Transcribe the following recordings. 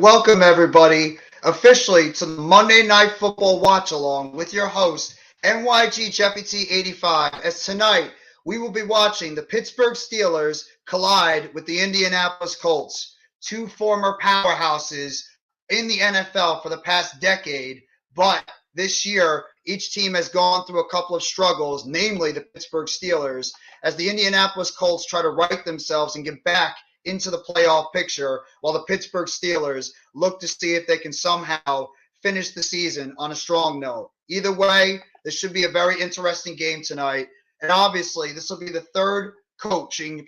welcome everybody officially to the Monday Night Football Watchalong with your host, NYG Jeffy T85. As tonight, we will be watching the Pittsburgh Steelers collide with the Indianapolis Colts, two former powerhouses in the NFL for the past decade. But this year, each team has gone through a couple of struggles, namely the Pittsburgh Steelers, as the Indianapolis Colts try to right themselves and get back into the playoff picture, while the Pittsburgh Steelers look to see if they can somehow finish the season on a strong note. Either way, this should be a very interesting game tonight. And obviously, this will be the third coaching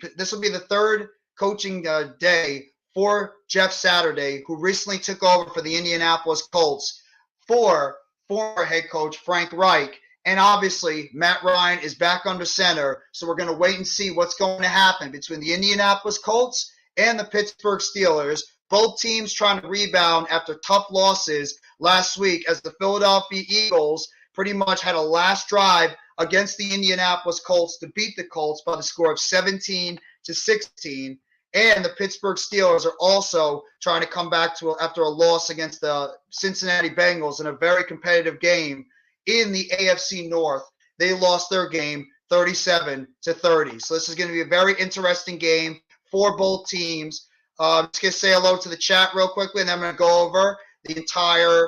day for Jeff Saturday, who recently took over for the Indianapolis Colts for former head coach Frank Reich. And obviously, Matt Ryan is back under center, so we're going to wait and see what's going to happen between the Indianapolis Colts and the Pittsburgh Steelers. Both teams trying to rebound after tough losses last week, as the Philadelphia Eagles pretty much had a last drive against the Indianapolis Colts to beat the Colts by the score of 17-16. And the Pittsburgh Steelers are also trying to come back after a loss against the Cincinnati Bengals in a very competitive game in the AFC North. They lost their game 37-30. So this is going to be a very interesting game for both teams. I'm just going to say hello to the chat real quickly, and then I'm going to go over the entire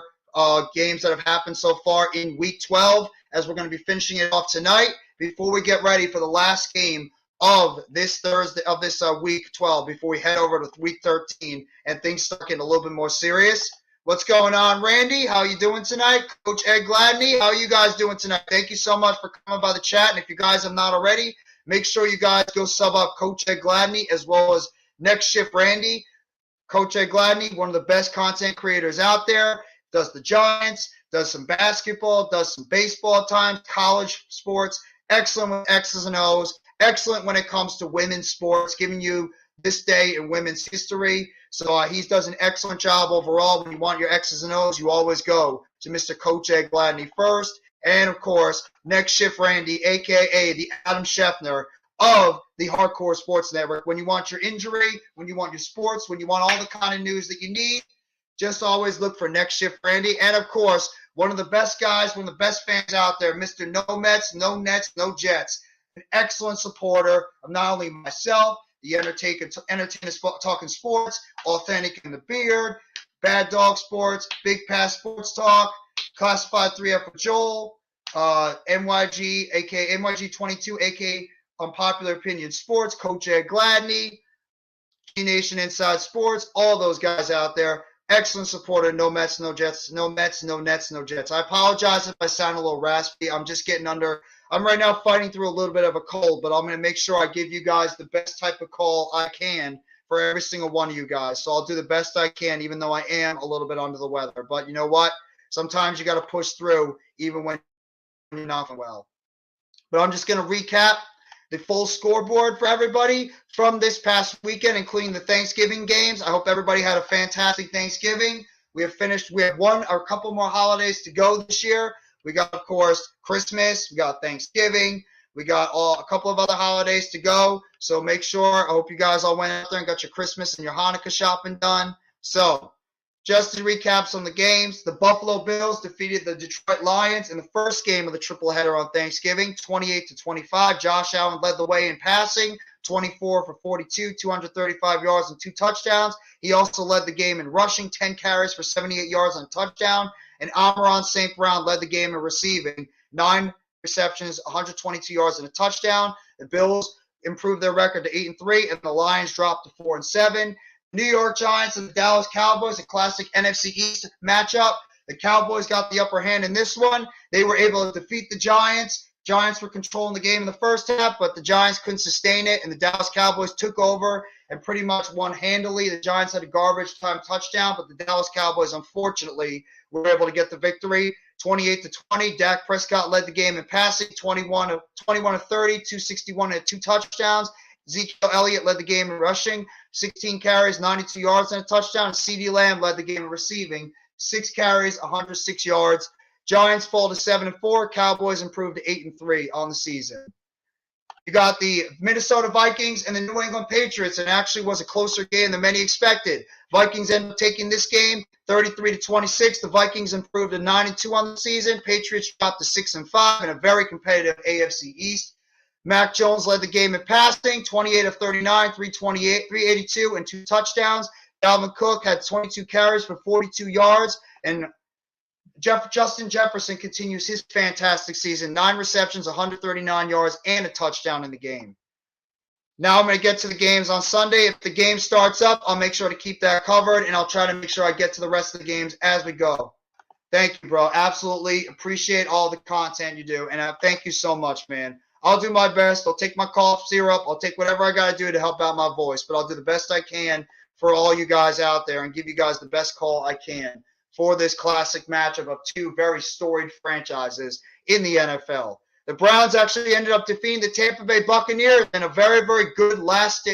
games that have happened so far in Week 12, as we're going to be finishing it off tonight before we get ready for the last game of this Thursday, of this Week 12, before we head over to Week 13 and things start getting a little bit more serious. What's going on, Randy? How you doing tonight? Coach Ed Gladney, how are you guys doing tonight? Thank you so much for coming by the chat. And if you guys have not already, make sure you guys go sub up Coach Ed Gladney as well as Next Shift Randy. Coach Ed Gladney, one of the best content creators out there, does the Giants, does some basketball, does some baseball at times, college sports, excellent with X's and O's, excellent when it comes to women's sports, giving you this day in women's history. So he does an excellent job overall. When you want your X's and O's, you always go to Mr. Coach Ed Gladney first. And, of course, Next Shift Randy, a.k.a. the Adam Scheffner of the Hardcore Sports Network. When you want your injury, when you want your sports, when you want all the kind of news that you need, just always look for Next Shift Randy. And, of course, one of the best guys, one of the best fans out there, Mr. No Mets, No Nets, No Jets. An excellent supporter of not only myself, the Entertainer Talking Sports, Authentic in the Beard, Bad Dog Sports, Big Pass Sports Talk, Classified 3F for Joel, NYG, a.k.a. NYG22, a.k.a. Unpopular Opinion Sports, Coach Ed Gladney, G-Nation Inside Sports, all those guys out there. Excellent supporter. No Mets, no Jets, no Mets, no Nets, no Jets. I apologize if I sound a little raspy. I'm right now fighting through a little bit of a cold, but I'm going to make sure I give you guys the best type of call I can for every single one of you guys. So I'll do the best I can, even though I am a little bit under the weather. But you know what? Sometimes you got to push through even when you're not well. But I'm just going to recap the full scoreboard for everybody from this past weekend, including the Thanksgiving games. I hope everybody had a fantastic Thanksgiving. We have one or a couple more holidays to go this year. We got, of course, Christmas. We got Thanksgiving. We got a couple of other holidays to go. So make sure, I hope you guys all went out there and got your Christmas and your Hanukkah shopping done. So just to recap some of the games, the Buffalo Bills defeated the Detroit Lions in the first game of the triple header on Thanksgiving, 28-25. Josh Allen led the way in passing, 24 for 42, 235 yards and 2 touchdowns. He also led the game in rushing, 10 carries for 78 yards and a touchdown. And Amon-Ra St. Brown led the game in receiving, 9 receptions, 122 yards and a touchdown. The Bills improved their record to 8-3, and the Lions dropped to 4-7. New York Giants and the Dallas Cowboys, a classic NFC East matchup. The Cowboys got the upper hand in this one. They were able to defeat the Giants. Giants were controlling the game in the first half, but the Giants couldn't sustain it, and the Dallas Cowboys took over and pretty much won handily. The Giants had a garbage time touchdown, but the Dallas Cowboys, unfortunately, were able to get the victory, 28-20. Dak Prescott led the game in passing, 21 of 30, 261 and 2 touchdowns. Ezekiel Elliott led the game in rushing, 16 carries, 92 yards and a touchdown. CeeDee Lamb led the game in receiving, 6 carries, 106 yards. Giants fall to 7-4. Cowboys improved to 8-3 on the season. You got the Minnesota Vikings and the New England Patriots, and actually was a closer game than many expected. Vikings ended up taking this game 33-26. The Vikings improved to 9-2 on the season. Patriots dropped to 6-5 in a very competitive AFC East. Mac Jones led the game in passing, 28 of 39, 382, and 2 touchdowns. Dalvin Cook had 22 carries for 42 yards, and Justin Jefferson continues his fantastic season, 9 receptions, 139 yards, and a touchdown in the game. Now I'm going to get to the games on Sunday. If the game starts up, I'll make sure to keep that covered, and I'll try to make sure I get to the rest of the games as we go. Thank you, bro. Absolutely appreciate all the content you do, and thank you so much, man. I'll do my best. I'll take my cough syrup. I'll take whatever I got to do to help out my voice, but I'll do the best I can for all you guys out there and give you guys the best call I can for this classic matchup of 2 very storied franchises in the NFL. The Browns actually ended up defeating the Tampa Bay Buccaneers in a very, very good last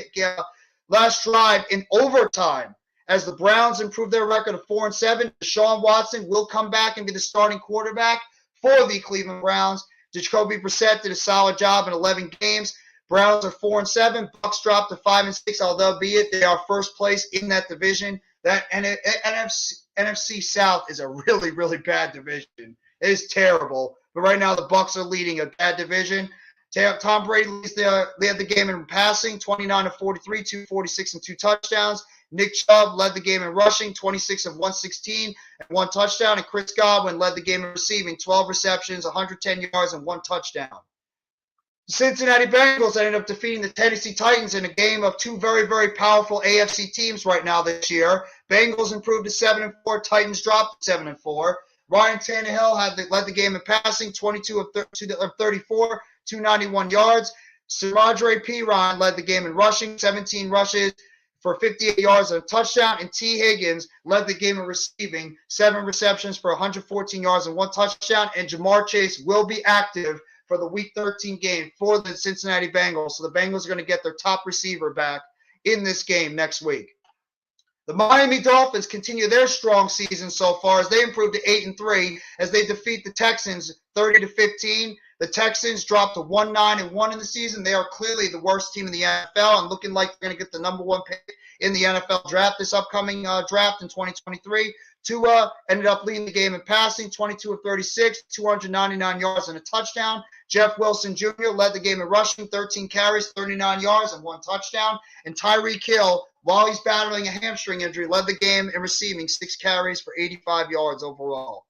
drive in overtime. As the Browns improve their record of 4-7, Deshaun Watson will come back and be the starting quarterback for the Cleveland Browns. Jacoby Brissett did a solid job in 11 games. Browns are 4-7. Bucs dropped to 5-6, although be it they are first place in that division. That NFC South is a really, really bad division. It is terrible. But right now the Bucs are leading a bad division. Tom Brady led the game in passing, 29-43, 246 and 2 touchdowns. Nick Chubb led the game in rushing, 26 of 116 and 1 touchdown. And Chris Godwin led the game in receiving, 12 receptions, 110 yards, and 1 touchdown. The Cincinnati Bengals ended up defeating the Tennessee Titans in a game of 2 very, very powerful AFC teams right now this year. Bengals improved to 7-4. Titans dropped to 7-4. Ryan Tannehill led the game in passing, 22 of 34, 291 yards. Samaje Perine led the game in rushing, 17 rushes for 58 yards and a touchdown. And T. Higgins led the game in receiving, 7 receptions for 114 yards and 1 touchdown. And Jamar Chase will be active for the Week 13 game for the Cincinnati Bengals. So the Bengals are going to get their top receiver back in this game next week. The Miami Dolphins continue their strong season so far as they improve to 8-3 as they defeat the Texans 30-15. The Texans dropped to 1-9-1 in the season. They are clearly the worst team in the NFL and looking like they're going to get the number 1 pick in the NFL draft this upcoming draft in 2023. Tua ended up leading the game in passing, 22 of 36, 299 yards and a touchdown. Jeff Wilson Jr. led the game in rushing, 13 carries, 39 yards and 1 touchdown. And Tyreek Hill, while he's battling a hamstring injury, led the game in receiving, 6 carries for 85 yards overall.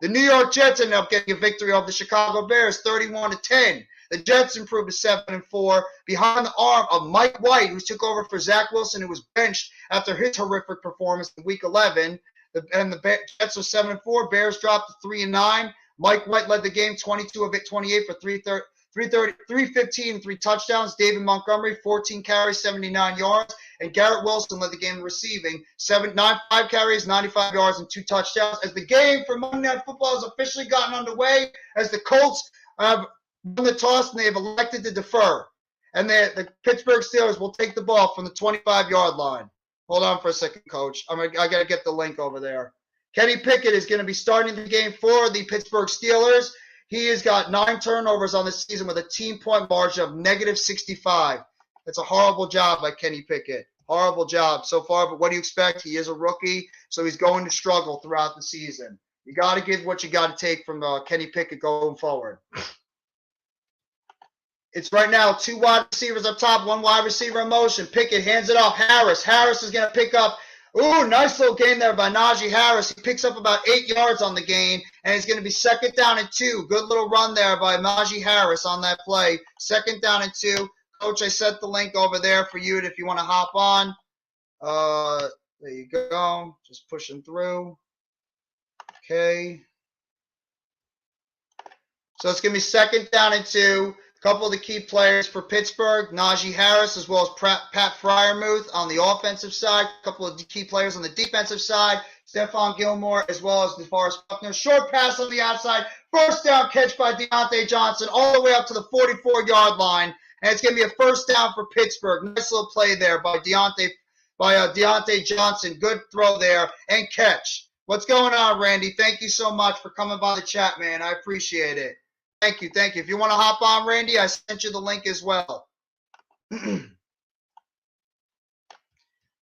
The New York Jets ended up getting a victory over the Chicago Bears, 31-10. The Jets improved to 7-4 behind the arm of Mike White, who took over for Zach Wilson, who was benched after his horrific performance in Week 11. And the Jets are 7-4. Bears dropped to 3-9. Mike White led the game, 22 of 28 for 315 and 3 touchdowns. David Montgomery, 14 carries, 79 yards. And Garrett Wilson led the game in receiving, 5 carries, 95 yards, and 2 touchdowns. As the game for Monday Night Football has officially gotten underway, as the Colts have won the toss and they have elected to defer. And the Pittsburgh Steelers will take the ball from the 25-yard line. Hold on for a second, Coach. I got to get the link over there. Kenny Pickett is going to be starting the game for the Pittsburgh Steelers. He has got 9 turnovers on the season with a team point margin of -65. That's a horrible job by Kenny Pickett. Horrible job so far, but what do you expect? He is a rookie, so he's going to struggle throughout the season. You got to give what you got to take from Kenny Pickett going forward. It's right now 2 wide receivers up top, 1 wide receiver in motion. Pickett hands it off. Harris is going to pick up. Ooh, nice little gain there by Najee Harris. He picks up about 8 yards on the gain, and it's going to be 2nd down and 2. Good little run there by Najee Harris on that play. 2nd down and 2. Coach, I sent the link over there for you if you want to hop on. There you go. Just pushing through. Okay. So it's going to be 2nd down and 2. A couple of the key players for Pittsburgh, Najee Harris as well as Pat Freiermuth on the offensive side. A couple of the key players on the defensive side, Stephon Gilmore as well as DeForest Buckner. Short pass on the outside. 1st down catch by Deontay Johnson all the way up to the 44-yard line. And it's going to be a 1st down for Pittsburgh. Nice little play there by Deontay Johnson. Good throw there and catch. What's going on, Randy? Thank you so much for coming by the chat, man. I appreciate it. Thank you. If you want to hop on, Randy, I sent you the link as well.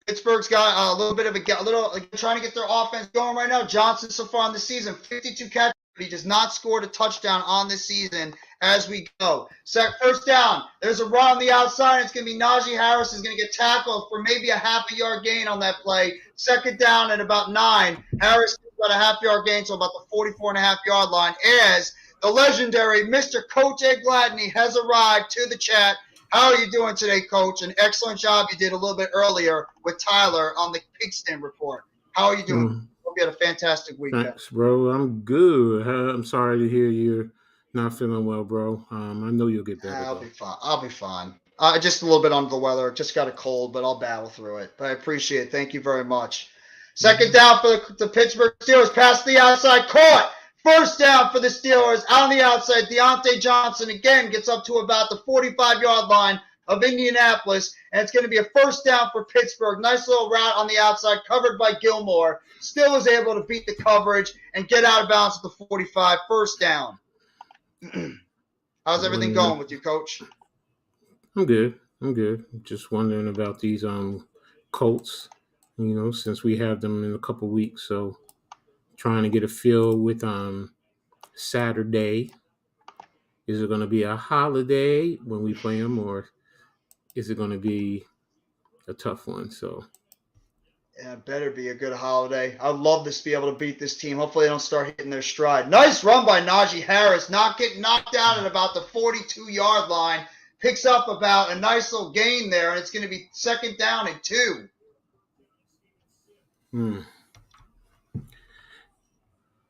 Pittsburgh's got a little bit of trying to get their offense going right now. Johnson so far in the season, 52 catches, but he does not score a touchdown on this season as we go. First down, there's a run on the outside. It's going to be Najee Harris is going to get tackled for maybe a half a yard gain on that play. Second down at about 9. Harris gets about a half yard gain, so about the 44.5-yard line as the legendary Mr. Coach Ed Gladney has arrived to the chat. How are you doing today, Coach? An excellent job you did a little bit earlier with Tyler on the Pigskin Report. How are you doing? Hope you had a fantastic weekend. Thanks, bro. I'm good. I'm sorry to hear you're not feeling well, bro. I know you'll get better. I'll be fine. Just a little bit under the weather. Just got a cold, but I'll battle through it. But I appreciate it. Thank you very much. Second down for the Pittsburgh Steelers. Pass the outside. Caught. First down for the Steelers. On the outside, Deontay Johnson again gets up to about the 45-yard line of Indianapolis, and it's going to be a first down for Pittsburgh. Nice little route on the outside, covered by Gilmore. Still is able to beat the coverage and get out of bounds at the 45. First down. How's everything going with you, Coach? I'm good. Just wondering about these Colts, since we have them in a couple weeks, so trying to get a feel with Saturday. Is it going to be a holiday when we play them, or is it going to be a tough one? So, yeah, it better be a good holiday. I'd love to be able to beat this team. Hopefully they don't start hitting their stride. Nice run by Najee Harris. Not getting knocked out at about the 42-yard line. Picks up about a nice little gain there, and it's going to be second down and 2.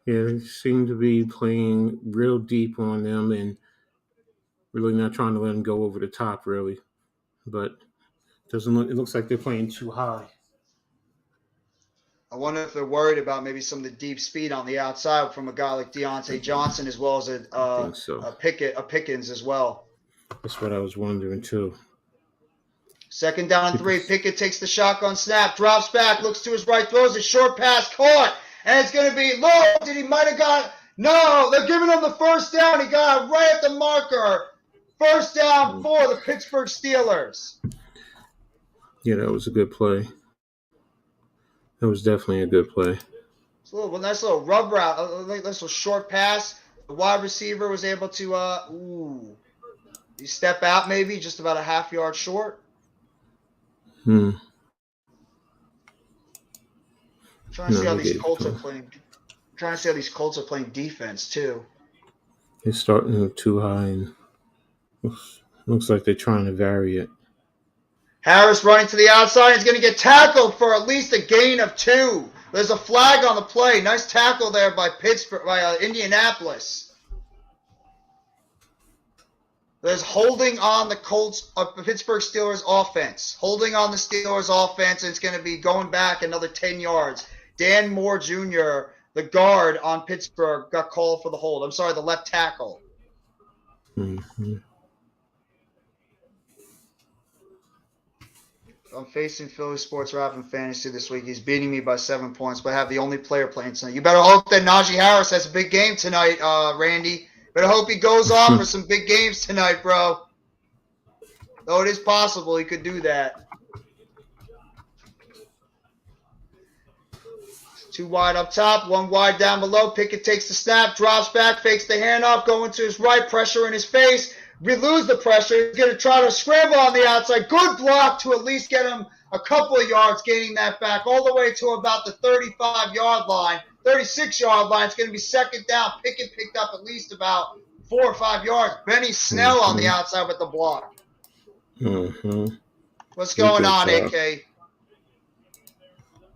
Yeah, they seem to be playing real deep on them and really not trying to let them go over the top, really. But it looks like they're playing too high. I wonder if they're worried about maybe some of the deep speed on the outside from a guy like Deontay Johnson, as well as a Pickens as well. That's what I was wondering too. Second down and 3. Pickett takes the shotgun snap, drops back, looks to his right, throws a short pass, caught, and it's going to be low. He might have got? No, they're giving him the first down. He got it right at the marker. First down for the Pittsburgh Steelers. Yeah, that was a good play. That was definitely a good play. It's a nice little rub route, a nice little short pass. The wide receiver was able to, you step out maybe just about a half yard short. Trying to see how these Colts are playing. Trying to see how these Colts are playing defense too. They're starting too high, and looks like they're trying to vary it. Harris running to the outside. He's going to get tackled for at least a gain of 2. There's a flag on the play. Nice tackle there by Indianapolis. There's holding on the Pittsburgh Steelers offense. Holding on the Steelers offense, and it's going to be going back another 10 yards. Dan Moore Jr., the guard on Pittsburgh, got called for the hold. I'm sorry, the left tackle. I'm facing Philly Sports Rap and Fantasy this week. He's beating me by 7 points, but I have the only player playing tonight. You better hope that Najee Harris has a big game tonight, Randy. Better hope he goes off for some big games tonight, bro. Though it is possible he could do that. 2 wide up top, 1 wide down below. Pickett takes the snap, drops back, fakes the handoff, going to his right, pressure in his face. We lose the pressure. He's going to try to scramble on the outside. Good block to at least get him a couple of yards, gaining that back all the way to about the 35-yard line. 36-yard line. It's going to be second down. Pickett picked up at least about 4 or 5 yards. Benny Snell on the outside with the block. What's going on, AK?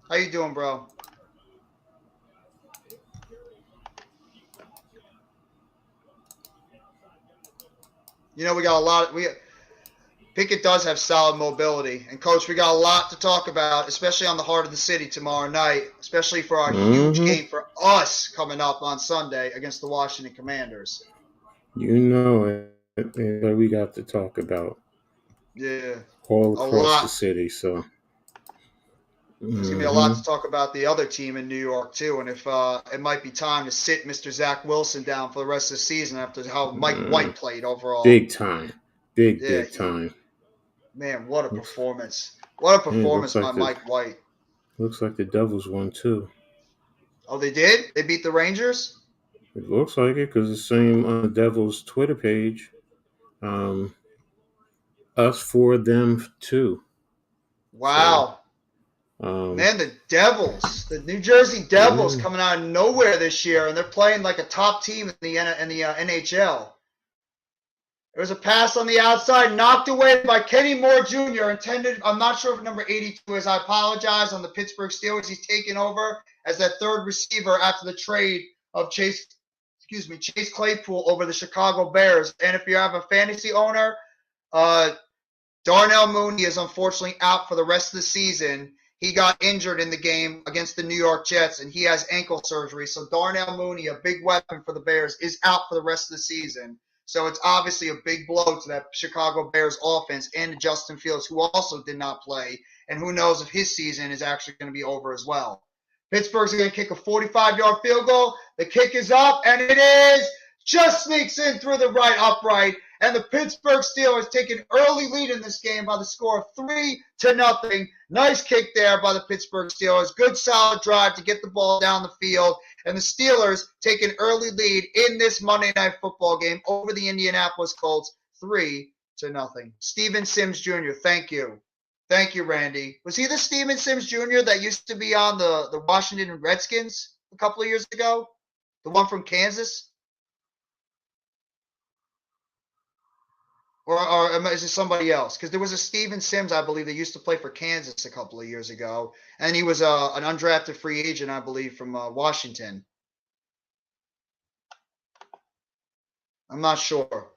How you doing, bro? We got a lot. Pickett does have solid mobility. And, Coach, we got a lot to talk about, especially on the heart of the city tomorrow night, especially for our huge game for us coming up on Sunday against the Washington Commanders. You know it. We got to talk about. Yeah. All across the city. So There's going to be a lot Mm-hmm. to talk about the other team in New York, too, and if it might be time to sit Mr. Zach Wilson down for the rest of the season after how Mike White played overall. Big time. Big, Yeah, big time. man, what a Looks, performance. What a yeah, it looks performance by like Mike White. the Devils won too. Oh, they did? They beat the Rangers? It looks like it because it's saying on the Devils Twitter page, um, us for them too. So, Wow. um, Man, the New Jersey Devils yeah, coming out of nowhere this year, and they're playing like a top team in the NHL. There was a pass on the outside, knocked away by Kenny Moore Jr. Intended, I'm not sure if number 82 is. I apologize. On the Pittsburgh Steelers, he's taken over as that third receiver after the trade of Chase Claypool over the Chicago Bears. And if you have a fantasy owner, uh, Darnell Mooney is unfortunately out for the rest of the season. He got injured in the game against the New York Jets, and he has ankle surgery. So Darnell Mooney, a big weapon for the Bears, is out for the rest of the season. So it's obviously a big blow to that Chicago Bears offense and to Justin Fields, who also did not play. And who knows if his season is actually going to be over as well. Pittsburgh's going to kick a 45-yard field goal. The kick is up, and it is just sneaks in through the right upright. And the Pittsburgh Steelers take an early lead in this game by the score of 3-0. Nice kick there by the Pittsburgh Steelers. Good solid drive to get the ball down the field. And the Steelers take an early lead in this Monday Night Football game over the Indianapolis Colts, 3-0. Steven Sims Jr., thank you. Thank you, Randy. Was he the Steven Sims Jr. that used to be on the Washington Redskins a couple of years ago? The one from Kansas? Or is it somebody else? Because there was a Steven Sims, I believe, that used to play for Kansas a couple of years ago. And he was an undrafted free agent, I believe, from Washington. I'm not sure.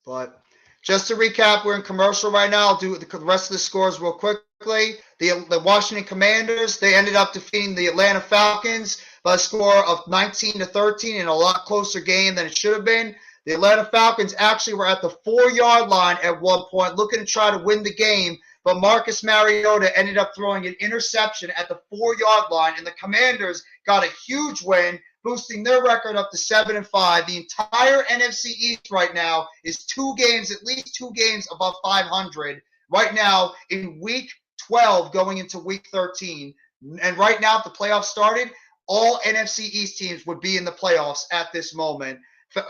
But just to recap, we're in commercial right now. I'll do the rest of the scores real quickly. The Washington Commanders, they ended up defeating the Atlanta Falcons by a score of 19-13 in a lot closer game than it should have been. The Atlanta Falcons actually were at the 4-yard line at one point, looking to try to win the game, but Marcus Mariota ended up throwing an interception at the 4-yard line, and the Commanders got a huge win, boosting their record up to 7-5. The entire NFC East right now is at least two games above 500. Right now in Week 12 going into Week 13. And right now, if the playoffs started, all NFC East teams would be in the playoffs at this moment.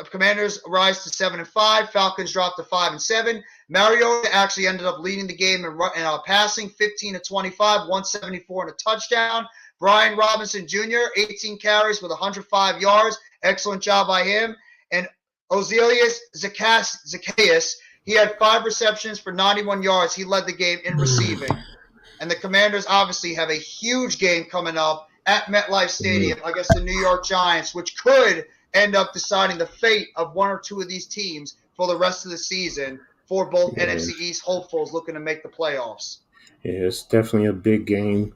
Commanders rise to 7-5. Falcons drop to 5-7. Mariota actually ended up leading the game in passing, 15-25, 174 and a touchdown. Brian Robinson Jr., 18 carries with 105 yards. Excellent job by him. And Ozelius Zacchaeus, he had 5 receptions for 91 yards. He led the game in receiving. And the Commanders obviously have a huge game coming up at MetLife Stadium against the New York Giants, which could end up deciding the fate of one or two of these teams for the rest of the season for both NFC East hopefuls looking to make the playoffs. Yeah, it's definitely a big game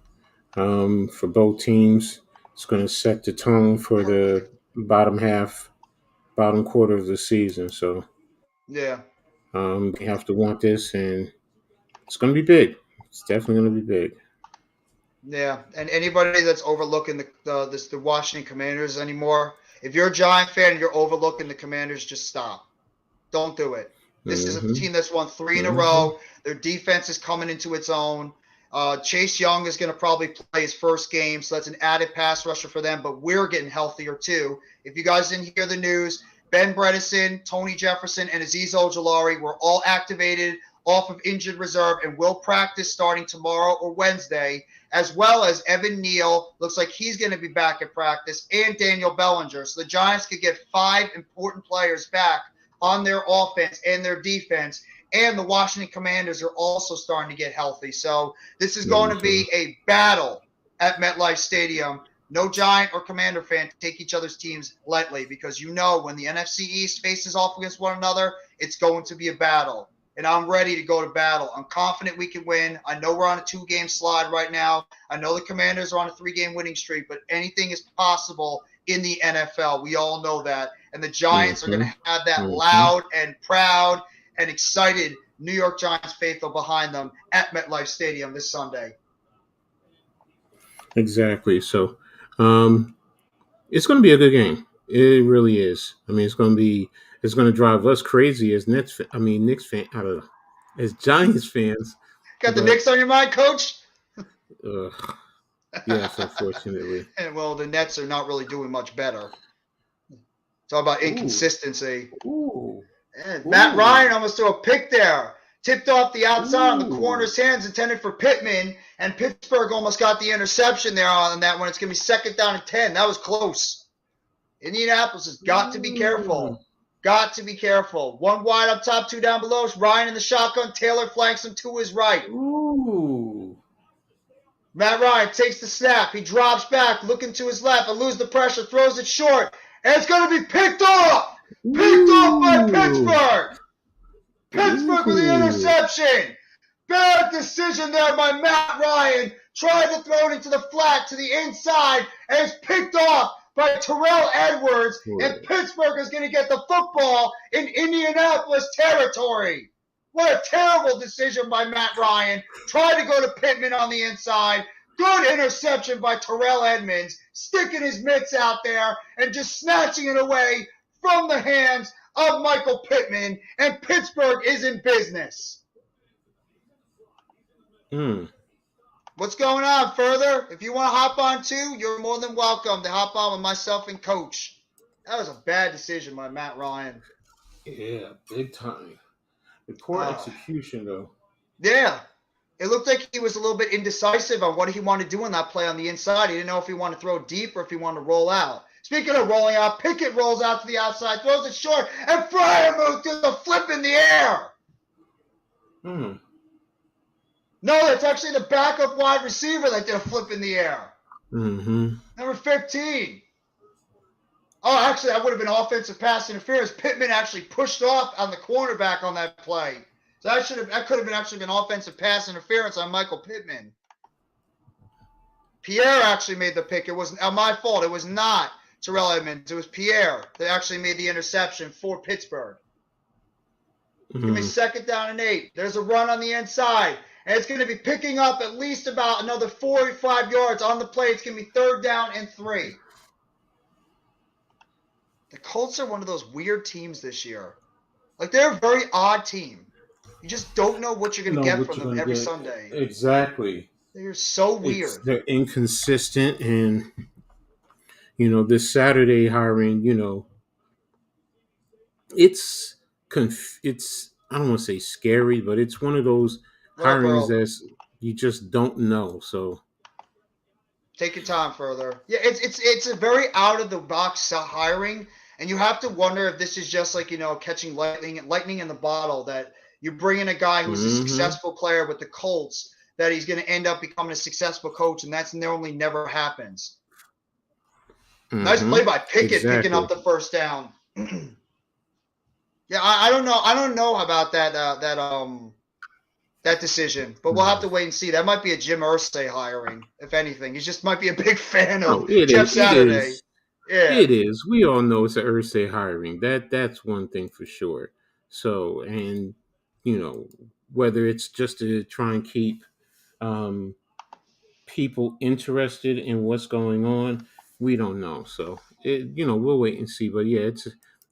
for both teams. It's going to set the tone for the bottom quarter of the season. So Yeah. they have to want this, and it's going to be big. It's definitely going to be big. Yeah, and anybody that's overlooking the Washington Commanders anymore, if you're a Giant fan and you're overlooking the Commanders, just stop. Don't do it. This is a Mm-hmm. team that's won 3 in a Mm-hmm. row. Their defense is coming into its own. Chase Young is going to probably play his first game, so that's an added pass rusher for them, but we're getting healthier too. If you guys didn't hear the news, Ben Bredesen, Tony Jefferson, and Azeez Ojulari were all activated off of injured reserve and will practice starting tomorrow or Wednesday, as well as Evan Neal. Looks like he's going to be back at practice, and Daniel Bellinger. So the Giants could get 5 important players back on their offense and their defense. And the Washington Commanders are also starting to get healthy. So this is going to be a battle at MetLife Stadium. No Giant or Commander fan take each other's teams lightly, because you know when the NFC East faces off against one another, it's going to be a battle. And I'm ready to go to battle. I'm confident we can win. I know we're on a 2-game slide right now. I know the Commanders are on a 3-game winning streak, but anything is possible in the NFL. We all know that. And the Giants are going to have that loud and proud and excited New York Giants faithful behind them at MetLife Stadium this Sunday. Exactly. So, it's going to be a good game. It really is. I mean, it's going to drive us crazy as Knicks fan, as Giants fans. Got the But Knicks on your mind, Coach? yes, unfortunately. And well, the Nets are not really doing much better. It's all about inconsistency. Ooh. And Matt Ryan almost threw a pick there. Tipped off the outside on the corner's hands, intended for Pittman, and Pittsburgh almost got the interception there on that one. It's going to be second down and 10. That was close. Indianapolis has got to be careful. Got to be careful. One wide up top, two down below. It's Ryan in the shotgun. Taylor flanks him to his right. Ooh. Matt Ryan takes the snap. He drops back, looking to his left. Eludes the pressure, throws it short. And it's going to be picked off. Picked off by Pittsburgh. Pittsburgh with the interception. Bad decision there by Matt Ryan. Tried to throw it into the flat to the inside, and it's picked off by Terrell Edwards. And Pittsburgh is going to get the football in Indianapolis territory. What a terrible decision by Matt Ryan. Tried to go to Pittman on the inside. Good interception by Terrell Edmonds, sticking his mitts out there and just snatching it away from the hands of Michael Pittman, and Pittsburgh is in business. What's going on further? If you want to hop on too, you're more than welcome to hop on with myself and Coach. That was a bad decision by Matt Ryan. Yeah, big time. The poor execution, though. Yeah. It looked like he was a little bit indecisive on what he wanted to do on that play on the inside. He didn't know if he wanted to throw deep or if he wanted to roll out. Speaking of rolling out, Pickett rolls out to the outside, throws it short, and Freiermuth does a flip in the air. No, that's actually the backup wide receiver that did a flip in the air. Number 15. Oh, actually, that would have been offensive pass interference. Pittman actually pushed off on the cornerback on that play. So that could have been offensive pass interference on Michael Pittman. Pierre actually made the pick. It was my fault. It was not Terrell Edmonds. It was Pierre that actually made the interception for Pittsburgh. Give me second down and 8. There's a run on the inside. And it's going to be picking up at least about another 45 yards on the play. It's going to be third down and 3. The Colts are one of those weird teams this year. Like, they're a very odd team. You just don't know what you're going to get from them every Sunday. Exactly. They're so weird. They're inconsistent, and this Saturday hiring, it's I don't want to say scary, but it's one of those hirings that you just don't know. So take your time further. Yeah, it's a very out of the box hiring, and you have to wonder if this is just like catching lightning in the bottle, that you bring in a guy who's a successful player with the Colts, that he's going to end up becoming a successful coach, and that's normally never happens. Nice play by Pickett picking up the first down. Yeah, I don't know about that decision, but we'll have to wait and see. That might be a Jim Irsay hiring, if anything. He just might be a big fan of Jeff Saturday. Yeah, it is. We all know it's an Irsay hiring. That's one thing for sure. So, and whether it's just to try and keep people interested in what's going on, we don't know. So, we'll wait and see. But yeah,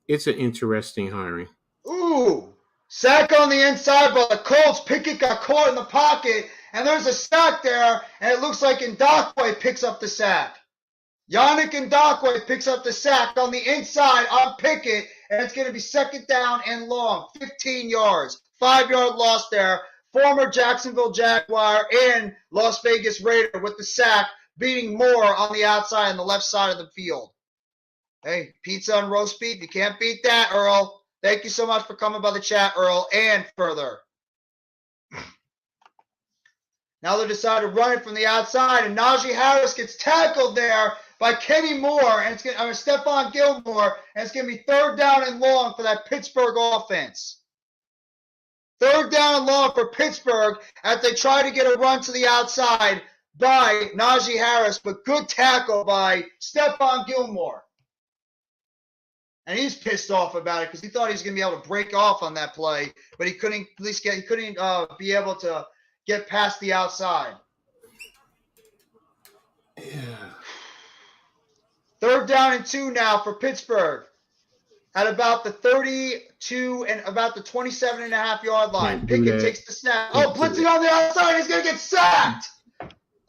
it's an interesting hiring. Ooh, sack on the inside by the Colts. Pickett got caught in the pocket, and there's a sack there, and it looks like Ndakwe picks up the sack. Yannick Ndakwe picks up the sack on the inside on Pickett, and it's going to be second down and long, 15 yards. 5-yard loss there. Former Jacksonville Jaguar and Las Vegas Raider with the sack, beating Moore on the outside on the left side of the field. Hey, pizza and roast beef, you can't beat that, Earl. Thank you so much for coming by the chat, Earl, and further. Now they decide to run it from the outside, and Najee Harris gets tackled there by Kenny Moore, and Stephon Gilmore, and it's going to be third down and long for that Pittsburgh offense. Third down and long for Pittsburgh as they try to get a run to the outside by Najee Harris, but good tackle by Stephon Gilmore. And he's pissed off about it because he thought he was going to be able to break off on that play, but he couldn't be able to get past the outside. Yeah. 3rd down and 2 now for Pittsburgh at about the 32 and about the 27.5-yard line. Pickett takes the snap. Oh, blitzing on the outside. He's going to get sacked.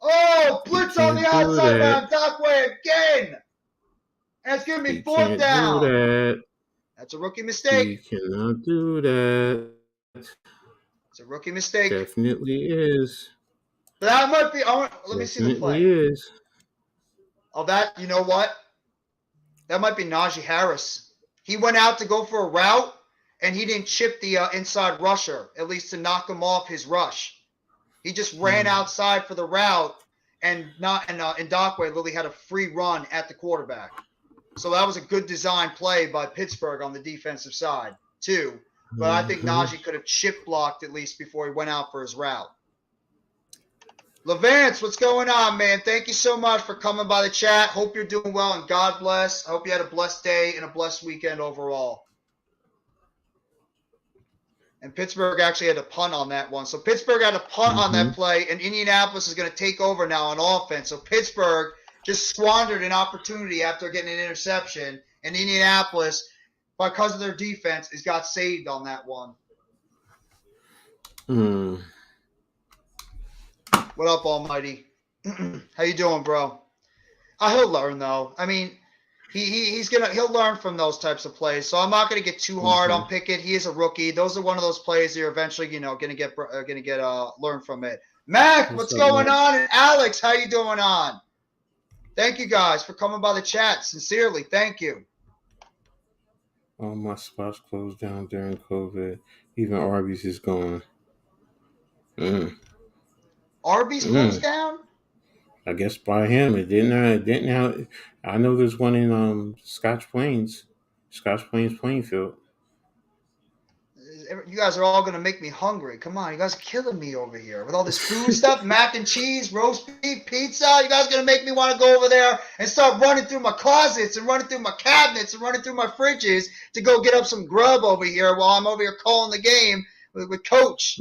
Oh, blitz on the outside by Ndakwe again. And it's going to be 4th down. That. That's a rookie mistake. You cannot do that. It's a rookie mistake. Definitely is. That might be. Let me see the play. Definitely is. Oh, you know what? That might be Najee Harris. He went out to go for a route, and he didn't chip the inside rusher, at least to knock him off his rush. He just ran outside for the route, and Ndakwe literally had a free run at the quarterback. So that was a good design play by Pittsburgh on the defensive side, too. But I think Najee could have chip blocked at least before he went out for his route. Levance, what's going on, man? Thank you so much for coming by the chat. Hope you're doing well, and God bless. I hope you had a blessed day and a blessed weekend overall. And Pittsburgh actually had a punt on that one. So Pittsburgh had a punt on that play, and Indianapolis is going to take over now on offense. So Pittsburgh just squandered an opportunity after getting an interception, and Indianapolis, because of their defense, has got saved on that one. What up, Almighty? How you doing, bro? He'll learn though. I mean, he'll learn from those types of plays. So I'm not gonna get too hard on Pickett. He is a rookie. Those are one of those plays that you're eventually, gonna get learn from it. Mac, what's going on? And Alex, how you doing on? Thank you guys for coming by the chat. Sincerely, thank you. All my spots closed down during COVID. Even Arby's is gone. Arby's closed down? I guess by him. It didn't. I know there's one in Scotch Plains Plainfield. You guys are all going to make me hungry. Come on, you guys are killing me over here with all this food stuff, mac and cheese, roast beef, pizza. You guys are going to make me want to go over there and start running through my closets and running through my cabinets and running through my fridges to go get up some grub over here while I'm over here calling the game with Coach.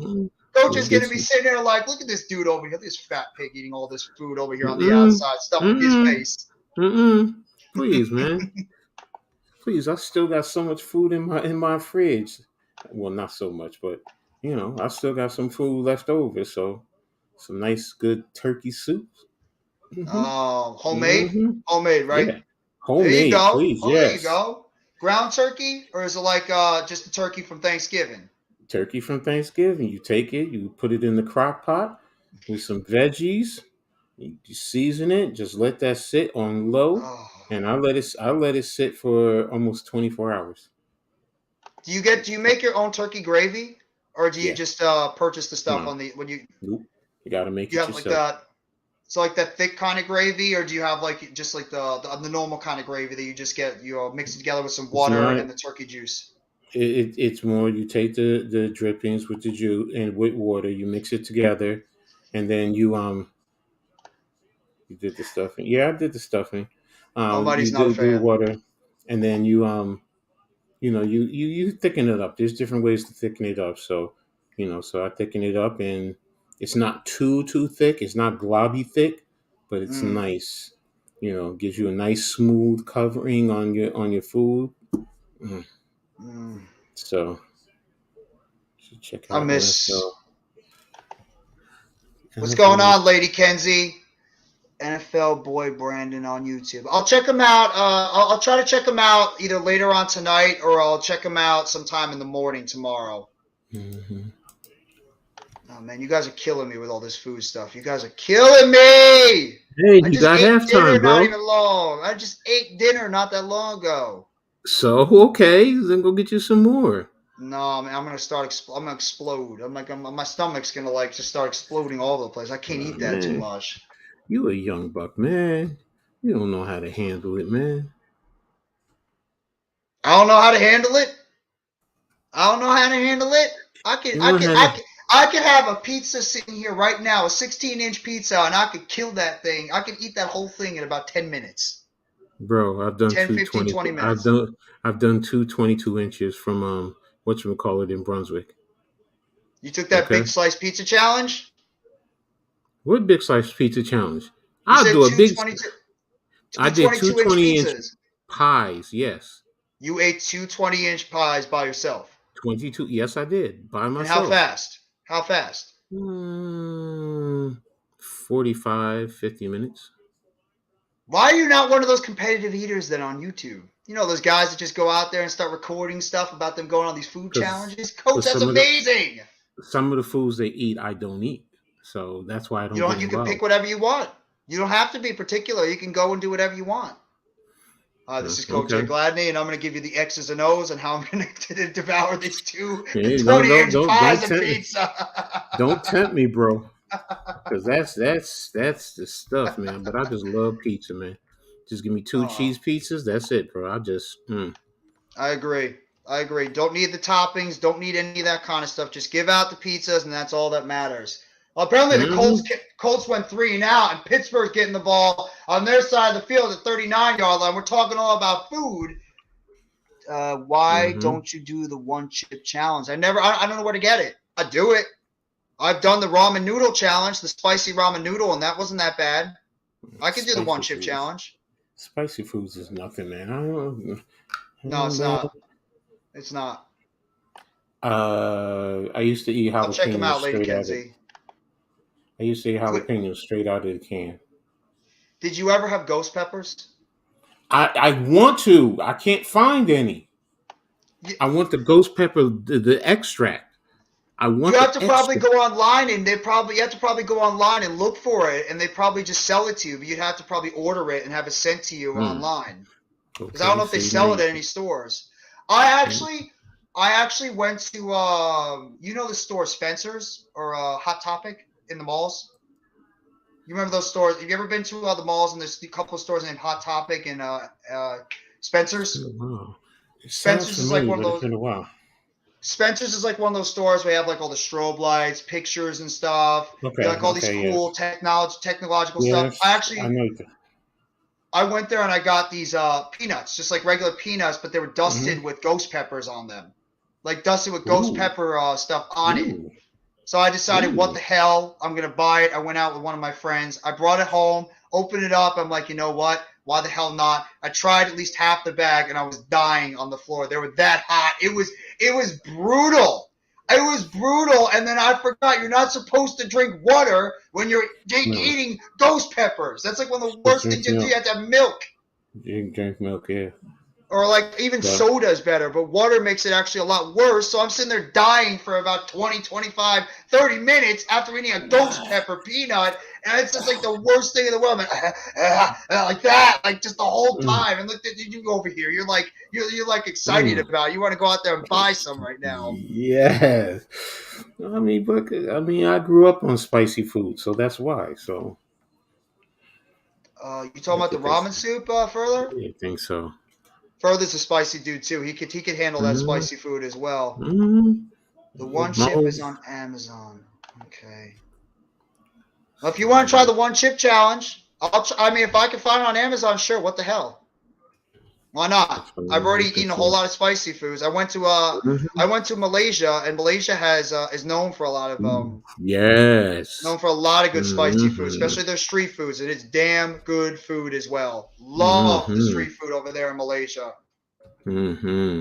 Coach is going to be sitting there like, look at this dude over here, this fat pig eating all this food over here on the outside, stuffing his face. Please, man. Please, I still got so much food in my fridge. Well, not so much, but I still got some food left over. So, some nice, good turkey soup. Oh, homemade, homemade, right? Yeah. Homemade, there you go. Please, yes. There you go. Ground turkey, or is it like just a turkey from Thanksgiving? Turkey from Thanksgiving. You take it, you put it in the crock pot with some veggies. You season it. Just let that sit on low, and I let it sit for almost 24 hours. Do you make your own turkey gravy, or do you just purchase the stuff when you? Nope. You got to make it yourself. Like that. So like that thick kind of gravy, or do you have just like the normal kind of gravy that you just get mix it together with some water and the turkey juice? It's more you take the drippings with the juice and with water, you mix it together, and then you did the stuffing. Yeah, I did the stuffing. Nobody's not a fan. Do water, and then you thicken it up. There's different ways to thicken it up. So so I thicken it up, and it's not too thick. It's not globby thick, but it's nice. Gives you a nice smooth covering on your food. So check out. I miss. What's going on, Lady Kenzie? NFL boy Brandon on YouTube. I'll check him out. I'll try to check him out either later on tonight, or I'll check him out sometime in the morning tomorrow. Oh man, you guys are killing me with all this food stuff. You guys are killing me. Hey, you got halftime, bro. Not even long. I just ate dinner not that long ago. So okay, then go get you some more. No, man, I'm gonna explode. My stomach's gonna just start exploding all over the place. I can't eat that too much. You a young buck, man. You don't know how to handle it, man. I don't know how to handle it. I could have a pizza sitting here right now, a 16-inch pizza, and I could kill that thing. I could eat that whole thing in about 10 minutes. Bro, I've done 10, two 15, 20. 20 I've minutes. done I've done two 22 inches from whatchamacallit in Brunswick. You took that Okay. big slice pizza challenge? What big slice pizza challenge? You I'll said do a big. 2 I did two 22 inch 20-inch pizzas. pies. Yes. You ate two 20-inch pies by yourself. 22. Yes, I did by And how myself. fast? How fast? Mm, 45, 50 minutes. Why are you not one of those competitive eaters then on YouTube? You know, those guys that just go out there and start recording stuff about them going on these food Because challenges? Coach, that's amazing. some of the foods they eat, I don't eat. So that's why I don't get You can pick involved. whatever you want. You don't have to be particular. You can go and do whatever you want. This is Coach Jay Okay. Gladney, and I'm going to give you the X's and O's and how I'm going to devour these two Hey, no, 20-inch don't pies of tempt me. pizza. Don't tempt me, bro. Because that's the stuff, man. But I just love pizza, man. Just give me two Oh, cheese pizzas. That's it, bro. I just I agree. I agree. Don't need the toppings. Don't need any of that kind of stuff. Just give out the pizzas, and that's all that matters. Well, apparently the mm-hmm. Colts went 3-and-out, and Pittsburgh's getting the ball on their side of the field at 39-yard line. We're talking all about food. Why Mm-hmm. don't you do the one chip challenge? I don't know where to get it. I do it. I've done the ramen noodle challenge, the spicy ramen noodle, and that wasn't that bad. I could do the one Spicy chip foods. challenge. Spicy foods is nothing, man. I No, don't it's know. not. It's not. I used to eat I'll check them jalapenos out, Lady straight out of. Kenzie. I used to eat You would, jalapenos straight out of the can. did you ever have ghost peppers? I want to. I can't find any. You, I want the ghost pepper, the extract. I you want have the to probably extract. go online, and you have to probably go online and look for it, and they probably just sell it to you. But you'd have to probably order it and have it sent to you Hmm. online. Because I don't Okay, know if they see now sell it you. at any stores. I actually went to you know the store Spencer's or Hot Topic in the malls. You remember those stores? Have you ever been to the malls and there's a couple of stores named Hot Topic and It's been Spencer's? a while. It sounds Spencer's is like familiar, one of but it's those. been a while. Spencer's is like one of those stores where you have like all the strobe lights, pictures and stuff. You Okay, like all these okay, yes, cool technological stuff. yes, I know. I went there and I got these peanuts, just like regular peanuts, but they were Mm-hmm. dusted with ghost peppers on them, like dusted with ghost Ooh, pepper stuff on it. ooh, So I decided, what ooh. the hell? I'm going to buy it. I went out with one of my friends. I brought it home, opened it up. I'm like, you know what? Why the hell not? I tried at least half the bag and I was dying on the floor. They were that hot. It was brutal. It was brutal. And then I forgot you're not supposed to drink water when you're No, eating ghost peppers. That's like one of the just worst drink things you have to do. You milk. have to have milk. Drink milk. Yeah, Or like even but soda is better, but water makes it actually a lot worse. So I'm sitting there dying for about 20, 25, 30 minutes after eating a ghost pepper peanut. And it's just like the worst thing in the world. I'm like that, like just the whole mm, time. And look, you go over here. You're like excited mm, about it. You want to go out there and buy some right now. yes. I grew up on spicy food, so that's why. So You talking I about the think that's. ramen soup further? I think so. Further's a spicy dude too. He could handle that Mm-hmm. spicy food as well. The one My chip old. is on Amazon. Okay. Well, if you want to try the one chip challenge, I mean, if I can find it on Amazon, sure. What the hell? Why not? That's I've fine. already Okay, eaten a whole so. lot of spicy foods. Mhm. I went to Malaysia, and Malaysia is known for a lot of Yes. known for a lot of good spicy food, Mm-hmm. especially their street foods. And it's damn good food as well. Love the Mm-hmm. street food over there in Malaysia. Mm-hmm.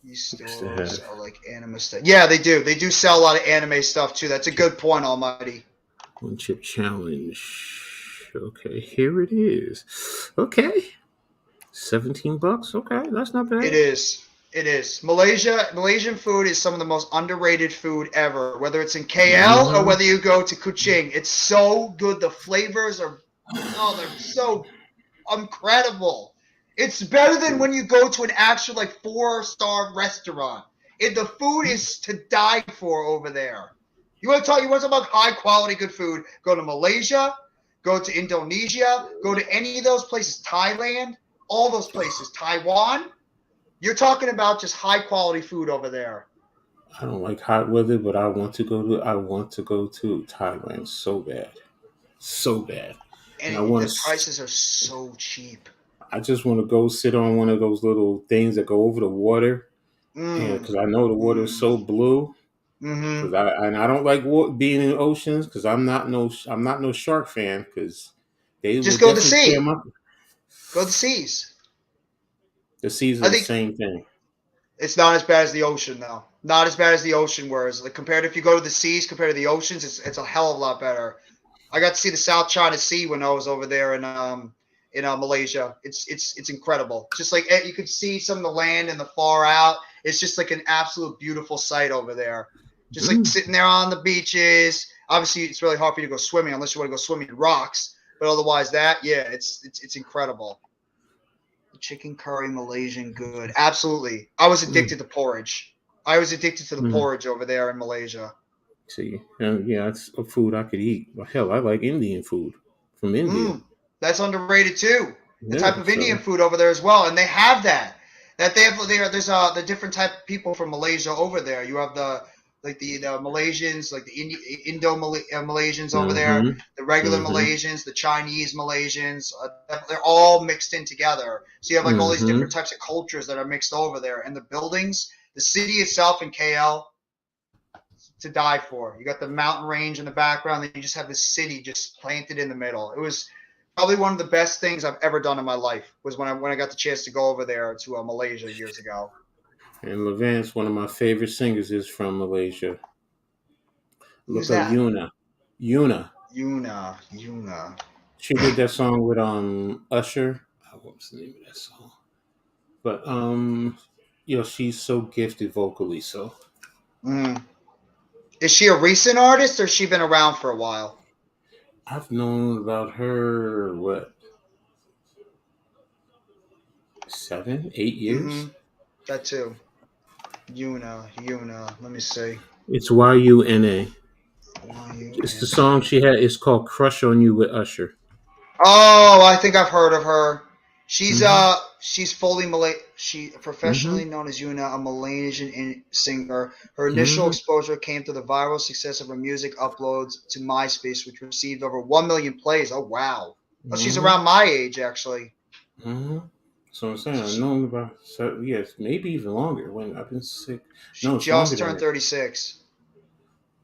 These What's the stores head? sell like anime stuff. Yeah, they do. They do sell a lot of anime stuff too. That's a good point, Almighty. One chip challenge. Okay, here it is. Okay. $17. Okay, that's not It bad. is. It is. Malaysian food is some of the most underrated food ever. Whether it's in KL or Mm-hmm. whether you go to Kuching, it's so good. The flavors are, oh, they're so incredible. It's better than when you go to an actual like 4-star restaurant. The food is to die for over there. You want to talk about high quality good food? Go to Malaysia, go to Indonesia, go to any of those places, Thailand, all those places, Taiwan. You're talking about just high quality food over there. I don't like hot weather, but I want to go to Thailand so bad. So bad. and I And want the to. prices are so cheap. I just want to go sit on one of those little things that go over the water, and Mm, because I know the water is so mm, blue. mm-hmm. Because I don't like being in oceans because I'm not no shark fan because they will Just go to the definitely tear sea. my. Go to the seas. The seas are I the think same thing. it's not as bad as the ocean, though. Not as bad as the ocean. Whereas, like compared if you go to the seas compared to the oceans, it's a hell of a lot better. I got to see the South China Sea when I was over there in Malaysia. It's incredible. Just like you could see some of the land and the far out. It's just like an absolute beautiful sight over there. Just like Mm, sitting there on the beaches. Obviously, it's really hard for you to go swimming unless you want to go swimming in rocks. But otherwise, that yeah, it's incredible. Chicken curry Malaysian good. Absolutely. I was mm, addicted to porridge. I was addicted to the mm. porridge over there in Malaysia. See, yeah, it's a food I could eat. Well, hell, I like Indian food from India. That's underrated too. The type Yeah, of Indian so. food over there as well, and they have that. That they have there. There's the different type of people from Malaysia over there. You have the Malaysians, like the Indo Malaysians over there, Mm-hmm. the regular Mm-hmm. Malaysians, the Chinese Malaysians. They're all mixed in together. So you have like all these Mm-hmm. different types of cultures that are mixed over there, and the buildings, the city itself in KL, to die for. You got the mountain range in the background, and you just have this city just planted in the middle. It was probably one of the best things I've ever done in my life. Was when I got the chance to go over there to Malaysia years ago. And Levance, one of my favorite singers, is from Malaysia. Who's Look up that? Yuna. Yuna. Yuna. She did that song with Usher. What was the name of that song? But she's so gifted vocally. So Mm. Is she a recent artist, or has she been around for a while? I've known about her what 7, 8 years. Mm-hmm. That too. Yuna. Let me see. It's Yuna. It's the song Yuna. she had. It's called "Crush on You" with Usher. Oh, I think I've heard of her. Mm-hmm. She's fully Malay. She Mm-hmm. professionally known as Yuna, a Malaysian singer. Her initial Mm-hmm. exposure came through the viral success of her music uploads to MySpace, which received over 1 million plays. Oh wow! Oh, she's Mm-hmm. around my age actually. Mm-hmm. So I'm saying So I've she known about yes, maybe even longer. When I've been sick. she No, it's longer just than turned that. 36.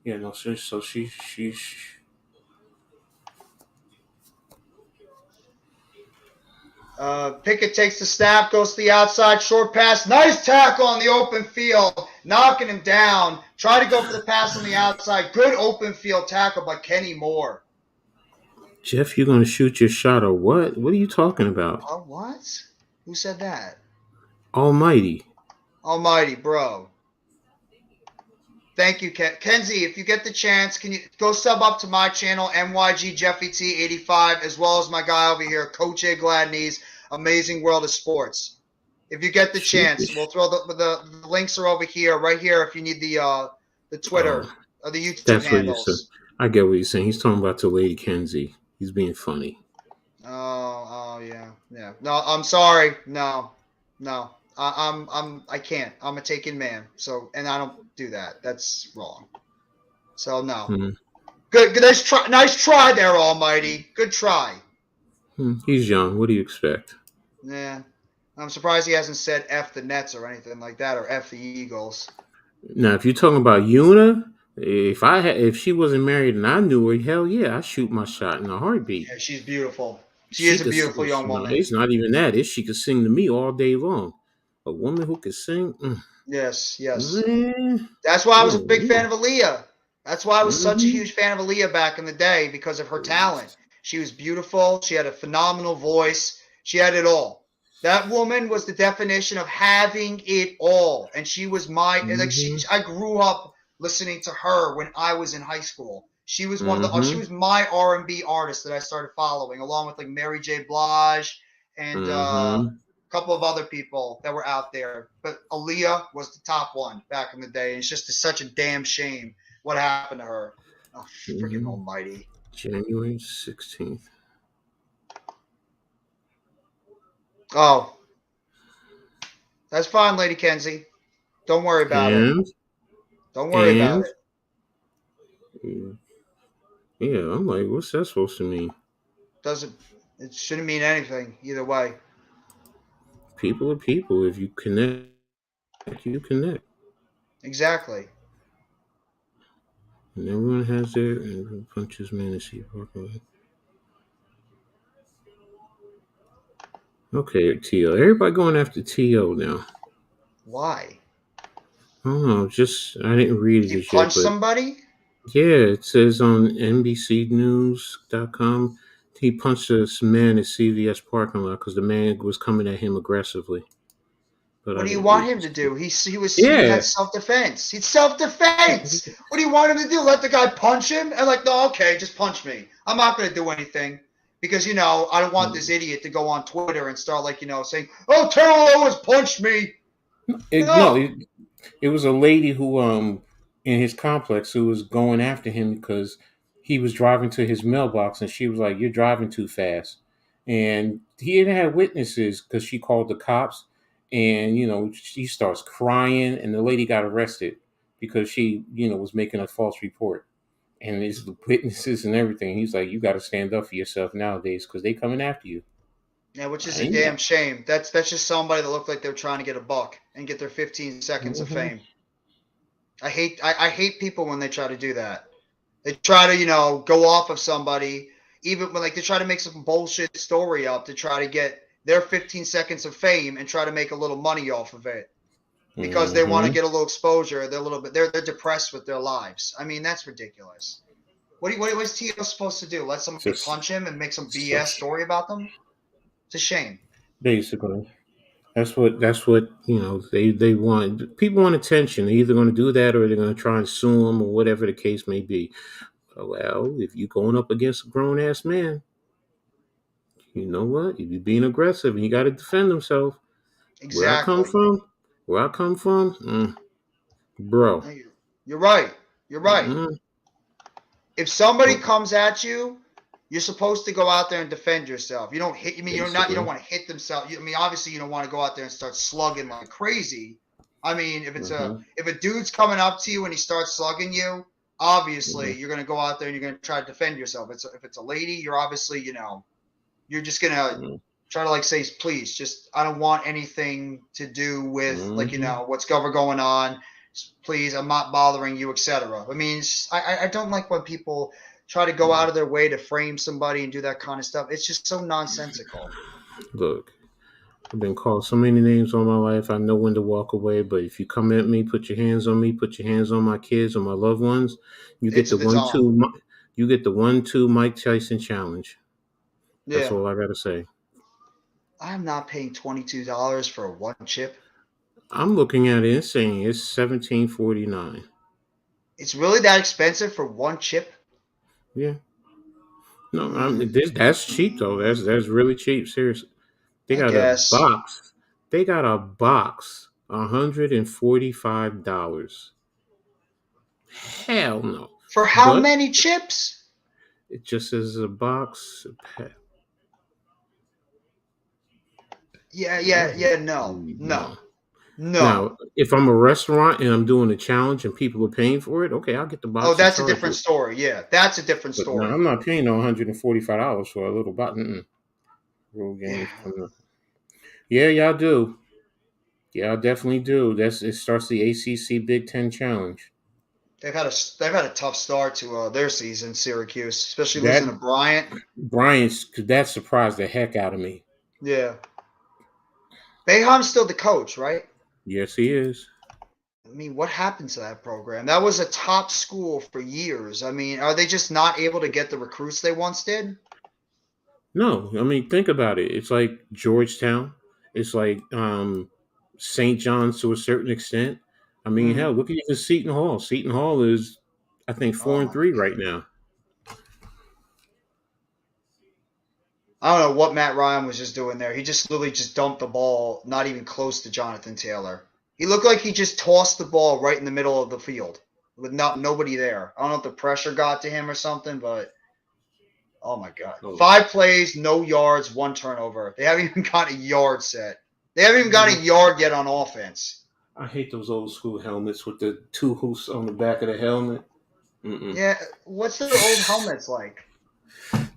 Yeah, no. So she. Pickett takes the snap, goes to the outside, short pass, nice tackle on the open field, knocking him down. Try to go for the pass on the outside. Good open field tackle by Kenny Moore. Jeff, you're gonna shoot your shot or what? What are you talking about? What? Who said that? Almighty. Almighty, bro. Thank you, Kenzie. If you get the chance, can you go sub up to my channel, MYG Jeffy T85, as well as my guy over here, Coach A Gladney's Amazing World of Sports. If you get the Shoot chance, this. we'll throw the links are over here, right here. If you need the Twitter Oh, or the YouTube that's what you're saying. handles. I get what you're saying. He's talking about to Lady Kenzie. He's being funny. Oh, yeah. No, I'm sorry. No. I can't. I'm a taken man. So, and I don't do that. That's wrong. So no. Hmm. Good. Nice try there, Almighty. Good try. He's young. What do you expect? Yeah. I'm surprised he hasn't said F the Nets or anything like that, or F the Eagles. Now, if you're talking about Una, if she wasn't married and I knew her, hell yeah, I shoot my shot in a heartbeat. Yeah, she's beautiful. She She is a could beautiful sing. young No, woman. it's not even that. It's she could sing to me all day long. A woman who could sing, Yes. man. That's why I was a big fan Oh, of Aaliyah. That's why I was such a mm-hmm, huge fan of Aaliyah back in the day because of her talent. She was beautiful. She had a phenomenal voice. She had it all. That woman was the definition of having it all, and she was my like. mm-hmm, I grew up listening to her when I was in high school. She was one of the. She mm-hmm, was my R&B artist that I started following, along with like Mary J. Blige and mm-hmm, couple of other people that were out there, but Aaliyah was the top one back in the day. And it's just such a damn shame what happened to her. Oh, freaking mm-hmm. almighty. January 16th. Oh, that's fine, Lady Kenzie. Don't worry about it. And, Don't worry about and, it. yeah, I'm like, what's that supposed to mean? Doesn't it shouldn't mean anything either way. People are people. If you connect, you connect. Exactly. And everyone has their punches fantasy. Okay, T.O. Everybody going after T.O. now. Why? I don't know. Just I didn't read it He just yet, punched but somebody? yeah, it says on NBCNews.com he punched this man at CVS parking lot because the man was coming at him aggressively. But What I do you didn't want read him to this. do? He Yeah, had self defense. He's self defense. What do you want him to do? Let the guy punch him? And like, no, okay, just punch me. I'm not gonna do anything because I don't want this idiot to go on Twitter and start like saying, "Oh, Terrell Owens punched me." no, No. it was a lady who in his complex who was going after him because he was driving to his mailbox and she was like, "You're driving too fast," and he had had witnesses because she called the cops, and she starts crying, and the lady got arrested because she was making a false report. And there's the witnesses and everything. He's like, "You got to stand up for yourself nowadays because they coming after you." Yeah, which is I a ain't damn got. shame. That's just somebody that looked like they're trying to get a buck and get their 15 seconds of Mhm. fame. I hate people when they try to do that. They try to, go off of somebody, even when like they try to make some bullshit story up to try to get their 15 seconds of fame and try to make a little money off of it because they want to Mhm. get a little exposure. They're depressed with their lives. I mean, that's ridiculous. What's Tio supposed to do? Let somebody Just punch him and make some BS such story about them? It's a shame. basically. That's what they want. People want attention. They're either going to do that or they're going to try and sue them or whatever the case may be. Well, if you're going up against a grown ass man, you know what? If you're being aggressive and you got to defend himself, where I come Exactly. from, where I come from, bro. You're right. You're right. Mm, If somebody but comes at you, you're supposed to go out there and defend yourself. You don't hit. I mean, you don't basically, want to hit themselves. I mean, obviously, you don't want to go out there and start slugging like crazy. I mean, hmm if a dude's coming up to you and he starts slugging you, obviously hmm you're gonna go out there and you're gonna try to defend yourself. If it's a lady, you're obviously you're just gonna try to like say, please, just I don't want anything to do with like hmm what's going on. Please, I'm not bothering you, etc. I mean, I don't like when people try to go out of their way to frame somebody and do that kind of stuff. It's just so nonsensical. look. I've been called so many names all my life. I know when to walk away. But if you come at me, put your hands on me, put your hands on my kids or my loved ones, you get the It's one on. two. You get the 1-2 Mike Tyson challenge. That's Yeah, all I gotta say. I'm not paying $22 for one chip. I'm looking at it and saying it's 17.49. It's really that expensive for one chip? Yeah, no, Mm, that's cheap though. That's really cheap. Seriously, they I got a guess. box. They got a box. $145. Hell no. For how But many chips? it just says a box. Yeah. No, no, No. no. Now, if I'm a restaurant and I'm doing a challenge and people are paying for it, okay, I'll get the Oh, box and that's a charge different it. story. Yeah, that's a different But no, story. I'm not paying no $145 for a little box. Real Yeah, games coming up. Yeah, y'all do. Y'all definitely do. It starts the ACC Big Ten Challenge. they've had a tough start to their season, Syracuse, especially losing to That Bryant. that surprised the heck out of me. Yeah, Boeheim's still the coach, right? Yes, he is. I mean, what happened to that program? That was a top school for years. I mean, are they just not able to get the recruits they once did? No, I mean think about it. It's like Georgetown. It's like St. John's to a certain extent. I mean, Hmm. hell, look at even Seton Hall. Seton Hall is, I think, four Oh and my three right God. now. I don't know what Matt Ryan was just doing there. He just literally just dumped the ball, not even close to Jonathan Taylor. He looked like he just tossed the ball right in the middle of the field with nobody there. I don't know if the pressure got to him or something, but oh my God. Oh, 5 plays, no yards, one turnover. They haven't even got a yard set. They haven't even got a mm, yard yet on offense. I hate those old school helmets with the two hoops on the back of the helmet. Mm-mm. Yeah, what's their old helmets like?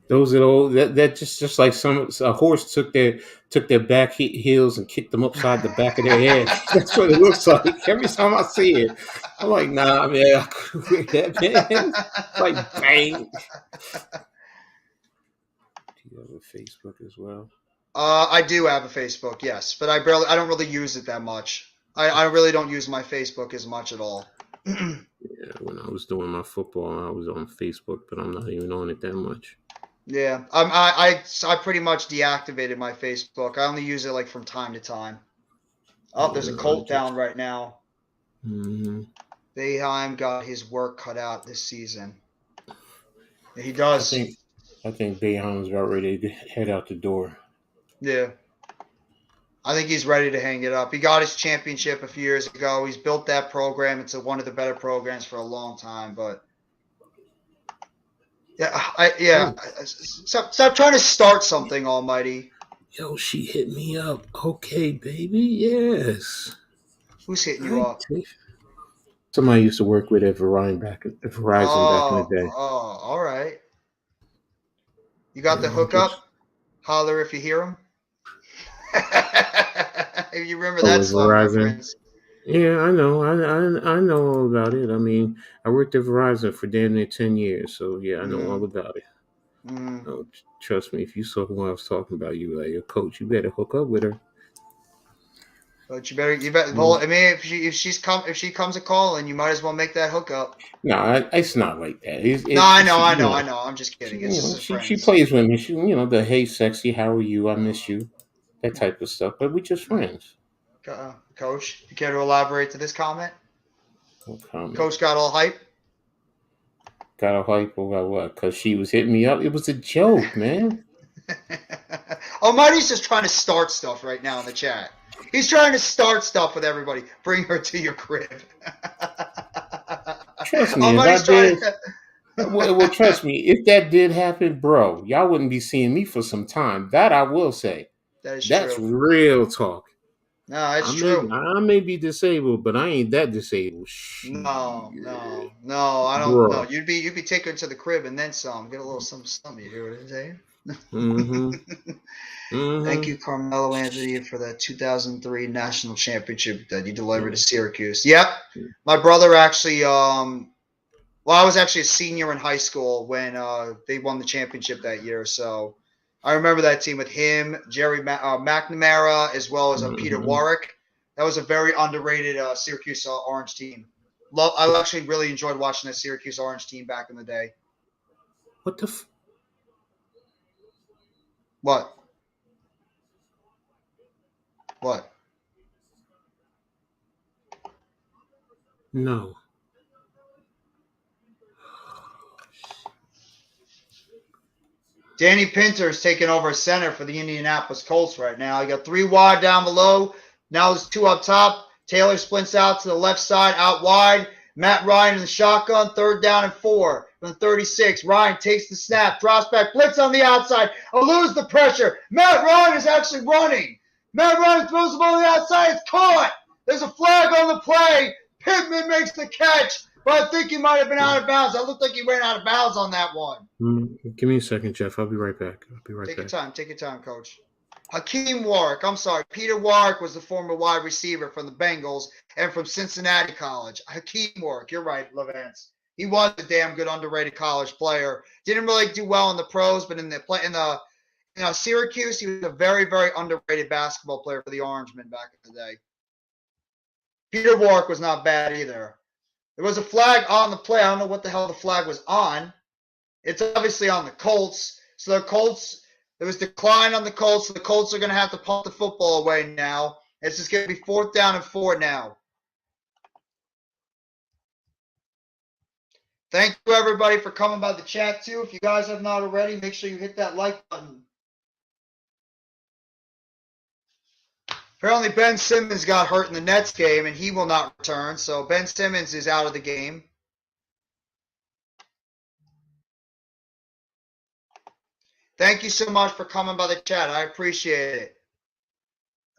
Those are all that just like a horse took their back heels and kicked them upside the back of their head. That's what it looks like every time I see it. I'm like, nah, man, I couldn't wear that, man. It's like bang. Do you have a Facebook as well? I do have a Facebook, yes, but I don't really use it that much. I really don't use my Facebook as much at all. Yeah, when I was doing my football, I was on Facebook, but I'm not even on it that much. Yeah, I pretty much deactivated my Facebook. I only use it like from time to time. Oh, there's a Yeah, I Colt just. down right now. Mm-hmm. Boeheim got his work cut out this season. Yeah, he I does. think I think Bayham's about ready to head out the door. Yeah. I think he's ready to hang it up. He got his championship a few years ago. He's built that program. It's one of the better programs for a long time. But Oh, stop trying to start something, Almighty. yo, she hit me up. Okay, baby. Yes. Who's hitting you I up? take somebody I used to work with at Verizon back in the day. All right. You got the Yeah, hookup? Holler if you hear him. If you remember oh, that with song Verizon. reference. Yeah, I know. I know all about it. I mean, I worked at Verizon for damn near 10 years, so yeah, I know all Mm, about it. mm. Oh, trust me, if you saw who I was talking about, you were like, your coach, you better hook up with her. But you better. Well, Mm. I mean, if she comes a call, and you might as well make that hookup. No, it's not like that. No, She, I know. I'm just kidding. It's just she friends. plays with me. The hey, sexy, how are you? I miss you, that type of stuff. But we just friends. Coach, you care to elaborate to this comment? No comment. Coach got all hype. Got a hype about what? Because she was hitting me up. It was a joke, man. Almighty's just trying to start stuff right now in the chat. He's trying to start stuff with everybody. Bring her to your crib. Trust me, if I Almighty's trying did, to. well, trust me, if that did happen, bro, y'all wouldn't be seeing me for some time. That I will say. That is That's true. real talk. No, it's true. I may be disabled, but I ain't that disabled. No, Shit, no, no. I don't. No, bro. you'd be taken to the crib and then some. Get a little something. You hear what I'm saying? Mm-hmm. Thank Mm-hmm. you, Carmelo Anthony, for that 2003 national championship that you delivered to Syracuse. Yep, my brother actually. Well, I was actually a senior in high school when they won the championship that year. So I remember that team with him, Jerry McNamara, as well as Peter Mm-hmm. Warwick. That was a very underrated Syracuse Orange team. I actually really enjoyed watching that Syracuse Orange team back in the day. What the? What? What? No. Danny Pinter is taking over center for the Indianapolis Colts right now. You got 3 wide down below. Now there's 2 up top. Taylor splints out to the left side, out wide. Matt Ryan in the shotgun, 3rd down and 4 from the 36. Ryan takes the snap, drops back, blitz on the outside. Lose the pressure. Matt Ryan is actually running. Matt Ryan throws the ball on the outside. It's caught. There's a flag on the play. Pittman makes the catch, but I think he might have been out of bounds. It looked like he ran out of bounds on that one. Give me a second, Jeff. I'll be right back. Take your time, coach. Hakeem Warwick, I'm sorry. Peter Warwick was the former wide receiver from the Bengals and from Cincinnati College. Hakeem Warwick, you're right, Levance. He was a damn good underrated college player. Didn't really do well in the pros, but in the Syracuse, he was a very, very underrated basketball player for the Orangemen back in the day. Peter Warwick was not bad either. There was a flag on the play. I don't know what the hell the flag was on. It's obviously on the Colts. So the Colts, there was decline on the Colts. So the Colts are going to have to punt the football away now. It's just going to be 4th down and 4 now. Thank you, everybody, for coming by the chat, too. If you guys have not already, make sure you hit that like button. Apparently, Ben Simmons got hurt in the Nets game, and he will not return. So Ben Simmons is out of the game. Thank you so much for coming by the chat. I appreciate it.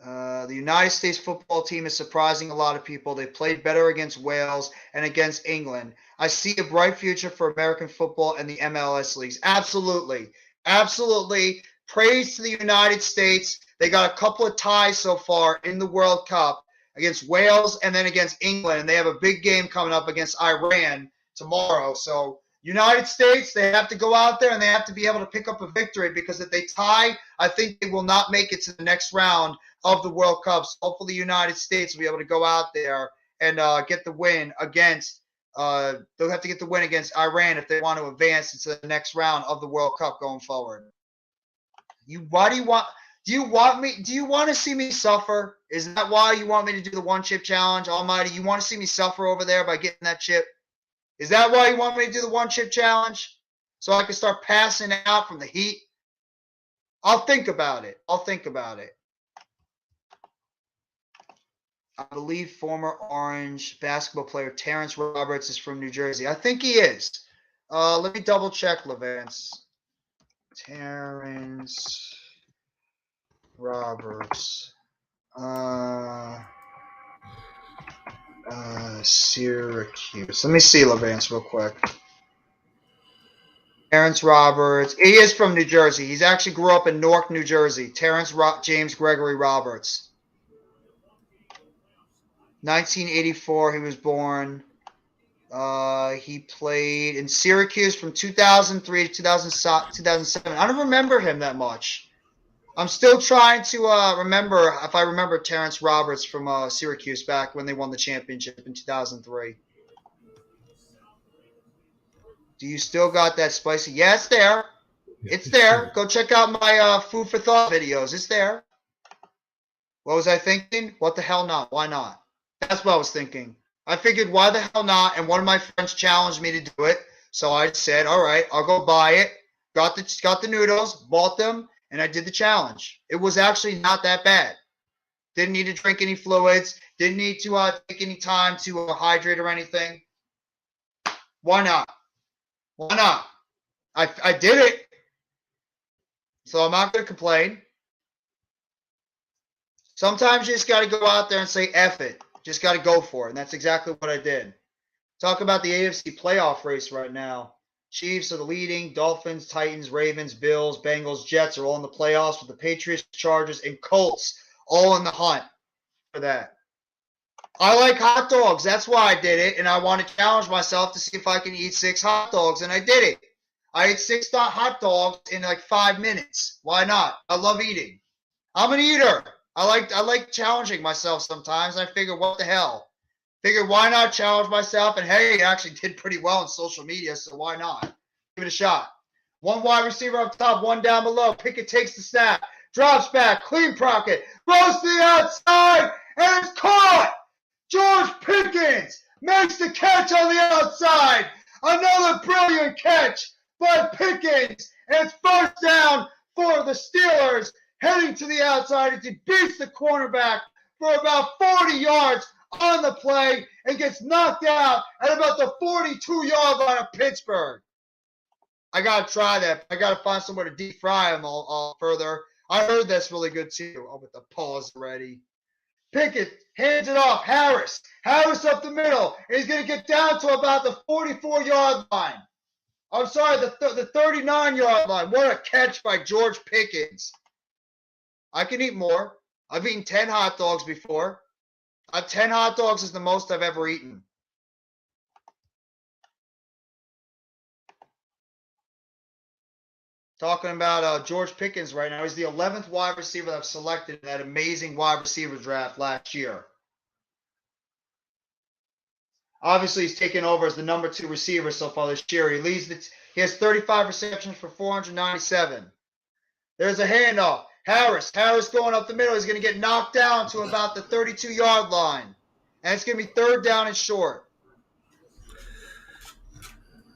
The United States football team is surprising a lot of people. They played better against Wales and against England. I see a bright future for American football and the MLS leagues. Absolutely. Absolutely. Praise to the United States. They got a couple of ties so far in the World Cup against Wales and then against England. And they have a big game coming up against Iran tomorrow. So, United States, they have to go out there and they have to be able to pick up a victory, because if they tie, I think they will not make it to the next round of the World Cup. So hopefully, the United States will be able to go out there and get the win against they'll have to get the win against Iran if they want to advance into the next round of the World Cup going forward. Why do you want? Do you want me? Do you want to see me suffer? Is that why you want me to do the one chip challenge, Almighty? You want to see me suffer over there by getting that chip? Is that why you want me to do the one chip challenge? So I can start passing out from the heat? I'll think about it. I'll think about it. I believe former Orange basketball player Terrence Roberts is from New Jersey. I think he is. Let me double check, Levance. Terrence Roberts. Syracuse. Let me see, Levance, real quick. Terrence Roberts. He is from New Jersey. He's actually grew up in Newark, New Jersey. Terrence James Gregory Roberts. 1984, he was born. He played in Syracuse from 2003 to 2007. I don't remember him that much. I'm still trying to remember if I remember Terrence Roberts from Syracuse back when they won the championship in 2003. Do you still got that spicy? Yeah, it's there. It's there. Go check out my food for thought videos. It's there. What was I thinking? What the hell not? Why not? That's what I was thinking. I figured, why the hell not? And one of my friends challenged me to do it. So I said, all right, I'll go buy it. Got the noodles, bought them, and I did the challenge. It was actually not that bad. Didn't need to drink any fluids. Didn't need to take any time to hydrate or anything. Why not? Why not? I did it. So I'm not going to complain. Sometimes you just got to go out there and say, F it. Just got to go for it. And that's exactly what I did. Talk about the AFC playoff race right now. Chiefs are the leading. Dolphins, Titans, Ravens, Bills, Bengals, Jets are all in the playoffs, with the Patriots, Chargers, and Colts all in the hunt for that. I like hot dogs. That's why I did it. And I want to challenge myself to see if I can eat 6 hot dogs. And I did it. I ate 6 hot dogs in like 5 minutes. Why not? I love eating. I'm an eater. I like challenging myself sometimes. I figure, what the hell? Figured, why not challenge myself? And hey, it actually did pretty well on social media, so why not? Give it a shot. One wide receiver up top, one down below. Pickett takes the snap, drops back, clean pocket, goes to the outside, and it's caught! George Pickens makes the catch on the outside. Another brilliant catch by Pickens, and it's first down for the Steelers, heading to the outside as he beats the cornerback for about 40 yards on the play and gets knocked out at about the 42-yard line of Pittsburgh. I got to try that. I got to find somewhere to deep fry them all further. I heard that's really good too. Oh, with the pause already. Pickett hands it off. Harris up the middle. And he's going to get down to about the 44-yard line. I'm sorry, the 39-yard line. What a catch by George Pickens. I can eat more. I've eaten 10 hot dogs before. 10 hot dogs is the most I've ever eaten. Talking about George Pickens right now. He's the 11th wide receiver that I've selected in that amazing wide receiver draft last year. Obviously, he's taken over as the number 2 receiver so far this year. He has 35 receptions for 497. There's a handoff. Harris going up the middle. He's going to get knocked down to about the 32-yard line. And it's going to be 3rd down and short.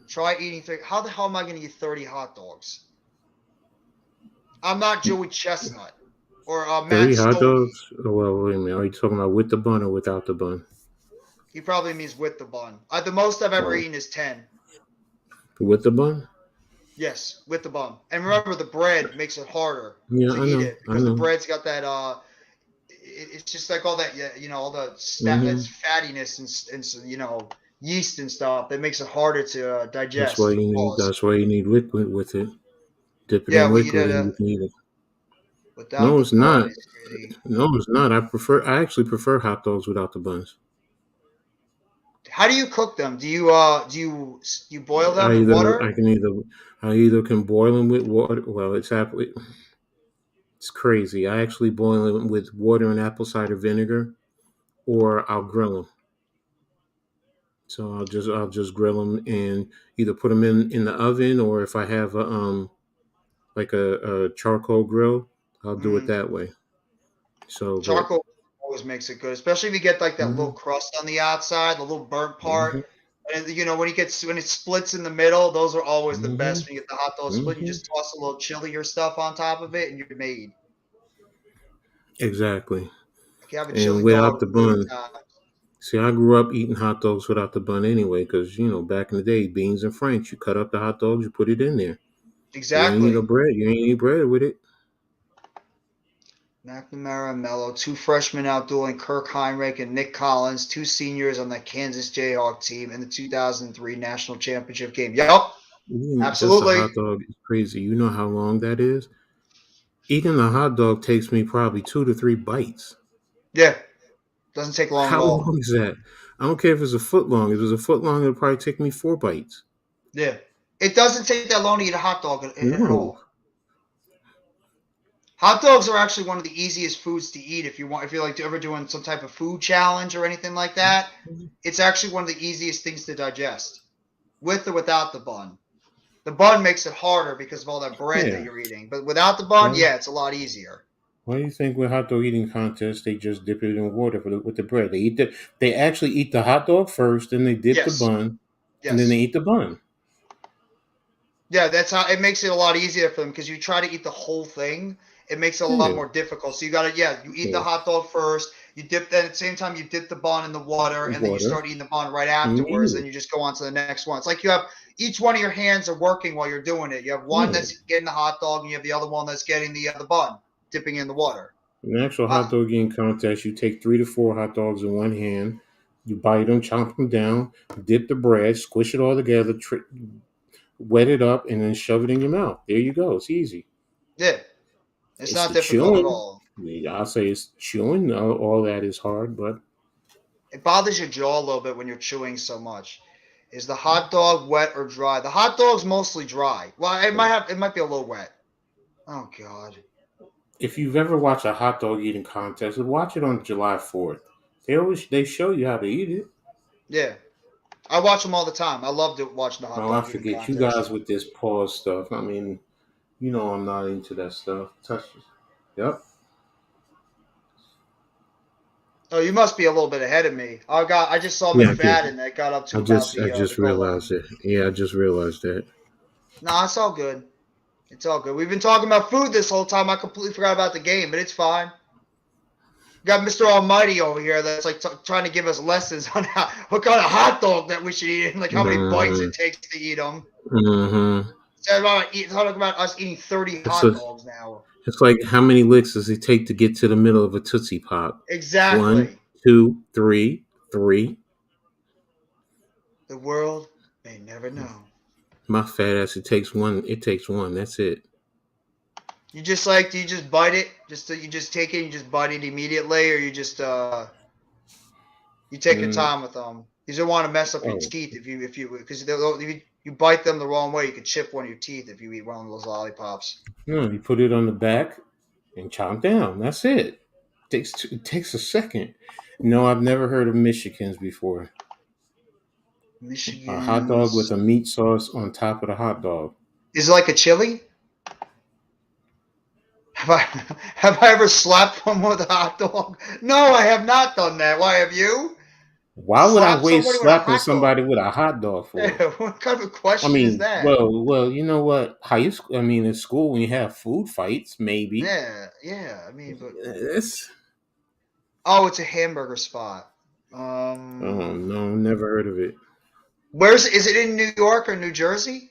Try eating 3. How the hell am I going to eat 30 hot dogs? I'm not Joey Chestnut or Matt 30 hot Stolpe. dogs? Oh, well, wait a minute. Are you talking about with the bun or without the bun? He probably means with the bun. The most I've ever eaten is 10. With the bun? Yes, with the bun. And remember, the bread makes it harder to eat it because the bread's got that. It's just like all that, all the fattiness and yeast and stuff that makes it harder to digest. That's why you need liquid with it. Dip it Yeah, in well, you liquid, did and you can eat it. without No, the it's bun not. is crazy. No, it's not. I actually prefer hot dogs without the buns. How do you cook them? Do you boil them I in either water? I can either I either can boil them with water. Well, it's crazy. I actually boil them with water and apple cider vinegar, or I'll grill them. So I'll just grill them and either put them in the oven, or if I have like a charcoal grill, I'll do it Mm. that way. So, but Charcoal always makes it good, especially if you get like that little hmm crust on the outside, the little burnt part. hmm And when it splits in the middle, those are always the hmm best. When you get the hot dog split, you hmm just toss a little chili or stuff on top of it, and you're made. exactly. Like you have a And chili without dog the a million bun, times. see, I grew up eating hot dogs without the bun anyway, because back in the day, beans and French, you cut up the hot dogs, you put it in there. You ain't need no Exactly. bread. You ain't need bread with it. McNamara and Mello, two freshmen outdueling Kirk Heinrich and Nick Collins, two seniors on the Kansas Jayhawk team in the 2003 national championship game. Yep, Just a absolutely. hot dog is crazy. You know how long that is? Eating a hot dog takes me probably 2 to 3 bites. Yeah, doesn't take long at How all. long is that? I don't care if it's a foot long. If it was a foot long, it'd probably take me 4 bites. Yeah, it doesn't take that long to eat a hot dog at No. all. Hot dogs are actually one of the easiest foods to eat if you want. If you're like ever doing some type of food challenge or anything like that, it's actually one of the easiest things to digest, with or without the bun. The bun makes it harder because of all that bread that Yeah. you're eating. But without the bun, Why? yeah, it's a lot easier. Why do you think with hot dog eating contests they just dip it in water with the bread? They actually eat the hot dog first, then they dip the Yes, bun, and then they yes. eat the bun. Yeah, that's how it makes it a lot easier for them because you try to eat the whole thing, it makes it a lot Yeah. more difficult. So you gotta, yeah, you eat the Yeah. hot dog first, you dip then at the same time you dip the bun in the water, and then you Water. start eating the bun right And you afterwards, eat and it. you just go on to the next one. It's like you have each one of your hands are working while you're doing it. You have one Yeah. that's getting the hot dog, and you have the other one that's getting the bun, dipping in the water. In an actual hot Ah, dog eating contest, you take 3 to 4 hot dogs in one hand, you bite them, chop them down, dip the bread, squish it all together, wet it up, and then shove it in your mouth. There you go. It's easy. yeah, it's It's not the difficult at chewing. all. I'll say it's chewing. All that is hard, but It bothers your jaw a little bit when you're chewing so much. Is the hot dog wet or dry? The hot dog's mostly dry. Well, it might be a little wet. Oh God. if you've ever watched a hot dog eating contest, watch it on July 4th. They show you how to eat it. Yeah. I watch them all the time. I love watching the hot Oh, I dog eating forget you contest. guys with this pause stuff. I mean, I'm not into that stuff. Touch. Yep. Oh, you must be a little bit ahead of me. I just saw Yeah, I just, McFadden that got up to I about just, I the just goal realized line. it. Yeah, I just realized that. No, it's all good. It's all good. We've been talking about food this whole time. I completely forgot about the game, but it's fine. Got Mr. Almighty over here that's like trying to give us lessons on what kind of hot dog that we should eat and like how many bites Mm-hmm. it takes to eat them. Mm-hmm. Talking about us eating 30 It's hot a, dogs now. it's like how many licks does it take to get to the middle of a Tootsie Pop? One, Exactly. two, three, three. The world may never know. My fat ass. It takes one. It takes one. That's it. Do you just bite it? You just take it and you just bite it immediately, or you take your Mm, time with them? You don't want to mess up your oh, teeth because if you bite them the wrong way, you could chip one of your teeth if you eat one of those lollipops. no. You put it on the back and chomp down. That's it. It takes a second. No, I've never heard of Michigans before. A hot dog with Michigan's a meat sauce on top of the hot dog. is it like a chili? Have I have I ever slapped one with a hot dog? No, I have not done that. Why have you? Why would I Slap waste somebody with a slapping hot dog? somebody with a hot dog for? What kind of a I question is mean, that? well, you know what? I mean, in school when you have food fights, maybe. Yeah, yeah. I mean, but It's oh, it's a hamburger spot. oh no, never heard of it. Where's is it in New York or New Jersey?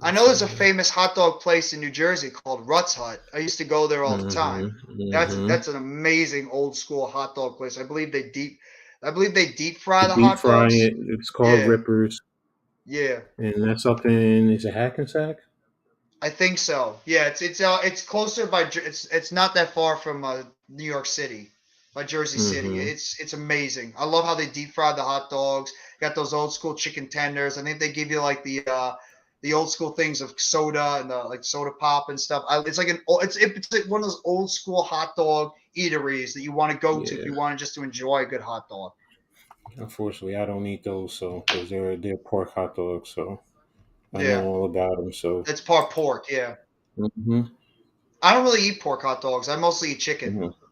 I Let's know see there's a here. famous hot dog place in New Jersey called Rutt's Hut. I used to go there all the Mm-hmm. time. Mm-hmm. That's an amazing old school hot dog place. I believe they deep fry The the deep hot fry dogs. it. It's called Yeah, rippers. Yeah, and that's up in is it Hackensack? I think so. Yeah, it's closer by it's not that far from New York City, by Jersey City. Mm-hmm. It's amazing. I love how they deep fry the hot dogs. Got those old school chicken tenders. I think they give you like the old school things of soda and the like soda pop and stuff. It's like it's like one of those old school hot dog eateries that you want to go to if Yeah. you want to just to enjoy a good hot dog. Unfortunately, I don't eat those, so because they're pork hot dogs, so I know Yeah, all about them. So, it's part pork. Yeah, hmm I don't really eat pork hot dogs. I mostly eat chicken. hmm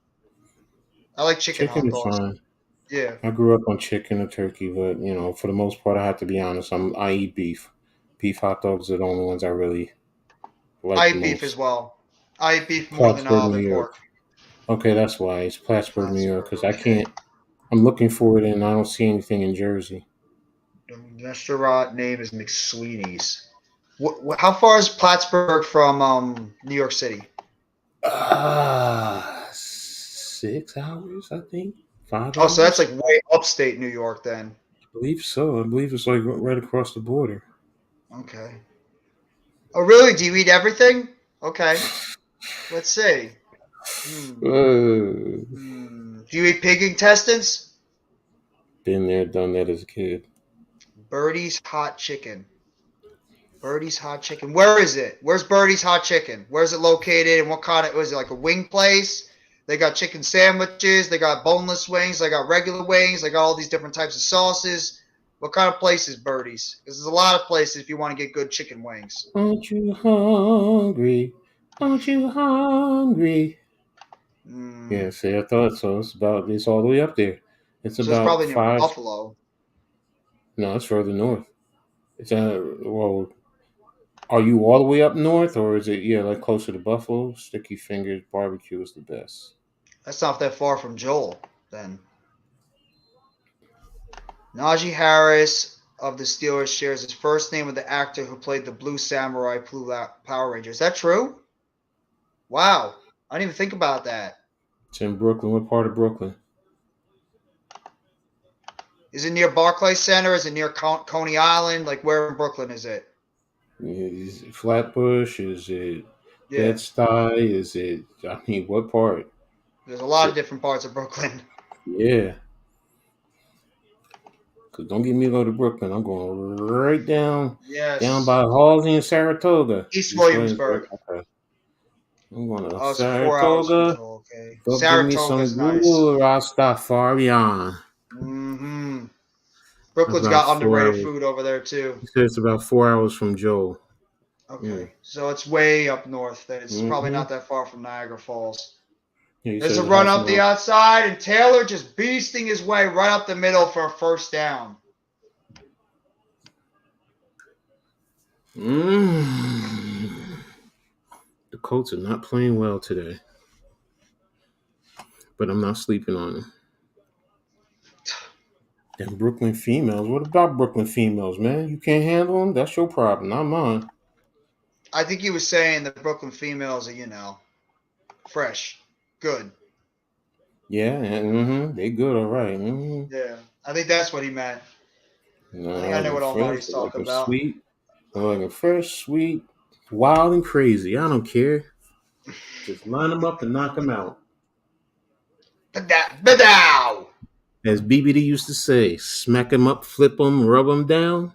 I like chicken chicken hot is dogs. fine. Yeah. I grew up on chicken or turkey, but for the most part, I have to be honest. I eat beef. Beef hot dogs are the only ones I really like I the eat beef as most. well. I eat beef more Plattsburgh, New than York. pork. Okay, that's why it's Plattsburgh, New York. Plattsburgh, Because I okay. can't. I'm looking for it, and I don't see anything in Jersey. The restaurant name is McSweeney's. How far is Plattsburgh from New York City? 6 hours, I think. five Oh, so that's hours. like way upstate New York then. I believe so. I believe it's like right across the border. Okay. Oh, really? Do you eat everything? Okay. Let's see. Hmm. Uh, Do you eat pig intestines? been there, done that as a kid. Birdie's Hot Chicken. Birdie's Hot Chicken. Where is it? Where's Birdie's Hot Chicken? Where's it located? And what kind of was it like a wing place? They got chicken sandwiches. They got boneless wings. They got regular wings. They got all these different types of sauces. What kind of place is Birdie's? Because there's a lot of places if you want to get good chicken wings. Aren't you hungry? Aren't you hungry? Mm, Yeah, see, I thought so. It's all the way up there. It's so it's about probably near five. Buffalo. No, it's further north. It's well, are you all the way up north, or is it like closer to Buffalo? Sticky Fingers Barbecue is the best. That's not that far from Joel then. Najee Harris of the Steelers shares his first name with the actor who played the Blue Samurai Power Ranger. Is that true? Wow. I didn't even think about that. It's in Brooklyn. What part of Brooklyn? Is it near Barclays Center? Is it near Coney Island? Like where in Brooklyn is it? Is it Flatbush? Is it Yeah. Bed-Stuy? Is it? I mean, what part? There's a lot of different parts of Brooklyn. Yeah. Cause don't get me to go to Brooklyn. I'm going right down Yes. by Halsey and Saratoga. East East Williamsburg. Williamsburg. Okay. I'm going to Oh, it's 4 hours from Saratoga. Joel. Okay. Go give me some Saratoga's nice. good Rastafarian. Mm-hmm. That's Brooklyn's about got 4 hours. underrated food over there too. He said it's about 4 hours from Joel. Mm. Okay. So it's way up north. Then it's probably Mm-hmm. not that far from Niagara Falls. Yeah, he There's said a it's run half up an the hour. outside, and Taylor just beasting his way right up the middle for a first down. Mm. The Colts are not playing well today, but I'm not sleeping on them. Them Brooklyn females. What about Brooklyn females, man? You can't handle them? That's your problem, not mine. I think he was saying the Brooklyn females are, fresh, good. Yeah, they good, all right. Yeah, I think that's what he meant. No, I I think I like know them what fresh. Almighty's I like talking them about. sweet. I like them fresh, sweet, wild, and crazy. I don't care. Just line them up and knock them out. Badow! As BBD used to say, smack them up, flip them, rub them down.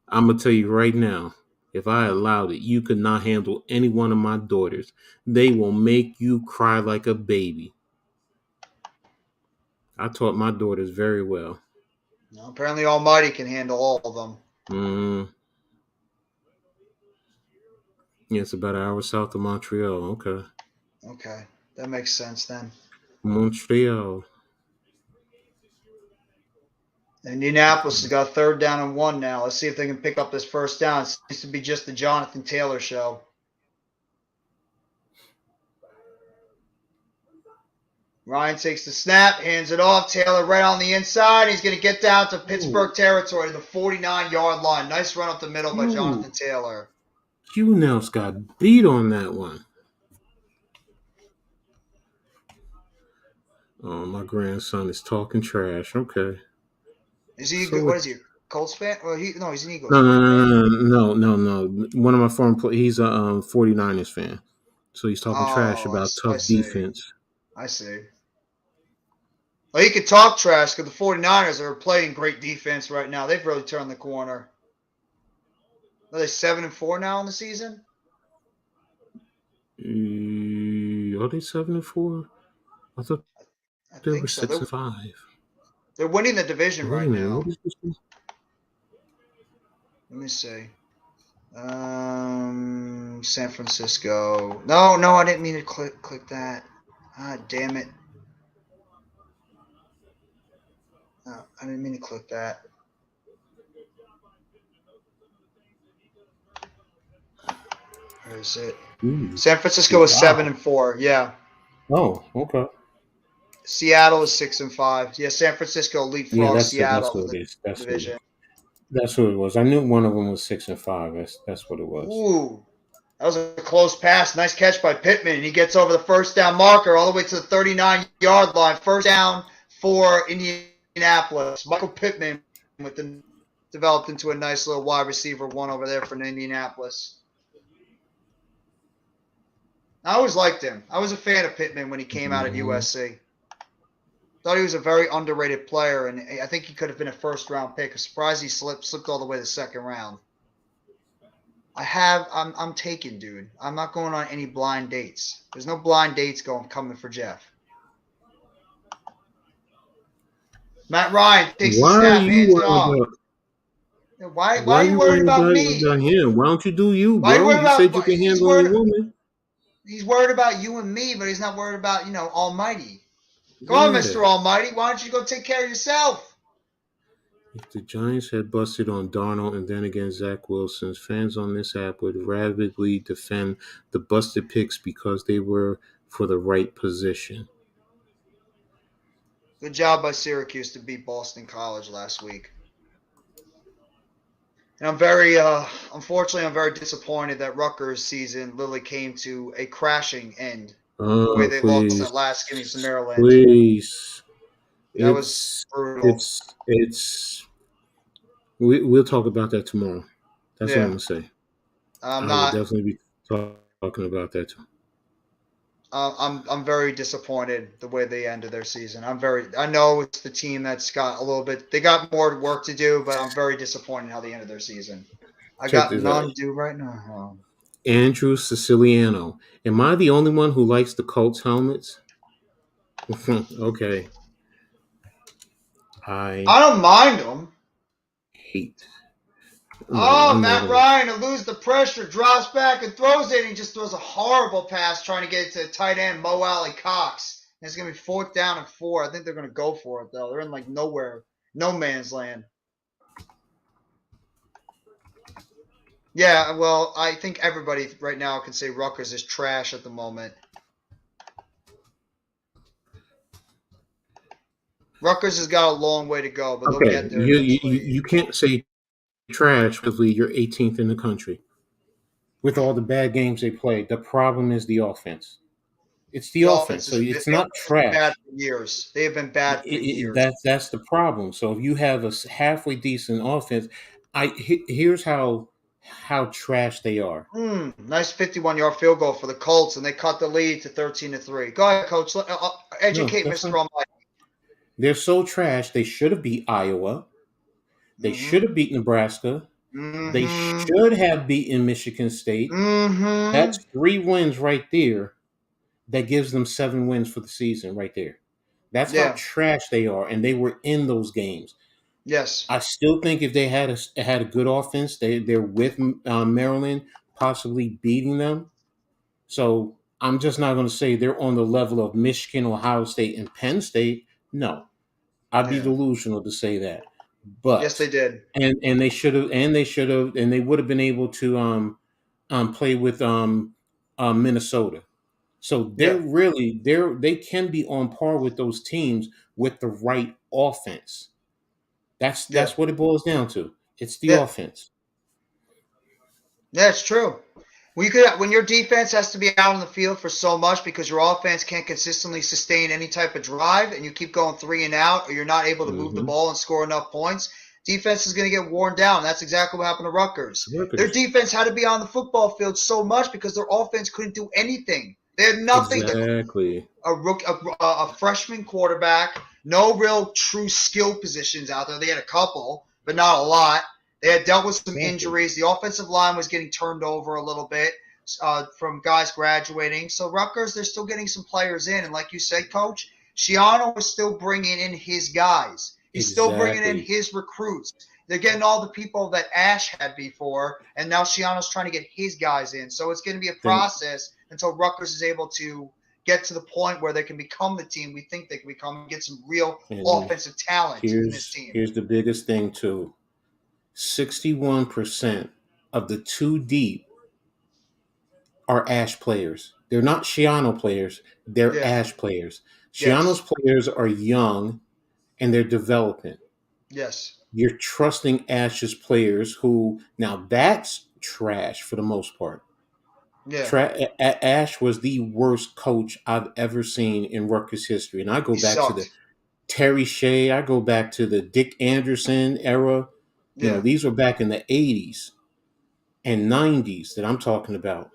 I'm going to tell you right now, if I allowed it, you could not handle any one of my daughters. They will make you cry like a baby. I taught my daughters very well. No, apparently Almighty can handle all of them. Yeah, it's about an hour south of Montreal. Okay. Okay, that makes sense then. Montreal. Indianapolis has got third down and one now. Let's see if they can pick up this first down. It seems to be just the Jonathan Taylor show. Ryan takes the snap, hands it off. Taylor right on the inside. He's going to get down to Pittsburgh territory, the 49-yard line. Nice run up the middle by Jonathan Taylor. Q-Nels got beat on that one. Oh, my grandson is talking trash. Okay. Is he So what is he? it's A Colts fan? Well, he's an no, Eagles no, fan, right? no, no, no, no, no. One of my he's a 49ers fan. So he's talking trash Oh, about I tough see. defense. I see. Well, he could talk trash because the 49ers are playing great defense right now. They've really turned the corner. Are they 7-4 now in the season? Are they 7-4? I thought I they were think so. 6-5. They're winning the division Wait a right minute, now. what is this? Let me see. San Francisco. No, no, I didn't mean to click that. Ah, damn it. No, I didn't mean to click that. Where is it? Ooh, San Francisco is seven wow. and four. Yeah. Oh, okay. Seattle is 6-5. Yeah, San Francisco Yeah, leapfrog that's Seattle for what the it is. division. That's what it was. I knew one of them was 6-5. That's what it was. Ooh, that was a close pass. Nice catch by Pittman. He gets over the first down marker all the way to the 39-yard line. First down for Indianapolis. Michael Pittman developed into a nice little wide receiver one over there for Indianapolis. I always liked him. I was a fan of Pittman when he came out of Mhm. USC. Thought he was a very underrated player, and I think he could have been a first-round pick. I'm surprised he slipped all the way to the second round. I'm taken, dude. I'm not going on any blind dates. There's no blind dates coming for Jeff. Matt Ryan takes the Why are snap, you hands it worried off. about? Why Why are are you you worried worried about about me? him? Why don't you do you, Why are you bro? worried You about? said you can He's handle a worried. woman. He's worried about you and me, but he's not worried about Almighty. Go on, Yeah. Mister Almighty. Why don't you go take care of yourself? If the Giants had busted on Darnold and then against Zach Wilson, fans on this app would rabidly defend the busted picks because they were for the right position. Good job by Syracuse to beat Boston College last week. And unfortunately, I'm very disappointed that Rutgers' season literally came to a crashing end. The way Oh, they lost please, at last game to Maryland. please. That was It's brutal. it's. We'll talk about that tomorrow. That's all I'm Yeah. gonna say. I'm I will not. definitely be talking about that too. I'm very disappointed the way they ended their season. I know it's the team that's got a little bit. They got more work to do, but I'm very disappointed how they ended their season. I Check got this out. none due right now. Andrew Siciliano. Am I the only one who likes the Colts helmets? Okay. I I don't mind them. hate. No, Oh, I'm not Matt gonna. Ryan to lose the pressure, drops back and throws it. And he just throws a horrible pass trying to get it to tight end Mo Alley Cox. And it's gonna be 4th down and 4. I think they're gonna go for it though. They're in like nowhere, no man's land. Yeah, well, I think everybody right now can say Rutgers is trash at the moment. Rutgers has got a long way to go, but they'll Okay, get there you eventually. can't say trash because you're 18th in the country with all the bad games they played. The problem is the offense. It's the The offense, offense so has it's not been bad trash. for years. They have been bad for years. That's the problem. So if you have a halfway decent offense, here's how trash they are. Nice 51-yard field goal for the Colts, and they cut the lead to 13-3. Go ahead, Coach. No, Educate that's Mr. fine. Almighty. They're so trash. They should have beat Iowa. They should Mm-hmm. have beat Nebraska. They Mm-hmm. should have beaten Michigan State. Mm-hmm. That's 3 wins right there. That gives them 7 wins for the season right there. That's how Yeah. trash they are, and they were in those games. Yes. I still think if they had a good offense, they're with Maryland, possibly beating them. So I'm just not going to say they're on the level of Michigan, Ohio State, and Penn State. No, I'd be Yeah. delusional to say that. Yes, But they did. and they would have been able to play with Minnesota. So Yeah. they can be on par with those teams with the right offense. Yeah. That's what it boils down to. It's the Yeah. offense. Yeah, it's true. When your defense has to be out on the field for so much because your offense can't consistently sustain any type of drive, and you keep going 3 and out, or you're not able to move the Mm-hmm. ball and score enough points, defense is going to get worn down. That's exactly what happened to Rutgers. Their Rutgers. defense had to be on the football field so much because their offense couldn't do anything. They had nothing. Exactly. A freshman quarterback, no real true skill positions out there. They had a couple, but not a lot. They had dealt with some Exactly. injuries. The offensive line was getting turned over a little bit from guys graduating. So Rutgers, they're still getting some players in. And like you said, Coach, Shiano is still bringing in his guys. He's still bringing in Exactly. his recruits. They're getting all the people that Ash had before, and now Shiano's trying to get his guys in. So it's going to be a Think process until Rutgers is able to get to the point where they can become the team we think they can become and get some real and offensive talent in this team. here's the biggest thing too. 61% of the two deep are Ash players. They're not Shiano players, they're Yeah. Ash players. Shiano's Yes. players are young and they're developing. Yes. You're trusting Ash's players who now that's trash for the most part. Yeah. Ash was the worst coach I've ever seen in Rutgers history. And I go He back to the sucked. Terry Shea, I go back to the Dick Anderson era. Yeah. These were back in the 80s and 90s that I'm talking about.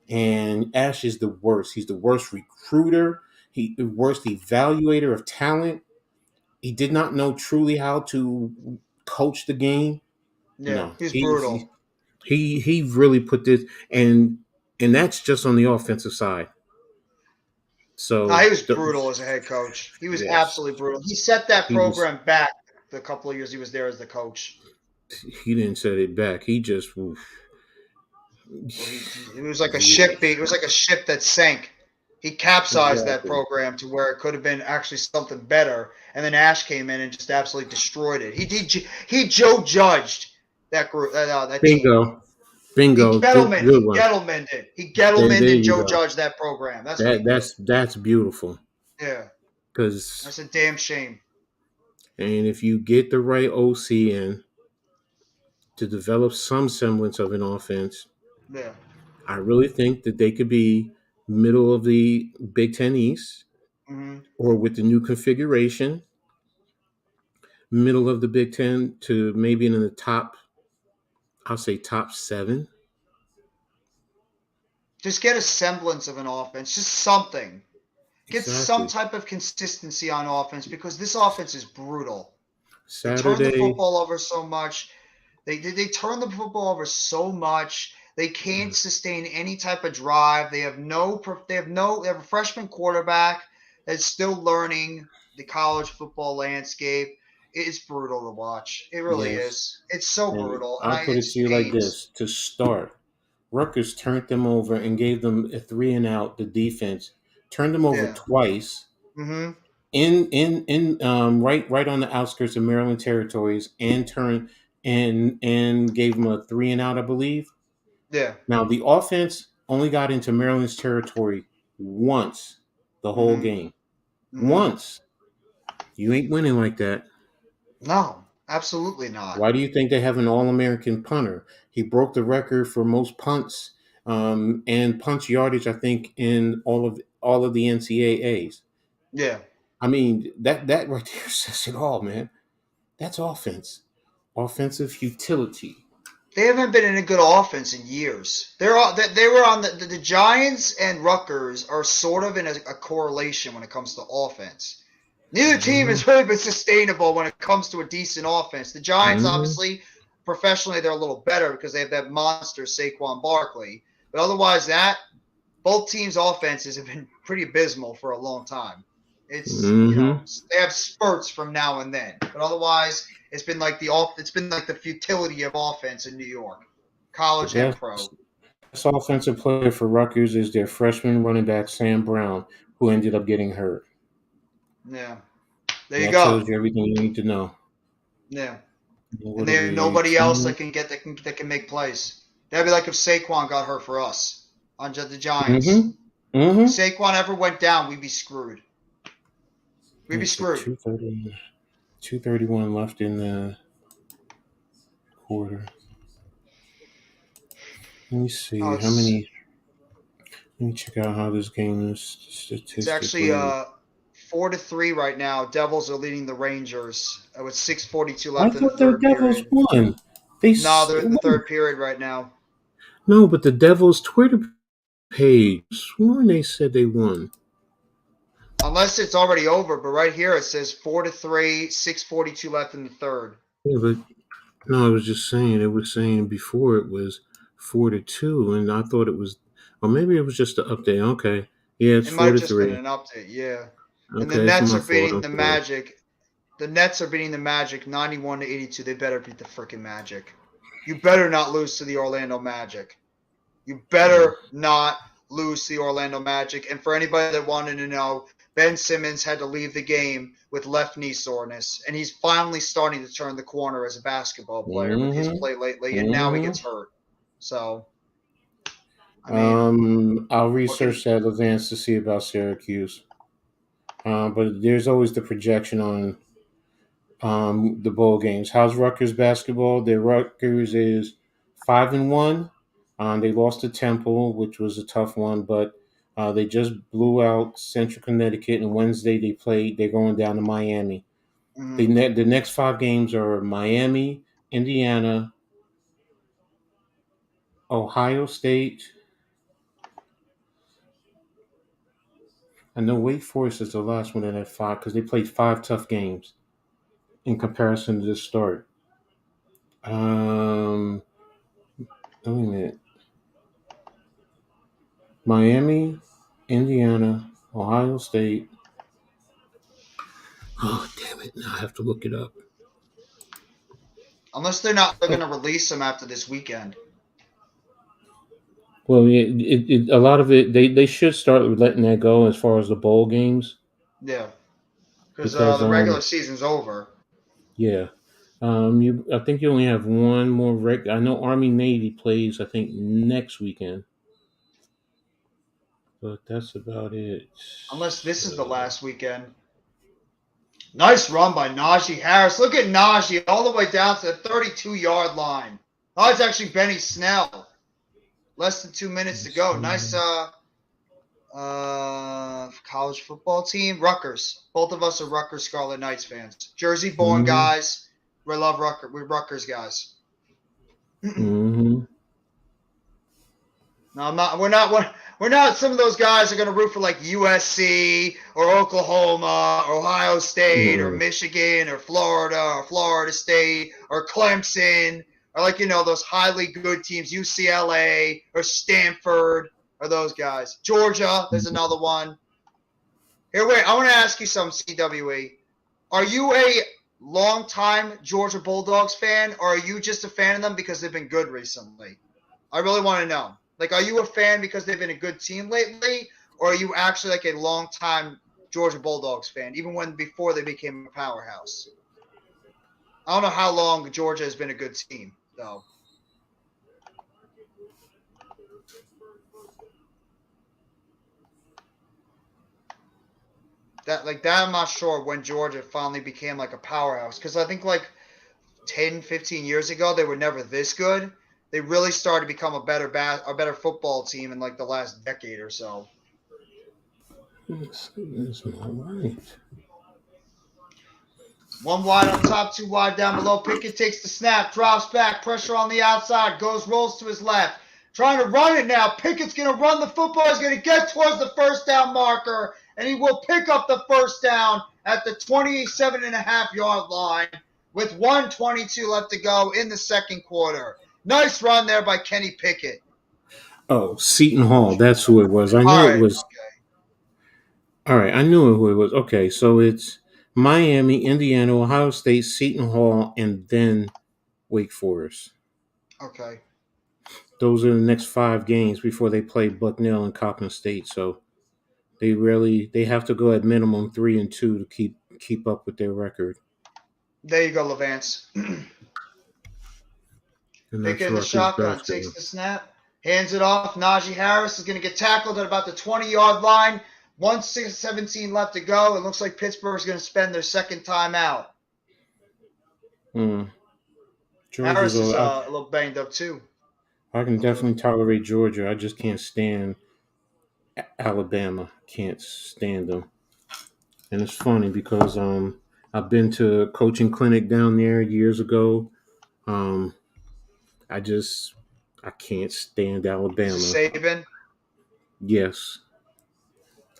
And Ash is the worst. He's the worst recruiter, he the worst evaluator of talent. He did not know truly how to coach the game. Yeah. No, He's brutal. he really put this and that's just on the offensive side. No, So he was brutal as a head coach. He was yes, absolutely brutal. He set that he was. program back the couple of years he was there as the coach. He didn't set it back. He just Well, it was like a yeah, ship. It was like a ship that sank. He capsized that exactly. program to where it could have been actually something better, and then Ash came in and just absolutely destroyed it. He Joe judged that group that team. Bingo, bingo. Good He one. Gettlemaned it. He There Gettlemaned and you Joe go. judged that program. That's what he did. That's beautiful. Yeah, Because that's a damn shame. and if you get the right OC in to develop some semblance of an offense, Yeah. I really think that they could be middle of the Big Ten East, Hmm. or with the new configuration, middle of the Big Ten to maybe in the top. I'll say top seven. Just get a semblance of an offense, just something. Get some Exactly. type of consistency on offense because this offense is brutal. They turn the Saturday. football over so much. They turn the football over so much. They can't sustain any type of drive. They have a freshman quarterback that's still learning the college football landscape. It's brutal to watch. It really Yes. is. It's so And brutal, and I'll it put it to just you like pains. this: to start, Rutgers turned them over and gave them a 3 and out. The defense turned them over Yeah. twice Mm-hmm. in right on the outskirts of Maryland territories, and turned and gave them a 3 and out, I believe. Yeah. Now the offense only got into Maryland's territory once the whole Mm-hmm. game. Mm-hmm. Once. You ain't winning like that. No, absolutely not. Why do you think they have an All-American punter? He broke the record for most punts and punch yardage, I think, in all of the NCAAs. Yeah. I mean, that right there says it all, man. That's offense, offensive utility. They haven't been in a good offense in years. They were on the Giants and Rutgers are sort of in a correlation when it comes to offense. Neither team Hmm. has really been sustainable when it comes to a decent offense. The Giants, Hmm. obviously, professionally, they're a little better because they have that monster Saquon Barkley. But otherwise, that both teams' offenses have been pretty abysmal for a long time. Hmm. They have spurts from now and then, but otherwise, it's been like the futility of offense in New York, The college and best pro. offensive player for Rutgers is their freshman running back Sam Brown, who ended up getting hurt. Yeah, there And you that go. tells you everything you need to know. Yeah, and What are there's we, nobody else 18? that can make plays. That'd be like if Saquon got hurt for us on the Giants. Mm-hmm. Mm-hmm. If Saquon ever went down, we'd be screwed. We'd be It's a screwed. 2:31 left in the quarter. Let me see Oh, how many. Let me check out how this game is it's actually statistically. 4-3 right now. Devils are leading the Rangers with 6:42 I left in the thought the third Devils period. won. They No, they're in the won. third period right now. No, but the Devils Twitter page sworn they said they won. Unless it's already over, but right here it says 4-3, 6:42 left in the third. Yeah, but no, I was just saying. It was saying before it was 4-2, and I thought it was, or maybe it was just an update. Okay, yeah, it's It might four have to just been three. an update, yeah. And the Okay, it's Nets my are fault. beating I'm the sorry. Magic. The Nets are beating the Magic 91-82. They better beat the freaking Magic. You better not lose to the Orlando Magic. You Mm. better not lose to the Orlando Magic. And for anybody that wanted to know, Ben Simmons had to leave the game with left knee soreness, and he's finally starting to turn the corner as a basketball player with his Mm-hmm. play lately, and now he Mm-hmm. gets hurt. So, I mean, I'll what can research that advance to see about Syracuse. But there's always the projection on the bowl games. How's Rutgers basketball? Their Rutgers is 5-1. They lost to Temple, which was a tough one, but they just blew out Central Connecticut. And Wednesday they played. They're going down to Miami. mm, The next 5 games are Miami, Indiana, Ohio State. I know Wake Forest is the last one in that 5 because they played 5 tough games in comparison to this start. Wait a minute. Miami, Indiana, Ohio State. Oh, damn it. Now I have to look it up. unless they're Oh, going to release him after this weekend. well, a lot of it, they should start letting that go as far as the bowl games Yeah, because because, the regular season's over. yeah. I think you only have one more I know Army Navy plays, I think, next weekend, but that's about it. Unless this is the Uh, last weekend. Nice run by Najee Harris. Look at Najee all the way down to the 32-yard line. Oh, it's actually Benny Snell. Less than 2 minutes to go. Nice college football team. Rutgers. Both of us are Rutgers Scarlet Knights fans. Jersey born mm-hmm, guys. We love Rutgers. We're Rutgers guys. mm-hmm. No, I'm not. We're not. Some of those guys are going to root for like USC or Oklahoma, or Ohio State or Mm-hmm. Michigan or Florida State or Clemson or those highly good teams, UCLA or Stanford or those guys. Georgia, there's another one. Here, wait. I want to ask you something, CWE. Are you a longtime Georgia Bulldogs fan, or are you just a fan of them because they've been good recently? I really want to know. Like, are you a fan because they've been a good team lately, or are you actually like a longtime Georgia Bulldogs fan, even when before they became a powerhouse? I don't know how long Georgia has been a good team, though. That I'm not sure when Georgia finally became like a powerhouse, because I think like 10, 15 years ago they were never this good. They really started to become a better football team in like the last decade or so. That's not right. One wide up top, two wide down below. Pickett takes the snap, drops back, pressure on the outside, rolls to his left. Trying to run it now. Pickett's going to run the football. He's going to get towards the first down marker, and he will pick up the first down at the 27.5-yard line with 1:22 left to go in the second quarter. Nice run there by Kenny Pickett. Oh, Seton Hall. That's who it was. I All knew it right. was. All right, I knew who it was. Okay, so it's Miami, Indiana, Ohio State, Seton Hall, and then Wake Forest. Okay. Those are the next 5 games before they play Bucknell and Coppin State. So they have to go at minimum 3-2 to keep up with their record. There you go, Levance. And Pickett that's in the Rutgers shotgun, takes basketball. the snap, hands it off. Najee Harris is going to get tackled at about the 20-yard line. 1:17 left to go. It looks like Pittsburgh's going to spend their second timeout. Mm. Georgia's. Harris is a little banged up too. I can A little. definitely tolerate Georgia. I just can't stand Alabama. Can't stand them. And it's funny because I've been to a coaching clinic down there years ago. Um, I just I can't stand Is it Alabama. Saban? Yes,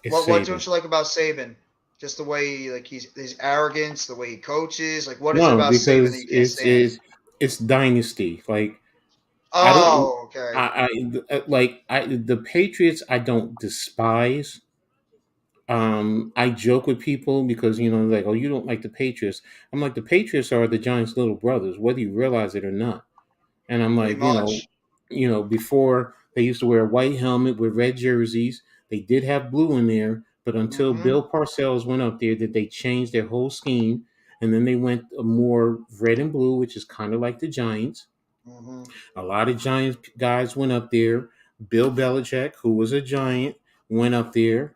it's What Saban. don't you like about Saban? Just the way he's his arrogance, the way he coaches. Like what is it No, about Saban that because you can't it's stand? it's it's dynasty. Like I don't Oh, okay. the Patriots I don't despise. I joke with people because like, oh, you don't like the Patriots. I'm like, the Patriots are the Giants' little brothers, whether you realize it or not. And I'm Pretty like, much. before they used to wear a white helmet with red jerseys. They did have blue in there, but until Mm-hmm. Bill Parcells went up there, that they changed their whole scheme, and then they went more red and blue, which is kind of like the Giants. Mm-hmm. A lot of Giants guys went up there. Bill Belichick, who was a Giant, went up there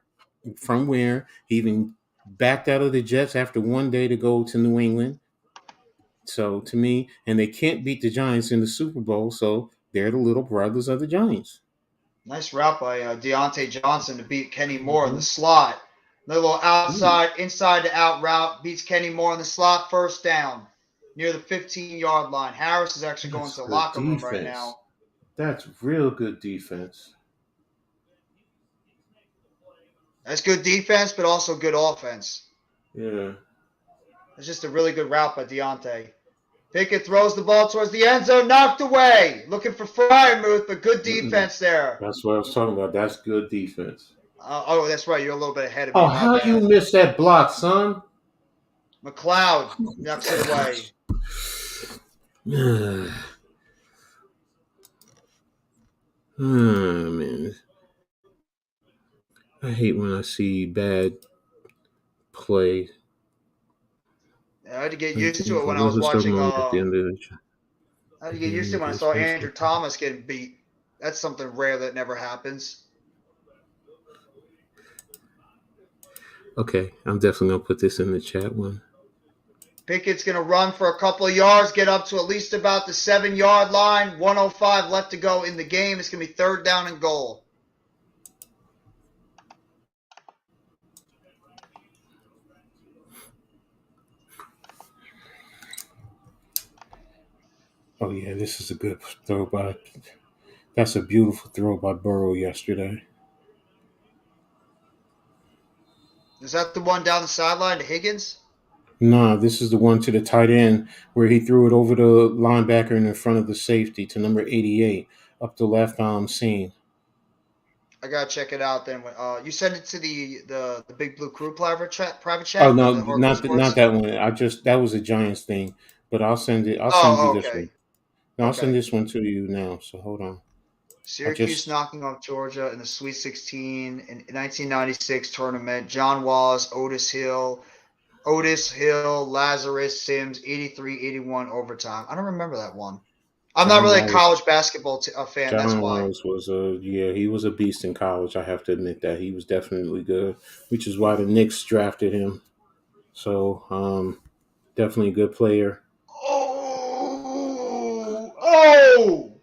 from where he even backed out of the Jets after one day to go to New England. So to me, and they can't beat the Giants in the Super Bowl, so they're the little brothers of the Giants. Nice route by Deontay Johnson to beat Kenny Moore in the Mm-hmm. slot. The little Ooh, outside, inside to out route beats Kenny Moore in the slot, first down near the 15-yard line. Harris is actually going to that's the good locker room right defense. now. That's real good defense. That's good defense, but also good offense. Yeah. It's just a really good route by Deontay. Pickett throws the ball towards the end zone, knocked away. Looking for Fryermuth, but good Mm-mm. defense there. That's what I was talking about. That's good defense. Oh, that's right. You're a little bit ahead of Oh, me. My how you bad. missed that block, son? McLeod knocks it away. Man, I hate when I see bad play. I had to get Okay, used to it when I let's was just start watching. mowing at the end of the I had to get used to game it when I against saw Andrew Minnesota. Thomas getting beat. That's something rare that never happens. Okay, I'm definitely gonna put this in the chat one. Pickett's going to run for a couple of yards, get up to at least about the 7-yard line. 105 left to go in the game. It's going to be third down and goal. Oh yeah, this is a good throw by. That's a beautiful throw by Burrow yesterday. Is that the one down the sideline to Higgins? Nah, this is the one to the tight end where he threw it over the linebacker and in front of the safety to number 88 up the left arm seam. I gotta check it out then. You send it to the Big Blue Crew private Oh chat, no, the Oracle not Sports. that one. That was a Giants thing, but I'll send it. I'll send you Oh, this okay, one. No, I'll send okay. this one to you now. So hold on. I Syracuse just knocking off Georgia in the Sweet 16 in 1996 tournament. John Wallace, Otis Hill, Lazarus, Sims, 83-81 overtime. I don't remember that one. I'm not John really a Wallace. college basketball fan. That's John why. Wallace was he was a beast in college. I have to admit that he was definitely good, which is why the Knicks drafted him. So definitely a good player. Oh!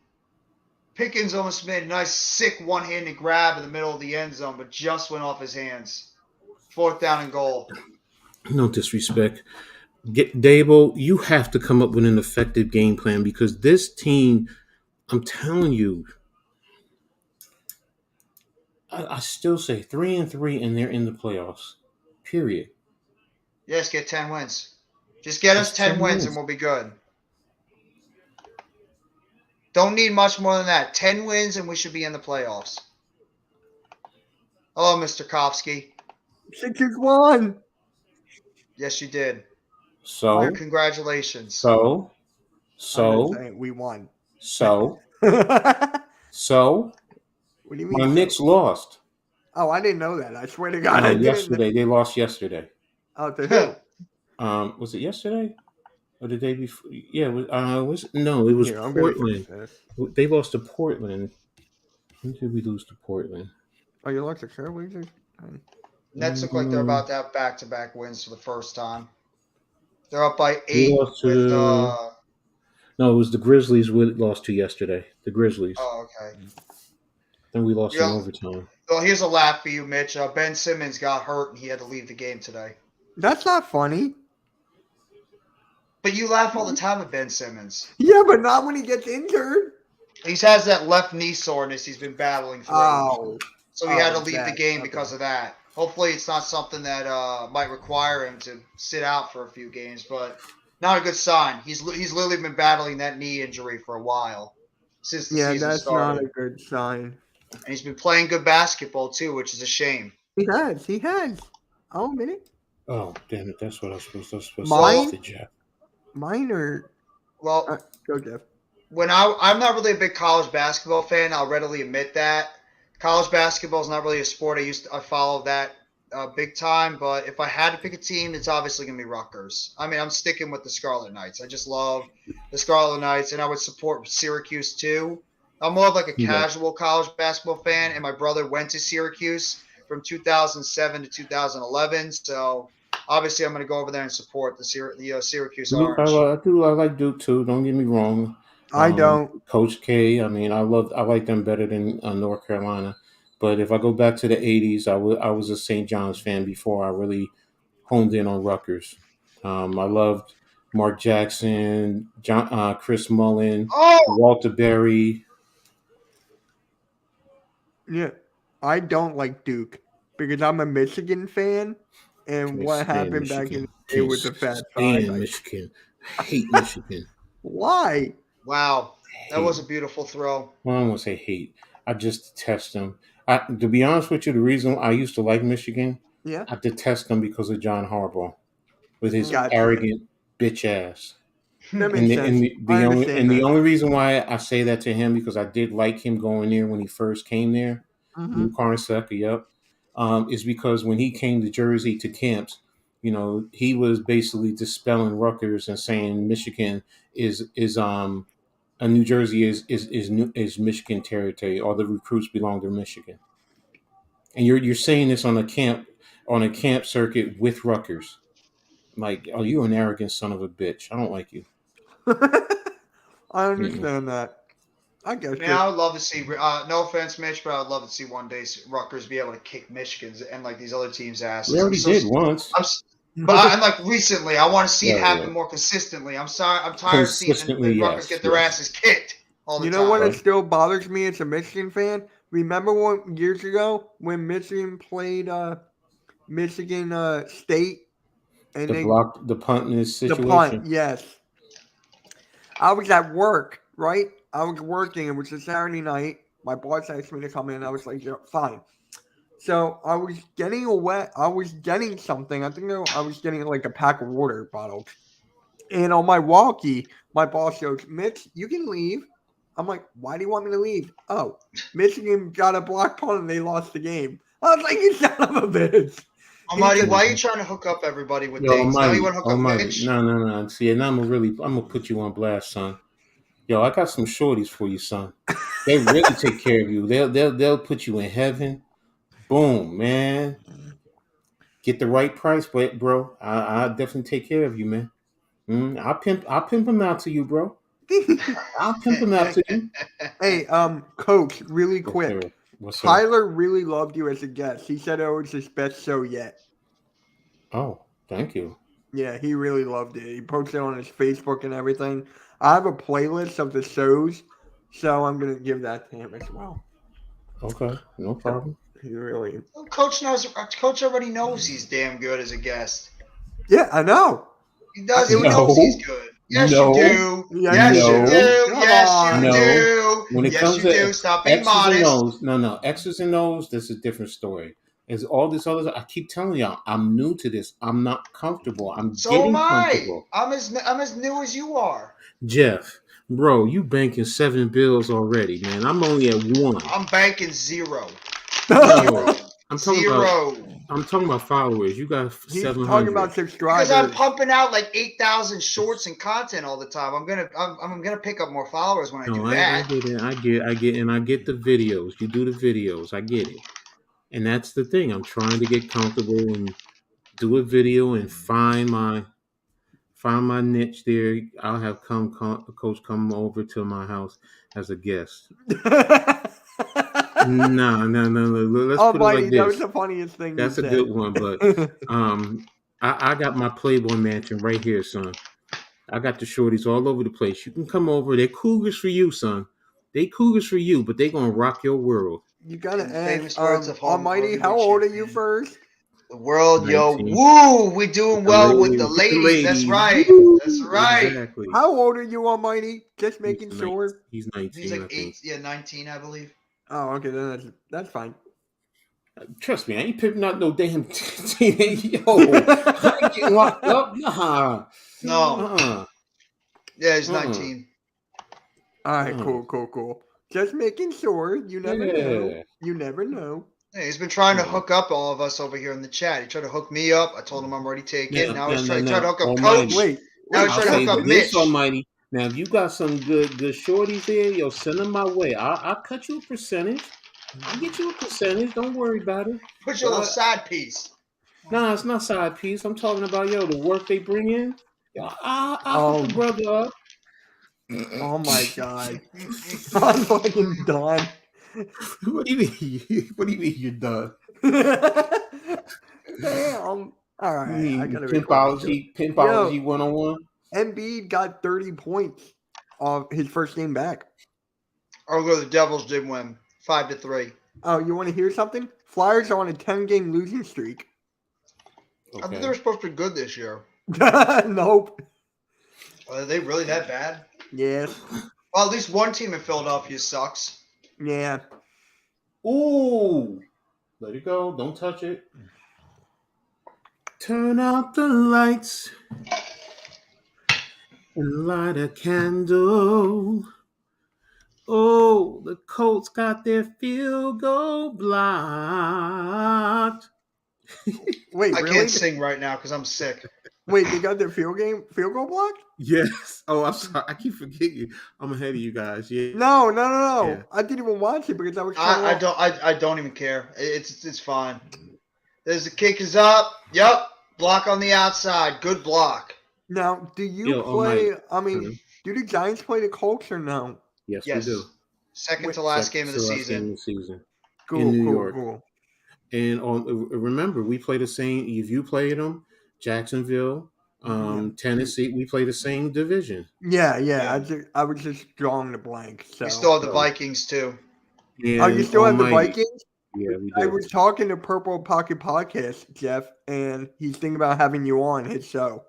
Pickens almost made a nice, sick one-handed grab in the middle of the end zone, but just went off his hands. Fourth down and goal. No disrespect. Get Dable, you have to come up with an effective game plan because this team, I'm telling you, I still say 3-3 and they're in the playoffs. Period. Yes, get 10 wins. Just get us That's 10 10 wins and wins. we'll be good. Don't need much more than that. 10 wins and we should be in the playoffs. Hello, Mr. Kofsky. 6-1. Yes, you did. So, Congratulations. so, I'm just so, saying we won. so, What so, do you my mean? Knicks So? lost. Oh, I didn't know that. I swear to God, I didn't. Yesterday. They lost yesterday. Oh, to who? Was it yesterday or the day before? Yeah, it was Here, I'm gonna fix Portland. this. They lost to Portland. When did we lose to Portland? Oh, you lost the Trailblazers? Nets look like they're Um, about to have back-to-back wins for the first time. They're up by we 8 lost with to No, it was the Grizzlies we lost to yesterday. The Grizzlies. Oh, okay. Then we lost in Yeah. overtime. Well, here's a laugh for you, Mitch. Ben Simmons got hurt and he had to leave the game today. That's not funny. But you laugh all the time at Ben Simmons. Yeah, but not when he gets injured. He has that left knee soreness he's been battling through. Oh. So he had to leave that. the game Okay. because of that. Hopefully it's not something that might require him to sit out for a few games, but not a good sign. He's literally been battling that knee injury for a while since the season that's started. not a good sign. And he's been playing good basketball too, which is a shame. He has. Oh, a minute. Oh, damn it. That's what I was supposed to Mine? say to Jeff. Mine or Well, go, Jeff. when I'm not really a big college basketball fan, I'll readily admit that. College basketball is not really a sport I follow that big time, but if I had to pick a team, it's obviously going to be Rutgers. I mean, I'm sticking with the Scarlet Knights. I just love the Scarlet Knights, and I would support Syracuse too. I'm more of like a casual college basketball fan, and my brother went to Syracuse from 2007 to 2011, so obviously I'm going to go over there and support the Syracuse Duke, Orange. I like Duke too. Don't get me wrong. I don't. Coach K. I mean, I like them better than North Carolina. But if I go back to the '80s, I was a St. John's fan before I really honed in on Rutgers. I loved Mark Jackson, Chris Mullin, Walter Berry. Yeah, I don't like Duke because I'm a Michigan fan, and what happened back in the day with the Fat Five? Michigan. I hate Michigan. Why? Wow, that was a beautiful throw. Well, I don't want to say hate. I just detest them. To be honest with you, the reason I used to like Michigan, I detest them because of John Harbaugh with his arrogant bitch ass. That makes sense. The only reason why I say that to him because I did like him going there when he first came there, New Carnesecca, is because when he came to Jersey to camps, he was basically dispelling Rutgers and saying Michigan is New Jersey is Michigan territory. All the recruits belong to Michigan, and you're saying this on a camp circuit with Rutgers. Like, oh, you an arrogant son of a bitch. I don't like you. I understand that. I guess. Man, I would love to see. No offense, Mitch, but I would love to see one day Rutgers be able to kick Michigan's and like these other teams' asses. We already did once. But like recently, I want to see it happen more consistently. I'm tired of seeing Rutgers get their asses kicked all the time. You know what? It still bothers me as a Michigan fan. Remember years ago when Michigan played Michigan State and they blocked the punt in this situation? The punt, yes. I was at work, right? I was working. It was a Saturday night. My boss asked me to come in. I was like, yeah, fine. So I was getting something. I think I was getting like a pack of water bottles. And on my walkie, my boss goes, Mitch, you can leave. I'm like, why do you want me to leave? Oh, Michigan got a block punt and they lost the game. I was like, you son of a bitch. Almighty, why are you trying to hook up everybody with things? Now you want to hook up Mitch? No. See, and I'm gonna put you on blast, son. Yo, I got some shorties for you, son. They really take care of you. They'll put you in heaven. Boom, man. Get the right price, bro. I'll definitely take care of you, man. I'll pimp them out to you, bro. I'll pimp them out to you. Hey, Coach, really quick. Tyler really loved you as a guest. He said it was his best show yet. Oh, thank you. Yeah, he really loved it. He posted it on his Facebook and everything. I have a playlist of the shows, so I'm going to give that to him as well. Okay, no problem. He really... Coach already knows he's damn good as a guest. Yeah, I know. He does. He knows he's good. Yes, you do. Yes, you do. Yes, you do. When it comes to stop being modest. No. X's and O's, that's a different story. As all this other, I keep telling y'all, I'm new to this. I'm not comfortable. So am I. I'm as new as you are. Jeff, bro, you banking 7 bills already, man. I'm only at 1. I'm banking 0. I'm talking about followers. You got 700. He's talking about subscribers. Because I'm pumping out like 8,000 shorts and content all the time. I'm gonna pick up more followers when I do that. I get it. I get the videos. You do the videos. I get it. And that's the thing. I'm trying to get comfortable and do a video and find find my niche there. I'll have coach come over to my house as a guest. No. Let's put it Almighty, like that was this. the funniest thing That's you a said. good one, but I got my Playboy mansion right here, son. I got the shorties all over the place. You can come over. They're cougars for you, son. They cougars for you, but they gonna rock your world. You gotta In the ask, famous words of Almighty, how Hollywood old are you champion. first? The world, yo, 19. woo! We're doing well with the With the ladies. That's ladies. right. Woo! That's right. Exactly. How old are you, Almighty? Just He's making sure. He's He's 19, I like think. 19, I believe. Oh, okay, then that's fine. Trust me, I ain't pimping out no damn teenage. Yo, I ain't getting locked up. Nah. No. Yeah, he's 19. All right, cool. Just making sure. You never know. Yeah. You never know. Hey, he's been trying to hook up all of us over here in the chat. He tried to hook me up. I told him I'm already taken. Now he's trying to hook up Almighty. Coach. Wait. Now he's I'll trying to say hook up this, Mitch. Almighty. Now, if you got some good shorties there, yo, send them my way. I'll cut you a percentage. I'll get you a percentage. Don't worry about it. Put your little side piece. Nah, it's not side piece. I'm talking about, yo, the work they bring in. Yo, I'll hook the brother up. Oh my god. I'm fucking done. What do you mean? What do you mean you're done? Damn. All right. I gotta Pimpology 101. Embiid got 30 points of his first game back. Although the Devils did win 5-3. Oh, you want to hear something? Flyers are on a 10-game losing streak. Okay. I think they were supposed to be good this year. Nope. Are they really that bad? Yes. Well, at least one team in Philadelphia sucks. Yeah. Ooh. Let it go. Don't touch it. Turn out the lights and light a candle. Oh, the Colts got their field goal blocked. Wait, I really? can't sing right now because I'm sick. Wait, they got their field goal blocked? Yes. Oh, I'm sorry. I keep forgetting you. I'm ahead of you guys. Yeah. No. Yeah. I didn't even watch it because I was. I don't even care. It's fine. There's the kick is up. Yep. Block on the outside. Good block. Now, do you play? Do the Giants play the Colts or no? Yes. We do. Second to last game of the season. Cool, in New York. Cool. And remember, we play the same. If you played them, Jacksonville, Tennessee, we play the same division. Yeah. I was just drawing the blank. So. We still have the Vikings too. Oh, you still have the Vikings? Yeah, we do. I was talking to Purple Pocket Podcast, Jeff, and he's thinking about having you on his show.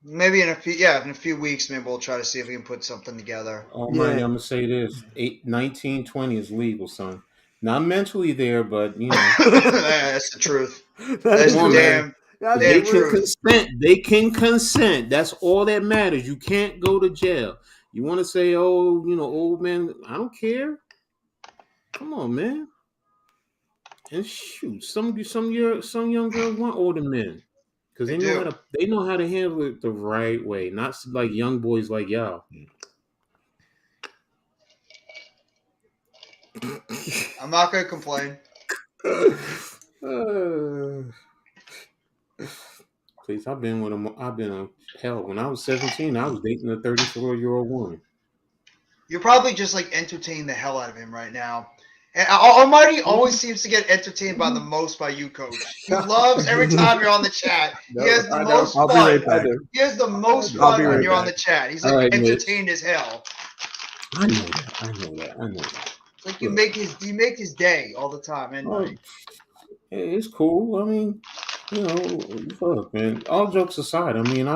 Maybe in a few weeks, maybe we'll try to see if we can put something together. Almighty, I'm gonna say this: 1920 is legal, son. Not mentally there, but you know. That's the truth. That's the damn. They can consent. They can consent. That's all that matters. You can't go to jail. You want to say, "Oh, old man," I don't care. Come on, man. And shoot, some young girls want older men because they know how to handle it the right way, not like young boys like y'all. I'm not gonna complain. Please, I've been hell. When I was 17, I was dating a 34-year-old woman. You're probably just like entertaining the hell out of him right now. And Almighty always seems to get entertained by you, Coach. He loves every time you're on the chat. He has the most fun. He has the most fun when you're on the chat. He's like entertained as hell. I know that. It's like you make his day all the time and night. Hey, it's cool. I mean, look, man. All jokes aside, I mean,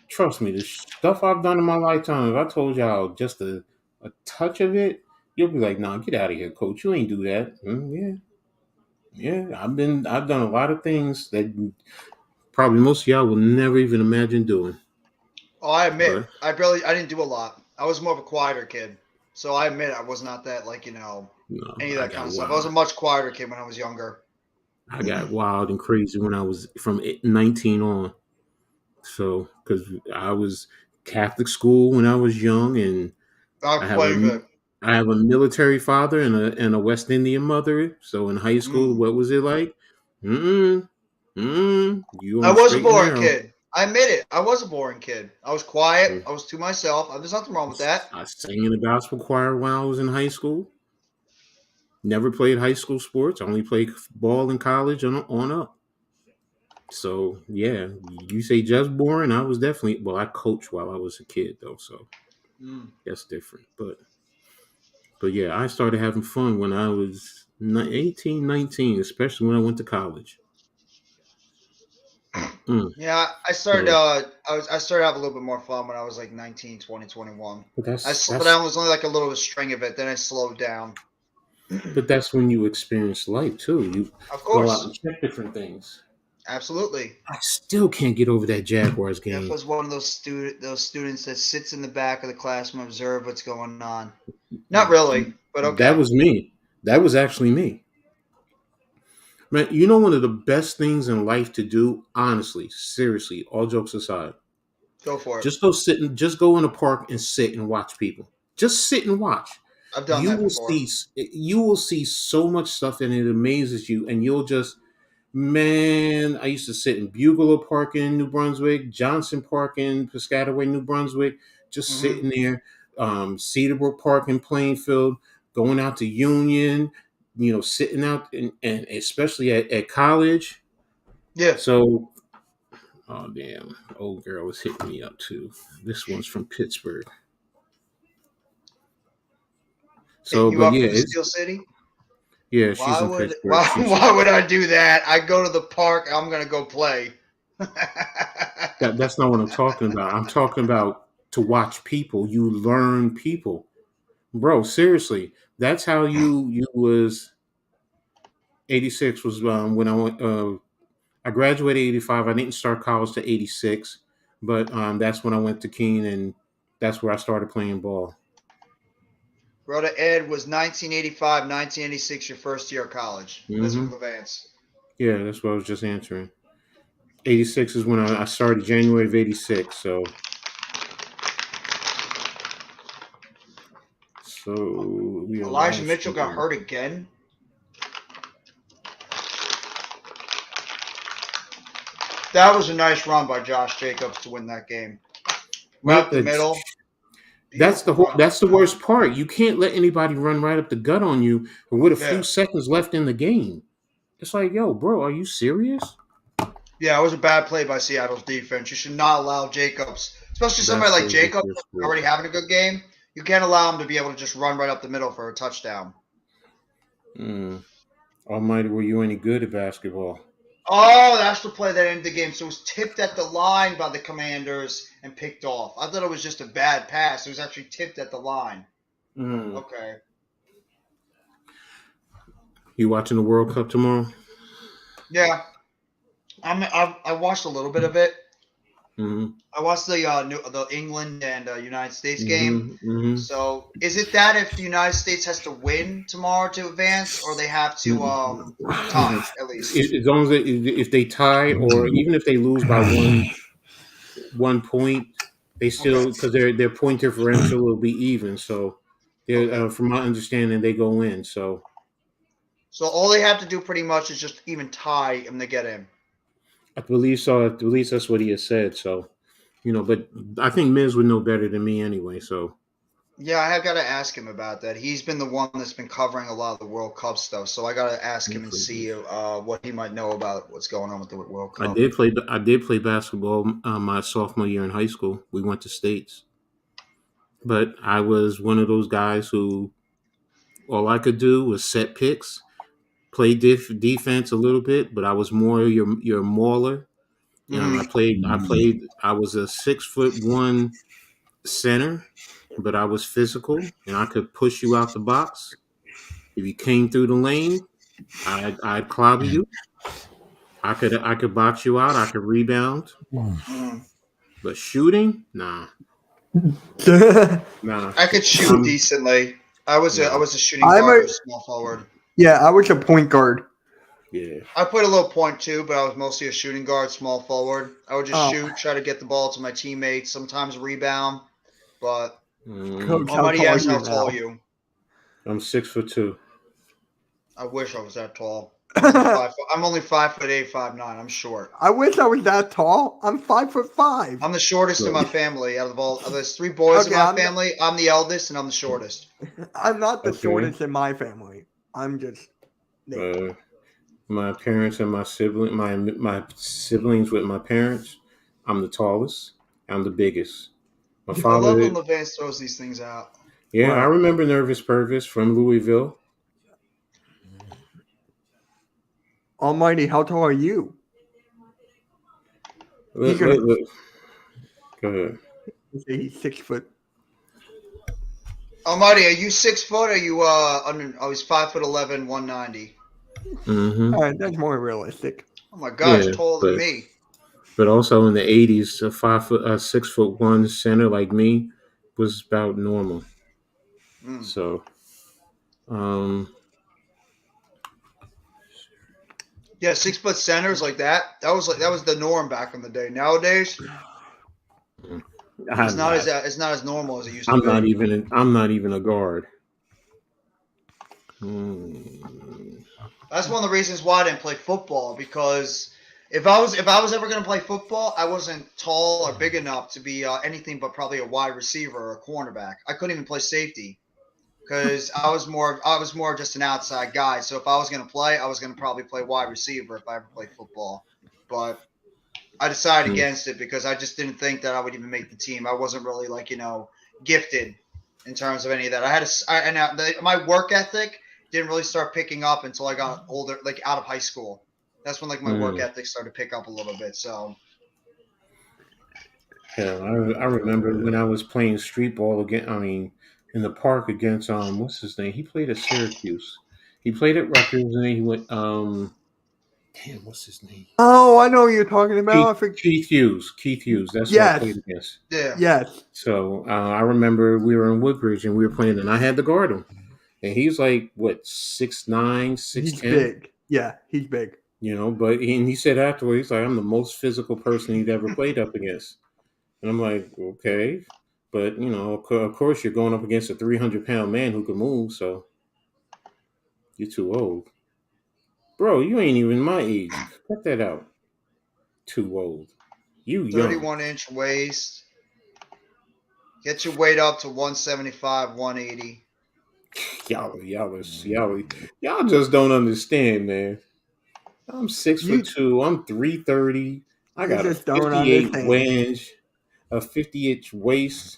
trust me, the stuff I've done in my lifetime. If I told y'all just a touch of it, you'll be like, "Nah, get out of here, Coach. You ain't do that." Yeah. I've done a lot of things that probably most of y'all will never even imagine doing. Oh, I admit, I didn't do a lot. I was more of a quieter kid, so I admit I was not that any of that kind of stuff. I was a much quieter kid when I was younger. I got wild and crazy when I was from 19 on. So, because I was Catholic school when I was young, and I have a military father and a West Indian mother. So in high school, what was it like? I was a boring kid. I admit it. I was a boring kid. I was quiet. I was to myself. There's nothing wrong with that. I sang in the gospel choir when I was in high school. Never played high school sports. I only played ball in college on up. So yeah, you say just boring. I was definitely I coached while I was a kid though, so that's different. But yeah, I started having fun when I was 18, 19, especially when I went to college. Yeah, I started. So, I started having a little bit more fun when I was like 19, 20, 21. but I slowed down. It was only like a little string of it. Then I slowed down. but that's when you experience life too. You Of go out and course, check different things. absolutely. I still can't get over that Jaguars Jeff game. was one of those students that sits in the back of the class and observe what's going on. Not really, but okay. That was me. That was actually me. Man, you know one of the best things in life to do, honestly, seriously, all jokes aside, Go for it. just go in a park and sit and watch people. Just sit and watch. I've done that before. You will see so much stuff and it amazes you, and you'll just man. I used to sit in Bugler Park in New Brunswick, Johnson Park in Piscataway, New Brunswick, just sitting there. Cedarbrook Park in Plainfield, going out to Union, sitting out and especially at college. Yeah. So, oh damn, old girl was hitting me up too. This one's from Pittsburgh. So, Hitting you but up yeah, from Steel City? Yeah, she's in Pittsburgh. Why would I do that? I go to the park. I'm gonna go play. That's not what I'm talking about. I'm talking about to watch people. You learn people, bro. Seriously, that's how you was. 86 was when I went. I graduated 85. I didn't start college to 86, but that's when I went to Keene, and that's where I started playing ball. Brother Ed was 1985, 1986, your first year of college. Elizabeth Levance. Yeah, that's what I was just answering. 86 is when I started January of 86. So Elijah Mitchell got hurt again. That was a nice run by Josh Jacobs to win that game. Right up the middle. That's the worst part. You can't let anybody run right up the gut on you with a few seconds left in the game. It's like, yo, bro, are you serious? Yeah, it was a bad play by Seattle's defense. You should not allow Jacobs, especially somebody like Jacobs already having a good game. You can't allow him to be able to just run right up the middle for a touchdown. Almighty, were you any good at basketball? Oh, that's the play that ended the game. So it was tipped at the line by the Commanders and picked off. I thought it was just a bad pass. It was actually tipped at the line. Okay. You watching the World Cup tomorrow? Yeah. I watched a little bit of it. I watched the England and United States game. So is it that if the United States has to win tomorrow to advance, or they have to tie at least? As long as if they tie, or even if they lose by one point, they still because their point differential will be even. So, from my understanding, they go in. So all they have to do pretty much is just even tie and they get in. I believe so. At least that's what he has said. So, but I think Miz would know better than me anyway. So, yeah, I have got to ask him about that. He's been the one that's been covering a lot of the World Cup stuff. So I got to ask him and see what he might know about what's going on with the World Cup. I did play basketball my sophomore year in high school. We went to states, but I was one of those guys who all I could do was set picks. Play defense a little bit, but I was more your mauler. I was a 6'1" center, but I was physical and I could push you out the box. If you came through the lane, I'd clobber you. I could box you out. I could rebound. But shooting, nah. Nah. I could shoot decently. I was a shooting guard, small forward. Yeah, I was a point guard. Yeah. I played a little point too, but I was mostly a shooting guard, small forward. I would just shoot, try to get the ball to my teammates, sometimes rebound. But nobody asks how tall are you. I'm 6'2". I wish I was that tall. I'm only 5'8", 5'9". I'm short. I wish I was that tall. I'm 5'5". I'm the shortest in my family. Out of there's 3 boys in Okay, my family, I'm the eldest and I'm the shortest. I'm not the Okay. shortest in my family. I'm just Nate. My parents and my siblings with my parents, I'm the tallest. I'm the biggest. My I love father, when Levance throws these things out. yeah, I What? remember Nervous Purvis from Louisville. Almighty, how tall are you? He's gonna Go ahead. say he's 6 foot. Almighty, are you 6 foot? Or are you under? Oh, he's 5'11", 190. Mm-hmm. All right, that's more realistic. Oh my gosh, Yeah, taller than me. but also in the '80s, a 6'1" center like me was about normal. Mm. So, um, Yeah, 6 foot centers like that. That was the norm back in the day. Nowadays, I'm not. it's not as normal as it used to be. I'm not even a guard. Hmm. That's one of the reasons why I didn't play football, because if I was ever going to play football, I wasn't tall or big enough to be anything but probably a wide receiver or a cornerback. I couldn't even play safety because I was more just an outside guy. So if I was going to play, I was going to probably play wide receiver if I ever played football. But I decided against it because I just didn't think that I would even make the team. I wasn't really gifted in terms of any of that. My work ethic didn't really start picking up until I got older, like out of high school. That's when my work ethic started to pick up a little bit. So Yeah, I remember when I was playing street ball again. I mean, in the park against what's his name? He played at Syracuse. He played at Rutgers, and then he went. Damn, what's his name? Oh, I know what you're talking about. I think Keith Hughes. Keith Hughes. That's who I played yes, against. yeah, yes. So I remember we were in Woodbridge and we were playing, and I had to guard him, and he's like what 6'9", He's 6'10". big. Yeah, he's big. But he said afterwards, he's like, I'm the most physical person he'd ever played up against. And I'm like, okay. But, of course, you're going up against a 300-pound man who can move, so you're too old. Bro, you ain't even my age. Cut that out. Too old. You young. 31-inch waist. Get your weight up to 175, 180. Y'all just don't understand, man. I'm 6'2". I'm 330. I You got a just don't 58 understand. wenge, a 50-inch waist.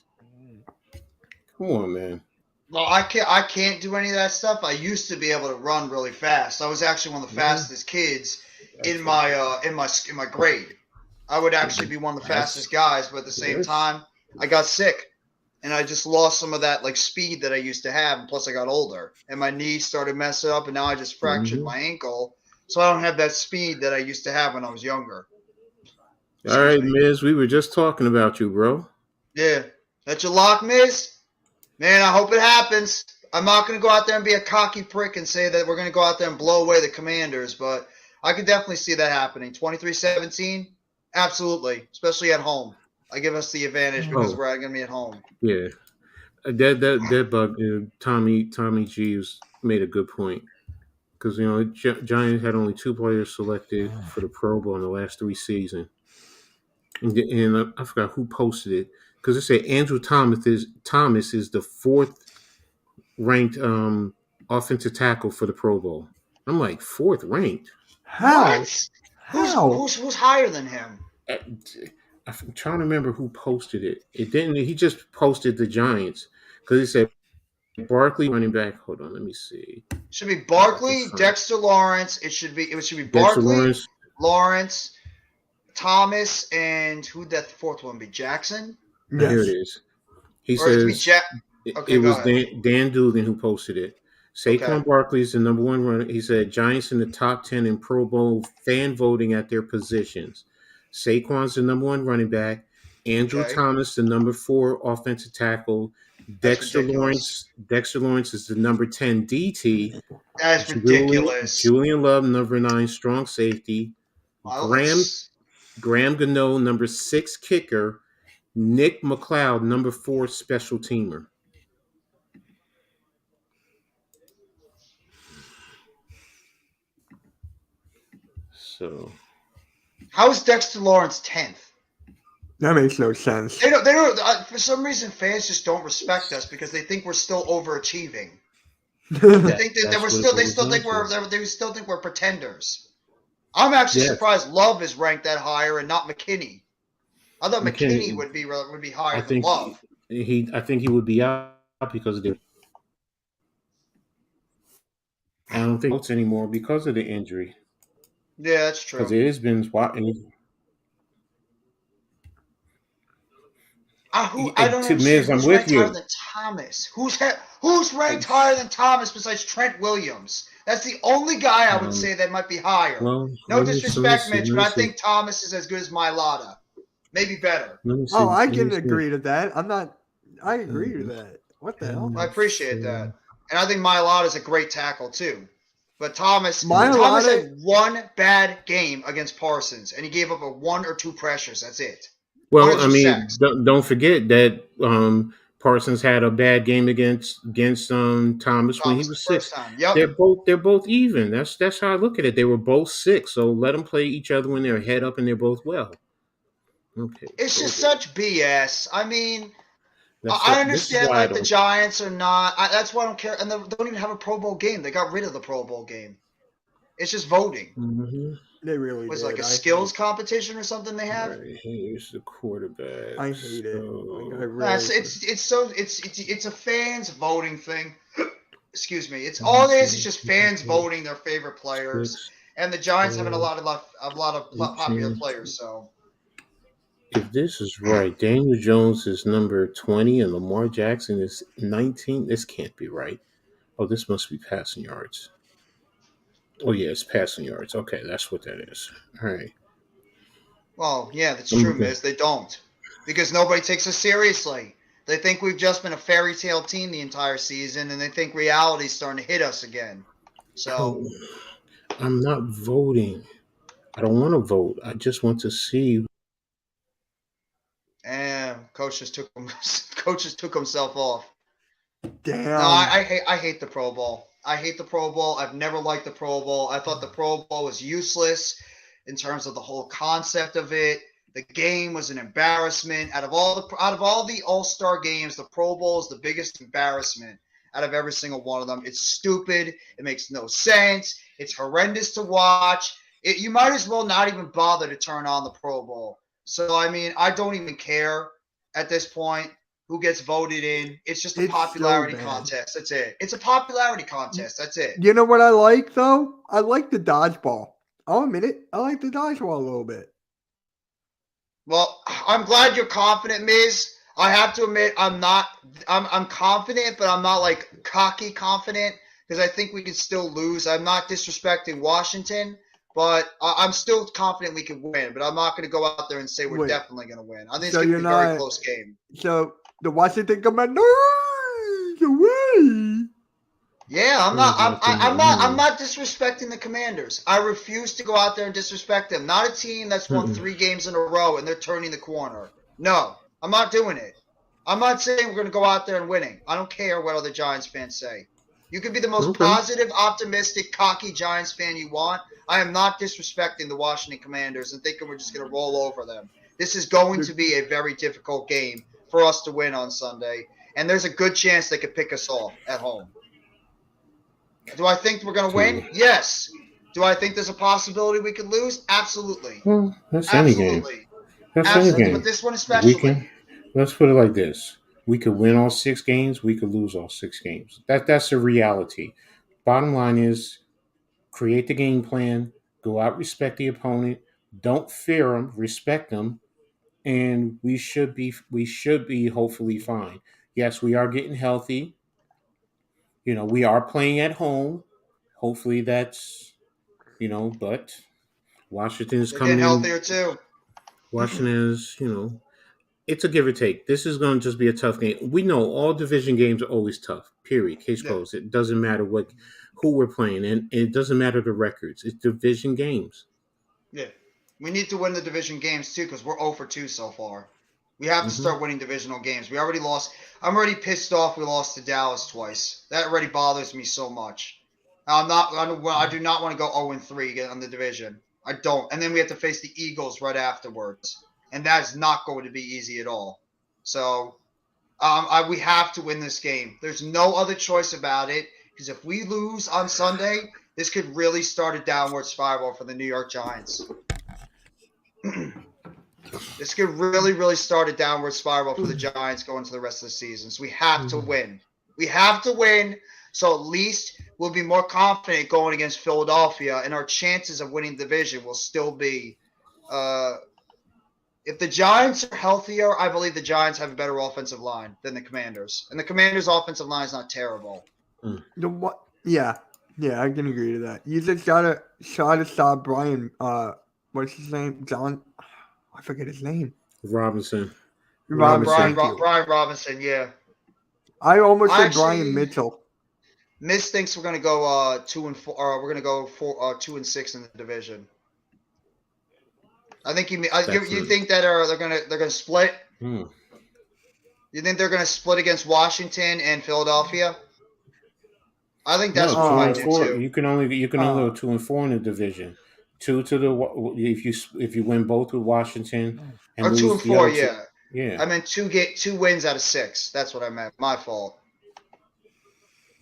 Come on, man. Well, I can't do any of that stuff. I used to be able to run really fast. I was actually one of the fastest kids in my grade. I would actually be one of the fastest guys, but at the same time, I got sick and I just lost some of that speed that I used to have, and plus I got older and my knees started messing up, and now I just fractured my ankle, so I don't have that speed that I used to have when I was younger. All Excuse right, me. Miz, we were just talking about you, bro. Yeah, that's your lock, Miz. Man, I hope it happens. I'm not going to go out there and be a cocky prick and say that we're going to go out there and blow away the Commanders, but I could definitely see that happening. 23-17, absolutely, especially at home. I give us the advantage because we're going to be at home. Yeah. That bug, Tommy G made a good point because Giants had only 2 players selected for the Pro Bowl in the last 3 seasons, and I forgot who posted it because it said Andrew Thomas is the 4th ranked offensive tackle for the Pro Bowl. I'm like 4th ranked. How? What? How? Who's higher than him? I'm trying to remember who posted it. It didn't. He just posted the Giants because it said Barkley running back. Hold on, let me see. Should be Barkley, Dexter Lawrence. It should be Dexter Barkley, Lawrence, Thomas, and who'd that 4th one be? Jackson? Here it Yes. is. He Or it could be says Okay, it go was ahead. Dan Dugan who posted it. Okay. Saquon Barkley is the number 1 runner. He said Giants in the top 10 in Pro Bowl fan voting at their positions. Saquon's the number 1 running back. Andrew Okay. Thomas, the number 4 offensive tackle. That's ridiculous. Dexter Lawrence is the number 10 DT. That is ridiculous. Julian Love, number 9 strong safety. Graham Gano, number 6 kicker. Nick McLeod, number 4 special teamer. So How is Dexter Lawrence 10th? That makes no sense. They don't. For some reason, fans just don't respect us because they think we're still overachieving. They think that we're still. They still think they still think we're pretenders. I'm actually surprised Love is ranked that higher and not McKinney. I thought McKinney would be higher than Love. I think he would be out because of the. I don't think it's anymore because of the injury. Yeah, that's true. Because it has been. I don't To understand Miz, I'm who's with ranked higher you. than Thomas. Who's ranked higher than Thomas besides Trent Williams? That's the only guy I would say that might be higher. Well, No disrespect, Mitch, but I think Thomas is as good as Mailata. Maybe better. Oh, I can agree to that. I agree to that. What the hell? I appreciate that. And I think Mailata is a great tackle, too. But Thomas had one bad game against Parsons, and he gave up 1 or 2 pressures. That's it. Well, I mean, don't forget that Parsons had a bad game against Thomas when he was 6. Yep. They're both even. That's how I look at it. They were both 6, so let them play each other when they're head up and they're both well. Okay. It's just such BS. I mean, I understand like the Giants are not. That's why I don't care. And they don't even have a Pro Bowl game. They got rid of the Pro Bowl game. It's just voting. Mm-hmm. They really was like a skills competition or something they have. Right, here's the quarterback. I hate it. It's a fans voting thing. Excuse me. It's all it is just fans voting their favorite players, and the Giants having a lot of popular players. So, if this is right, Daniel Jones is number 20 and Lamar Jackson is 19. This can't be right. Oh, this must be passing yards. Oh, yeah, it's passing yards. Okay, that's what that is. All right. Well, yeah, that's true, Miz. They don't. Because nobody takes us seriously. They think we've just been a fairy tale team the entire season, and they think reality's starting to hit us again. So, I'm not voting. I don't want to vote. I just want to see. And coach just took himself off. Damn. No, I hate the Pro Bowl. I hate the Pro Bowl. I've never liked the Pro Bowl. I thought the Pro Bowl was useless in terms of the whole concept of it. The game was an embarrassment. Out of all the All-Star games, the Pro Bowl is the biggest embarrassment out of every single one of them. It's stupid. It makes no sense. It's horrendous to watch. You might as well not even bother to turn on the Pro Bowl. So, I mean, I don't even care at this point who gets voted in. It's just a popularity contest. That's it. It's a popularity contest. That's it. You know what I like, though? I like the dodgeball. I'll admit it. I like the dodgeball a little bit. Well, I'm glad you're confident, Miz. I have to admit, I'm confident, but I'm not like cocky confident because I think we can still lose. I'm not disrespecting Washington, but I'm still confident we can win. But I'm not going to go out there and say we're definitely going to win. I think it's going to be a very close game. So the Washington Commanders away. Yeah, I'm not disrespecting the Commanders. I refuse to go out there and disrespect them. Not a team that's won 3 games in a row and they're turning the corner. No, I'm not doing it. I'm not saying we're going to go out there and winning. I don't care what other Giants fans say. You can be the most positive, optimistic, cocky Giants fan you want. I am not disrespecting the Washington Commanders and thinking we're just going to roll over them. This is going to be a very difficult game for us to win on Sunday, and there's a good chance they could pick us off at home. Do I think we're going to win? Yes. Do I think there's a possibility we could lose? Absolutely. Well, that's any game. That's any game. But this one especially. Let's put it like this. We could win all 6 games. We could lose all 6 games. That's the reality. Bottom line is create the game plan. Go out, respect the opponent. Don't fear them. Respect them. And we should be hopefully fine. Yes, we are getting healthy. You know, we are playing at home. Hopefully that's, but Washington is coming in healthier too. Washington is, it's a give or take. This is going to just be a tough game. We know all division games are always tough. Period. Case closed. It doesn't matter who we're playing, and it doesn't matter the records. It's division games. Yeah, we need to win the division games too because we're 0-2 so far. We have to start winning divisional games. We already lost. I'm already pissed off. We lost to Dallas twice. That already bothers me so much. I do not want to go 0-3 on the division. I don't. And then we have to face the Eagles right afterwards, and that is not going to be easy at all. So we have to win this game. There's no other choice about it, because if we lose on Sunday, this could really start a downward spiral for the New York Giants. This could really, really start a downward spiral for the Giants going to the rest of the season. So we have to win. We have to win, so at least we'll be more confident going against Philadelphia, and our chances of winning the division will still be if the Giants are healthier, I believe the Giants have a better offensive line than the Commanders. And the Commanders' offensive line is not terrible. Yeah, I can agree to that. You just gotta try to stop Brian. What's his name? John. I forget his name. Robinson. Brian Robinson. Yeah. I almost said Brian Mitchell. Miss thinks we're gonna go 2-4. Or we're gonna go 2-6 in the division. I think you think that they're gonna split. You think they're gonna split against Washington and Philadelphia? I think that's what we might do too. You can only go 2-4 in the division. 2 to the if you win both with Washington and lose 2-4. Yeah. Yeah. I meant 2 wins out of 6. That's what I meant. My fault.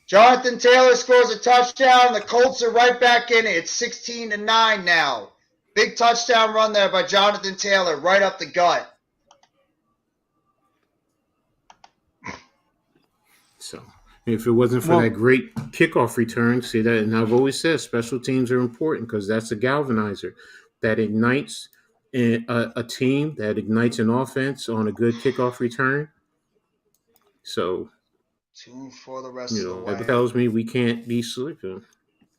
Jonathan Taylor scores a touchdown. The Colts are right back in it. It's 16-9 now. Big touchdown run there by Jonathan Taylor, right up the gut. So, if it wasn't for that great kickoff return, see that, and I've always said special teams are important because that's a galvanizer that ignites a team, that ignites an offense on a good kickoff return. So, 2 for the rest of the way. That tells me we can't be sleeping.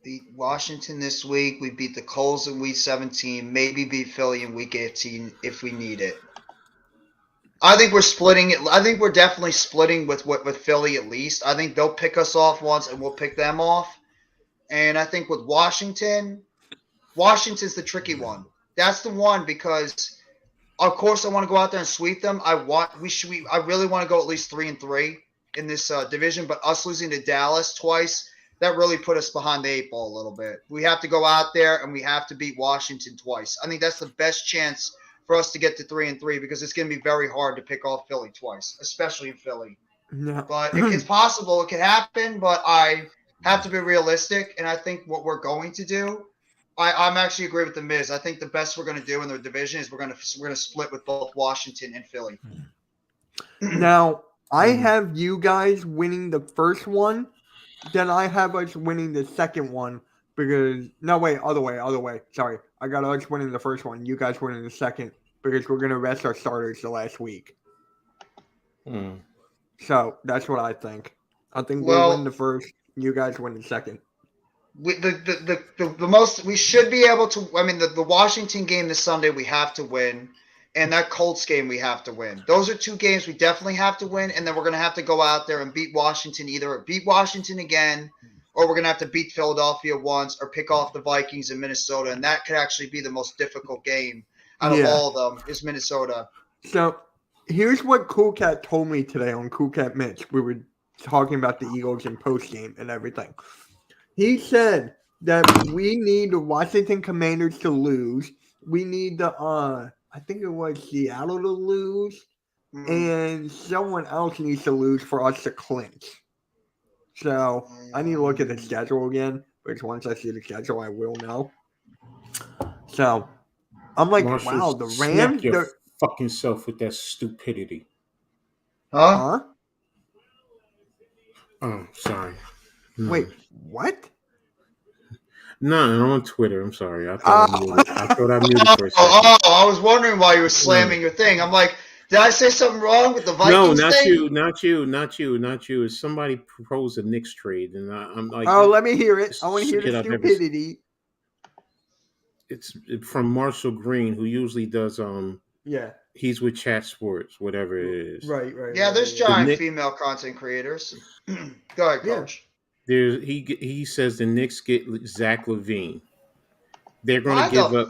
Beat Washington this week. We beat the Colts in week 17. Maybe beat Philly in week 18 if we need it. I think we're splitting it. I think we're definitely splitting with Philly at least. I think they'll pick us off once and we'll pick them off. And I think with Washington's the tricky one. That's the one because, of course, I want to go out there and sweep them. I really want to go at least 3-3 in this division. But us losing to Dallas twice, that really put us behind the 8 ball a little bit. We have to go out there and we have to beat Washington twice. I think that's the best chance for us to get to 3-3 because it's going to be very hard to pick off Philly twice, especially in Philly. Yeah. But it's possible. It can happen, but I have to be realistic. And I think what we're going to do, I'm actually agree with the Miz. I think the best we're going to do in the division is we're going to split with both Washington and Philly. Now, I have you guys winning the first one. Then I have us winning the second one because other way. Sorry, I got us winning the first one. You guys winning the second because we're gonna rest our starters the last week. So that's what I think. I think we'll win the first. You guys win the second. We should be able to. I mean, the Washington game this Sunday we have to win. And that Colts game we have to win. Those are 2 games we definitely have to win. And then we're going to have to go out there and beat Washington. Either beat Washington again, or we're going to have to beat Philadelphia once, or pick off the Vikings in Minnesota. And that could actually be the most difficult game out of all of them is Minnesota. So here's what Cool Cat told me today on Cool Cat Mitch. We were talking about the Eagles in postgame and everything. He said that we need the Washington Commanders to lose. We need the I think it was Seattle to lose, and someone else needs to lose for us to clinch. So I need to look at the schedule again, which once I see the schedule, I will know. So I'm like, Marshall, wow, the Rams. Your fucking self with that stupidity. Huh? Oh, sorry. No. Wait, what? No, I'm on Twitter. I'm sorry. I thought I muted for a second. I was wondering why you were slamming your thing. I'm like, did I say something wrong with the Vikings thing? Not you. It's somebody proposed a Knicks trade, and I'm like, let me hear it. I want to hear the stupidity. It's from Marshall Green, who usually does he's with Chat Sports, whatever it is. Right. Yeah, there's giant female content creators. Go ahead, Coach. He says the Knicks get Zach LaVine. They're going to give up.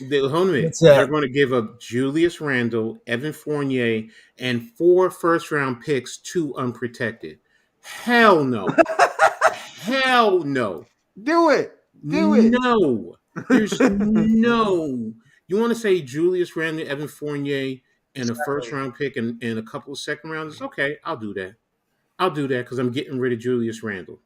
They're going to give up Julius Randle, Evan Fournier, and 4 first-round picks, 2 unprotected. Hell no. Hell no. Do it. No. There's no. You want to say Julius Randle, Evan Fournier, and a first round pick and a couple of second rounders? Okay, I'll do that. I'll do that because I'm getting rid of Julius Randle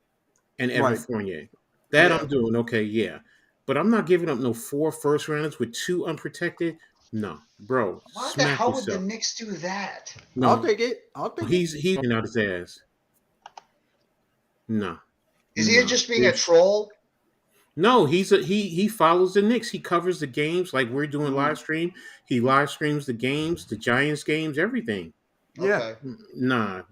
and Evan Right. Fournier. That Yeah. I'm doing. Okay, yeah. But I'm not giving up no 4 first rounders with 2 unprotected. No, bro. Why the Smack hell would the yourself. Knicks do that? No, I'll take it. he's out his ass. No. Is he No. just being a troll? No, he follows the Knicks. He covers the games like we're doing live stream. He live streams the games, the Giants games, everything. Yeah. Okay. Nah.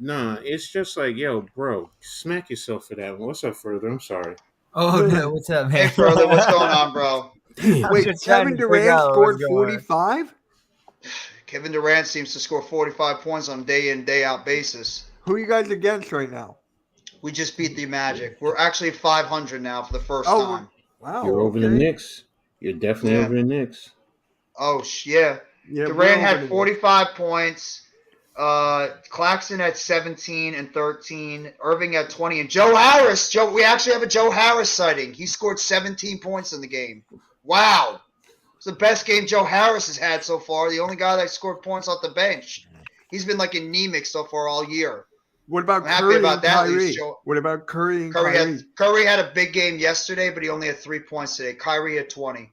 It's just like, yo, bro, smack yourself for that one. What's up, Further? I'm sorry. Oh no, what's up, man? Hey, Further, what's going on, bro? Damn. Wait, just trying Kevin to figure Durant out scored what's going on. 45? Kevin Durant seems to score 45 points on a day in, day out basis. Who are you guys against right now? We just beat the Magic. We're actually 500 now for the first Oh, time. Wow. You're over the okay. Knicks. You're definitely Yeah. over the Knicks. Oh, yeah. Yeah, we're Durant over had the- 45 points. Claxton had 17 and 13. Irving had 20. And Joe Harris. We actually have a Joe Harris sighting. He scored 17 points in the game. Wow. It's the best game Joe Harris has had so far. The only guy that scored points off the bench. He's been like anemic so far all year. What about I'm happy Curry about and that, at Kyrie? least, Joe. What about Curry and Curry Kyrie? had a big game yesterday, but he only had 3 points today. Kyrie had 20.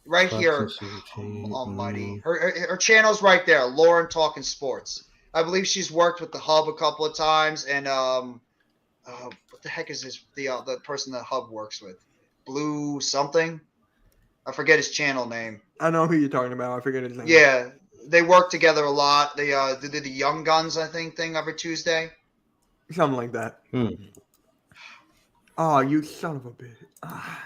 Right here, almighty. Her channel's right there. Lauren Talking Sports. I believe she's worked with the Hub a couple of times, and what the heck is the person that Hub works with? Blue something. I forget his channel name. I know who you're talking about. I forget his name. Yeah, they work together a lot. They did the Young Guns, I think, thing every Tuesday. Something like that. Oh, you son of a bitch. Ah.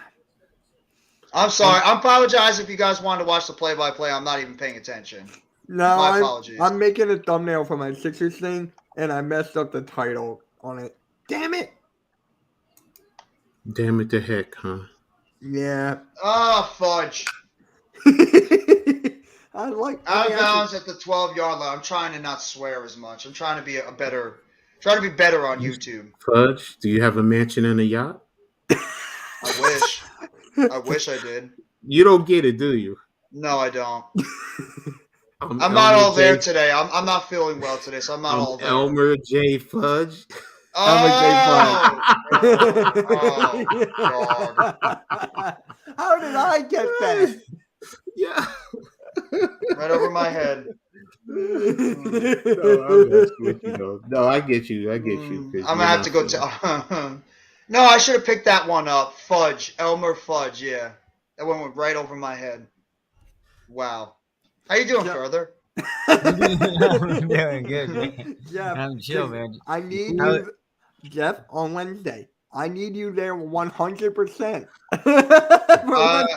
I'm sorry. I apologize if you guys wanted to watch the play-by-play. I'm not even paying attention. No, My apologies. I'm making a thumbnail for my Sixers thing, and I messed up the title on it. Damn it! Damn it to heck, huh? Yeah. Oh, fudge. I like Out of bounds at the 12-yard line. I'm trying to not swear as much. I'm trying to be trying to be better on YouTube. Fudge, do you have a mansion and a yacht? I wish. I wish I did. You don't get it, do you? No, I don't. I'm I'm not all there J. today. I'm not feeling well today, so I'm not all there. Elmer J. Fudge. Oh, Oh, God. How did I get that? Yeah. Right over my head. No, I'm messing with you, though. No, I get you. I get you. I'm gonna have to go to. No, I should have picked that one up. Fudge, Elmer Fudge. Yeah, that one went right over my head. Wow. How you doing, Yeah. Further? I'm doing good, man. Jeff, I'm chill, man. I need How- you, Jeff, on Wednesday. I need you there 100%.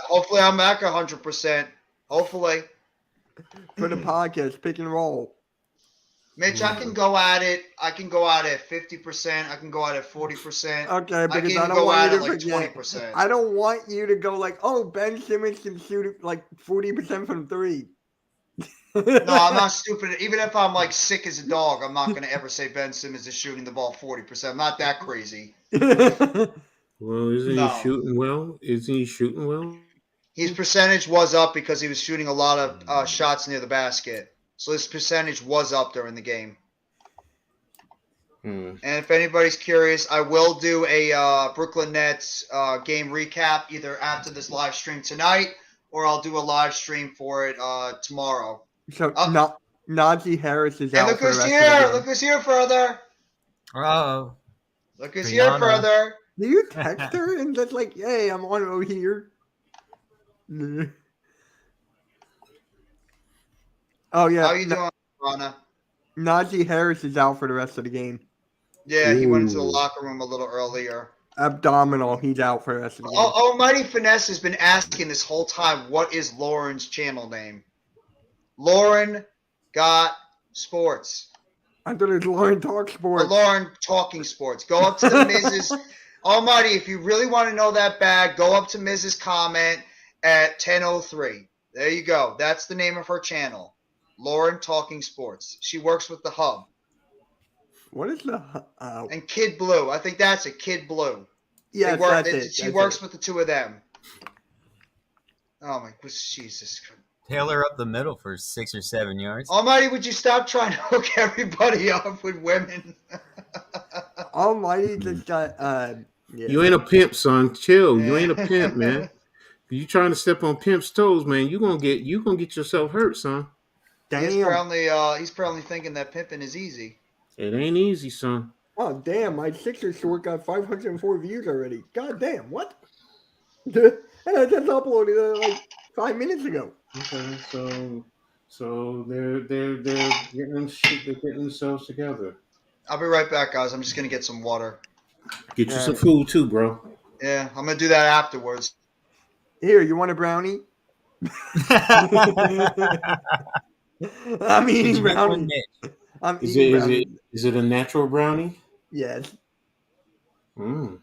Hopefully, I'm back 100%. Hopefully, For the podcast, pick and roll. Mitch, I can go at it. I can go out at 50%. I can go out at 40%. Okay, I because can I even don't go want out you at to like forget. 20%. I don't want you to go like, oh, Ben Simmons can shoot like 40% from three. No, I'm not stupid. Even if I'm like sick as a dog, I'm not going to ever say Ben Simmons is shooting the ball 40%. I'm not that crazy. Well, isn't No. he shooting well? Isn't he shooting well? His percentage was up because he was shooting a lot of shots near the basket. So his percentage was up during the game. And if anybody's curious, I will do a Brooklyn Nets game recap either after this live stream tonight or I'll do a live stream for it tomorrow. So Najee Harris is And out look for the who's rest here! of the game. Look who's here, Further! Oh, Look who's here, Rihanna. Further! Do you text her and just like, hey, I'm on over here? Oh yeah. How you doing, Rana? Najee Harris is out for the rest of the game. Yeah, he went into the Ooh. locker room a little earlier. Abdominal, he's out for the rest of the game. Almighty Finesse has been asking this whole time, what is Lauren's channel name? Lauren Got Sports. I thought it was Lauren Talk Or Sports. Lauren Talking Sports. Go up to the Mrs. Almighty, if you really want to know that bad, go up to Mrs. Comment at 10:03. There you go. That's the name of her channel. Lauren Talking Sports. She works with the Hub. What is the? And Kid Blue. I think that's it. Kid Blue. Yes, They work, that's it. she that's works it. with the two of them. Oh my, Jesus Christ. Taylor up the middle for 6 or 7 yards. Almighty, would you stop trying to hook everybody up with women? Almighty just got yeah. You ain't a pimp, son. Chill. You Yeah. ain't a pimp, man. You trying to step on pimp's toes, man? You gonna get yourself hurt, son. He's Damn. probably thinking that pimping is easy. It ain't easy, son. Oh damn, my Sixers short got 504 views already. God damn, what? And I just uploaded it like 5 minutes ago. Okay, so they're getting shit. They're getting themselves together. I'll be right back, guys. I'm just gonna get some water. Get you some food too, bro. Yeah, I'm gonna do that afterwards. Here, you want a brownie? I'm eating brownie. I'm eating brownie. Is it a natural brownie? Yes. Natural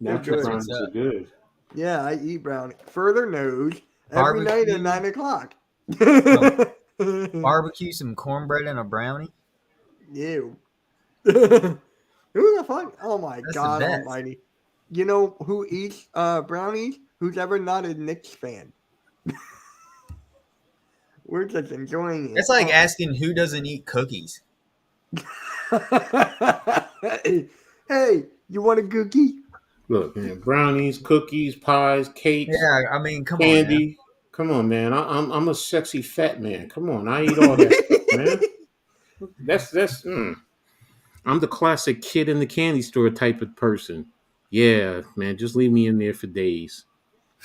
good. brownies are good. Yeah, I eat brownie. Further news, every night at 9 o'clock. Barbecue, some cornbread, and a brownie. Ew. Who the fuck? Oh my That's God the best. Almighty! You know who eats brownies? Who's ever not a Knicks fan? We're just enjoying it. It's like asking who doesn't eat cookies. Hey, you want a cookie? Look, man, brownies, cookies, pies, cakes. Yeah, I mean, come candy. Come on, man. I'm a sexy fat man. Come on, I eat all that stuff, man. That's. I'm the classic kid in the candy store type of person. Yeah, man, just leave me in there for days.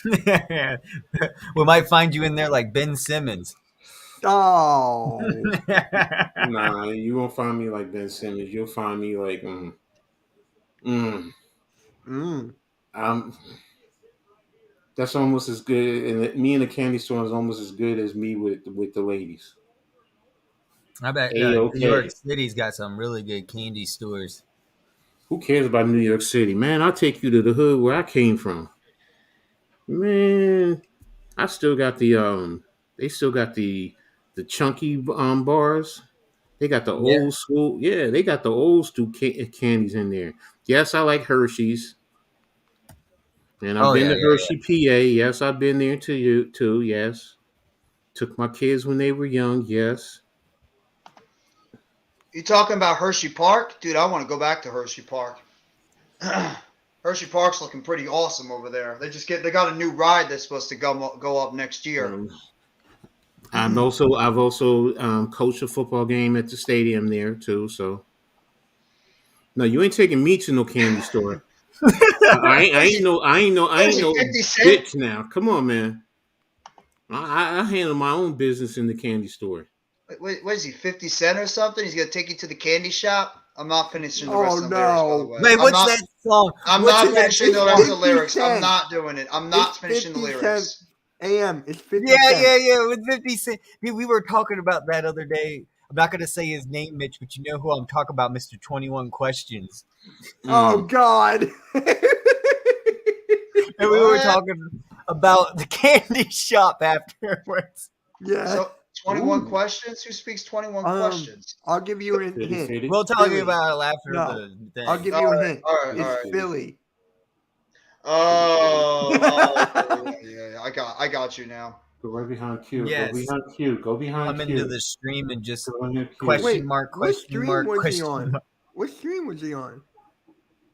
on. We might find you in there like Ben Simmons. Oh. Nah, you won't find me like Ben Simmons. You'll find me like that's almost as good. And me in the candy store is almost as good as me with the ladies. I bet New York City's got some really good candy stores. Who cares about New York City, man? I'll take you to the hood where I came from. Man, I still got the They still got the chunky bars. They got the old school. Yeah, they got the old school candies in there. Yes, I like Hershey's. And I've been to Hershey, PA. Yes, I've been there too. Yes. Took my kids when they were young. Yes. You talking about Hershey Park? Dude, I want to go back to Hershey Park. Hershey Park's looking pretty awesome over there. They got a new ride that's supposed to go up next year. I've also coached a football game at the stadium there too. So no, you ain't taking me to no candy store. I ain't no bitch now. Come on, man. I handle my own business in the candy store. Wait, what is he, 50 Cent or something? He's gonna take you to the candy shop? I'm not finishing the rest of the lyrics, by the way. Wait, what's that song? I'm not finishing the rest of the lyrics. I'm not doing it. I'm not finishing the lyrics. AM, it's 50 Yeah, Cent. yeah, with 50 Cent. Dude, we were talking about that other day. I'm not going to say his name, Mitch, but you know who I'm talking about, Mr. 21 Questions. Oh, God. And we were talking about the candy shop afterwards. Yeah. So, 21 questions? Who speaks 21 questions? I'll give you a hint. We'll talk about it after the thing. I'll give you a hint. All right, it's Philly. Oh, yeah. I got you now. Go right behind Q. Yes. Go behind Q. Go behind Come Q. into the stream and just What stream was he on?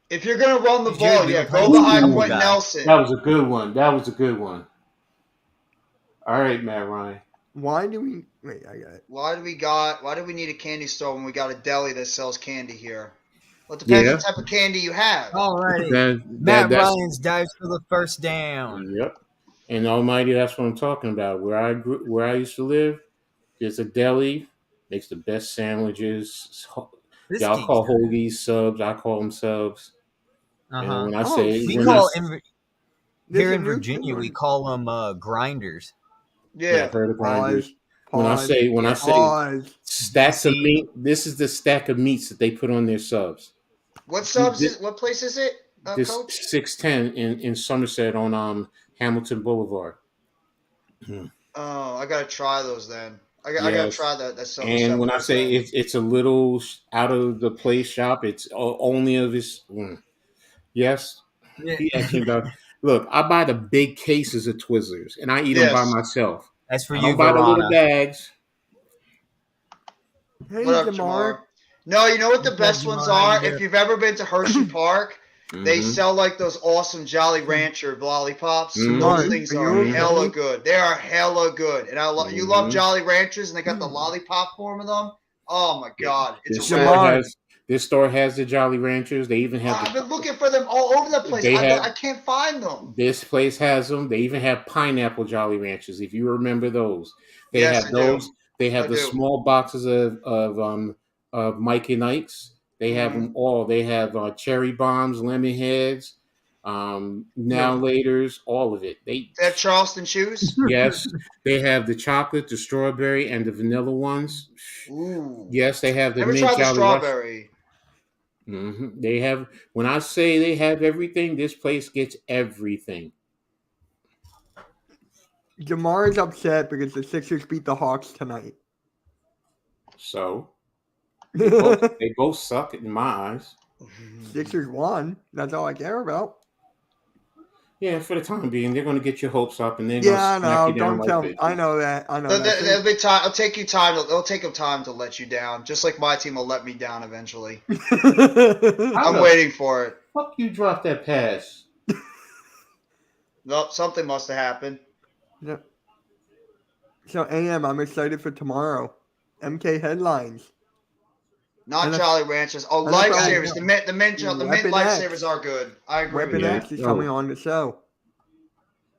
If you're gonna run the ball, go behind Quentin Nelson. That was a good one. All right, Matt Ryan. Why do we I got it. Why do we need a candy store when we got a deli that sells candy here? Well, it depends what type of candy you have. Alrighty. Matt Ryan's dives for the first down. Yep. And Almighty, that's what I'm talking about. Where I used to live, there's a deli, makes the best sandwiches. Y'all call hoagies subs. I call them subs. And when I say here in Virginia, we call them grinders. Yeah, I've heard of grinders. When I say stacks of meat, this is the stack of meats that they put on their subs. What subs? What place is it? This Coach? 610 in Somerset on Hamilton Boulevard. Oh, I gotta try those then. I gotta try that. That's and when I say it's a little out of the place shop, it's only of his. Yes, he actually about. Look, I buy the big cases of Twizzlers, and I eat them by Yes. myself. That's for I you, don't buy the little Verona. bags. Hey, What up, Jamar. Jamar? No, you know what the What's up, best ones Jamar? How you are? doing? If you've ever been to Hershey Park, they Mm-hmm. sell like those awesome Jolly Rancher lollipops. Mhm. Those Jamar, things are are you hella okay? good. They are hella good. And you love Mhm. Jolly Ranchers, and they got the lollipop form of them. Oh my God, it's a This store wrap. Jamar, has this store has the Jolly Ranchers. They even have I've been the looking for them all over the place. they have I can't find them. this place has them. They even have pineapple Jolly Ranchers. If you remember those, they Yes, have I do. those. They I have the do. small boxes of Mike and Ike's. They have Mhm. them all. They have cherry bombs, lemon heads, now yo, laters, all of it. They They have Charleston shoes. yes, they have the chocolate, the strawberry, and the vanilla ones. Ooh, Yes, they have the never mint tried the Jolly Rush. strawberry. They have. When I say they have everything, this place gets everything. Jamar is upset because the Sixers beat the Hawks tonight. So they both suck in my eyes. Sixers won. That's all I care about. Yeah, for the time being, they're going to get your hopes up, and they're going to Yeah, I smack know. you down Don't like tell me. I bitches. know that. I know There'll, that. there'll be time. It'll take you time. It'll take them time to let you down, just like my team will let me down eventually. How I'm the waiting for it. fuck you drop that pass? Nope, something must have happened. Yeah. So, AM, I'm excited for tomorrow. MK headlines. Not NFL Jolly Ranchers. Oh, NFL lifesavers. The mint Weapon lifesavers X. are good. I agree with Weapon Yeah. that. X is coming on the show.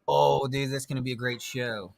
Oh, dude, that's gonna be a great show.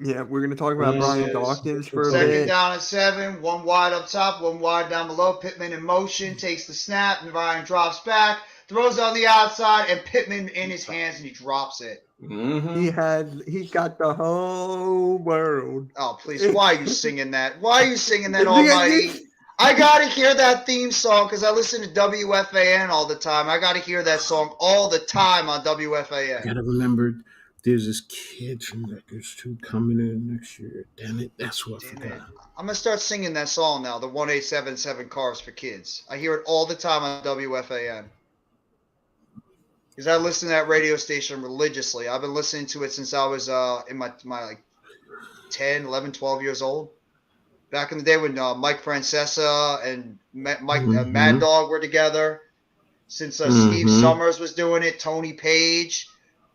Yeah, we're going to talk about Yes, Brian it is. Dawkins for a Second bit. down and 7, one wide up top, one wide down below. Pittman in motion, takes the snap, and Ryan drops back, throws on the outside, and Pittman in his hands, and he drops it. He's got the whole world. Oh, please, why are you singing that? Why are you singing that, Because Almighty? I gotta hear that theme song because I listen to WFAN all the time. I gotta hear that song all the time on WFAN. Gotta remember, there's this kid from Records 2 coming in next year. Damn it, that's what I Damn forgot. it. I'm gonna start singing that song now, the 1877 Cars for Kids. I hear it all the time on WFAN. Because I listen to that radio station religiously. I've been listening to it since I was in my like 10, 11, 12 years old. Back in the day when Mike Francesa and Mad Dog were together. Since Steve Summers was doing it, Tony Page,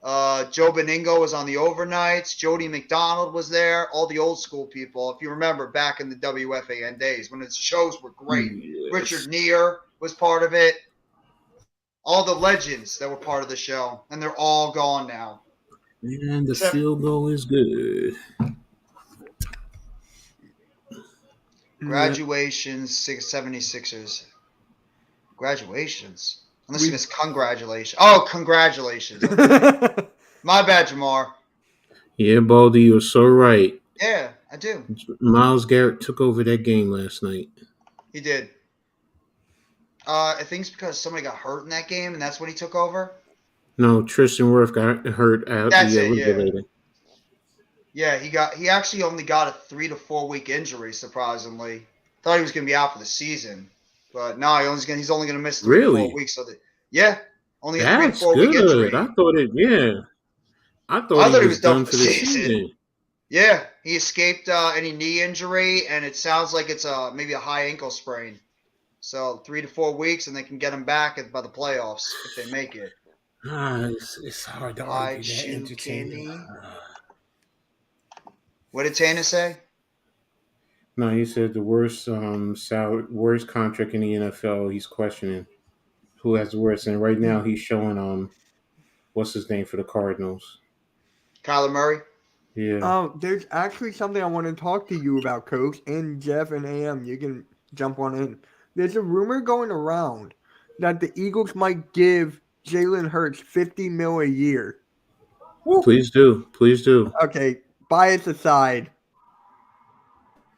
Joe Beningo was on the overnights, Jody McDonald was there, all the old school people. If you remember back in the WFAN days when its shows were great. Yes. Richard Neer was part of it. All the legends that were part of the show, and they're all gone now. And the Except- field goal is good. Graduations, 76ers. Graduations? Unless you miss congratulations. Oh, congratulations. Okay. My bad, Jamar. Yeah, Baldy, you're so right. Yeah, I do. Myles Garrett took over that game last night. He did. I think it's because somebody got hurt in that game, and that's when he took over. No, Tristan Wirth got hurt out That's the it, yeah. originator. Yeah, he actually only got a 3 to 4 week injury. Surprisingly, thought he was going to be out for the season, but no, he's only going to miss 3 to 4 weeks. So only a 3 to That's 4 week injury. good. I thought he was done for the season. Yeah, he escaped any knee injury, and it sounds like it's maybe a high ankle sprain. So 3 to 4 weeks, and they can get him back by the playoffs if they make it. It's hard to argue that entertaining. What did Tana say? No, he said the worst worst contract in the NFL. He's questioning who has the worst, and right now he's showing what's his name for the Cardinals? Kyler Murray. Yeah. There's actually something I want to talk to you about, Coach, and Jeff and AM. You can jump on in. There's a rumor going around that the Eagles might give Jalen Hurts $50 million a year. Woo. Please do. Okay, bias aside.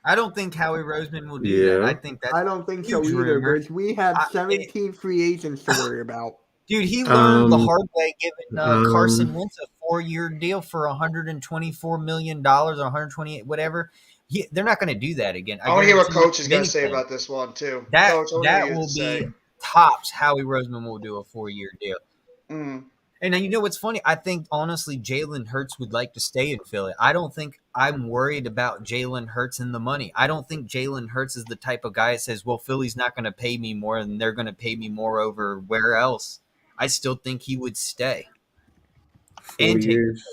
I don't think Howie Roseman will do that. I don't think so either, because we have 17 free agents to worry about. Dude, he learned the hard way giving Carson Wentz a 4-year deal for $124 million or 128, whatever. They're not going to do that again. I want to hear what Coach is going to say about this one, too. That Coach, will be tops Howie Roseman will do a 4-year deal. Mm. And you know what's funny? I think honestly, Jalen Hurts would like to stay in Philly. I don't think I'm worried about Jalen Hurts and the money. I don't think Jalen Hurts is the type of guy that says, "Well, Philly's not going to pay me more, and they're going to pay me more over where else." I still think he would stay 4 and take. years,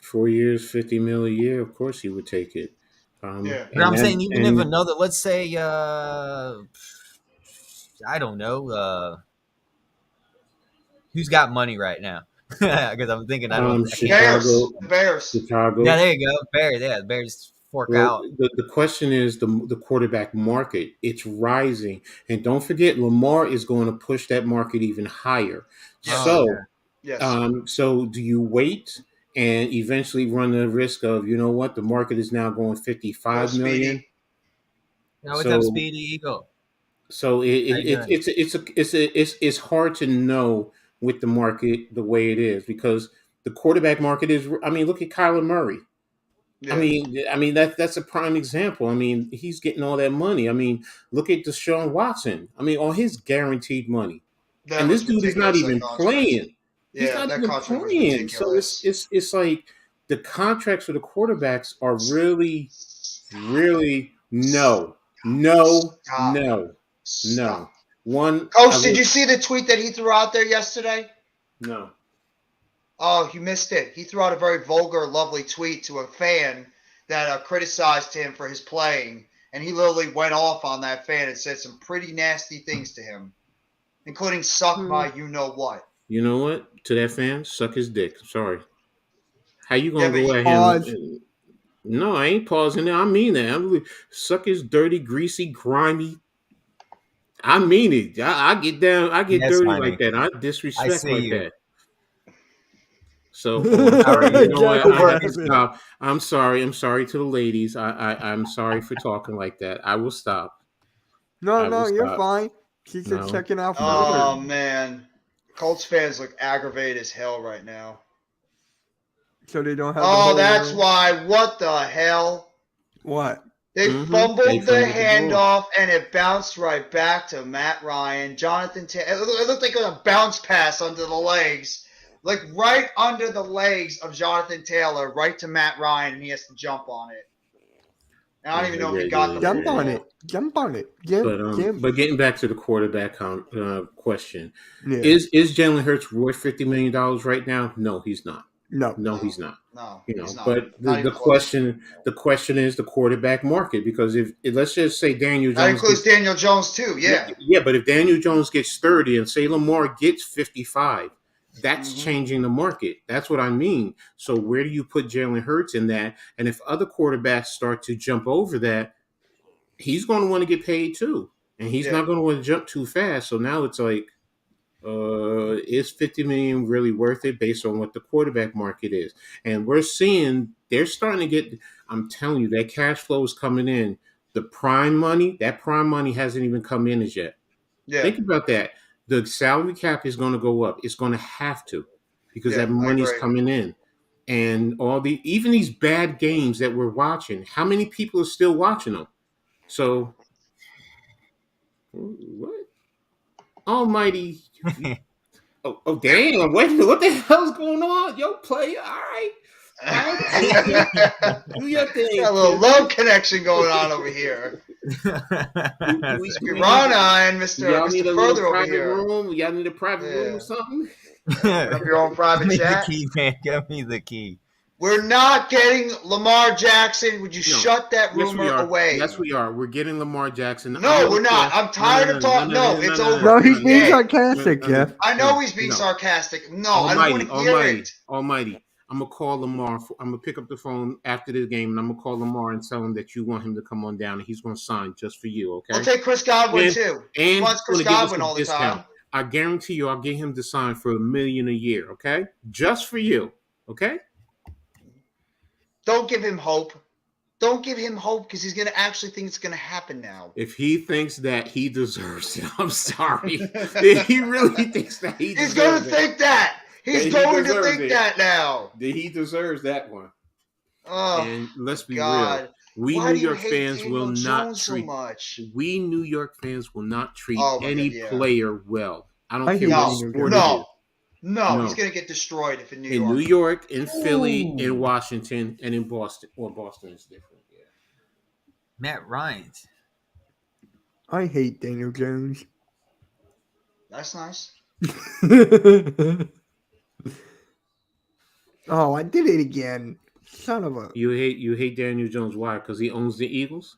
4 years, 50 mil a year. Of course, he would take it. Yeah. But I'm saying, even if and another, let's say, I don't know, who's got money right now? Because I'm thinking, I can't. Chicago, The Bears. Chicago. Yeah, there you go. Bears, yeah, the Bears fork Well, out. the question is the quarterback market. It's rising, and don't forget, Lamar is going to push that market even higher. Yes. So, Yes. so do you wait and eventually run the risk of, you know what, the market is now going 55 Go million? Speedy. Now, what's So, up, Speedy Eagle? so How you doing? it's hard to know with the market the way it is, because the quarterback market is. I mean, look at Kyler Murray. Yeah. I mean that's a prime example. I mean, he's getting all that money. I mean, look at Deshaun Watson. I mean, all his guaranteed money, That and this was dude is not ridiculous, that even contract. playing. He's Yeah, not that even contract was playing. So ridiculous. it's like the contracts for the quarterbacks are really, really no. Stop. Stop. One, Coach, did you see the tweet that he threw out there yesterday? no. Oh, you missed it. He threw out a very vulgar, lovely tweet to a fan that criticized him for his playing. And he literally went off on that fan and said some pretty nasty things to him, including suck my you-know-what. You know what? To that fan, suck his dick. Sorry. How you Yeah, gonna but go at Pause. him? No, I ain't pausing it. I mean that. Suck his dirty, greasy, grimy. I mean it. I get down. I get Yes, dirty honey. like that. I I disrespect see like you. that. So How are you? you know what? Jack I have to laughing. stop. I'm sorry. I'm sorry to the ladies. I'm sorry for talking like that. I will stop. I will No, you're stop. fine. She's No, just checking out no. further. Oh, man. Colts fans look aggravated as hell right now. So they don't have the Oh, whole that's why. What the hell? What? They Mhm. fumbled They the fumbled the ball. handoff, and it bounced right back to Matt Ryan. Jonathan Taylor. It looked like a bounce pass under the legs, like right under the legs of Jonathan Taylor, right to Matt Ryan, and he has to jump on it. And I don't even know if he got the Jump on football. it. Jump on it. But getting back to the quarterback question, Yeah. is Jalen Hurts worth $50 million right now? No, he's not. No. No, he's not. No, You know, he's not. but Not the even close. question is the quarterback market, because if let's just say Daniel That Jones includes Daniel Jones too. Yeah. yeah, but if Daniel Jones gets 30 and say Lamar gets 55, that's Mhm. changing the market. That's what I mean. So where do you put Jalen Hurts in that? And if other quarterbacks start to jump over that, he's going to want to get paid too, and he's Yeah. not going to want to jump too fast. So now it's like, is 50 million really worth it based on what the quarterback market is? And we're seeing they're starting to get. I'm telling you, that cash flow is coming in. That prime money hasn't even come in as yet. Yeah. Think about that. The salary cap is going to go up. It's going to have to, because Yeah, that I money's agree. coming in. And even these bad games that we're watching, how many people are still watching them? So, what? Almighty. Oh, damn. Wait a minute. What the hell's going on? Yo, player. All right. Do your thing. Got a little kid. love connection going on over here. Must be Ron and Y'all need Mr. a Further little over private here. room. Y'all need a private room Yeah. or something? Put up your own private Give me chat. the key, man. Give me the key. We're not getting Lamar Jackson. Would you No. shut that Yes, we rumor are. away? Yes, we are. We're getting Lamar Jackson. No, we're not. I'm tired of talking. No, it's over. No, he's being Yeah. sarcastic, Jeff. I know he's being sarcastic. No, I don't want to hear it. Almighty. I'm gonna call Lamar. I'm gonna pick up the phone after the game, and I'm gonna call Lamar and tell him that you want him to come on down, and he's gonna sign just for you. Okay. I'll take Chris Godwin too. He wants Chris Godwin all the time. I guarantee you, I'll get him to sign for $1 million a year. Okay, just for you. Okay. Don't give him hope. Don't give him hope, because he's going to actually think it's going to happen now. If he thinks that he deserves it, I'm sorry. If he really thinks that he's going to think that. He's going to think that now. He deserves that one. Oh, and let's be God. real. We Why New York fans Daniel will Jones not so treat. much? We New York fans will not treat Oh, my any God, yeah. player well. I don't I care hear what you. sport No. it is. No, No. he's going to get destroyed if in New In York. New York, in Philly, Ooh. in Washington, and in Boston. Or Boston is different. Yeah. Matt Ryan. I hate Daniel Jones. That's nice. Oh, I did it again. Son of a. You hate Daniel Jones. Why? Because he owns the Eagles?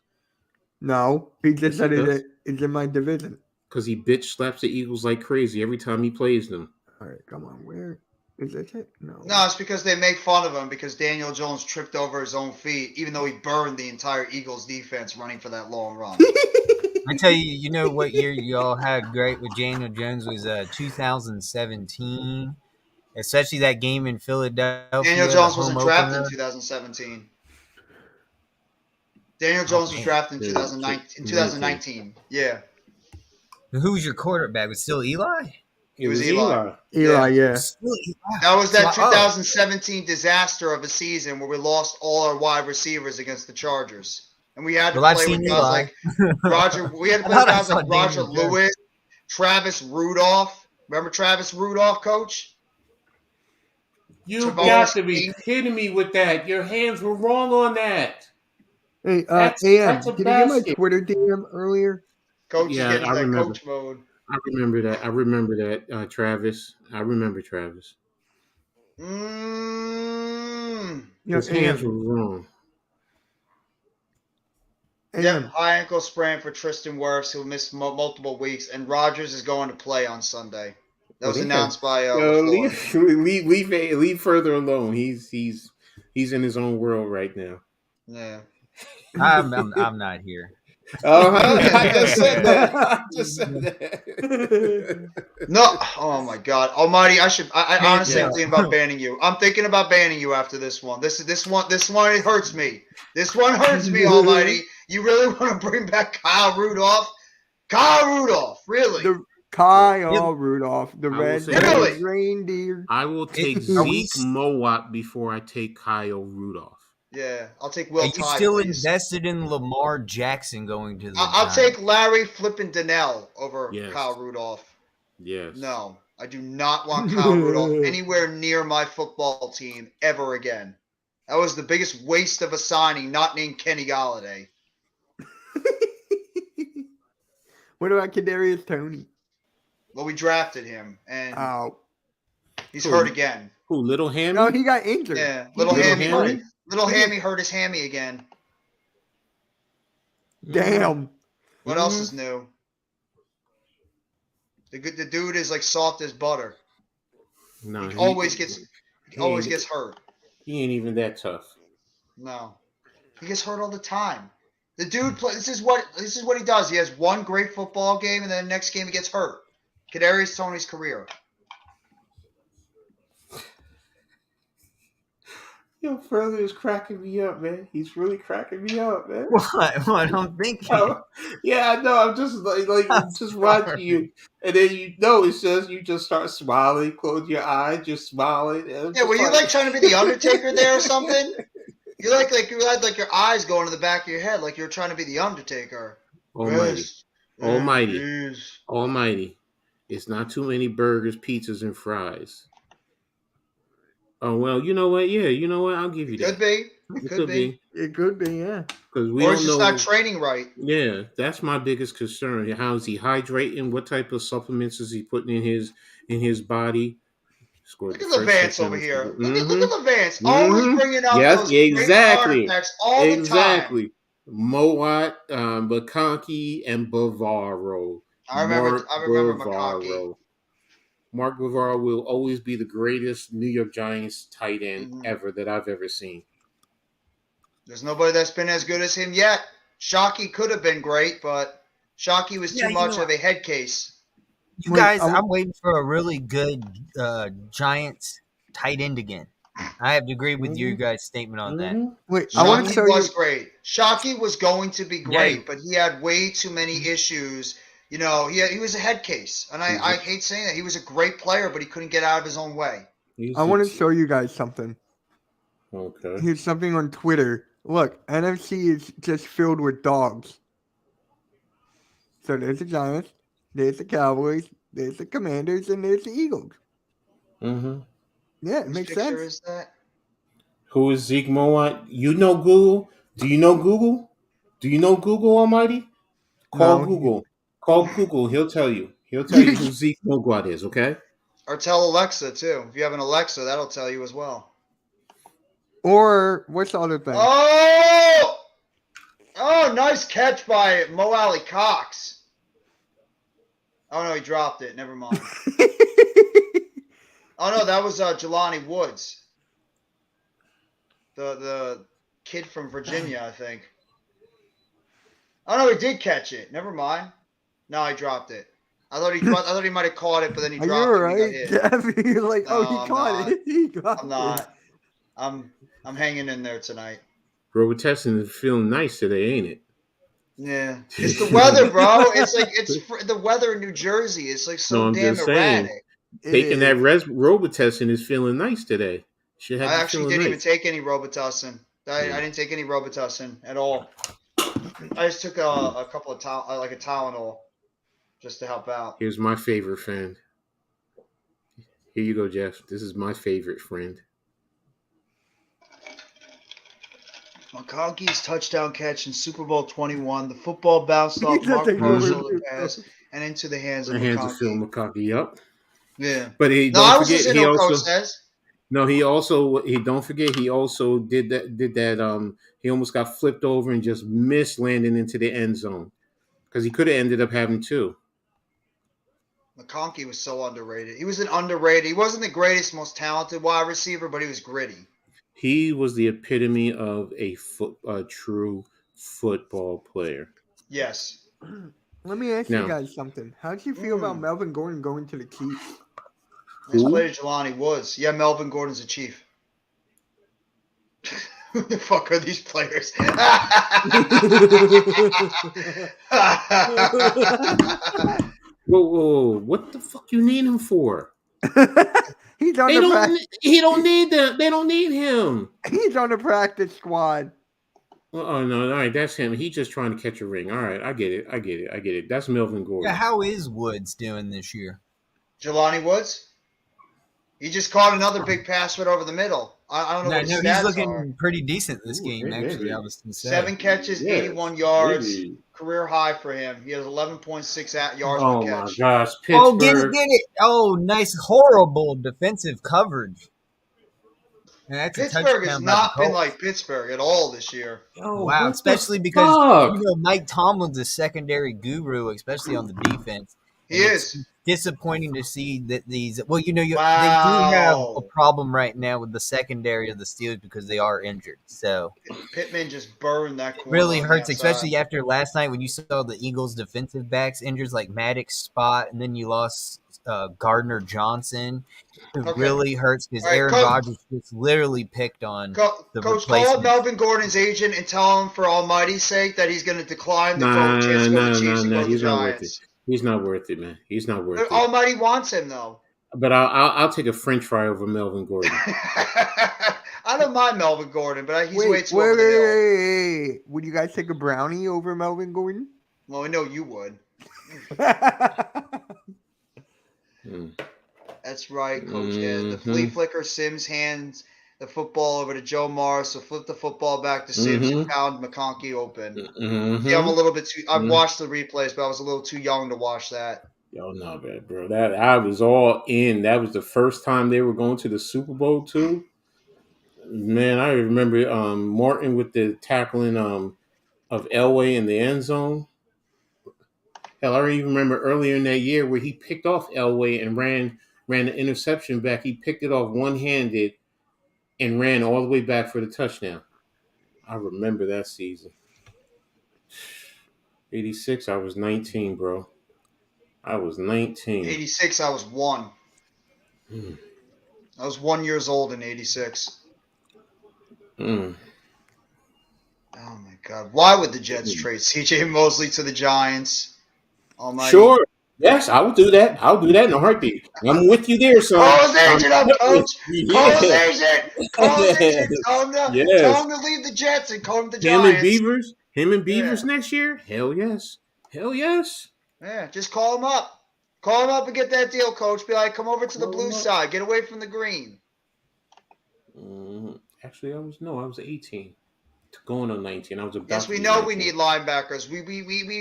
No, he just Yes, said he does. it's in my division. Because he bitch slaps the Eagles like crazy every time he plays them. All right, come on. Where is this it? No. No, it's because they make fun of him because Daniel Jones tripped over his own feet, even though he burned the entire Eagles defense running for that long run. I tell you, you know what year y'all had great with Daniel Jones was 2017, especially that game in Philadelphia. Daniel Jones the home wasn't drafted in opener. 2017. Daniel Jones was man. drafted in 2019. Yeah, Who was your quarterback? Was still Eli? it was Eli. Eli, yeah. Still Eli. That was that So- oh. 2017 disaster of a season where we lost all our wide receivers against the Chargers. And we had to Well, I've play seen with guys Eli. like Roger. We had to I play with thought I guys saw like Roger Daniel Jones. Lewis, Travis Rudolph. Remember Travis Rudolph, coach? You Tavon got to be King. kidding me with that. Your hands were wrong on that. Hey, That's AM, a did you get my basket. Twitter DM earlier? Coach is Yeah, getting I to that remember. coach mode. I remember that, Travis. I remember Travis. His hands were wrong. Yep, high ankle sprain for Tristan Wirfs, who missed multiple weeks, and Rodgers is going to play on Sunday. That was announced by LaFleur. leave further alone. He's in his own world right now. Yeah. I'm not here. I just said that. No, oh my God, Almighty! I honestly am thinking about banning you. I'm thinking about banning you after this one. This one. It hurts me. This one hurts me, Almighty. You really want to bring back Kyle Rudolph? Kyle Rudolph, really? Kyle Rudolph, the I will red say this. reindeer. I will take Are Zeke Mowat before I take Kyle Rudolph. Yeah, I'll take Are Will you Tye, still please. invested in Lamar Jackson going to the I'll Giants? take Larry flipping Donnell over Yes. Kyle Rudolph. Yes. No, I do not want Kyle Rudolph anywhere near my football team ever again. That was the biggest waste of a signing, not named Kenny Galladay. What about Kadarius Toney? Well, we drafted him, and he's Who? hurt again. Who? Little Hammy? No, he got injured. Yeah, Little Hammy hurt Hammy? it. Little Hammy hurt his hammy again. Damn. What else is new? The dude is like soft as butter. No, He always gets hurt. He ain't even that tough. No, he gets hurt all the time. The dude plays. This is what he does. He has one great football game, and then the next game he gets hurt. Kadarius Toney's career. Yo, Furley is cracking me up, man. He's really cracking me up, man. What I'm thinking. Yeah, I know. I'm just like just watching you, and then it's just you just start smiling, close your eyes, just smiling. Yeah, were you like trying to be the Undertaker there or something? You you had like your eyes going to the back of your head, like you were trying to be the Undertaker. Almighty, Yes. Almighty. It's not too many burgers, pizzas, and fries. Oh well, you know what? Yeah, you know what? I'll give you that. Could be. It could be. It could be, yeah. Because we Or don't he's just know. not training right. Yeah, that's my biggest concern. How is he hydrating? What type of supplements is he putting in his body? Look at Levance over here. Look at Levance. Mhm. Always bringing out those great artifacts all the time. Mowat, McConkey, and Bavaro. I remember McConkey. Mark Bavaro will always be the greatest New York Giants tight end ever that I've ever seen. There's nobody that's been as good as him yet. Shockey could have been great, but Shockey was too much of a head case. You guys, I'm waiting for a really good Giants tight end again. I have to agree with your guys' statement on that. Wait, I want to show you. Great. Shockey was going to be great, but he had way too many issues. You know, he was a head case, and I hate saying that. He was a great player, but he couldn't get out of his own way. I want to show you guys something. Okay. Here's something on Twitter. Look, NFC is just filled with dogs. So there's the Giants, there's the Cowboys, there's the Commanders, and there's the Eagles. Mm-hmm. Yeah, it Whose makes picture sense. is that? Who is Zeke Mowat? You know Google? Do you know Google? Do you know Google Almighty? Call No. Google. Call Google. He'll tell you. He'll tell you who Zeke Mowat is. Okay. Or tell Alexa too. If you have an Alexa, that'll tell you as well. Or what's the other thing? Oh! Oh, nice catch by Mo Alley Cox. Oh no, he dropped it. Never mind. Oh no, that was Jelani Woods. The kid from Virginia, I think. Oh no, he did catch it. Never mind. No, he dropped it. I thought he might have caught it, but then he Are you dropped it and he got alright, hit. Jeff? You're like, No, he I'm caught not. it. He got I'm it. not. I'm hanging in there tonight. Bro, Tesson is feeling nice today, ain't it? Yeah, it's the weather, bro. It's like the weather in New Jersey. It's like No, so I'm damn just saying. erratic. It Taking that is. Robitussin is feeling nice today. Should have I you actually feeling didn't even nice. take any Robitussin. I didn't take any Robitussin at all. I just took a couple of like a Tylenol just to help out. Here's my favorite friend. Here you go, Jeff. This is my favorite friend. McConkey's touchdown catch in Super Bowl 21. The football bounced off He Mark doesn't know where Marshall it the pass is. and into the hands of The hands of Phil McConkey. McConkey. Yup. Yeah. But he No, don't I was forget. listening He to what Coach also says. no. He don't forget. He also did that. He almost got flipped over and just missed landing into the end zone because he could have ended up having two. McConkey was so underrated. He was an underrated. He wasn't the greatest, most talented wide receiver, but he was gritty. He was the epitome of a true football player. Yes. Let me ask you Now, guys something. How did you feel about Melvin Gordon going to the Chiefs? Nice Who? play to Jelani Woods. Yeah, Melvin Gordon's a Chief. Who the fuck are these players? Whoa! What the fuck you need him for? He's on They the don't. He don't need them. They don't need him. He's on the practice squad. Oh no! All right, that's him. He's just trying to catch a ring. All right, I get it. That's Melvin Gordon. Yeah, how is Woods doing this year? Jelani Woods? He just caught another big pass right over the middle. I don't know what his he's stats looking are. pretty decent this Ooh, game, hey, actually. baby. I was going to say. 7 catches, Yes, 81 yards. baby. Career high for him. He has 11.6 yards Oh per my catch. gosh, Oh, get Pittsburgh! it! Oh, nice, horrible defensive coverage. And that's Pittsburgh a has touchdown by the not been Colts. like Pittsburgh at all this year. Yo, Wow, what especially the because fuck? Mike Tomlin's a secondary guru, especially on the defense. He And is. it's disappointing to see that these. Well, they do have Wow. a problem right now with the secondary of the Steelers because they are injured. So Pittman just burned that it corner. really on the hurts, outside. especially after last night when you saw the Eagles' defensive backs injured, like Maddox Spot, and then you lost Gardner Johnson. It Okay. really hurts because All right, Aaron Coach- Rodgers just literally picked on the Coach, call up replacement. Melvin Gordon's agent and tell him, for almighty's sake, that he's going to decline the Nah, chance to go to the Chiefs and go to the He's not worth it. Giants. He's not worth it, man. He's not worth it. Almighty wants him, though. But I'll take a French fry over Melvin Gordon. I don't mind Melvin Gordon, but he's way Wait, too over the hill. wait. Would you guys take a brownie over Melvin Gordon? Well, I know you would. That's right, Coach. Yeah, the flea flicker Sims hands the football over to Joe Morris, so flip the football back to Sims and pound McConkey open. Yeah, I'm a little bit too. I've watched the replays, but I was a little too young to watch that. Yo, no, bro. That I was all in. That was the first time they were going to the Super Bowl too. Man, I remember Martin with the tackling of Elway in the end zone. Hell, I even remember earlier in that year where he picked off Elway and ran the interception back. He picked it off one-handed and ran all the way back for the touchdown. I remember that season. 86, I was 19, bro. I was 19. 86, I was 1. I was 1 year old in 86. Oh my God! Why would the Jets trade C.J. Mosley to the Giants? Almighty. Sure. Yes, I will do that. I'll do that in a heartbeat. I'm with you there, son. Call his agent up, Coach. Call his Yeah. agent. Call his agent. Tell him to leave the Jets and call him the Giants. Him and Beavers next year? Hell yes. Yeah, just call him up. Call him up and get that deal, coach. Be like, come over to the Call blue him up. side. Get away from the green. Actually, I was 18. Going on 19. I was about Yes, to we be know 19. we need linebackers. We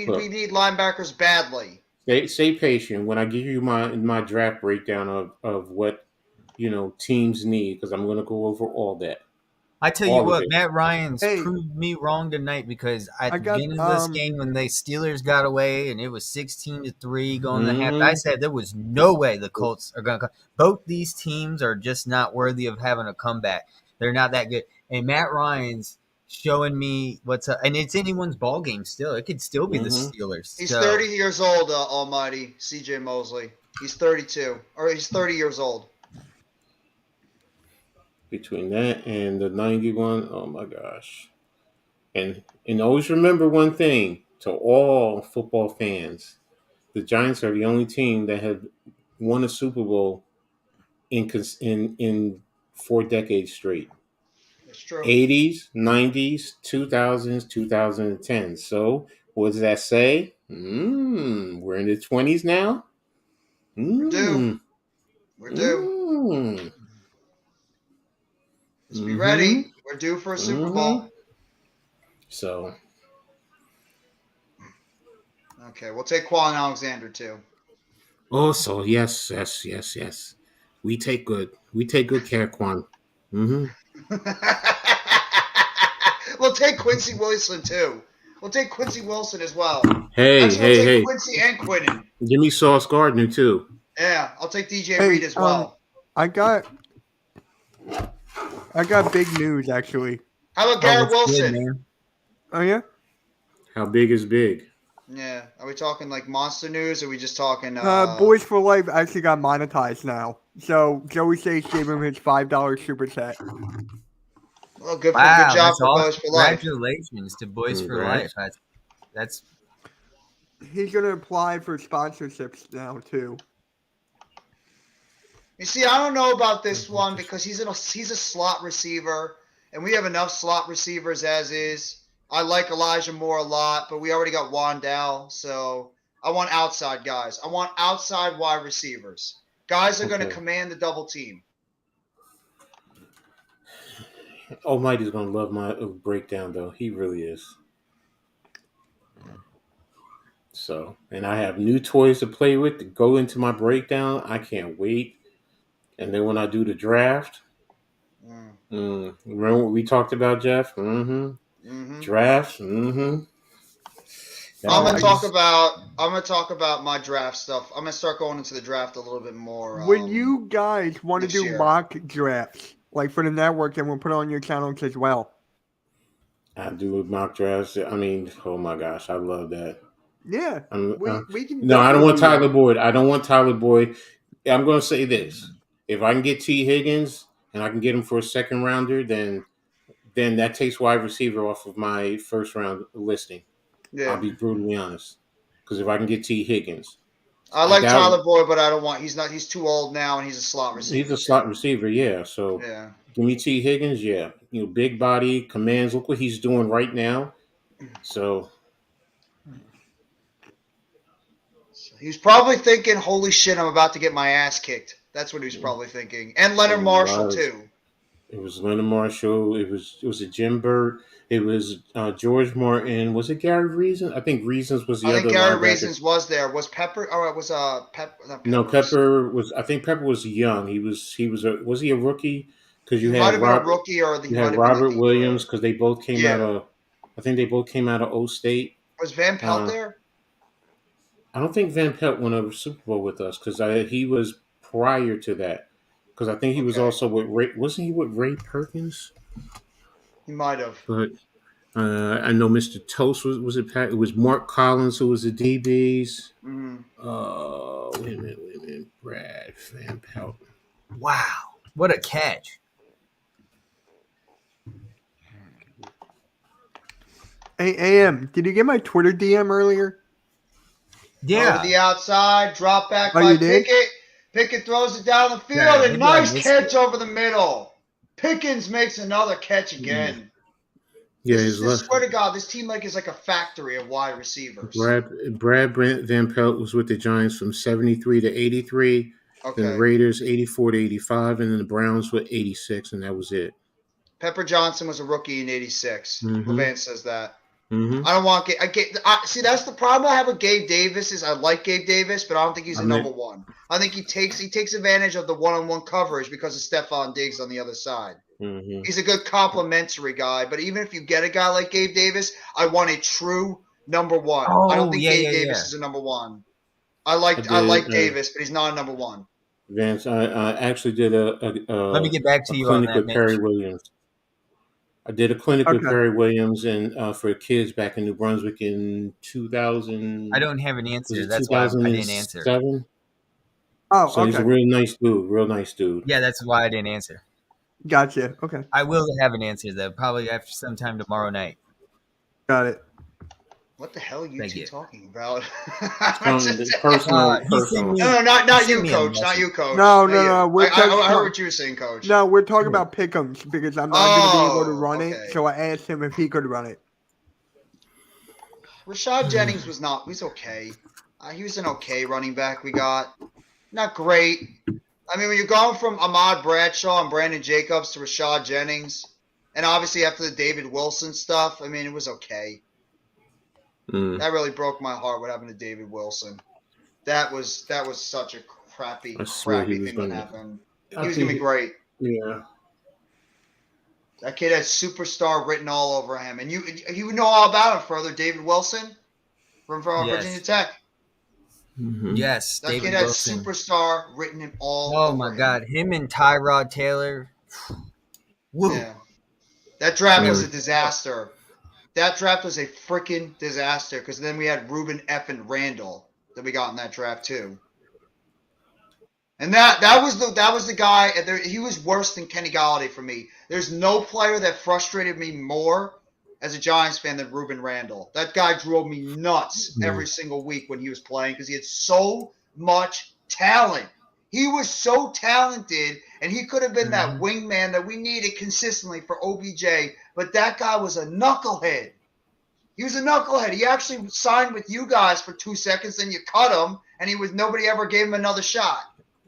Look. need linebackers badly. Stay patient when I give you my draft breakdown of what teams need, because I'm going to go over all that. I tell you All of what, it. Matt Ryan's Hey. proved me wrong tonight, because at I the got, beginning of this game, when the Steelers got away and it was 16-3 going to the half, I said there was no way the Colts are going to come. Both these teams are just not worthy of having a comeback. They're not that good. And Matt Ryan's showing me what's up. And it's anyone's ball game still. It could still be the Steelers. He's So, 30 years old, almighty CJ Mosley. He's 32. Or he's 30 years old. Between that and the 91, oh my gosh. And always remember one thing to all football fans. The Giants are the only team that have won a Super Bowl in 4 decades straight. It's true. 80s, 90s, 2000s, 2010s. So what does that say? We're in the 20s now? We're due. We're due. Let's be ready. We're due for a Super Bowl. So. Okay, we'll take Quan Alexander too. Oh, so yes. We take good care of Quan. We'll take Quincy Wilson too. We'll take Quincy Wilson as well. Hey. Quincy and Quinnen. Give me Sauce Gardner too. Yeah, I'll take DJ Reed as well. I got big news actually. How about Garrett Wilson? Good, man. Oh yeah. How big is big? Yeah, are we talking like monster news? Or are we just talking? Boys for Life actually got monetized now. So Joey Sage gave him his $5 super chat. Well, good Wow, job that's for awesome. Boys for Life. Congratulations to Boys for Life. That's He's gonna apply for sponsorships now too. You see, I don't know about this one because he's a slot receiver, and we have enough slot receivers as is. I like Elijah Moore a lot, but we already got Wandell, so I want outside guys. I want outside wide receivers. Guys are going to command the double team. Almighty's going to love my breakdown, though. He really is. So, and I have new toys to play with to go into my breakdown. I can't wait. And then when I do the draft, remember what we talked about, Jeff? Drafts. I'm gonna talk about my draft stuff. I'm gonna start going into the draft a little bit more. When you guys want to do year. mock drafts, like for the network, and we'll put it on your channels as well. I do mock drafts. I mean, oh my gosh, I love that. Yeah, we can. No, I don't want Tyler Boyd. I don't want Tyler Boyd. I'm going to say this: if I can get T. Higgins and I can get him for a second rounder, then that takes wide receiver off of my first round listing. Yeah. I'll be brutally honest, because if I can get T. Higgins, I like Tyler Boyd, but I don't want. He's too old now, and he's a slot receiver. He's a slot receiver, yeah. So give me T. Higgins, yeah. Big body, commands. Look what he's doing right now. So. He was probably thinking, holy shit, I'm about to get my ass kicked. That's what he was probably thinking. And Leonard Marshall, too. It was Leonard Marshall. It was a Jim Burt. It was George Martin. Was it Gary Reasons? I think Reasons was the other. I think Gary Reasons was there. Was Pepper? Or was Pepper? No, Pepper was. I think Pepper was young. Was he a rookie? Because you had Robert, a rookie, or you had Robert Williams, because they both came out of. I think they both came out of O State. Was Van Pelt there? I don't think Van Pelt won a Super Bowl with us, because he was prior to that. Because I think he was also with Ray. Wasn't he with Ray Perkins? He might have. But I know Mr. Toast was it Pat? It was Mark Collins who was the DBs. Wait a minute. Brad Van Pelt. Wow, what a catch! Hey, AM, did you get my Twitter DM earlier? Yeah. Over the outside, drop back by Pickett. Pickett throws it down the field, and nice catch over the middle. Pickens makes another catch again. Yeah, his left. Swear to God, this team is like a factory of wide receivers. Brad Van Pelt was with the Giants from 73 to 83. Then the Okay. Raiders 84 to 85, and then the Browns with 86, and that was it. Pepper Johnson was a rookie in '86. Mm-hmm. Levan says that. Mm-hmm. I don't want see, that's the problem I have with Gabe Davis is I like Gabe Davis, but I don't think he's a number one. I think he takes advantage of the one-on-one coverage because of Stephon Diggs on the other side. Mm-hmm. He's a good complementary guy, but even if you get a guy like Gabe Davis, I want a true number one. I don't think Gabe Davis is a number one. I like Davis, but he's not a number one. Vance, I actually did a Let me get back to you clinic on that, with Perry Williams. I did a clinic with Perry Williams and for kids back in New Brunswick in 2000. I don't have an answer. That's why I didn't answer. Oh, so he's a real nice dude. Yeah, that's why I didn't answer. Gotcha. Okay. I will have an answer though, probably after sometime tomorrow night. Got it. What the hell are you two talking about? Personal. No, not you, Coach. Not you, Coach. No. I heard what you were saying, Coach. No, we're talking about pick'ems because I'm not going to be able to run it. So I asked him if he could run it. Rashad Jennings was okay. He was an okay running back we got. Not great. I mean, when you're going from Ahmad Bradshaw and Brandon Jacobs to Rashad Jennings, and obviously after the David Wilson stuff, I mean, it was okay. That really broke my heart what happened to David Wilson. That was such a crappy thing that happened. He was going to be great. Yeah. That kid had superstar written all over him. And you would know all about him further. David Wilson from Virginia Tech. Mm-hmm. Yes, that David kid had Wilson. Superstar written him all over. Oh, my God. Him and Tyrod Taylor. Woo. Yeah. That draft was a disaster. That draft was a freaking disaster because then we had Ruben effing Randall that we got in that draft too. And that was the guy. He was worse than Kenny Golladay for me. There's no player that frustrated me more as a Giants fan than Ruben Randall. That guy drove me nuts every single week when he was playing because he had so much talent. He was so talented, and he could have been that wingman that we needed consistently for OBJ. But that guy was a knucklehead. He was a knucklehead. He actually signed with you guys for 2 seconds, then you cut him, and nobody ever gave him another shot.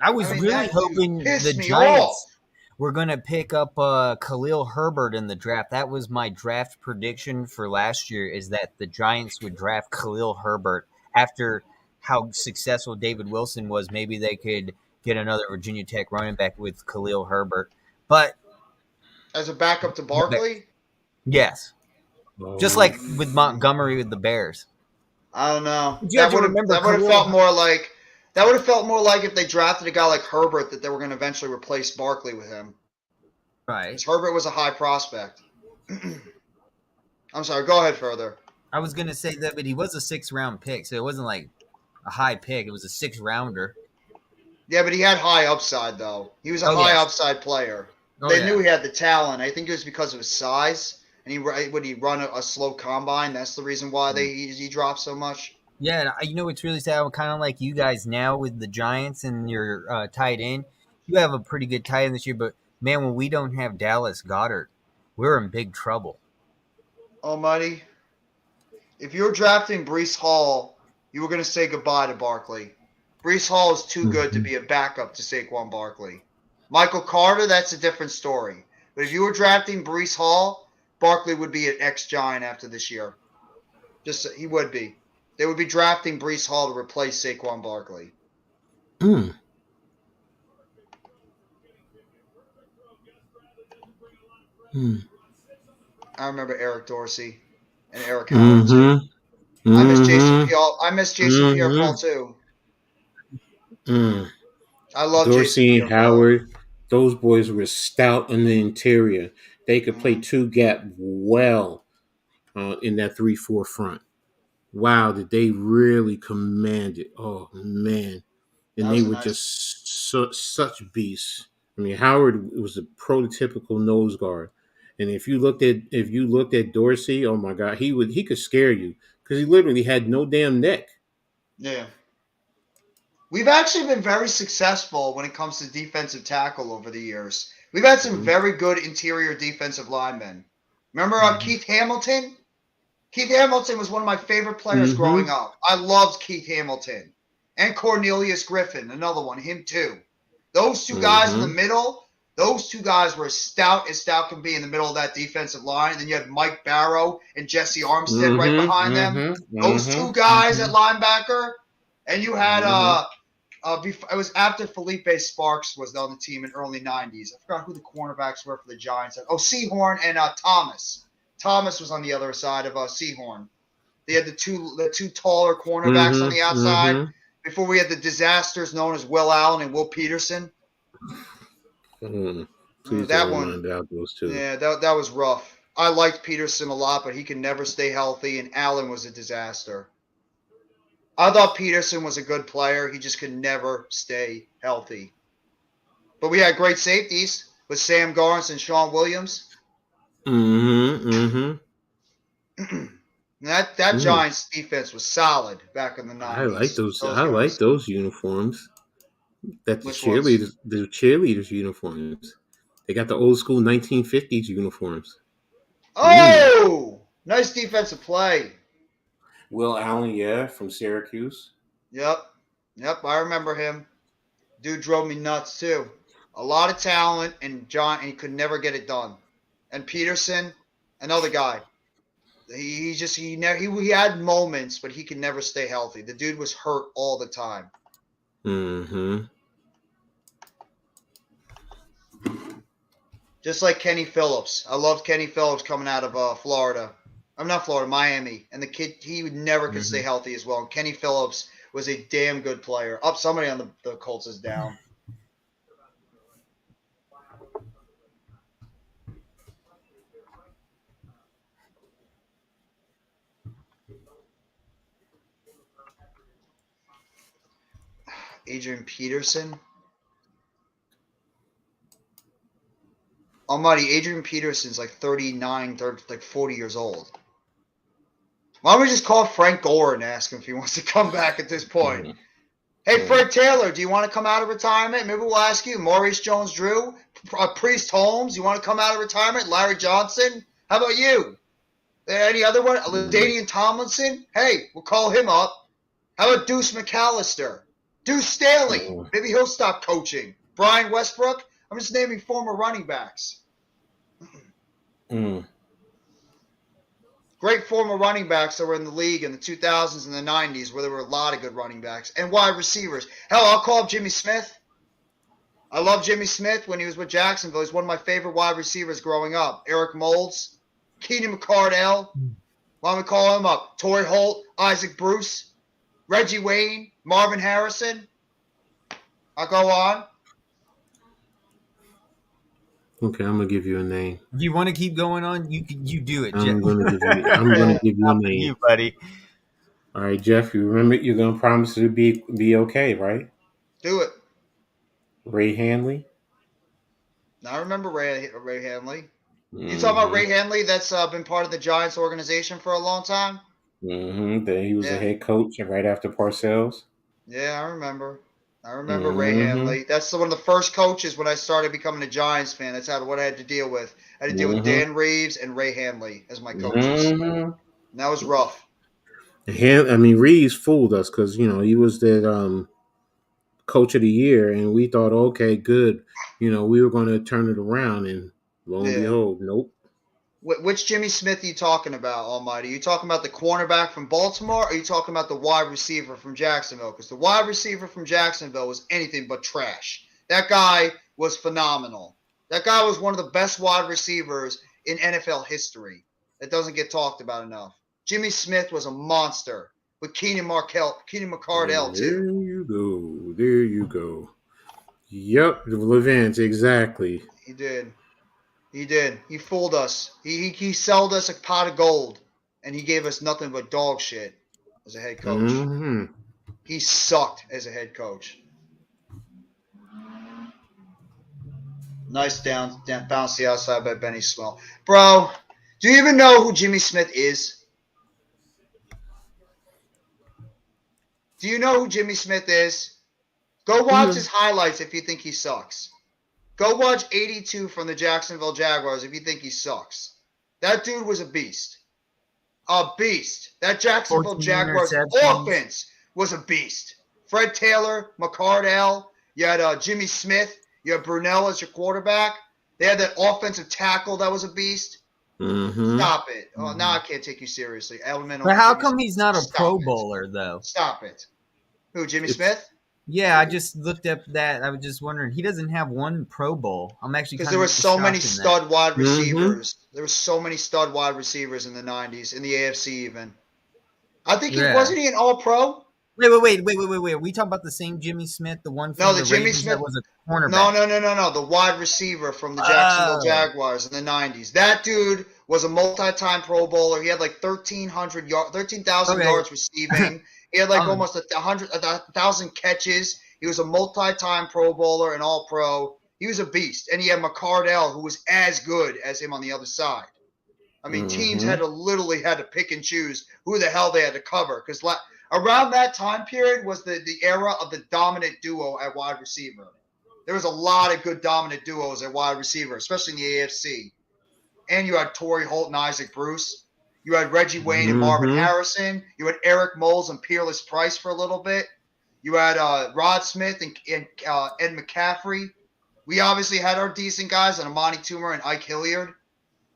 I was really hoping the Giants were going to pick up Khalil Herbert in the draft. That was my draft prediction for last year, is that the Giants would draft Khalil Herbert. After how successful David Wilson was, maybe they could get another Virginia Tech running back with Khalil Herbert. But as a backup to Barkley? Yes. Just like with Montgomery with the Bears. I don't know. That would have felt more like if they drafted a guy like Herbert that they were going to eventually replace Barkley with him. Right. Because Herbert was a high prospect. I'm sorry. Go ahead further. I was going to say that, but he was a 6th-round pick, so it wasn't like a high pick. It was a 6th-rounder. Yeah, but he had high upside, though. He was a high upside player. They knew he had the talent. I think it was because of his size. And when he run a slow combine, that's the reason why he dropped so much. Yeah, it's really sad. I'm kind of like you guys now with the Giants and your tight end. You have a pretty good tight end this year, but, man, when we don't have Dallas Goedert, we're in big trouble. Almighty, if you're drafting Breece Hall, you were going to say goodbye to Barkley. Breece Hall is too good to be a backup to Saquon Barkley. Michael Carter, that's a different story. But if you were drafting Breece Hall, Barkley would be an ex-Giant after this year. He would be. They would be drafting Breece Hall to replace Saquon Barkley. I remember Eric Dorsey and Eric Howard too. I miss Jason Pierre. I miss Jason Pierre-Paul too. I love Dorsey Jason and Howard. Those boys were stout in the interior. They could play two-gap well in that 3-4 front. Wow, did they really command it? Oh, man. And they were just such beasts. I mean, Howard was a prototypical nose guard. And if you looked at Dorsey, oh my God, he could scare you because he literally had no damn neck. Yeah. We've actually been very successful when it comes to defensive tackle over the years. We've had some very good interior defensive linemen. Remember Keith Hamilton? Keith Hamilton was one of my favorite players Mm-hmm. growing up. I loved Keith Hamilton. And Cornelius Griffin, another one, him too. Those two guys in the middle, those two guys were as stout can be in the middle of that defensive line. And then you had Mike Barrow and Jesse Armstead right behind them. Those two guys at linebacker. And you had it was after Felipe Sparks was on the team in early 90s. I forgot who the cornerbacks were for the Giants. Oh, Seahorn and Thomas. Thomas was on the other side of Seahorn. They had the two taller cornerbacks on the outside before we had the disasters known as Will Allen and Will Peterson. That one. Those two. Yeah, that was rough. I liked Peterson a lot, but he could never stay healthy, and Allen was a disaster. I thought Peterson was a good player. He just could never stay healthy. But we had great safeties with Sam Garnes and Sean Williams. That Giants defense was solid back in the 90s. I like those. I like those uniforms. That's the cheerleaders uniforms. They got the old school 1950s uniforms. Oh, nice defensive play. Will Allen, from Syracuse. Yep, I remember him. Dude drove me nuts too. A lot of talent, and he could never get it done. And Peterson, another guy. He had moments, but he could never stay healthy. The dude was hurt all the time. Just like Kenny Phillips. I loved Kenny Phillips coming out of Florida. I'm not Florida, Miami. And the kid, he never could stay healthy as well. And Kenny Phillips was a damn good player. Somebody on the Colts is down. Adrian Peterson. Almighty, Adrian Peterson's like 39, 40 years old. Why don't we just call Frank Gore and ask him if he wants to come back at this point? Hey, Fred Taylor, do you want to come out of retirement? Maybe we'll ask you. Maurice Jones-Drew, Priest Holmes, you want to come out of retirement? Larry Johnson? How about you? Any other one? LaDainian Tomlinson? Hey, we'll call him up. How about Deuce McAllister? Deuce Staley. Maybe he'll stop coaching. Brian Westbrook? I'm just naming former running backs. Great former running backs that were in the league in the 2000s and the 90s where there were a lot of good running backs. And wide receivers. Hell, I'll call up Jimmy Smith. I love Jimmy Smith when he was with Jacksonville. He's one of my favorite wide receivers growing up. Eric Moulds, Keenan McCardell. Why don't we call him up? Torrey Holt, Isaac Bruce, Reggie Wayne, Marvin Harrison. I'll go on. Okay, I'm gonna give you a name. If you want to keep going on, you do it, Jeff. I'm gonna give you a name, you, buddy. All right, Jeff. You remember you're gonna promise to be okay, right? Do it. Ray Handley. I remember Ray Handley. You talking about Ray Handley? That's been part of the Giants organization for a long time. Then he was a head coach, and right after Parcells. Yeah, I remember. Ray Handley. That's one of the first coaches when I started becoming a Giants fan. That's what I had to deal with. I had to deal with Dan Reeves and Ray Handley as my coaches. And that was rough. Reeves fooled us because, he was that coach of the year, and we thought, okay, good. We were going to turn it around, and lo and behold, nope. Which Jimmy Smith are you talking about, Almighty? Are you talking about the cornerback from Baltimore, or are you talking about the wide receiver from Jacksonville? Because the wide receiver from Jacksonville was anything but trash. That guy was phenomenal. That guy was one of the best wide receivers in NFL history. That doesn't get talked about enough. Jimmy Smith was a monster with Keenan McCardell, too. There you go. Yep, the Levant, exactly. He did. He fooled us. He sold us a pot of gold, and he gave us nothing but dog shit as a head coach. He sucked as a head coach. Nice down bounce the outside by Benny Swell. Bro, do you even know who Jimmy Smith is? Do you know who Jimmy Smith is? Go watch his highlights if you think he sucks. Go watch 82 from the Jacksonville Jaguars if you think he sucks. That dude was a beast. A beast. That Jacksonville 14 Jaguars interceptions. offense was a beast. Fred Taylor, McCardell, you had Jimmy Smith, you had Brunell as your quarterback. They had that offensive tackle that was a beast. Mm-hmm. Stop it. Oh, now I can't take you seriously. Edelman But over how Jimmy come Smith. he's not a Stop Pro it. Bowler though? Stop it. Who, Jimmy It's- Smith? Yeah, I just looked up that. I was just wondering. He doesn't have one Pro Bowl. I'm actually Because kind there of were so many shocked in that. stud wide Mm-hmm. receivers. There were so many stud wide receivers in the 90s, in the AFC even. I think Yeah. wasn't he an All-Pro? Wait. Are we talking about the same Jimmy Smith, the one from No, the the Jimmy Ravens Smith. that was a cornerback? No. The wide receiver from the Jacksonville Oh. Jaguars in the 90s. That dude was a multi-time Pro Bowler. He had like 13,000 Okay. yards receiving. He had like Um, almost 1,000 catches. He was a multi-time Pro Bowler and All-Pro. He was a beast. And he had McCardell, who was as good as him on the other side. I mean, teams had to pick and choose who the hell they had to cover. Because around that time period was the era of the dominant duo at wide receiver. There was a lot of good dominant duos at wide receiver, especially in the AFC. And you had Torrey Holt and Isaac Bruce. You had Reggie Wayne and Marvin Harrison. You had Eric Moles and Peerless Price for a little bit. You had Rod Smith and Ed McCaffrey. We obviously had our decent guys, and Amani Toomer and Ike Hilliard.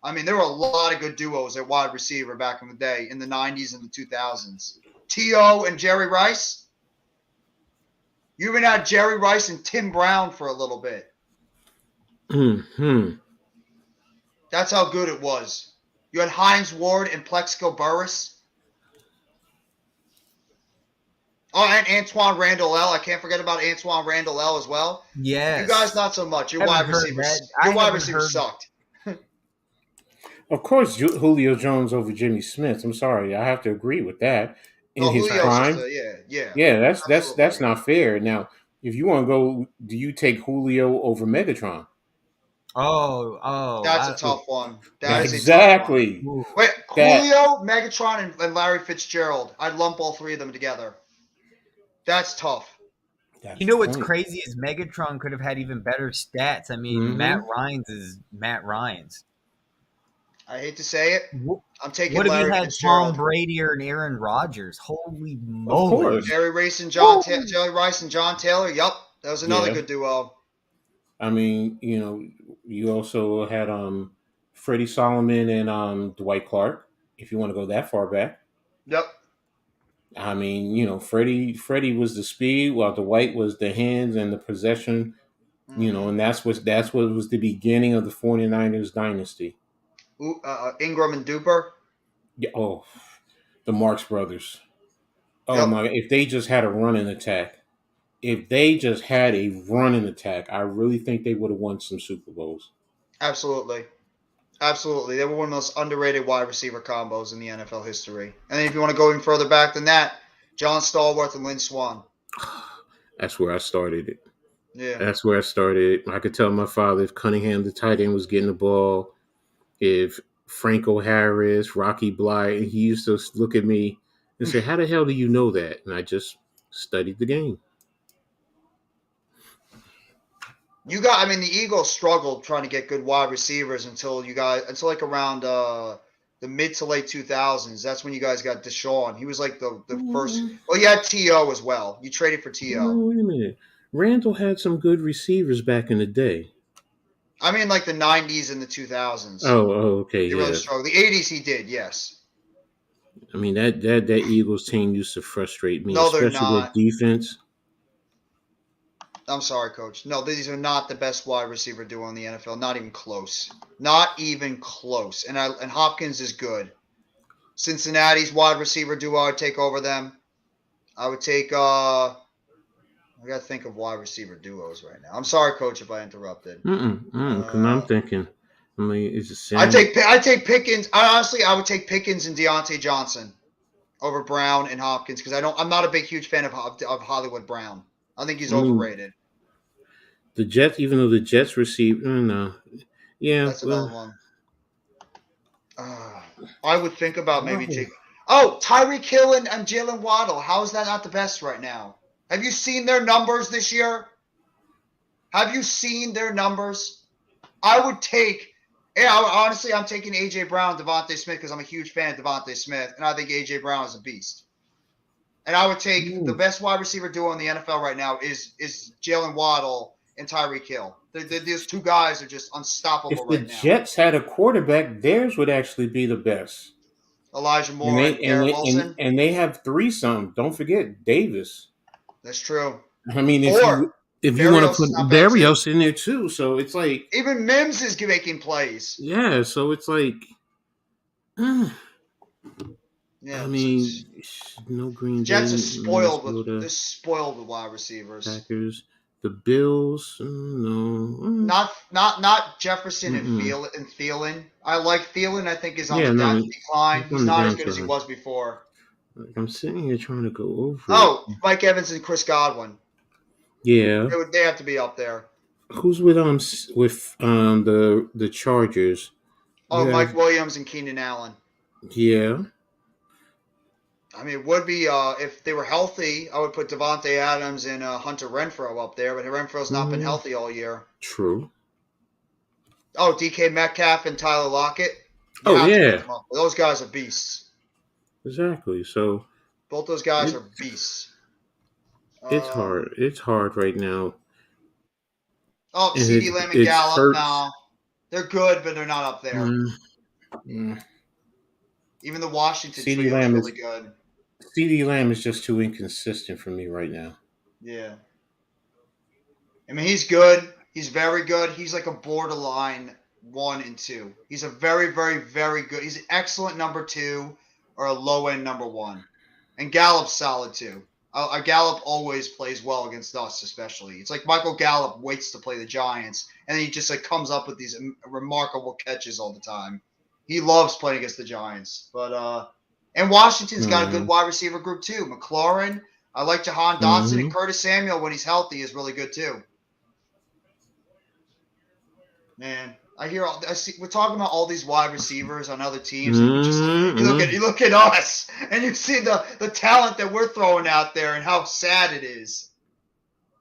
I mean, there were a lot of good duos at wide receiver back in the day, in the 90s and the 2000s. T.O. and Jerry Rice. You even had Jerry Rice and Tim Brown for a little bit. Mm-hmm. That's how good it was. You had Hines Ward and Plexico Burris. Oh, and Antoine Randall L. I can't forget about Antoine Randall L. as well. yes. You guys, not so much. Your Haven't wide heard receivers, that. I your wide haven't receivers heard- sucked. Of course, Julio Jones over Jimmy Smith. I'm sorry, I have to agree with that. In his Julio's prime, just yeah, that's absolutely. not fair. Now, if you want to go, do you take Julio over Megatron? That's a tough one. That is exactly. a tough one. Wait, Julio, Megatron, and Larry Fitzgerald. I'd lump all three of them together. That's tough. That's You know what's the point. crazy is Megatron could have had even better stats. I mean, Mhm. Matt Ryan's is Matt Ryan's. I hate to say it. I'm taking What if Larry you had Fitzgerald. Tom Brady or an Aaron Rodgers? Holy Of moly! course. Jerry Rice and John Taylor. Yup, that was another good duo. I mean, you also had Freddie Solomon and Dwight Clark, if you want to go that far back. Yep. I mean, Freddie was the speed, while Dwight was the hands and the possession, and that's what was the beginning of the 49ers dynasty. Ingram and Duper. Yeah, the Marx brothers. Oh Yep. my! If they just had a running attack, I really think they would have won some Super Bowls. Absolutely. Absolutely. They were one of the most underrated wide receiver combos in the NFL history. And then if you want to go even further back than that, John Stallworth and Lynn Swann. That's where I started it. Yeah. That's where I started. I could tell my father if Cunningham, the tight end, was getting the ball, if Franco Harris, Rocky Bly, and he used to look at me and say, "How the hell do you know that?" And I just studied the game. The Eagles struggled trying to get good wide receivers until like around the mid to late 2000s. That's when you guys got Deshaun. He was like the first. Well, you had T.O. as well. You traded for T.O. Oh, wait a minute. Randall had some good receivers back in the day. I mean, like the 90s and the 2000s. Oh, okay, He really struggled. The 80s he did, yes. I mean, that Eagles team used to frustrate me, No, they're especially not. their defense. I'm sorry, Coach. No, these are not the best wide receiver duo in the NFL. Not even close. Not even close. And Hopkins is good. Cincinnati's wide receiver duo, I'd take over them. I would take I got to think of wide receiver duos right now. I'm sorry, Coach, if I interrupted. Because I'm thinking, it's the same. I take Pickens. I would take Pickens and Deontay Johnson over Brown and Hopkins because I'm not a huge fan of Hollywood Brown. I think he's overrated. The Jets, even though the Jets received, no, yeah, That's another one. I would think about maybe Jake. Tyreek Hill and Jalen Waddle. How is that not the best right now? Have you seen their numbers this year? Have you seen their numbers? I would take Yeah, honestly, I'm taking A.J. Brown, Devontae Smith, because I'm a huge fan of Devontae Smith, and I think A.J. Brown is a beast. And I would take the Ooh. best wide receiver duo in the NFL right now is Jalen Waddle and Tyreek Hill. These two guys are just unstoppable If the right now. Jets had a quarterback, theirs would actually be the best. Elijah And Moore they and Garrett Wilson. and they have threesome. Don't forget Davis. That's true. I mean, Or if you want to Barrios put is not bad too. Barrios in there too, so it's like Even Mims is making plays. yeah, so it's like Yeah, I mean, no Green Bay, Jets are spoiled with Minnesota, they're spoiled with wide receivers. Packers, the Bills. No, Not Jefferson and mm-mm. Thielen. I like Thielen. I think is on Yeah, the no, decline. he's He's on the not as good as he downside. was before. Like, I'm sitting here trying to go over it. Oh, Mike Evans and Chris Godwin. Yeah, They have to be up there. who's with the Chargers? Oh, You have Mike Williams and Keenan Allen. yeah. I mean, it would be if they were healthy. I would put Devontae Adams and Hunter Renfro up there, but Renfro's not been Mm, healthy all year. true. Oh, DK Metcalf and Tyler Lockett. You Oh have to put yeah, them up. Those guys are beasts. exactly. So Both those guys it, are beasts. it's hard. It's hard right now, and CD Lamb and it Gallup. hurts. No, they're good, but they're not up there. Mm. Even the Washington CD trio is Lamb really good. CD Lamb is just too inconsistent for me right now. Yeah. I mean, he's good. He's very good. He's like a borderline 1 and 2. He's a very, very, very good. He's an excellent number 2 or a low end number 1. And Gallup's solid too. Gallup always plays well against us, especially. It's like Michael Gallup waits to play the Giants, and then he just like comes up with these remarkable catches all the time. He loves playing against the Giants. But and Washington's got a good wide receiver group too. McLaurin, I like Jahan Dotson, and Curtis Samuel when he's healthy is really good too. Man, I see. We're talking about all these wide receivers on other teams, and you look at us, and you see the talent that we're throwing out there, and how sad it is.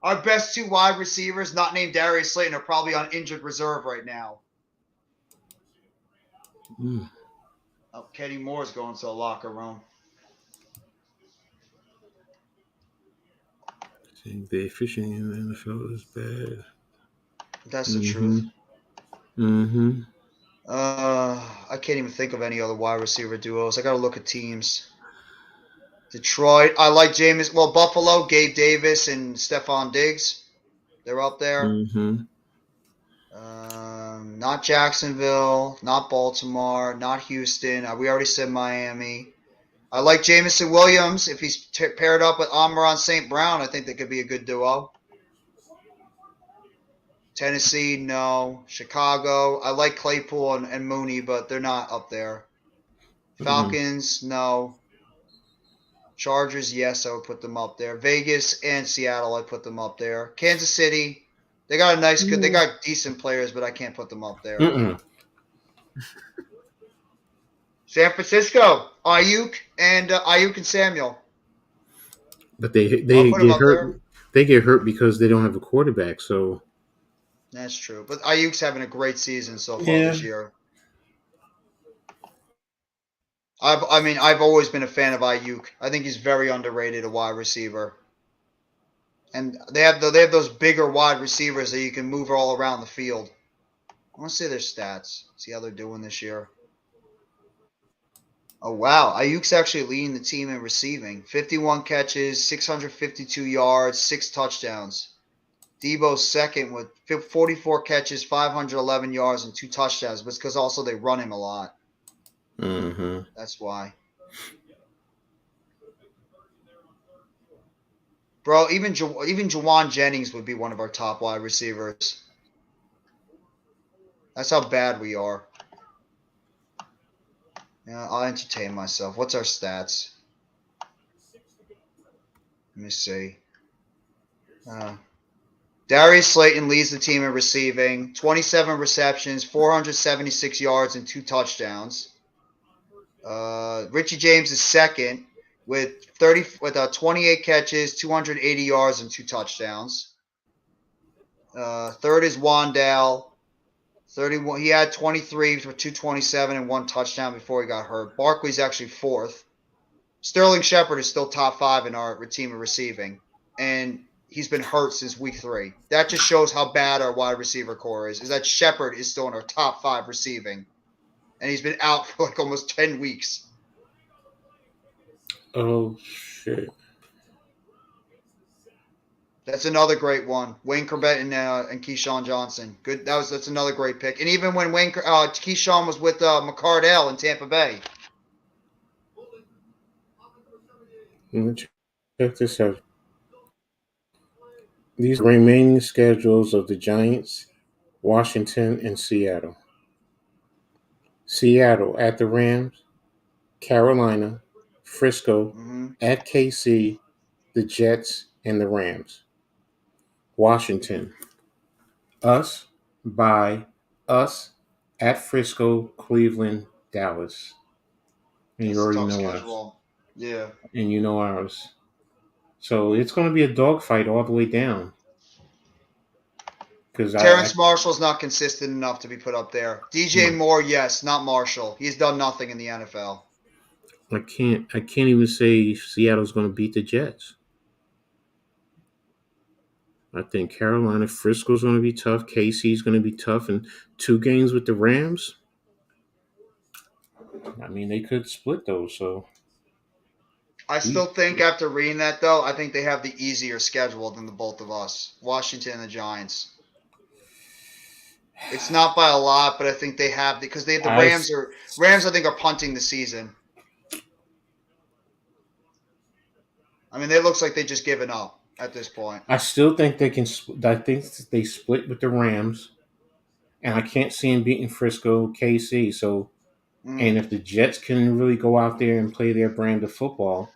Our best 2 wide receivers, not named Darius Slayton, are probably on injured reserve right now. Oh, Kenny Moore's going to the locker room. The efficiency in the NFL is bad. That's the truth. I can't even think of any other wide receiver duos. I got to look at teams. Detroit, I like Jameis. Well, Buffalo, Gabe Davis and Stephon Diggs. They're up there. Not Jacksonville, not Baltimore, not Houston. We already said Miami. I like Jamison Williams. If he's paired up with Amon St. Brown, I think they could be a good duo. Tennessee, no. Chicago, I like Claypool and Mooney, but they're not up there. Falcons, no. Chargers, yes, I would put them up there. Vegas and Seattle, I put them up there. Kansas City, they got they got decent players, but I can't put them up there. San Francisco, Ayuk and Samuel. But they get hurt. They get hurt because they don't have a quarterback. So that's true. But Ayuk's having a great season so far this year. I've always been a fan of Ayuk. I think he's very underrated, a wide receiver. And they have those bigger wide receivers that you can move all around the field. I want to see their stats. See how they're doing this year. Oh, wow. Ayuk's actually leading the team in receiving. 51 catches, 652 yards, 6 touchdowns. Debo's second with 44 catches, 511 yards, and 2 touchdowns. But it's because also they run him a lot. That's why. Bro, even Jawan Jennings would be one of our top wide receivers. That's how bad we are. Yeah, I'll entertain myself. What's our stats? Let me see. Darius Slayton leads the team in receiving. 27 receptions, 476 yards, and 2 touchdowns. Richie James is second with 28 catches, 280 yards, and 2 touchdowns. Third is Wandale. 31. He had 23 for 227 and 1 touchdown before he got hurt. Barkley's actually fourth. Sterling Shepard is still top 5 in our team of receiving, and he's been hurt since week 3. That just shows how bad our wide receiver core is that Shepard is still in our top 5 receiving, and he's been out for like almost 10 weeks. Oh shit! That's another great one. Wayne Corbett and Keyshawn Johnson. Good. That's another great pick. And even when Keyshawn was with McCardell in Tampa Bay. Check this out. These remaining schedules of the Giants, Washington, and Seattle. Seattle at the Rams, Carolina, Frisco, at KC, the Jets, and the Rams. Washington, us, by us, at Frisco, Cleveland, Dallas. And That's you already a tough know schedule. us. Yeah. And you know ours. So it's going to be a dogfight all the way down. Because Terrence Marshall's not consistent enough to be put up there. DJ No. Moore, yes, not Marshall. He's done nothing in the NFL. I can't even say Seattle's going to beat the Jets. I think Carolina, Frisco's going to be tough. KC's going to be tough. And 2 games with the Rams, I mean, they could split those. So I still think after reading that, though, I think they have the easier schedule than the both of us. Washington and the Giants. It's not by a lot, but I think they have because the Rams I think are punting the season. I mean, it looks like they've just given up at this point. I still think they can. I think they split with the Rams, and I can't see them beating Frisco, KC. So, and if the Jets can really go out there and play their brand of football,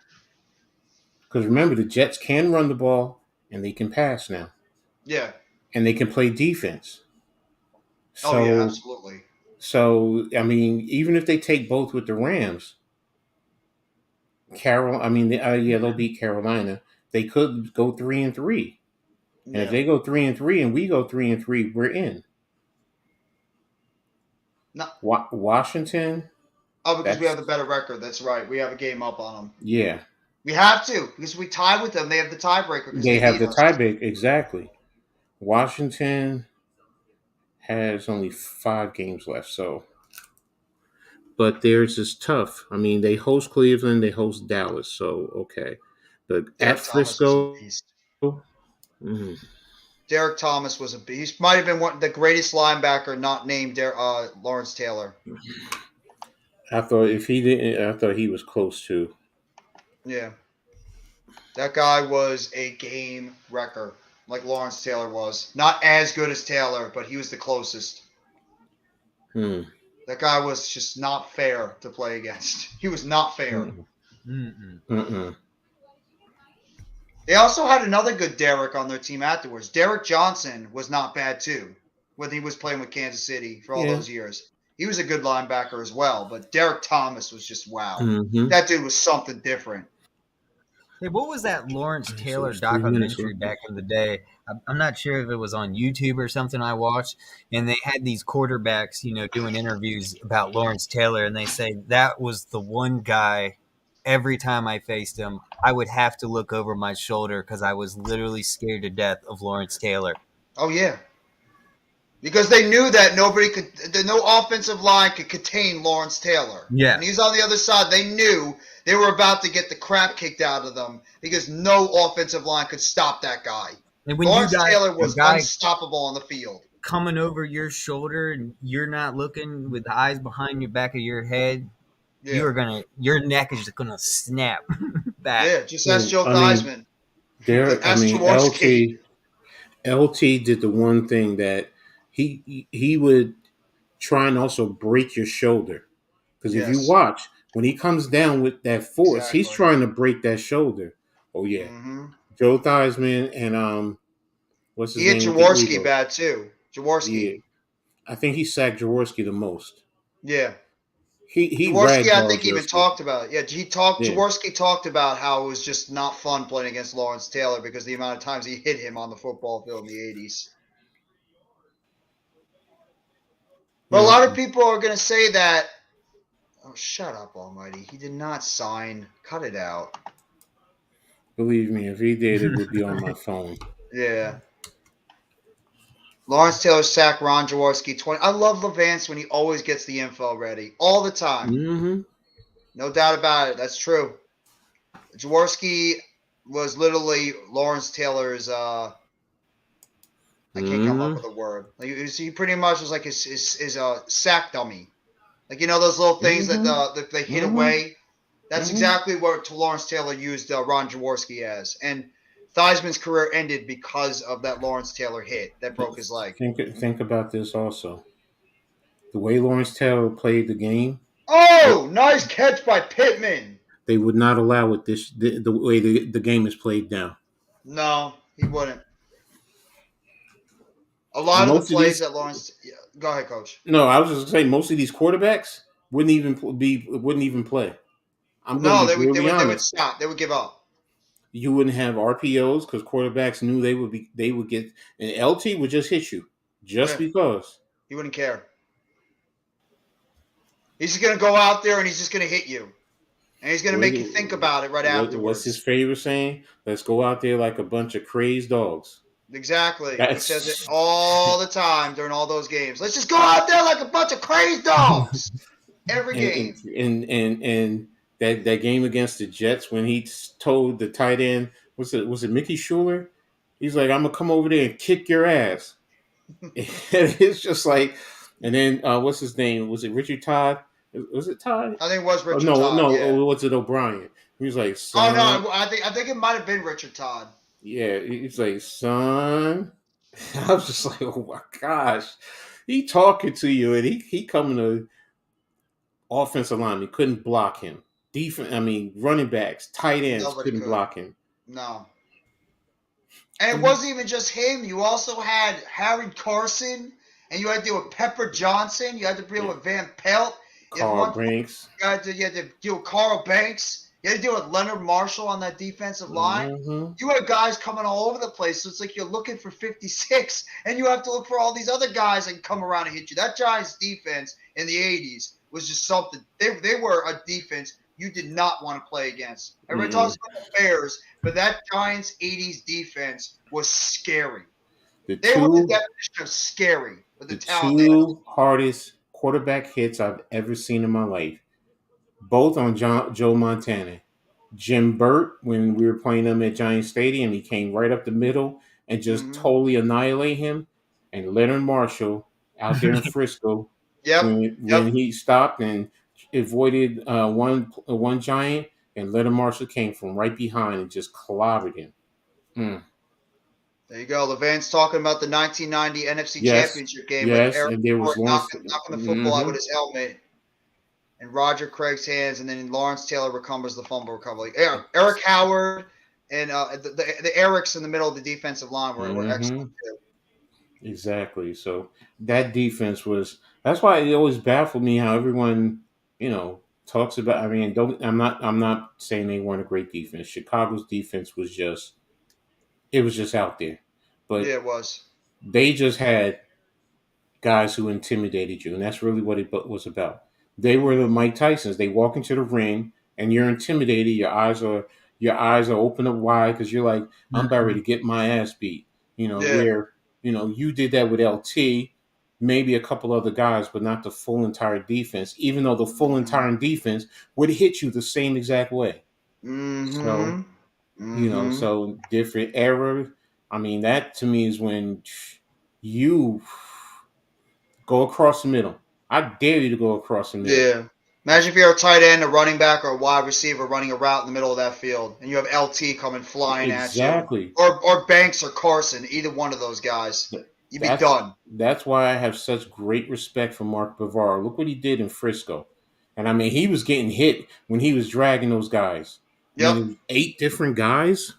because remember the Jets can run the ball and they can pass now. Yeah. And they can play defense. So, yeah, absolutely. So, I mean, even if they take both with the Rams, they'll beat Carolina. They could go 3-3, and if they go 3-3 and we go 3-3, we're in. No. Washington. Oh, because we have the better record. That's right. We have a game up on them. Yeah. We have to because we tie with them. They have the tiebreaker. They have the tiebreaker, exactly. Washington has only 5 games left, so. But theirs is tough. I mean, they host Cleveland, they host Dallas, so okay. But at Frisco, Derek Thomas was a beast. He might have been the greatest linebacker not named Lawrence Taylor. I thought he was close to. Yeah. That guy was a game wrecker, like Lawrence Taylor was. Not as good as Taylor, but he was the closest. That guy was just not fair to play against. He was not fair. They also had another good Derek on their team afterwards. Derek Johnson was not bad too when he was playing with Kansas City for all those years. He was a good linebacker as well, but Derek Thomas was just wow. That dude was something different. Hey, what was that Lawrence Taylor documentary back in the day? I'm not sure if it was on YouTube or something I watched, and they had these quarterbacks, doing interviews about Lawrence Taylor, and they say that was the one guy, every time I faced him, I would have to look over my shoulder because I was literally scared to death of Lawrence Taylor. Oh, yeah. Because they knew that no offensive line could contain Lawrence Taylor. Yeah. And he's on the other side. They knew they were about to get the crap kicked out of them because no offensive line could stop that guy. And when Lawrence Taylor was unstoppable on the field. Coming over your shoulder and you're not looking with the eyes behind your back of your head, your neck is just gonna snap back. Yeah, just ask Joe Theismann. LT did the one thing that he would try and also break your shoulder. Because if you watch, when he comes down with that force, he's trying to break that shoulder. Oh, yeah. Joe Theismann and what's his name? He hit Jaworski bad, too. Jaworski. Yeah. I think he sacked Jaworski the most. Yeah. He Jaworski, I think, even talked about it. Yeah, Jaworski talked about how it was just not fun playing against Lawrence Taylor because the amount of times he hit him on the football field in the 80s. But a lot of people are going to say that. Oh, shut up, Almighty. He did not sign. Cut it out. Believe me, if he did, it would be on my phone. Yeah. Lawrence Taylor sacked Ron Jaworski 20. I love Levance when he always gets the info ready. All the time. Mm-hmm. No doubt about it. That's true. Jaworski was literally Lawrence Taylor's I can't come up with a word. Like, he pretty much was like his sack dummy. Like, those little things that they hit away. That's exactly what Lawrence Taylor used Ron Jaworski as. And Theismann's career ended because of that Lawrence Taylor hit that broke his leg. Think about this also. The way Lawrence Taylor played the game. Oh, nice catch by Pittman. They would not allow it the way the game is played now. No, he wouldn't. A lot of the plays that Lawrence. Yeah, go ahead, Coach. No, I was just saying most of these quarterbacks wouldn't even play. They would stop. They would give up. You wouldn't have RPOs because quarterbacks knew they would get, and LT would just hit you because he wouldn't care. He's just gonna go out there and he's just gonna hit you, and he's gonna make you think about it afterwards. What's his favorite saying? Let's go out there like a bunch of crazy dogs. Exactly. He says it all the time during all those games. Let's just go out there like a bunch of crazy dogs. Every game. And that game against the Jets when he told the tight end, was it Mickey Schuler? He's like, I'm gonna come over there and kick your ass. It's just like, and then what's his name? Was it Richard Todd? Was it Todd? I think it was Richard Todd. No, yeah. was it O'Brien? He was like, son. Oh no, I think it might have been Richard Todd. Yeah, he's like, son. I was just like, oh my gosh. He talking to you, and he coming to offensive line. He couldn't block him. Running backs, tight ends couldn't block him. No. And it wasn't even just him. You also had Harry Carson, and you had to deal with Pepper Johnson. You had to deal with Van Pelt. Carl Banks. You had to deal with Carl Banks. You had to deal with Leonard Marshall on that defensive line. Mm-hmm. You had guys coming all over the place. So it's like you're looking for 56, and you have to look for all these other guys that can come around and hit you. That Giants defense in the 80s was just something. They were a defense you did not want to play against. Everybody talks about the Bears, but that Giants 80s defense was scary. They were the definition of scary with the talent. The two hardest quarterback hits I've ever seen in my life. Both on Joe Montana. Jim Burt, when we were playing them at Giant Stadium, he came right up the middle and just totally annihilate him. And Leonard Marshall out there in Frisco, when he stopped and avoided one Giant, and Leonard Marshall came from right behind and just clobbered him. There you go. Levan's talking about the 1990 NFC Championship game with Eric Ford knocking the football out with his helmet. And Roger Craig's hands, and then Lawrence Taylor recovers the fumble recovery. Eric Howard and the Erics in the middle of the defensive line were excellent too. Exactly. So that defense that's why it always baffled me how everyone, talks about. I'm not saying they weren't a great defense. Chicago's defense was just out there. But yeah, it was. They just had guys who intimidated you, and that's really what it was about. They were the Mike Tysons. They walk into the ring and you're intimidated. Your eyes are open up wide because you're like, I'm about ready to get my ass beat. Where you did that with LT, maybe a couple other guys, but not the full entire defense. Even though the full entire defense would hit you the same exact way. So so different era. That to me is when you go across the middle. I dare you to go across the middle. Yeah. Imagine if you're a tight end, a running back, or a wide receiver running a route in the middle of that field, and you have LT coming flying at you. Or Banks or Carson, either one of those guys. You'd be done. That's why I have such great respect for Mark Bavaro. Look what he did in Frisco. And he was getting hit when he was dragging those guys. Yep. 8 different guys.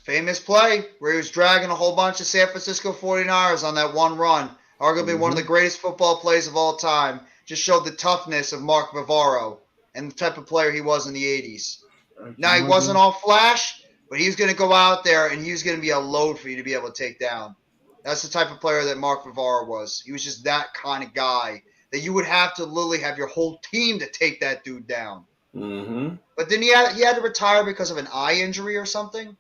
Famous play where he was dragging a whole bunch of San Francisco 49ers on that one run. Arguably one of the greatest football plays of all time. Just showed the toughness of Mark Bavaro and the type of player he was in the 80s. Now, he wasn't all flash, but he was going to go out there and he was going to be a load for you to be able to take down. That's the type of player that Mark Bavaro was. He was just that kind of guy that you would have to literally have your whole team to take that dude down. Mm-hmm. But then he had to retire because of an eye injury or something.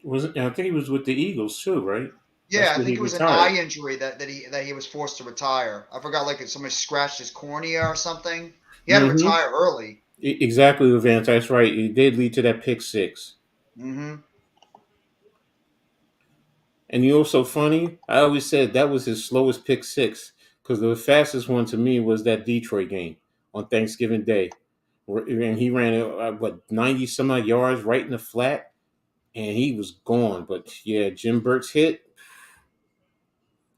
I think he was with the Eagles too, right? Yeah, That's I when think he it was an retired. eye injury that he was forced to retire. I forgot, like if somebody scratched his cornea or something. He had to Mm-hmm. retire early. Exactly, Vance. That's right. It did lead to that pick six. Mm-hmm. And you know what's so funny? I always said that was his slowest pick six because the fastest one to me was that Detroit game on Thanksgiving Day, and he ran what 90 some odd yards right in the flat, and he was gone. But yeah, Jim Burt's hit,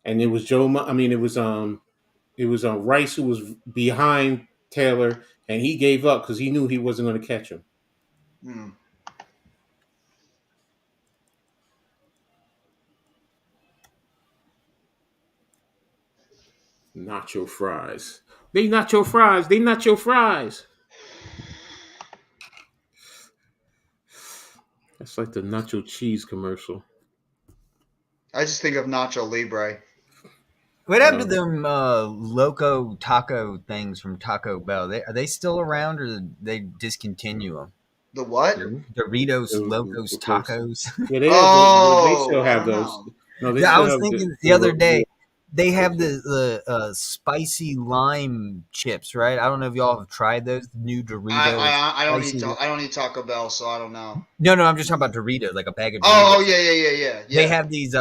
and it was I mean, it was Rice who was behind Taylor, and he gave up because he knew he wasn't going to catch him. Mm. Nacho fries. They nacho fries. They nacho fries. That's like the nacho cheese commercial. I just think of Nacho Libre. What happened to them loco taco things from Taco Bell? Are they still around, or did they discontinue them? The what? Doritos Locos Tacos. Yeah, they Oh, still I have don't those. know. No, they Yeah, I still was have thinking the other day they have okay. the spicy lime chips, right? I don't know if y'all have tried those new Doritos I don't spicy. I don't eat Taco Bell, so I don't know. No, I'm just talking about Doritos, like a bag of Oh, Doritos. They yeah. have these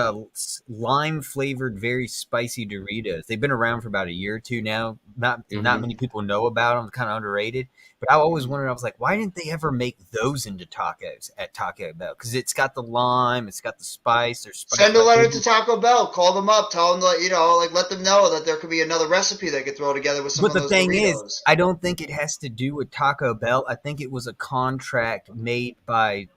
lime flavored, very spicy Doritos. They've been around for about a year or two now. Not many people know about them. Kind of underrated. But I always wondered. I was like, why didn't they ever make those into tacos at Taco Bell? Because it's got the lime, it's got the spice. There's spice. Send a letter to Taco Bell. Call them up. Tell them that let them know that there could be another recipe they could throw together with some But of the those thing is, Doritos. I don't think it has to do with Taco Bell. I think it was a contract made by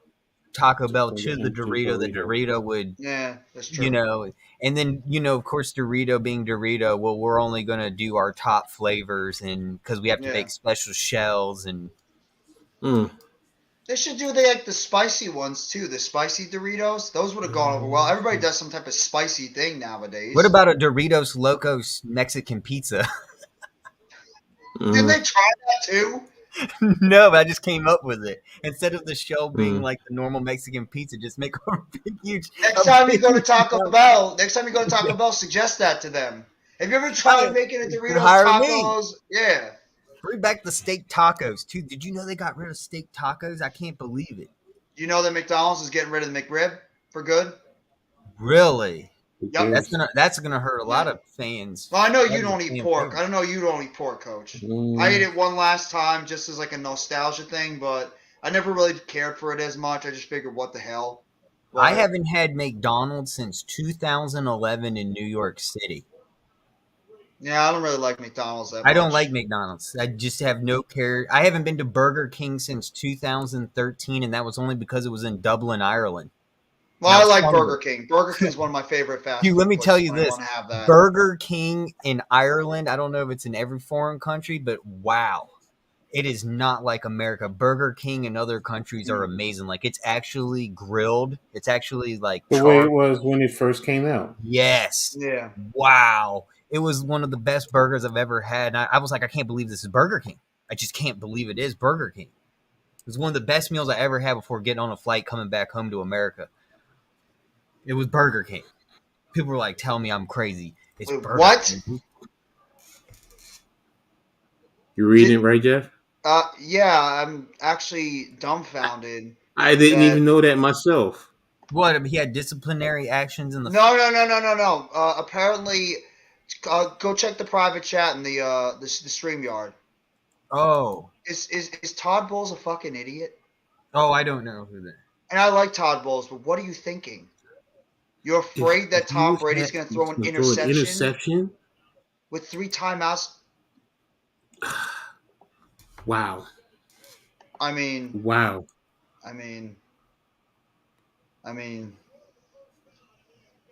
Taco Bell to the Dorito. The Dorito would, Yeah, that's true. and then of course, Dorito being Dorito. Well, we're only gonna do our top flavors, and because we have to Yeah. make special shells, and They should do the spicy ones too. The spicy Doritos. Those would have gone over well. Everybody does some type of spicy thing nowadays. what about a Doritos Locos Mexican pizza? Didn't they try that too? No, but I just came up with it. Instead of the shell being like the normal Mexican pizza, just make a big, huge. Next time you go to Taco Bell, suggest that to them. Have you ever tried making a Doritos Hire tacos? me. Yeah. Bring back the steak tacos too. Did you know they got rid of steak tacos? I can't believe it. You know that McDonald's is getting rid of the McRib for good? Really? Yep. That's gonna hurt a lot of fans. Well, I know you don't eat pork. I don't know you don't eat pork, Coach. I ate it one last time just as like a nostalgia thing, but I never really cared for it as much. I just figured, what the hell? But I haven't had McDonald's since 2011 in New York City. Yeah, I don't really like McDonald's that much. I don't like McDonald's. I just have no care. I haven't been to Burger King since 2013, and that was only because it was in Dublin, Ireland. Well, I like Burger King. Burger King is one of my favorite fast food. Dude, let me tell you this. Have Burger King in Ireland, I don't know if it's in every foreign country, but wow. It is not like America. Burger King in other countries are amazing. Like, it's actually grilled. It's actually like the way it was when it first came out. Yes. Yeah. Wow. It was one of the best burgers I've ever had. And I was like, I can't believe this is Burger King. I just can't believe it is Burger King. It was one of the best meals I ever had before getting on a flight coming back home to America. It was Burger King. People were like, tell me I'm crazy. It's Burger what? King. You reading it right, Jeff? Yeah, I'm actually dumbfounded. I didn't even know that myself. What? He had disciplinary actions in the. No. Apparently, go check the private chat in the StreamYard. Oh. Is Todd Bowles a fucking idiot? Oh, I don't know who that. And I like Todd Bowles, but what are you thinking? You're afraid that Tom Brady's going to throw an interception with 3 timeouts? Wow. I mean,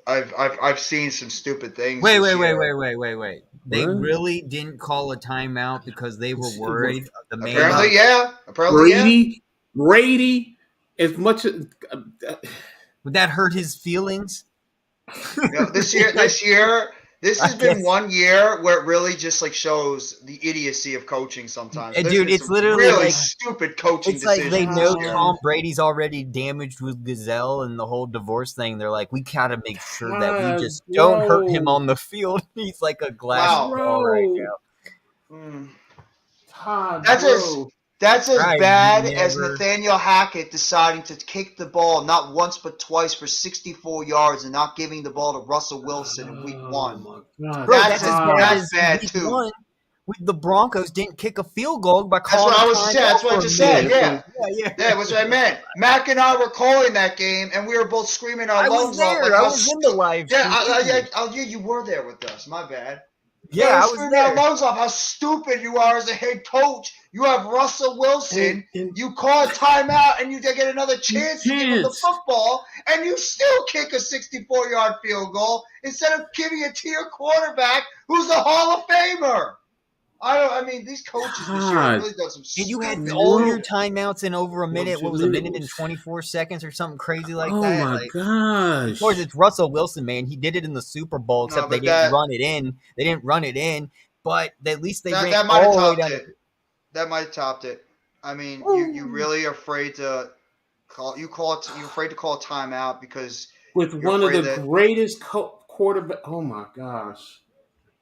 I've seen some stupid things. Wait. They really didn't call a timeout because they were worried. Apparently, yeah. Brady, as much as would that hurt his feelings? This year, This I has been guess. one year where it really just like shows the idiocy of coaching sometimes. There's Dude, been it's some literally really like stupid coaching it's like they decisions know this year. Tom Brady's already damaged with Gazelle and the whole divorce thing. They're like, we gotta make sure that we just don't hurt him on the field. He's like a glass Wow. doll right Bro. now. Todd, That's bro. that's as I've bad as never. Nathaniel Hackett deciding to kick the ball not once but twice for 64 yards and not giving the ball to Russell Wilson in week Oh 1. my God, Bro, That's that's as bad Todd. as bad week too. 1 with the Broncos didn't kick a field goal by That's calling what a I was saying. timeout That's what I for a just minute. said. Yeah. Yeah. Yeah, that's what I meant. Mac and I were calling that game, and we were both screaming our I was lungs off. there. Like, I how was in the live Yeah, stream. yeah, you were there with us. My bad. Yeah, We were I was screaming our there. lungs off how stupid you are as a head coach. You have Russell Wilson. And You call a timeout, and you get another chance to give him the chance. football, and you still kick a 64-yard field goal instead of giving it to your quarterback, who's a Hall of Famer. I mean, these coaches this year have Todd, really done some And you had stupid all your shit. timeouts in over a minute. What was it, a minute and 24 seconds or something crazy like oh that? my Like, of course, gosh. it's Russell Wilson, man. He did it in the Super Bowl, No, except they but didn't run it in. They didn't run it in, but at least they ran that might have all the way topped down the it. That might have topped it. I mean, you field. really are afraid to you're afraid to call a timeout because With you're one of afraid the that greatest quarterback. Oh my gosh.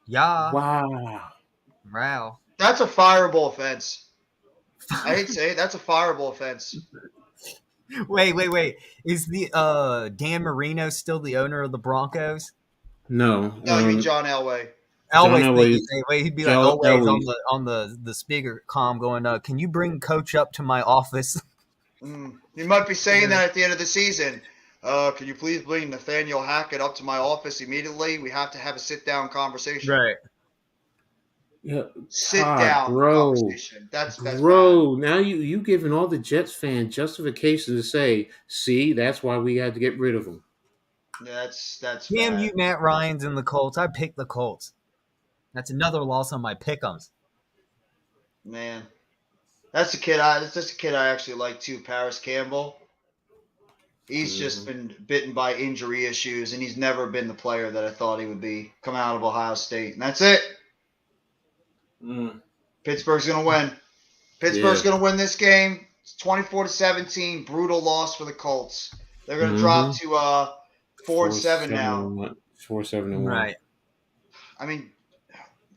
Yeah. Wow. Wow. that's a fireable offense. I hate to say it, that's a fireable offense. Wait. Is the Dan Marino still the owner of the Broncos? No. No, you mean John Elway. John Always think Elway's he'd be like Joe always on Elway. the speaker comm going, can you bring coach up to my office? You might be saying Yeah. that at the end of the season. Can you please bring Nathaniel Hackett up to my office immediately? We have to have a sit-down conversation. Right. Yeah, Sit-down bro. conversation. That's bad. Bro, now you giving all the Jets fans justification to say, see, that's why we had to get rid of him. Yeah, that's Damn bad. you, Matt Ryan's and the Colts. I picked the Colts. That's another loss on my pick'ems. Man. That's a kid I actually like too, Paris Campbell. He's just been bitten by injury issues, and he's never been the player that I thought he would be coming out of Ohio State. And that's it. Pittsburgh's going to win. Pittsburgh's going to win this game. It's 24-17, brutal loss for the Colts. They're going to drop to 4-7 now. 4-7-1. Right. I mean,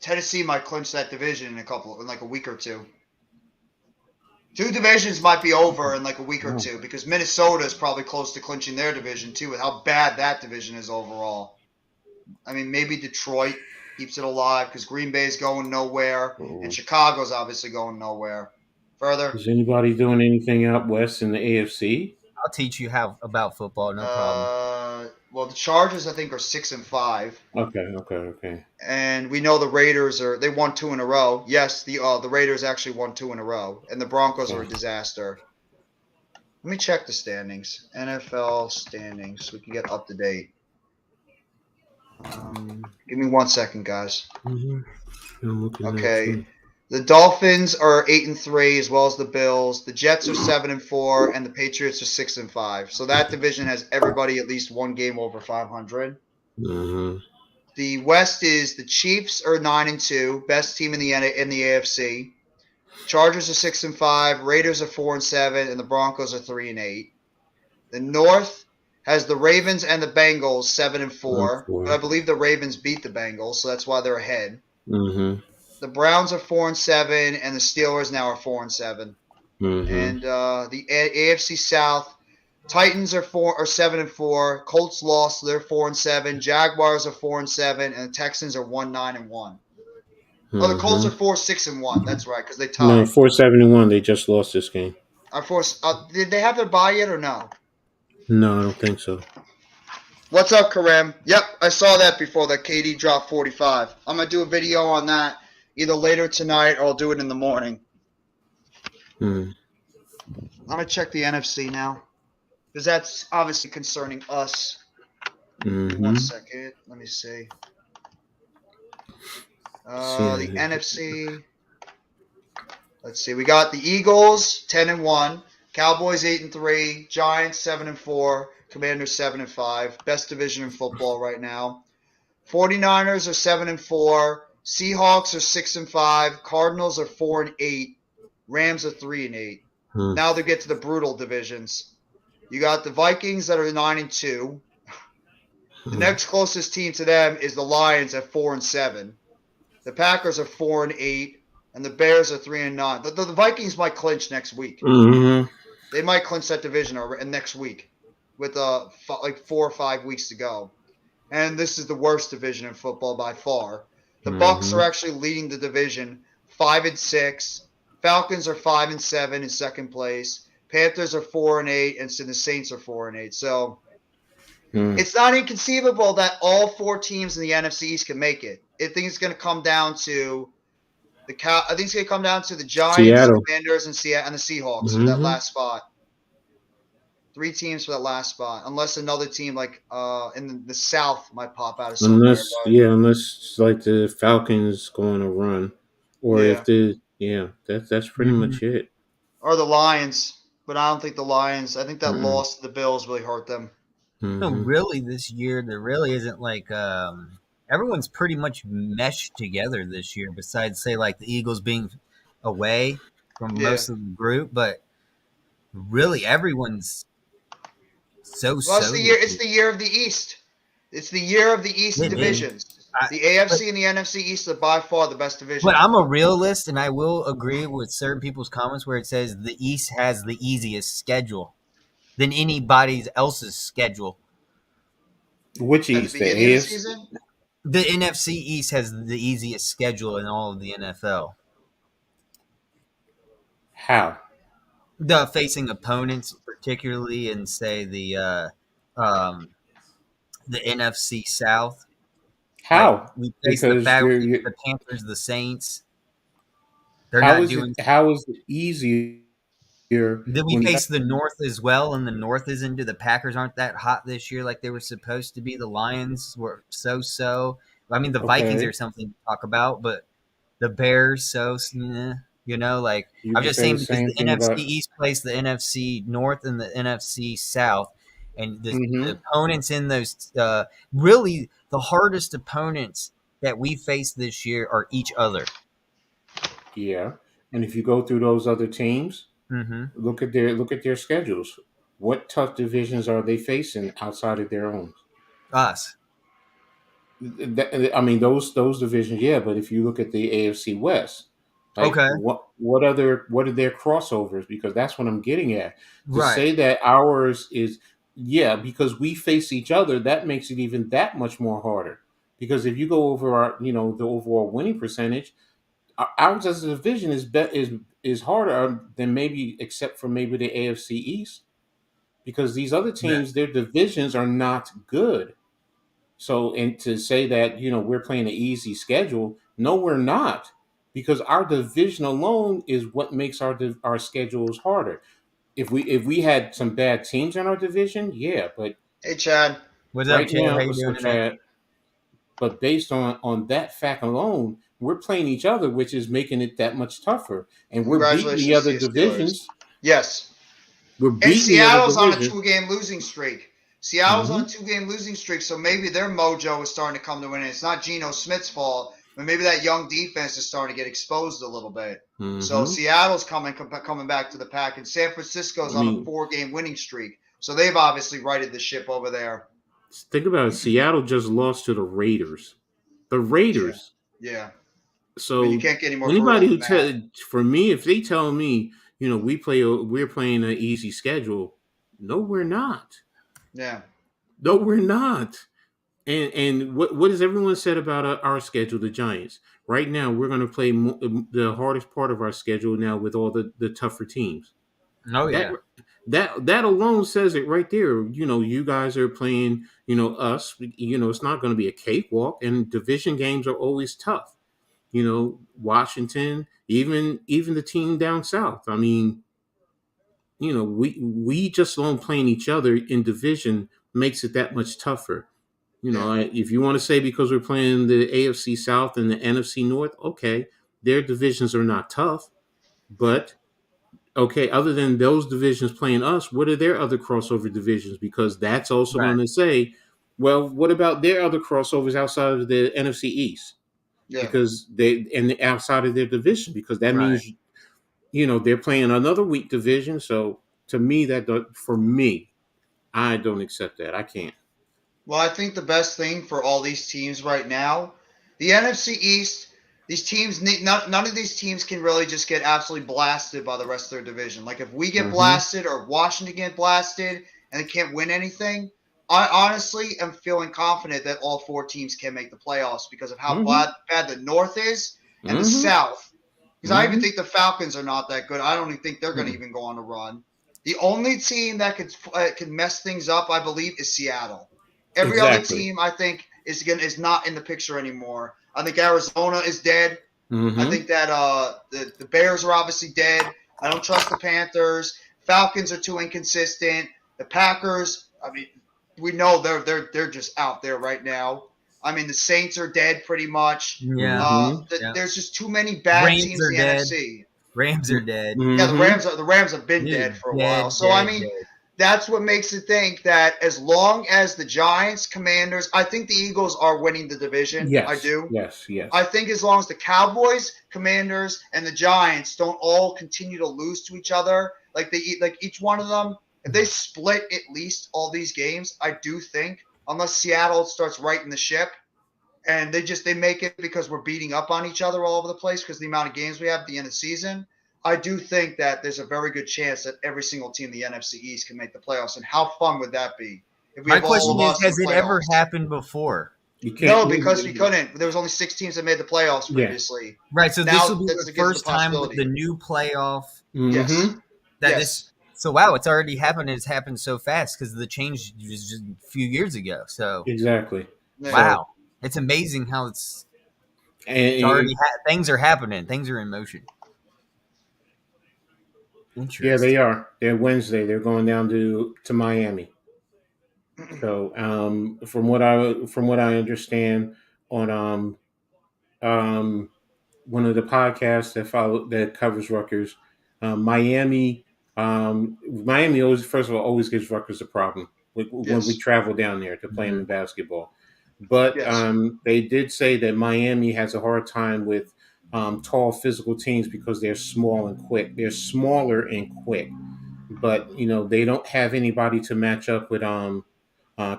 Tennessee might clinch that division in like a week or two. Two divisions might be over in like a week or two because Minnesota is probably close to clinching their division too with how bad that division is overall. I mean, maybe Detroit keeps it alive because Green Bay's going nowhere and Chicago's obviously going nowhere. Further, is anybody doing anything out west in the AFC? I'll teach you about football, no problem. Well, the Chargers I think are 6-5. Okay. And we know the Raiders they won 2 in a row. Yes, the Raiders actually won 2 in a row, and the Broncos are a disaster. Let me check the standings, NFL standings, so we can get up to date. Give me 1 second, guys. I'm looking Okay, the Dolphins are 8-3 as well as the Bills. The Jets are 7-4, and the Patriots are 6-5. So that division has everybody at least one game over 500. The West is the Chiefs are 9-2, best team in the AFC. Chargers are 6-5, Raiders are 4-7, and the Broncos are 3-8. The North has the Ravens and the Bengals 7-4, but I believe the Ravens beat the Bengals, so that's why they're ahead. The Browns are 4-7, and the Steelers now are 4-7. And the AFC South. Titans are 7-4. Colts lost, so they're 4-7. Jaguars are 4-7, and the Texans are 1-9-1. Oh, the Colts are 4-6-1. That's right, because they tied. No, 4-7-1. They just lost this game. Did they have their bye yet or no? No, I don't think so. What's up, Karem? Yep, I saw that before that KD dropped 45. I'm gonna do a video on that either later tonight or I'll do it in the morning. I'm gonna check the NFC now. Because that's obviously concerning us. 1 second. Let me see. The NFC. Let's see. We got the Eagles 10-1, Cowboys 8-3, Giants 7-4, Commanders 7-5. Best division in football right now. 49ers are 7-4. Seahawks are 6-5. Cardinals are 4-8. Rams are 3-8. Hmm. Now they get to the brutal divisions. You got the Vikings that are 9-2. The next closest team to them is the Lions at 4-7. The Packers are 4-8, and the Bears are 3-9. The Vikings might clinch next week. Mm-hmm. They might clinch that division next week with like 4 or 5 weeks to go. And this is the worst division in football by far. The Bucks are actually leading the division 5-6. Falcons are 5-7 in second place. Panthers are 4-8, and so the Saints are 4-8. So it's not inconceivable that all 4 teams in the NFC East can make it. I think it's going to come down to I think it's going to come down to the Giants, Seattle. Commanders, and the Seahawks for that last spot. 3 teams for that last spot, unless another team like in the South might pop out of somewhere. Unless like the Falcons go on a run, or if that's pretty much it. Or the Lions, but I don't think the Lions. I think that loss to the Bills really hurt them. No, really, this year there really isn't like everyone's pretty much meshed together this year. Besides, say like the Eagles being away from most of the group, but really everyone's Well, it's the year. It's the year of the East. It's the year of the East divisions. The AFC and the NFC East are by far the best divisions. But I'm a realist, and I will agree with certain people's comments where it says the East has the easiest schedule than anybody else's schedule. Which At East? the The beginning of the AFC? season? The NFC East has the easiest schedule in all of the NFL. How? The facing opponents, particularly in say the NFC South. How? Like we face the Panthers, the Saints. They're how not is doing. How is it easier? Then we face the North as well, and the North isn't. The Packers aren't that hot this year like they were supposed to be. The Lions were so. I mean, the Vikings are something to talk about, but the Bears, like I'm just saying because the NFC East plays the NFC North and the NFC South, and the opponents in those really the hardest opponents that we face this year are each other. Yeah, and if you go through those other teams, look at their schedules. What tough divisions are they facing outside of their own? Us. I mean, those divisions, yeah. But if you look at the AFC West, like what are their crossovers? Because that's what I'm getting at. To say that ours is because we face each other, that makes it even that much more harder. Because if you go over our, the overall winning percentage, ours as a division is harder than maybe except for maybe the AFC East, because these other teams, their divisions are not good. So, and to say that we're playing an easy schedule, no, we're not, because our division alone is what makes our schedules harder. If we had some bad teams in our division, yeah, but hey, Chad, what's up, Chad? How you doing today? But based on that fact alone, we're playing each other, which is making it that much tougher. And we're beating the other divisions. Yes. We're beating the other divisions. Seattle's on a 2-game losing streak. Seattle's on a 2-game losing streak, so maybe their mojo is starting to come to an end. It's not Geno Smith's fault, but maybe that young defense is starting to get exposed a little bit. So Seattle's coming back to the pack, and San Francisco's on a 4-game winning streak. So they've obviously righted the ship over there. Think about it. Seattle just lost to the Raiders. The Raiders. Yeah. So you can't get any more anybody who for me, if they tell me, we're playing an easy schedule, no, we're not. Yeah. No, we're not. And what has everyone said about our schedule, the Giants? Right now, we're going to play the hardest part of our schedule now with all the tougher teams. Oh, yeah. That alone says it right there. You guys are playing, us. It's not going to be a cakewalk, and division games are always tough. Washington, even the team down south. I mean, we just alone playing each other in division makes it that much tougher. If you want to say because we're playing the AFC South and the NFC North, okay, their divisions are not tough, but okay, other than those divisions playing us, what are their other crossover divisions? Because that's also going to say Well, what about their other crossovers outside of the NFC East? Yeah. Because outside of their division, because that Right. means they're playing another weak division. So to me, for me, I don't accept that. I can't. Well, I think the best thing for all these teams right now, the NFC East, these teams need none of these teams can really just get absolutely blasted by the rest of their division. Like if we get Mm-hmm. blasted or Washington get blasted and they can't win anything, I honestly am feeling confident that all four teams can make the playoffs because of how Mm-hmm. bad the North is and the Mm-hmm. South. Because I even Mm-hmm. think the Falcons are not that good. I don't even think they're going to even go on a run. The only team that could mess things up, I believe, is Seattle. Every other Exactly. team, I think, is not in the picture anymore. I think Arizona is dead. I Mm-hmm. think that the Bears are obviously dead. I don't trust the Panthers. Falcons are too inconsistent. The Packers, I mean, we know they're just out there right now. I mean, the Saints are dead pretty much. Yeah. Mm-hmm. Yeah. There's just too many bad Rams teams are in the dead. NFC. Rams are dead. Yeah, Mm-hmm. The Rams have been Dude, dead for a while. dead, So I dead, mean, dead. that's what makes it think that as long as the Giants, Commanders, I think the Eagles are winning the division. Yes. I do. Yes. Yes. I think as long as the Cowboys, Commanders, and the Giants don't all continue to lose to each other, like each one of them, if they split at least all these games, I do think, unless Seattle starts righting the ship, and they make it because we're beating up on each other all over the place because the amount of games we have at the end of the season. I do think that there's a very good chance that every single team in the NFC East can make the playoffs. And how fun would that be if we My have all question of is, us in has the it ever playoffs? happened before? You can't. No, because we couldn't. There was only 6 teams that made the playoffs Yeah. previously. Right. So this will Now be that's the gives the first time with the possibility. new playoff Yes. Mm-hmm. that Yes. this. So wow, it's already happened. It's happened so fast because the change was just a few years ago. So Exactly. Yeah. wow, it's amazing how it's And things are happening. Things are in motion. yeah, they Interesting. are. They're Wednesday. They're going down to Miami. So from what I understand on um one of the podcasts that covers Rutgers, Miami always, first of all, always gives Rutgers a problem when we Yes. travel down there to play them Mhm. in basketball. But Yes. they did say that Miami has a hard time with tall physical teams because they're small and quick. They're smaller and quick, but they don't have anybody to match up with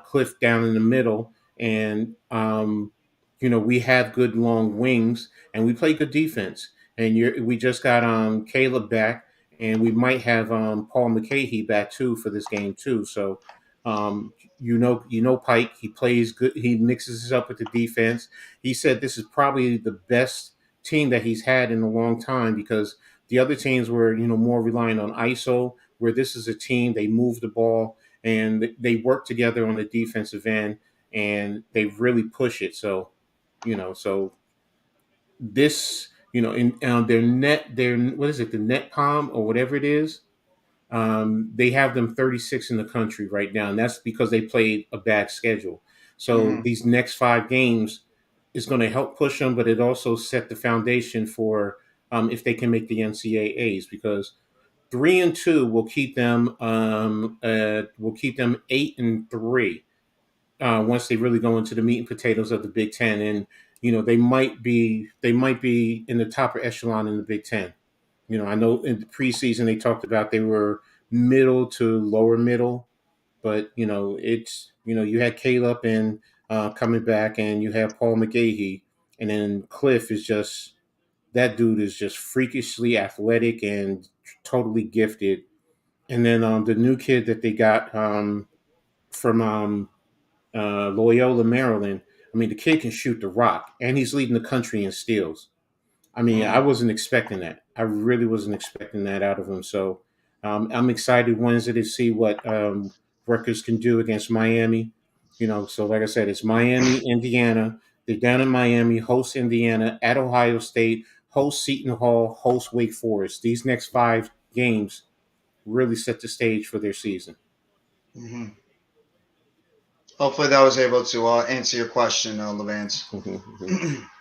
Cliff down in the middle, and we have good long wings, and we play good defense. And we just got Caleb back, and we might have Paul McCahey back too for this game too. So Pike, he plays good. He mixes it up with the defense. He said this is probably the best team that he's had in a long time because the other teams were more reliant on ISO, where this is a team they move the ball and they work together on the defensive end and they really push it. So this in their what is it, the net palm or whatever it is, they have them 36 in the country right now, and that's because they played a bad schedule. So Mm-hmm. these next 5 games is going to help push them, but it also set the foundation for if they can make the NCAAs, because 3-2 will keep them 8-3 once they really go into the meat and potatoes of the Big Ten, and they might be in the top echelon in the Big Ten. I know in the preseason they talked about they were middle to lower middle, but it's you had Caleb and coming back, and you have Paul McGahee, and then Cliff is just that dude is just freakishly athletic and totally gifted. And then the new kid that they got from Loyola, Maryland. I mean, the kid can shoot the rock, and he's leading the country in steals. I mean, I Mm-hmm. wasn't expecting that. I really wasn't expecting that out of him. So I'm excited Wednesday to see what Rutgers can do against Miami. So like I said, it's Miami, Indiana. They're down in Miami, host Indiana, at Ohio State, host Seton Hall, host Wake Forest. These next 5 games really set the stage for their season. Mm-hmm. Hopefully that was able to answer your question, Levance.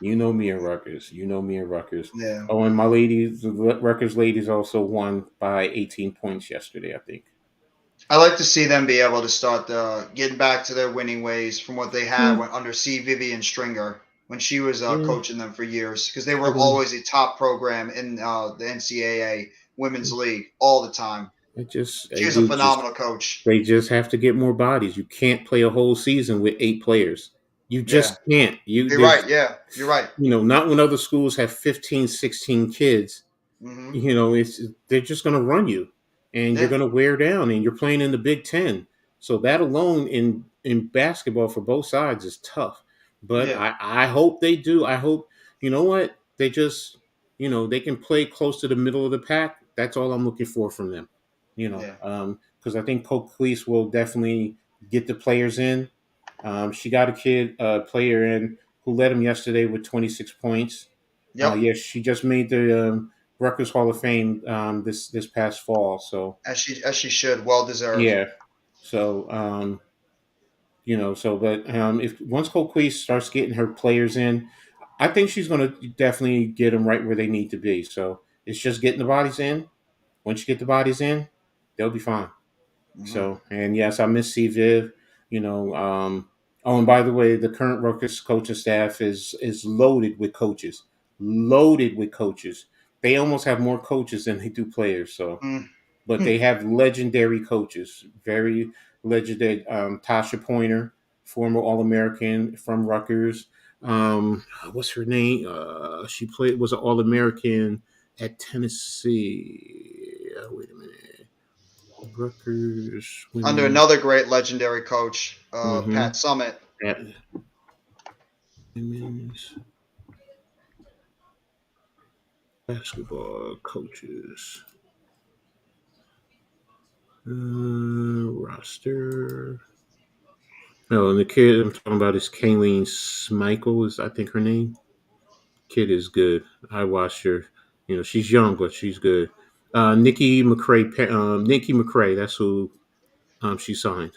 You know me and Rutgers. You know me and Rutgers. Yeah. Oh, and my ladies, the Rutgers ladies also won by 18 points yesterday, I think. I like to see them be able to start getting back to their winning ways from what they had Yeah, when under C. Vivian Stringer when she was yeah. coaching them for years because they I were mean, always a top program in the NCAA Women's League all the time. it just She they was a do just phenomenal coach. they just have to get more bodies. You can't play a whole season with 8 players. You Yeah, just can't. you're right. Yeah, you're right. Not when other schools have 15, 16 kids. Hmm. It's they're just going to run you, and you're Yeah, going to wear down, and you're playing in the Big Ten. So that alone in basketball for both sides is tough. But yeah, I hope they do. I hope what they just they can play close to the middle of the pack. That's all I'm looking for from them. yeah. Because I think Coach Cleese will definitely get the players in. She got a player in who led him yesterday with 26 points. Yep. Yes, she just made the Rutgers Hall of Fame this past fall. So As she should. Well deserved. yeah, so but if once Colquise starts getting her players in, I think she's going to definitely get them right where they need to be. So it's just getting the bodies in. Once you get the bodies in, they'll be fine. Hmm. So, and yes, I miss C Viv. You know, oh, and by the way, the current Rutgers coaching staff is loaded with coaches. They almost have more coaches than they do players. So, Mm. but they have legendary coaches, very legendary. Tasha Pointer, former All American from Rutgers. What's her name? She was an All American at Tennessee. Wait a minute. Rutgers Under women. another great legendary coach, Mm-hmm. Pat Summit. At women's basketball coaches roster. No, and the kid I'm talking about is Kayleen Smichael. Is I think her name. Kid is good. I watched her. She's young, but she's good. Nikki McCrae. That's who she signed.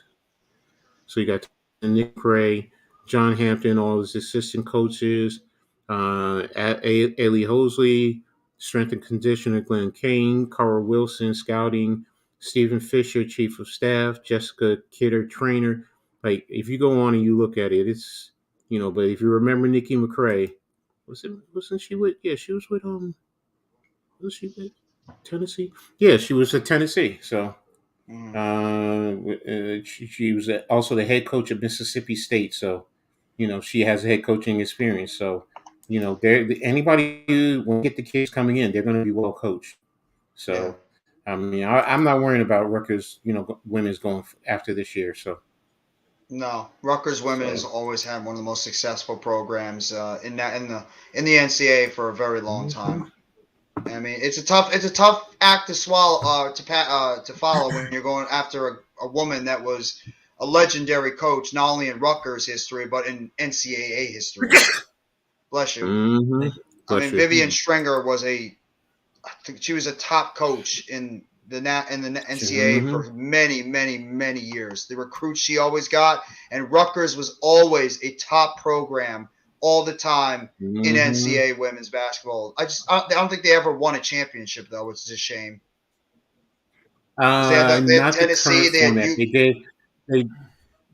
So you got Nick Gray, John Hampton, all his assistant coaches, Ailey Hosley, strength and conditioner Glenn Kane, Carl Wilson, scouting, Stephen Fisher, chief of staff, Jessica Kidder, trainer. Like if you go on and you look at it, it's But if you remember Nikki McCrae, wasn't she with? Yeah, she was with Was she with Tennessee? Yeah, she was at Tennessee. So Mm. she was also the head coach of Mississippi State, so she has head coaching experience. So anybody who when get the kids coming in, they're going to be well coached. Yeah. So I mean, I'm not worrying about Rutgers, women's going after this year. No, Rutgers women has So always had one of the most successful programs in the NCAA for a very long mhm. time. I mean, it's a tough act to swallow to follow when you're going after a woman that was a legendary coach not only in Rutgers history but in NCAA history. Bless you. Mhm. I Bless mean, you. Vivian Strenger I think she was a top coach in the NCAA Mhm. for many, many, many years. The recruits she always got, and Rutgers was always a top program all the time in Mhm. NCAA women's basketball. I don't think they ever won a championship though, which is a shame because they had Not the Tennessee, current they had format. you, They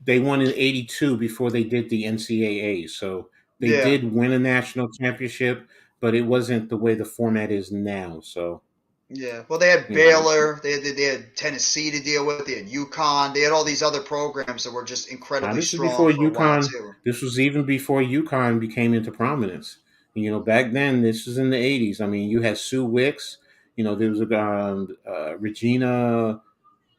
they won in '82 before they did the NCAA. So they yeah. did win a national championship, but it wasn't the way the format is now. So Yeah, well, they had you know, Baylor, they had Tennessee to deal with, they had UConn, they had all these other programs that were just incredibly this is strong before for a while UConn. too. This was even before UConn became into prominence. Back then, this was in the '80s. I mean, you had Sue Wicks. There was a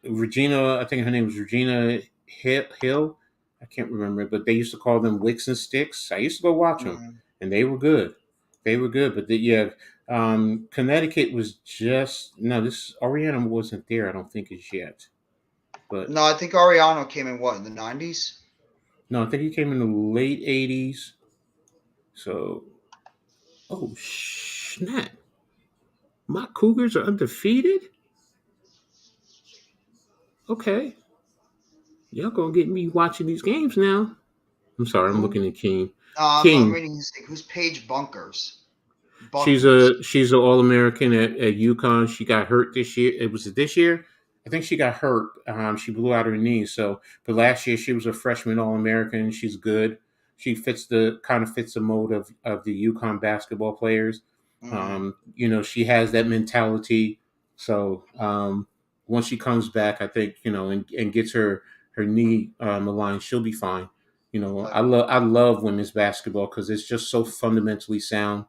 Regina, I think her name was Regina Hill. I can't remember, but they used to call them Wicks and Sticks. I used to go watch them, Mhm. and they were good. They were good, but yeah, Connecticut was just no. This Oriana wasn't there. I don't think as yet, but No, I think Ariano came in what in the '90s. no, I think he came in the late '80s. So, oh snap! My Cougars are undefeated. Okay, y'all gonna get me watching these games now. I'm sorry, I'm Who? looking at King. I'm King, reading his thing. Who's Paige Bunkers? She's Buckners. a she's an All American at UConn. She got hurt this year. It was this year I think she got hurt. She blew out her knee. So, but last year she was a freshman All American. She's good. She kind of fits the mold of the UConn basketball players. Mhm. She has that mentality. So once she comes back, I think and gets her knee aligned, she'll be fine. I love women's basketball because it's just so fundamentally sound.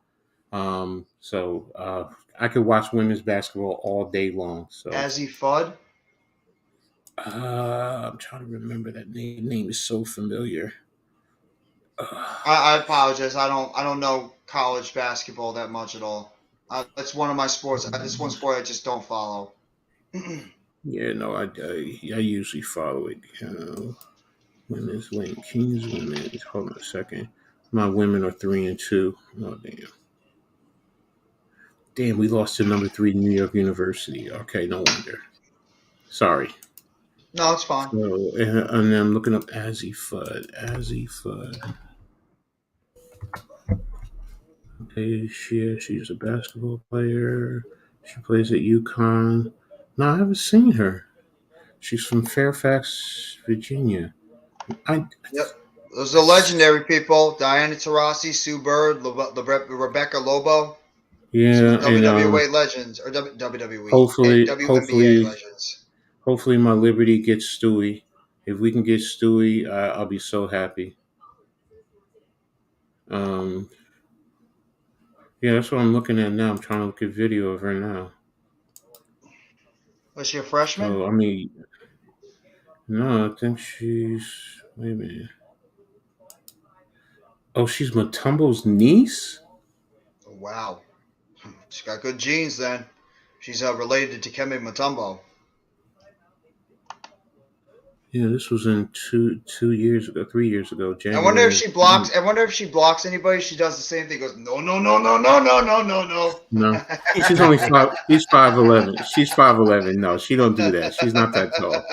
So I could watch women's basketball all day long. So Azzy Fudd. I'm trying to remember that name. Name is so familiar. I apologize. I don't know college basketball that much at all. That's one of my sports. This one sport I just don't follow. Yeah, no, I usually follow it. Women's link, Kings women's. Hold on a second. My women are 3-2. Oh damn, we lost to number 3 New York University. Okay, no wonder. Sorry. No, it's fine. So, and I'm looking up Azzy Fudd. Azzy Fudd. Okay, she's a basketball player. She plays at UConn. No, I haven't seen her. She's from Fairfax, Virginia. I Yep. Those are legendary people: Diana Taurasi, Sue Bird, Rebecca Lobo. Some yeah, and WWE legends or WWE, hopefully, WNBA hopefully, legends. hopefully, my Liberty gets Stewie. If we can get Stewie, I'll be so happy. Um, yeah, that's what I'm looking at now. I'm trying to look at video of her now. Was she a freshman? So I mean, no, I think she's. Wait a minute. Oh, she's Matumbo's niece. Oh, wow, she's got good genes then. She's related to Dikembe Mutombo. Yeah, this was in 2 years ago, 3 years ago, I wonder if January. she blocks. I wonder if she blocks anybody. She does the same thing. Goes no, no, no, no, no, no, no, no, no. No, she's only five. She's 5'11". She's 5'11". No, she don't do that. She's not that tall.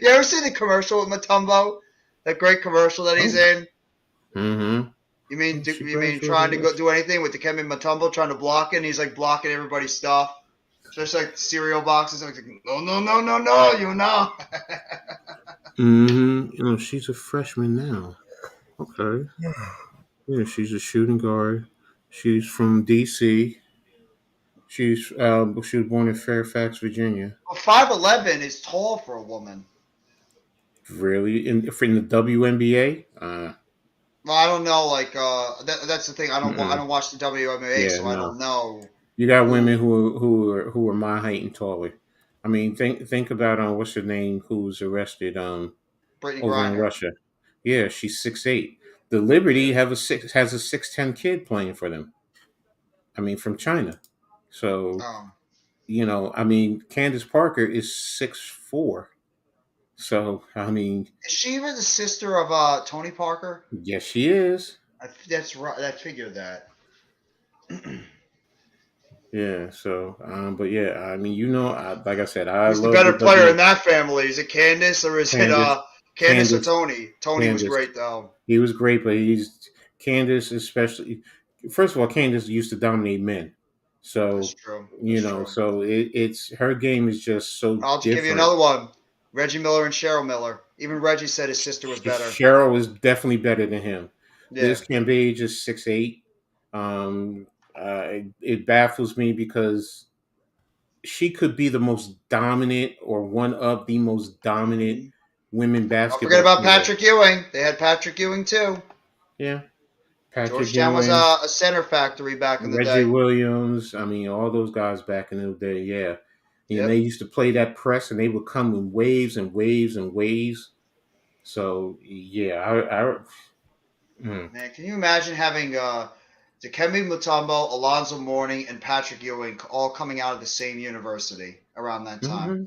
You ever see the commercial with Mutombo? That great commercial that he's Oh, in. mm-hmm. You She mean graduated trying to go last. do anything with Dikembe Mutombo, trying to block it, and he's like blocking everybody's stuff. Just like cereal boxes. I'm like, no, no, no, no, no, you know. Mm-hmm. She's a freshman now. Okay. Yeah, she's a shooting guard. She's from D.C. She was born in Fairfax, Virginia. Well, 5'11" is tall for a woman. Really, in the WNBA? Well, I don't know. Like, that's the thing. I Mm-mm. don't watch the WNBA, Yeah, so I no. don't know You got who. women who are my height and taller. I mean, think about what's her name who was arrested Brittany over in Griner. Russia. Yeah, she's 6'8". The Liberty has a 6'10" kid playing for them. I mean, from China. So Um, I mean, Candace Parker is 6'4". So I mean, is she even the sister of Tony Parker? yes, she is. That's right. I figured that. Yeah. So, but yeah, I mean, like I said, I Who's the love better the player in W. that family? Is it Candace or is it Candace, Candace or Candace, Tony? Tony was Candace. great though. He was great, but he's Candace, especially. First of all, Candace used to dominate men, That's so true. That's true. so it's her game is just so I'll just give you different. another one. Reggie Miller and Cheryl Miller. Even Reggie said his sister was better. Cheryl is definitely better than him. Yeah, This Cambage is 6'8". Um, it baffles me because she could be the most dominant or one of the most dominant hmm women don't forget basketball about players. Patrick Ewing. They had Patrick Ewing too. Yeah, Patrick Georgetown was Ewing, a center factory back in the Reggie day. Williams. I mean, all those guys back in the day. Yeah, and they Yep. used to play that press, and they would come in waves and waves and waves. So yeah, mm, Man, can you imagine having Dikembe Mutombo, Alonzo Mourning, and Patrick Ewing all coming out of the same university around that time? mm-hmm,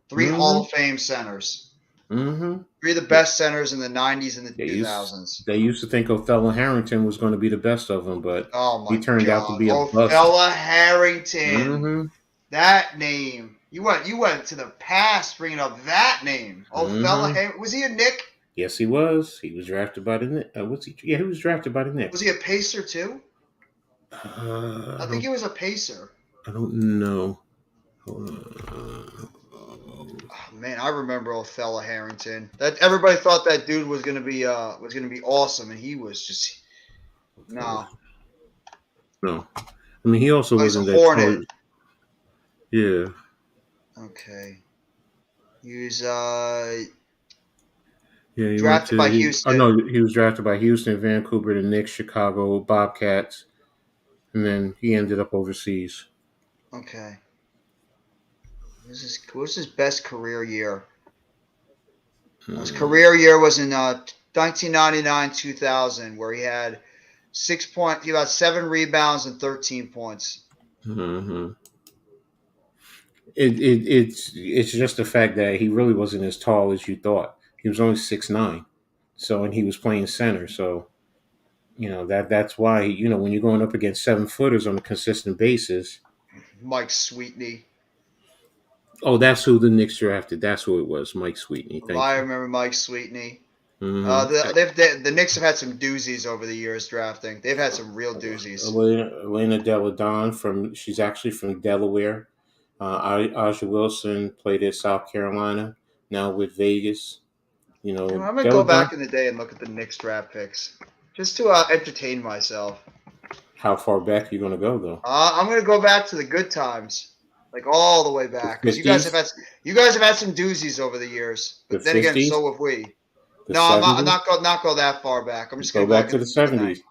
Three Hall mm-hmm, of Fame centers. mm-hmm. Three of the best centers in the 90s and the They used 2000s. they used to think Othello Harrington was going to be the best of them, but Oh he my turned out to God. be a bust. Othella Harrington. Mm-hmm. That name. You went to the past bringing up that name. Othella Mm-hmm. Harrington. Was he a Knick? Yes, he was. He was drafted by the Knicks. What's he? Yeah, he was drafted by the Was Knicks. he a Pacer too? I I think don't. he was a Pacer. I don't know. Hold on. Man, I remember Othello Harrington. That everybody thought that dude was gonna be awesome, and he was just no. No, I mean he also Oh, he's a wasn't that tall. Hornet. Yeah, Okay, he was yeah. He went drafted to. by I Houston. know he was drafted by Houston, Vancouver, the Knicks, Chicago, Bobcats, and then he ended up overseas. Okay, what's his best career year? His Mm-hmm. career year was in 1999-2000, where he had he got 7 rebounds and 13 points. Mm-hmm. It's just the fact that he really wasn't as tall as you thought. He was only 6'9", so and he was playing center. So that's why when you're going up against 7-footers on a consistent basis. Mike Sweetney. Oh, that's who the Knicks drafted. That's who it was, Mike Sweetney. Thank I you. remember Mike Sweetney. Mm-hmm. The Knicks have had some doozies over the years drafting. They've had some real doozies. Elena Deladon she's actually from Delaware. Aja Wilson played at South Carolina. Now with Vegas. I'm gonna go Deladon. back in the day and look at the Knicks draft picks just to entertain myself. How far back are you going to go though? I'm gonna go back to the good times, like all the way back, because The you guys have had some doozies over the years. the But then again, 50s, so have we. the No, I'm 70s. not go that far back. I'm just Go gonna go back like to in the the mid 90s. 70s.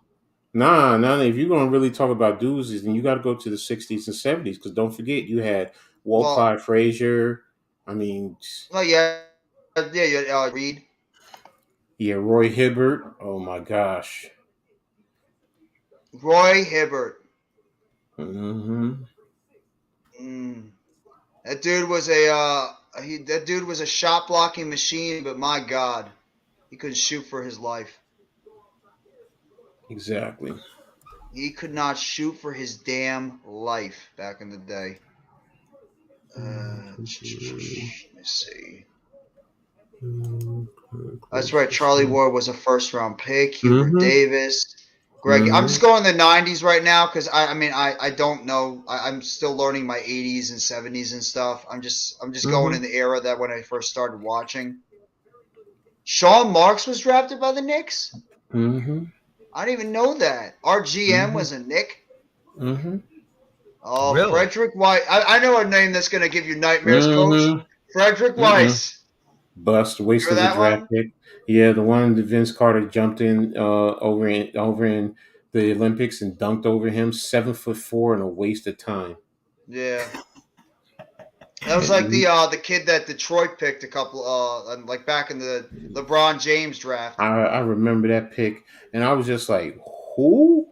Nah. If you're going to really talk about doozies, then you got to go to the 60s and 70s because don't forget you had Walt Well, Clyde Frazier. I mean, no, yeah, Reed. yeah, Roy Hibbert. Oh my gosh. Roy Hibbert. Mm-hmm. Mm. That dude was a shot blocking machine, but my God, he couldn't shoot for his life. Exactly. He could not shoot for his damn life back in the day. Let me see. That's right. Charlie Ward was a first round pick. Hubert Mm-hmm. Davis. Greg. I'm just going the 90s right now because I don't know. I'm still learning my 80s and 70s and stuff. I'm just going in the era that when I first started watching. Sean Marks was drafted by the Knicks. Mm-hmm. I didn't even know that. Our GM was a Knick. Mm-hmm. Oh, Really? Frederick Weiss. I know a name that's going to give you nightmares, Coach. Mm-hmm. Frederick Mm-mm. Weiss. Bust, waste Remember of a that draft one? pick. Yeah, the one that Vince Carter jumped in over in the Olympics and dunked over him. 7'4" and a waste of time. Yeah. That was like the kid that Detroit picked a couple like back in the LeBron James draft. I remember that pick, and I was just like, who?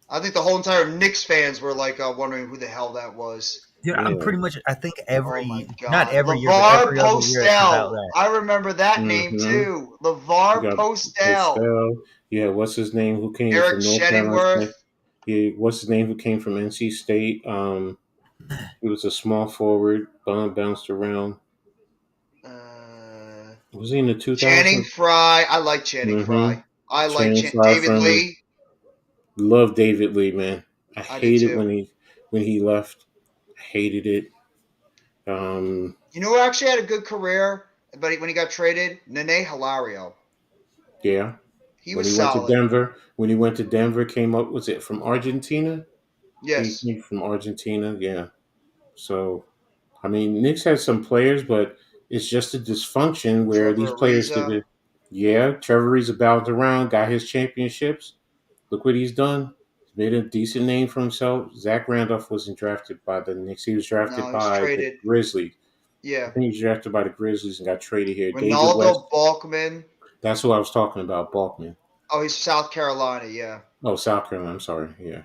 I think the whole entire Knicks fans were like wondering who the hell that was. Dude, I'm Yeah. pretty much. I think Oh my not God, every year, but LeVar every other year, it's about Postel. that. I remember that name Mm-hmm. too. You LeVar got Postel. Postel. Yeah, what's his name? Who came Eric from North Carolina? Shenningworth. Yeah, what's his name? Who came from NC State? He was a small forward. Bounced around. Was he in the Channing 2000s? Frye. I like Channing Mm-hmm. Frye. I like Channing Frye David from Lee. love David Lee, man. I I did hated too. when he left. I hated it. You know who actually had a good career, but when he got traded? Nene Hilario. Yeah. He When was he went to solid. Denver, came up. Was it from Argentina? He Yes. came from Argentina. Yeah. So, I mean, Knicks had some players, but it's just a dysfunction where these Trevor players did Ariza. it. Yeah, Trevor Ariza bounced around, got his championships. Look what he's done. He's made a decent name for himself. Zach Randolph wasn't drafted by the Knicks. He was drafted No, he's by the traded. Grizzlies. I Yeah. think he was drafted by the Grizzlies and got traded here. David West. Ronaldo Balkman. That's who I was talking about, Balkman. Oh, he's South Carolina. Yeah. Oh, South Carolina. I'm sorry. Yeah.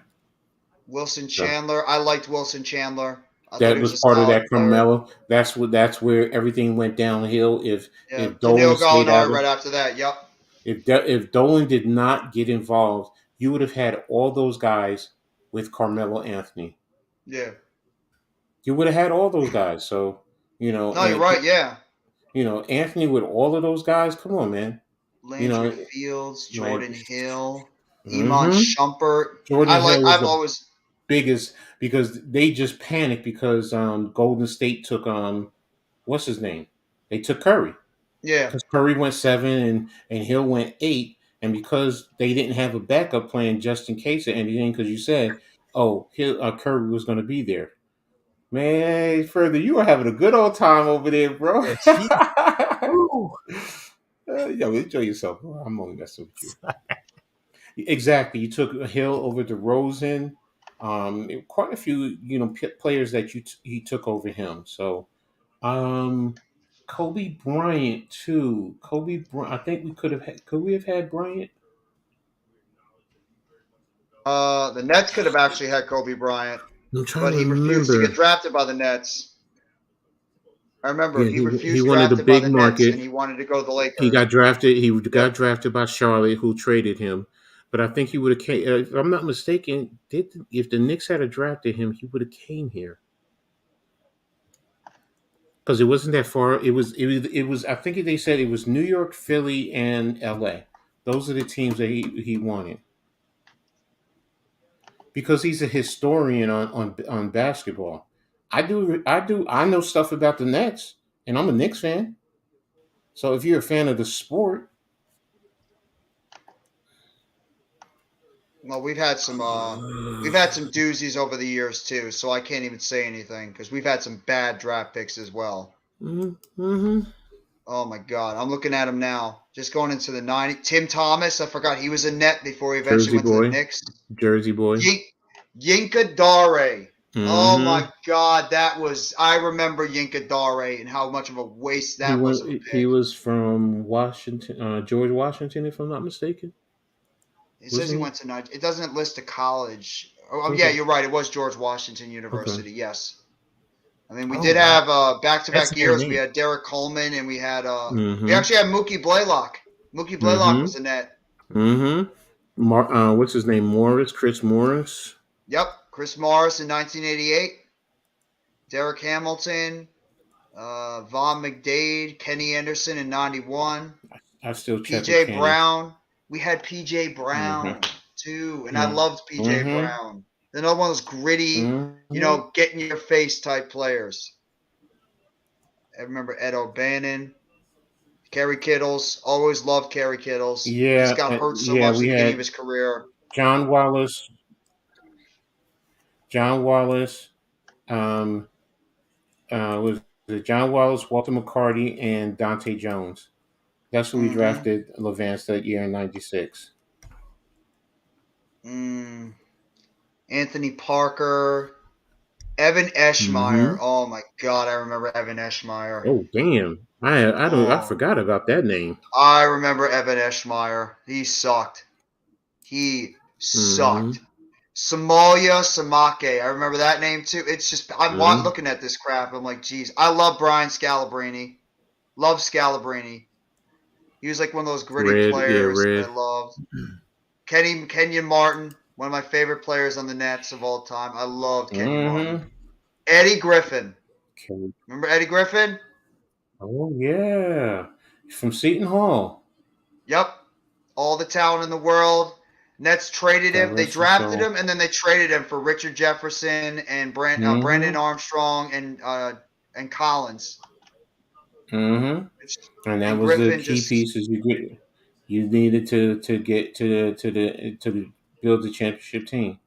Wilson So Chandler. I liked Wilson Chandler. I thought that he was was a part of solid that player. Carmelo. That's where everything went downhill. Yeah. If Dolan Danilo stayed out Gallinari of right after that. Yep. if Dolan did not get involved, you would have had all those guys with Carmelo Anthony. Yeah. You would have had all those guys. So No, you're right. Yeah. Anthony with all of those guys. Come on, man. You Landry know, Fields, like, Jordan Hill, Iman mm-hmm. Shumpert. Jordan Hill was I've the always biggest because they just panicked because Golden State took what's his name? They took Curry Yeah. because Curry went 7 and Hill went 8, and because they didn't have a backup plan just in case of anything, because you said, oh, Curry was going to be there. Man, further, you were having a good old time over there, bro. Yeah, she, woo. Yo, enjoy yourself, bro. I'm only messing with you. Exactly. You took Hill over to Rosen. Quite a few, players that he took over him. So, Kobe Bryant too. Kobe Bryant. I think we could we have had Bryant? The Nets could have actually had Kobe Bryant, I'm trying but to he refused to get remember. drafted by the Nets. I remember Yeah, he he refused wanted a drafted by big the Nets, market. and he wanted to go to the He Lakers. got drafted. He Yep. got drafted by Charlotte, who traded him. But I think he would have came. If I'm not mistaken, if the Knicks had drafted him, he would have came here because it wasn't that far. It was. I think they said it was New York, Philly, and L.A. Those are the teams that he wanted because he's a historian on basketball. I know stuff about the Nets, and I'm a Knicks fan. So if you're a fan of the sport, Well, we've had some doozies over the years too, so I can't even say anything because we've had some bad draft picks as well. mm-hmm. Oh my God, I'm looking at him now. Just going into the 90. Tim Thomas, I forgot he was a net before he eventually Jersey went to the boy, Knicks. Jersey boy. Yinka Dare. Oh Mm-hmm. my God, that was. I remember Yinka Dare and how much of a waste He that was of a went. He pick. was from Washington, George Washington, if I'm not mistaken. It says he Wasn't he? went to Niger. It doesn't list a college. Oh yeah, Okay. you're right. It was George Washington Okay. University. Yes. I mean, we Oh did wow, have that's back-to-back near years. We me. had Derek Coleman, and we Mm-hmm. actually had Mookie Blaylock. Mookie Blaylock Mm-hmm. was in that. Mm-hmm. What's his name? Morris. Chris Morris. Yep, Chris Morris in 1988. Derek Hamilton, Von McDade, Kenny Anderson in '91. I still check with PJ Kenny. Brown. We had PJ Mm-hmm. Brown too, and I Mm-hmm. loved PJ Mm-hmm. Brown. Another one of those gritty, Mm-hmm. get in your face type players. I remember Ed O'Bannon, Kerry Kittles. Always loved Kerry Kittles. Just Yeah. got hurt so Yeah. much at We the beginning of had his career. John Wallace. John Wallace. Um. Was it John Wallace, Walter McCarty, and Dante Jones? That's who we Mm-hmm. drafted Levance that year in '96. Mm. Anthony Parker, Evan Eschmeyer. Mm-hmm. Oh my God, I remember Evan Eschmeyer. Oh damn! I Oh, forgot about that name. I remember Evan Eschmeyer. He sucked. He Mm-hmm. sucked. Somalia Samake. I remember that name too. It's just I'm Mm-hmm. looking at this crap. I'm like, geez, I love Brian Scalabrine. Love Scalabrine. He was like one of those gritty Red, yeah, players that I red. loved. Kenyon Martin, one of my favorite players on the Nets of all time. I loved Kenyon Martin. Mm-hmm. Eddie Griffin. Okay. Remember Eddie Griffin? Oh yeah, from Seton Hall. Yep. All the talent in the world. Nets traded God him. They rest his drafted soul. him, and then they traded him for Richard Jefferson and Brandon Mm-hmm. Armstrong and Collins. Mm-hmm. And that And was the Griffin key just pieces you needed to get to build the championship team.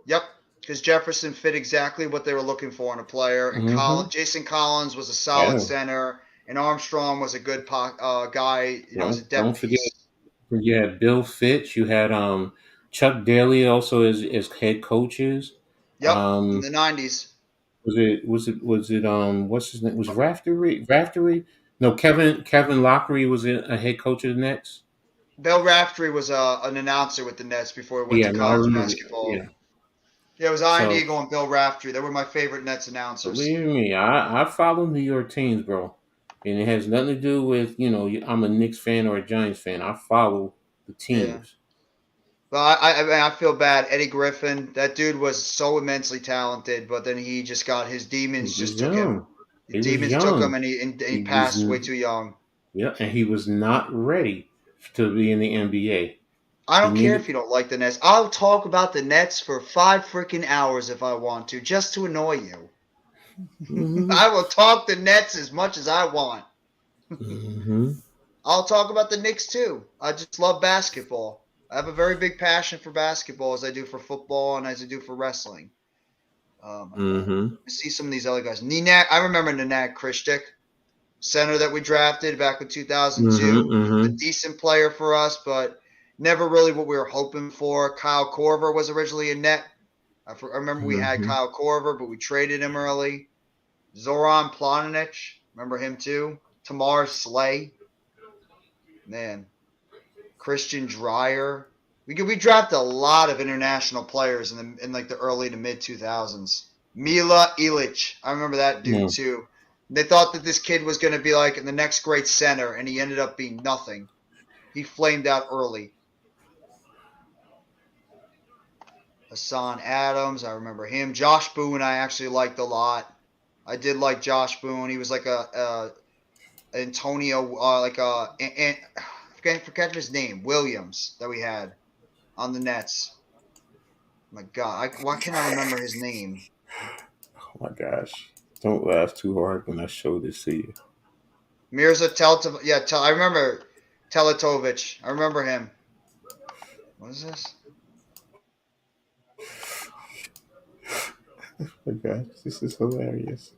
yep, because Jefferson fit exactly what they were looking for in a player. And Mm-hmm. Jason Collins was a solid Yeah. center, and Armstrong was a good guy. As a Don't depth forget piece. you had Bill Fitch. You had Chuck Daly also as head coaches. Yep, in Um, the '90s. was it what's his name? Was Raftery? No, Kevin Lockery was a head coach of the Nets. Bill Raftery was an announcer with the Nets before he went to Yeah, no, I college remember. basketball. Yeah. Yeah, it was Ian So Eagle and Bill Raftery. They were my favorite Nets announcers. believe me, I follow New York teams, bro, and it has nothing to do with I'm a Knicks fan or a Giants fan. I follow the Yeah. teams. But I feel bad. Eddie Griffin, that dude was so immensely talented, but then he just got his He demons was just took him. young. The He was demons took him, young. and he He was passed way too young. Yeah, and he was not ready to be in the NBA. I He don't care needed if you don't like the Nets. I'll talk about the Nets for 5 freaking hours if I want to, just to annoy you. Mm-hmm. I will talk the Nets as much as I want. Mm-hmm. I'll talk about the Knicks too. I just love basketball. I have a very big passion for basketball as I do for football and as I do for wrestling. Oh my god. Mm-hmm. I see some of these other guys. Nenad, I remember Nenad Krishtik, center that we drafted back in 2002. A Mm-hmm. decent player for us, but never really what we were hoping for. Kyle Korver was originally a net. I remember we had Mm-hmm. Kyle Korver, but we traded him early. Zoran Planinic, remember him too. Tamar Slay, man. Christian Dreyer. We drafted a lot of international players in like the early to mid 2000s. Mila Ilic, I remember that dude Mm. too. They thought that this kid was going to be like the next great center, and he ended up being nothing. He flamed out early. Hassan Adams, I remember him. Josh Boone, I actually liked a lot. I did like Josh Boone. He was like a Antonio, and forget his name, Williams that we had on the Nets. My God, why can't I remember his name? Oh my gosh! Don't laugh too hard when I show this to you. Mirza I remember Teletovic. I remember him. What is this? Oh my gosh, this is hilarious.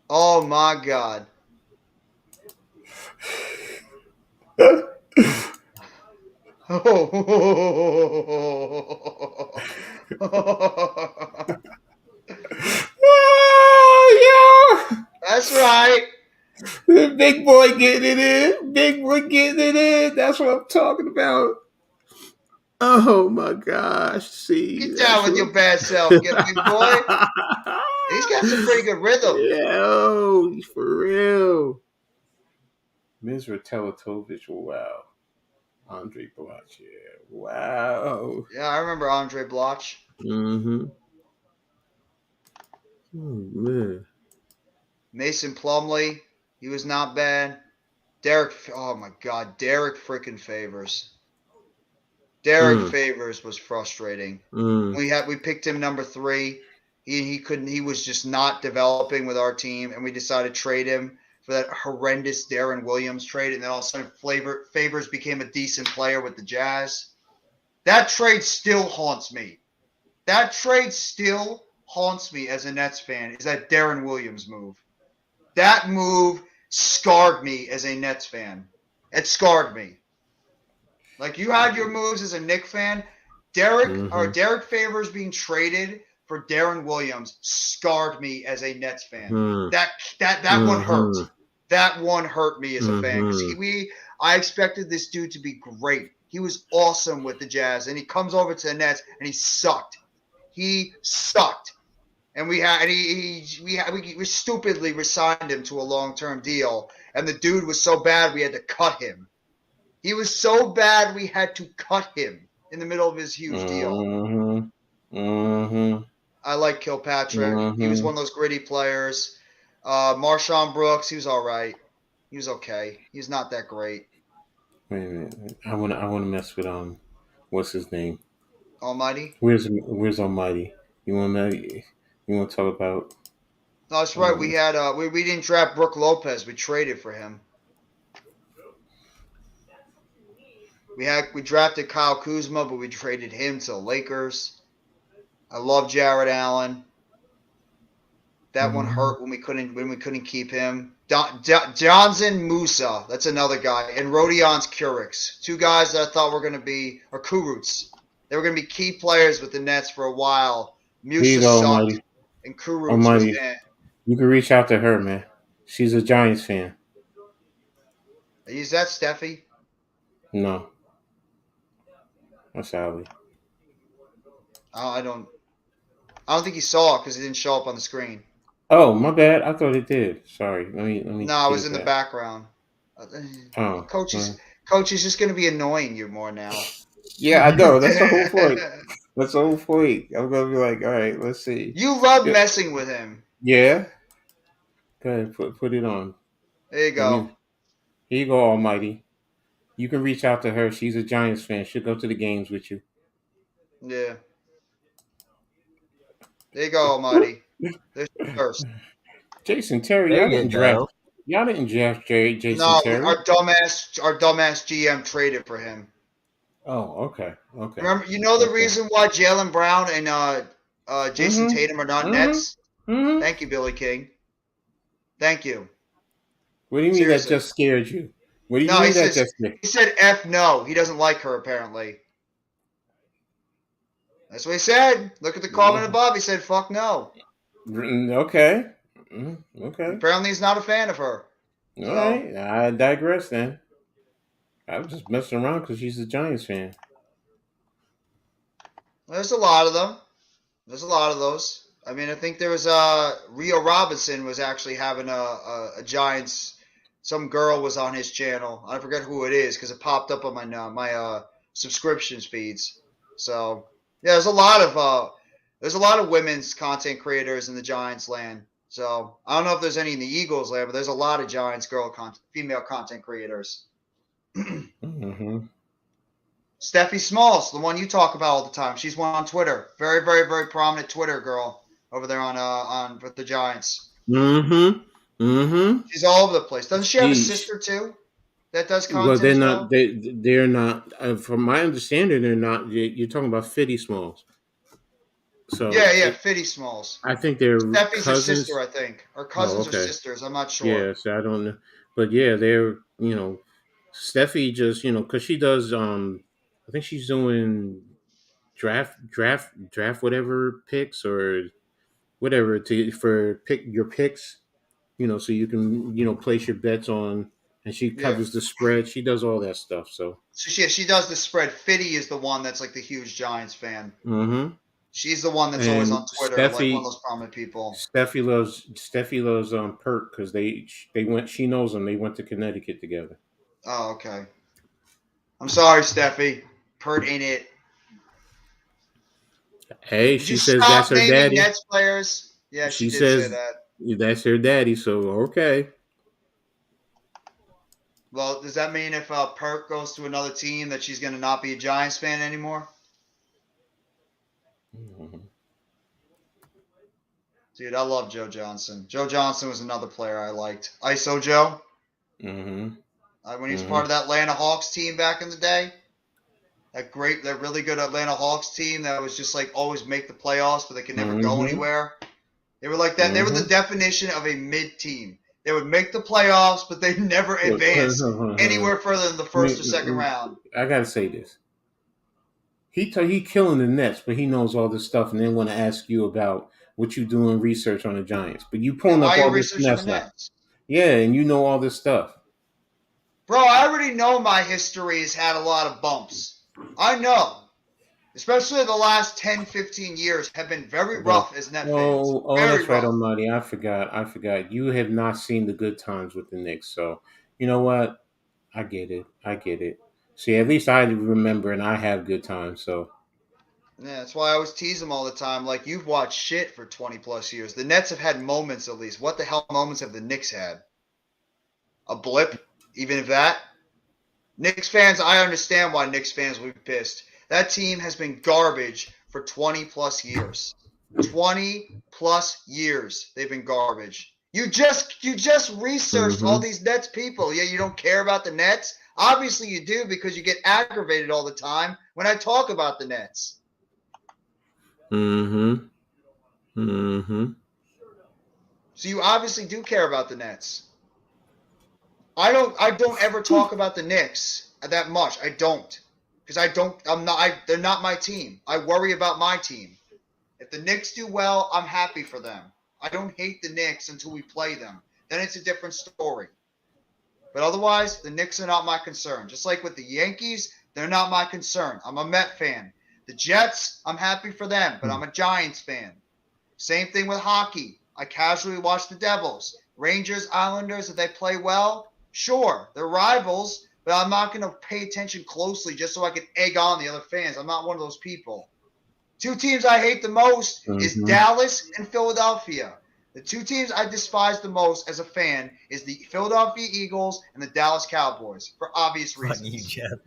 Oh my God. Oh, That's right. yo! Big boy getting it in. Big boy getting it in. That's what I'm talking about. Oh my gosh! See, Get down that's with what. your bad self, get big boy. He's got some pretty good rhythm. Yo, for real. Mizra Teletovic, wow. Andre Bloch, yeah. Wow. Yeah, I remember Andre Bloch. Mm-hmm. Oh, man. Mason Plumley, he was not bad. Oh my God, Derek freaking Favors. Derek Mm, Favors was frustrating. mm, We picked him number 3. He couldn't. He was just not developing with our team, and we decided to trade him for that horrendous Darren Williams trade. And then all of a sudden, Favors became a decent player with the Jazz. That trade still haunts me. That trade still haunts me as a Nets fan. Is that Darren Williams move? That move scarred me as a Nets fan. It scarred me. Like you had your moves as a Knick fan. mm-hmm. Derek Favors being traded for Darren Williams scarred me as a Nets fan. Mm, That one hurt. mm-hmm. That one hurt me as a fan because Mm-hmm. I expected this dude to be great. He was awesome with the Jazz, and he comes over to the Nets and he sucked. He sucked, and we stupidly resigned him to a long-term deal, and the dude was so bad we had to cut him. He was so bad we had to cut him in the middle of his huge deal. Mm-hmm. Mm-hmm. I like Kilpatrick. He was Mm-hmm. one of those gritty players. Marshawn Brooks, he was all right. He was okay. He's not that great. Wait a minute. I wanna mess with what's his name? Almighty. Where's Almighty? You wanna talk about No, that's right. We um had we didn't draft Brooke Lopez. We traded for him. We drafted Kyle Kuzma, but we traded him to the Lakers. I love Jared Allen. That one hurt when we couldn't keep him. Johnson Musa, that's another guy, and Rodions Kurix, 2 guys that I thought were going to be, or Kurucs. They were going to be key players with the Nets for a while. here you Musa go, sucked, Almighty. and Kurucs was Almighty. You can reach out to her, man. She's a Giants fan. Is that Steffi? No. That's Allie. I don't think he saw it because it didn't show up on the screen. Oh, my bad. I thought it did. Sorry. Let me No, it was get in the that. background. Oh. Coach is just going to be annoying you more now. Yeah, I know. That's the whole point. That's the whole point. I'm gonna be like, all right, let's see. You love messing with him. Yeah. Go ahead, put it on. There you go. Here you go, Almighty. You can reach out to her. She's a Giants fan. She'll go to the games with you. Yeah. There you go, Almighty. They're cursed. Jason Terry, There you go. Y'all didn't draft Jason No, Terry. our dumbass GM traded for him. Oh, okay. Remember, you know the Okay. reason why Jaylen Brown and Jason Mhm. Tatum are not Mhm. Nets? Mhm. Thank you, Billy King. Thank you. What do you mean that Seriously. just scared you? What do you No, mean that just scared? he said F no. He doesn't like her apparently. That's what he said. Look at the comment above. He said fuck no. Okay. Okay. Apparently he's not a fan of her. All So right. I digress then. I was just messing around because she's a Giants fan. there's a lot of them. There's a lot of those. I mean, I think there was Rio Robinson was actually having a Giants. Some girl was on his channel. I forget who it is because it popped up on my subscriptions feeds. So yeah, there's a lot of women's content creators in the Giants land. So I don't know if there's any in the Eagles land, but there's a lot of Giants female content creators. Mm-hmm. Steffi Smalls, the one you talk about all the time. She's one on Twitter. Very, very, very prominent Twitter girl over there on with the Giants. Mm-hmm. Mm-hmm. She's all over the place. Doesn't she have a Sheesh. sister too that does Well, content as well? They're not. From my understanding, they're not. You're talking about Fitty Smalls. So Yeah, Fitty Smalls. I think they're Steffi's her sister, cousins. I think. Or Oh, cousins or okay. sisters. I'm not sure. Yes, I don't know, but yeah, they're Steffi just because she does. I think she's doing draft whatever picks or whatever for pick your picks. So you can place your bets on, and she Yeah. covers the spread. She does all that stuff. So. So she does the spread. Fitty is the one that's like the huge Giants fan. Mm-hmm. She's the one that's always on And Twitter, like one of those prominent people. Steffi loves Perk because they went. She knows them. They went to Connecticut together. Oh, okay. I'm sorry, Steffi. Pert ain't it. Hey, Did she you says stop that's her naming daddy. Nets players? Yeah, she She did say says that. that's her daddy. So okay. Well, does that mean if Perk goes to another team that she's going to not be a Giants fan anymore? Mm-hmm. Dude, I love Joe Johnson. Joe Johnson was another player I liked. ISO Joe. Mm-hmm. When he was part of that Atlanta Hawks team back in the day. That really good Atlanta Hawks team that was just like always make the playoffs, but they could never go anywhere. They were like that. Mm-hmm. They were the definition of a mid team. They would make the playoffs, but they never advanced anywhere further than the first or second round. I gotta say this. He killing the Nets, but he knows all this stuff, and then want to ask you about what you doing research on the Giants. But you pulling up Why are you all this researching the stuff. Nets? Yeah, and you know all this stuff. Bro, I already know my history has had a lot of bumps. I know. Especially the last 10, 15 years have been very rough as Net fans. Oh, Very that's right, rough. Almighty. I forgot. You have not seen the good times with the Knicks. So, you know what? I get it. See, at least I remember and I have good times. So, Yeah, that's why I always tease them all the time. Like, you've watched shit for 20 plus years. The Nets have had moments at least. What the hell moments have the Knicks had? A blip? Even if that? Knicks fans, I understand why Knicks fans will be pissed. That team has been garbage for 20 plus years. 20 plus years they've been garbage. You just researched all these Nets people. Yeah, you don't care about the Nets? Obviously you do because you get aggravated all the time when I talk about the Nets. Mm-hmm. Mm-hmm. So you obviously do care about the Nets. I don't ever talk about the Knicks that much. I don't. Because they're not my team. I worry about my team. If the Knicks do well, I'm happy for them. I don't hate the Knicks until we play them. Then it's a different story. But otherwise, the Knicks are not my concern. Just like with the Yankees, they're not my concern. I'm a Met fan. The Jets, I'm happy for them, but I'm a Giants fan. Same thing with hockey. I casually watch the Devils. Rangers, Islanders, if they play well, sure, they're rivals, but I'm not going to pay attention closely just so I can egg on the other fans. I'm not one of those people. Two teams I hate the most is Dallas and Philadelphia. The two teams I despise the most as a fan is the Philadelphia Eagles and the Dallas Cowboys for obvious reasons. Fuck you, Jeff.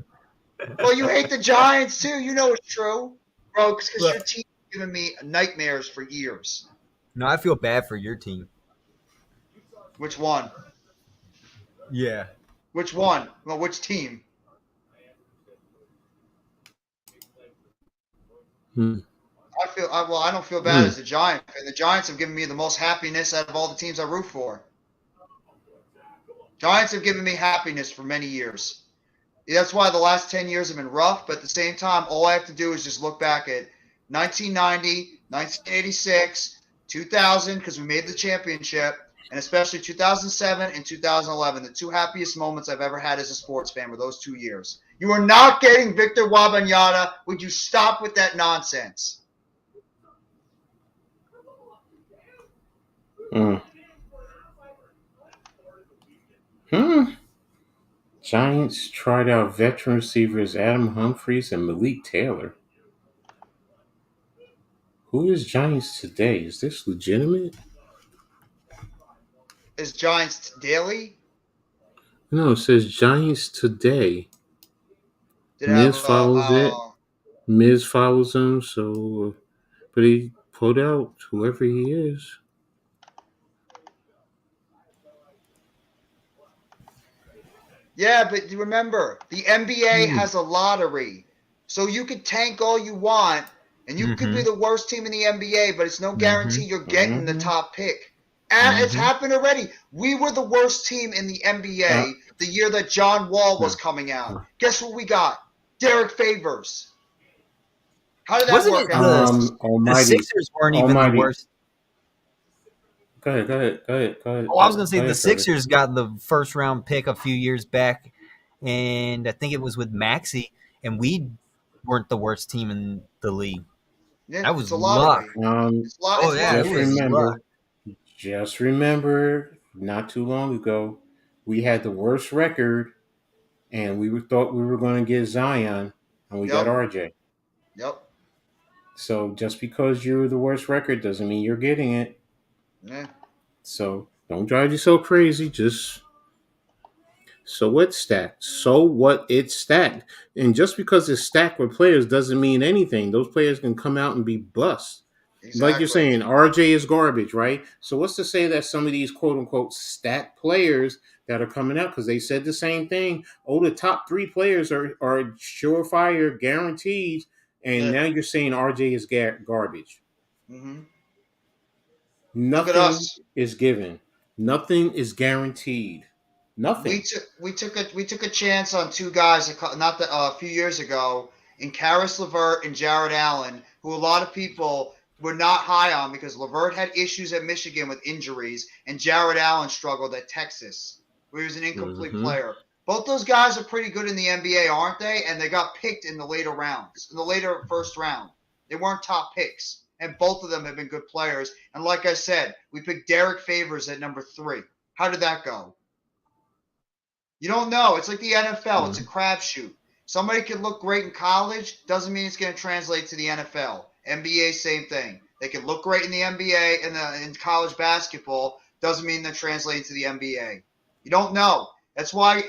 Well, you hate the Giants too. You know it's true, bro, because your team has given me nightmares for years. No, I feel bad for your team. Which one? Yeah. Which one? Well, which team? Hmm. I don't feel bad as the Giants. And the Giants have given me the most happiness out of all the teams I root for. Giants have given me happiness for many years. That's why the last 10 years have been rough, but at the same time, all I have to do is just look back at 1990, 1986, 2000, because we made the championship, and especially 2007 and 2011. The two happiest moments I've ever had as a sports fan were those 2 years. You are not getting Victor Wembanyama. Would you stop with that nonsense? Giants tried out veteran receivers Adam Humphries and Malik Taylor. Who is Giants today? Is this legitimate? Is Giants daily? No, it says Giants today. Did Miz have follows it. Miz follows him, so but he pulled out whoever he is. Yeah, but remember, the NBA has a lottery. So you could tank all you want, and you could be the worst team in the NBA, but it's no guarantee you're getting the top pick. And it's happened already. We were the worst team in the NBA the year that John Wall was coming out. Guess what we got? Derek Favors. How did that Wasn't work it out? the Sixers weren't even the worst? Go ahead. Oh, I was going to say the Sixers got the first round pick a few years back, and I think it was with Maxey, and we weren't the worst team in the league. Yeah, that was it's a lottery. luck. Just remember, not too long ago, we had the worst record, and we thought we were going to get Zion, and we got RJ. Yep. So just because you're the worst record doesn't mean you're getting it. Yeah. So don't drive yourself crazy. Just so it's stacked. So what? It's stacked. And just because it's stacked with players doesn't mean anything. Those players can come out and be bust. Exactly. Like you're saying, RJ is garbage, right? So what's to say that some of these quote unquote stacked players that are coming out, because they said the same thing. Oh, the top 3 players are surefire guarantees. And now you're saying RJ is garbage. Mm-hmm. Nothing is given. Nothing is guaranteed. Nothing. We took a chance on 2 guys a few years ago in Karis LeVert and Jared Allen, who a lot of people were not high on because LeVert had issues at Michigan with injuries and Jared Allen struggled at Texas, where he was an incomplete player. Both those guys are pretty good in the NBA, aren't they? And they got picked in the later rounds, in the later first round. They weren't top picks, and both of them have been good players. And like I said, we picked Derek Favors at number 3. How did that go? You don't know. It's like the NFL. It's a crapshoot. Somebody could look great in college. Doesn't mean it's going to translate to the NFL. NBA, same thing. They can look great in the NBA and in college basketball. Doesn't mean they're translating to the NBA. You don't know. That's why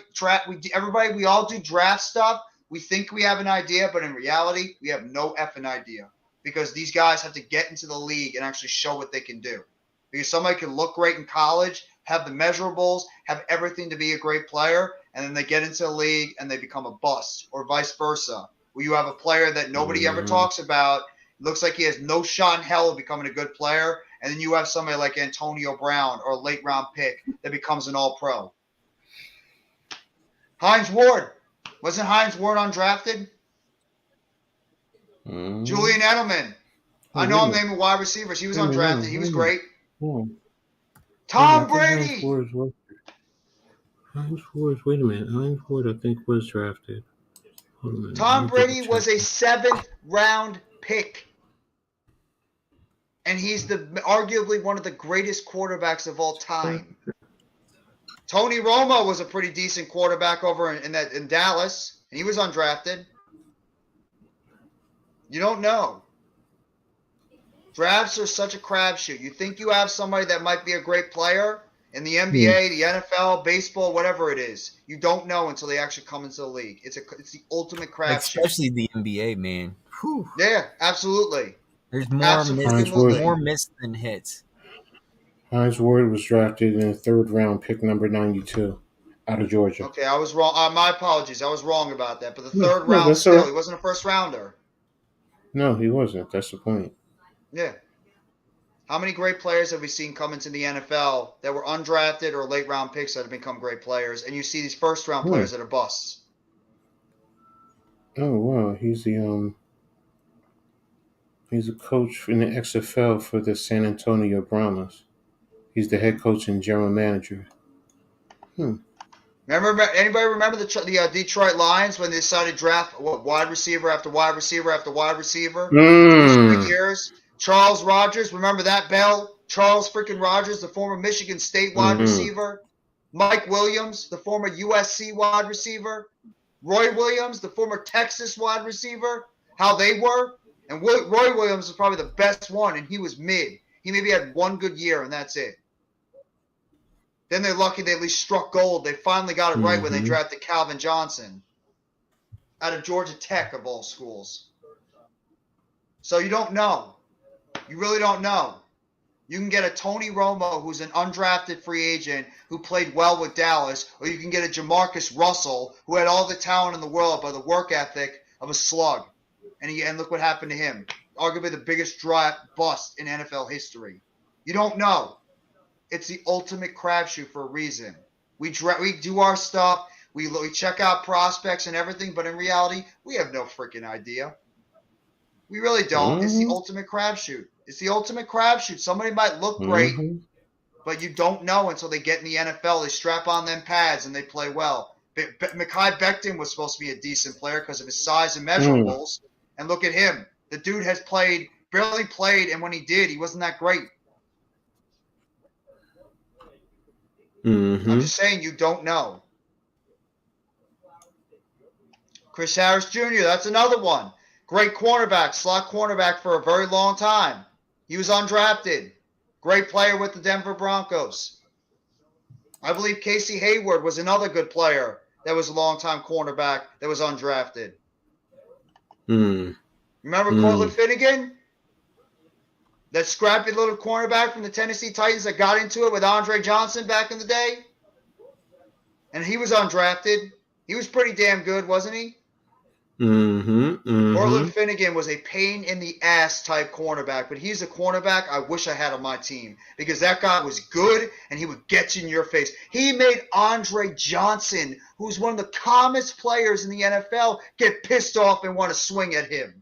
we all do draft stuff. We think we have an idea, but in reality, we have no effing idea because these guys have to get into the league and actually show what they can do. Because somebody can look great in college, have the measurables, have everything to be a great player, and then they get into the league and they become a bust, or vice versa, where you have a player that nobody ever talks about, looks like he has no shot in hell of becoming a good player, and then you have somebody like Antonio Brown or a late-round pick that becomes an all-pro. Hines Ward. Wasn't Hines Ward undrafted? Julian Edelman. I know I'm naming wide receivers. He was undrafted. He was great. Tom Brady. Hines Ward, wait a minute. Hines Ward, I think, was drafted. Tom Brady was a 7th-round pick. And he's arguably one of the greatest quarterbacks of all time. Tony Romo was a pretty decent quarterback over in Dallas, and he was undrafted. You don't know. Drafts are such a crapshoot. You think you have somebody that might be a great player in the NBA, the NFL, baseball, whatever it is. You don't know until they actually come into the league. It's the ultimate crapshoot. Especially the NBA, man. Whew. Yeah, absolutely. There's more missed than hits. Hines Ward was drafted in the third round, pick number 92, out of Georgia. Okay, I was wrong. My apologies. I was wrong about that. But the No, third no, round that's all still, right. he wasn't a first rounder. No, he wasn't. That's the point. Yeah. How many great players have we seen come into the NFL that were undrafted or late round picks that have become great players? And you see these first round players that are busts. Oh wow, he's a coach in the XFL for the San Antonio Brahmas. He's the head coach and general manager. Anybody remember the Detroit Lions when they decided to draft wide receiver after wide receiver after wide receiver for straight years? Charles Rogers, remember that, Bell? Charles freaking Rogers, the former Michigan State wide receiver. Mike Williams, the former USC wide receiver. Roy Williams, the former Texas wide receiver. How they were. And Roy Williams was probably the best one, and he was mid. He maybe had one good year, and that's it. Then they're lucky they at least struck gold. They finally got it right when they drafted Calvin Johnson out of Georgia Tech, of all schools. So you don't know. You really don't know. You can get a Tony Romo, who's an undrafted free agent, who played well with Dallas, or you can get a Jamarcus Russell, who had all the talent in the world but the work ethic of a slug. And look what happened to him. Arguably the biggest draft bust in NFL history. You don't know. It's the ultimate crapshoot for a reason. We do our stuff. We check out prospects and everything, but in reality, we have no freaking idea. We really don't. It's the ultimate crapshoot. It's the ultimate crapshoot. Somebody might look great, but you don't know until they get in the NFL. They strap on them pads and they play well. Mekhi Becton was supposed to be a decent player because of his size and measurables. And look at him. The dude has barely played, and when he did, he wasn't that great. I'm just saying you don't know. Chris Harris Jr., that's another one. Great cornerback, slot cornerback for a very long time. He was undrafted. Great player with the Denver Broncos. I believe Casey Hayward was another good player that was a long-time cornerback that was undrafted. Remember Cortland Finnegan? That scrappy little cornerback from the Tennessee Titans that got into it with Andre Johnson back in the day? And he was undrafted. He was pretty damn good, wasn't he? Cortland Finnegan was a pain in the ass type cornerback, but he's a cornerback I wish I had on my team because that guy was good and he would get you in your face. He made Andre Johnson, who's one of the calmest players in the NFL, get pissed off and want to swing at him.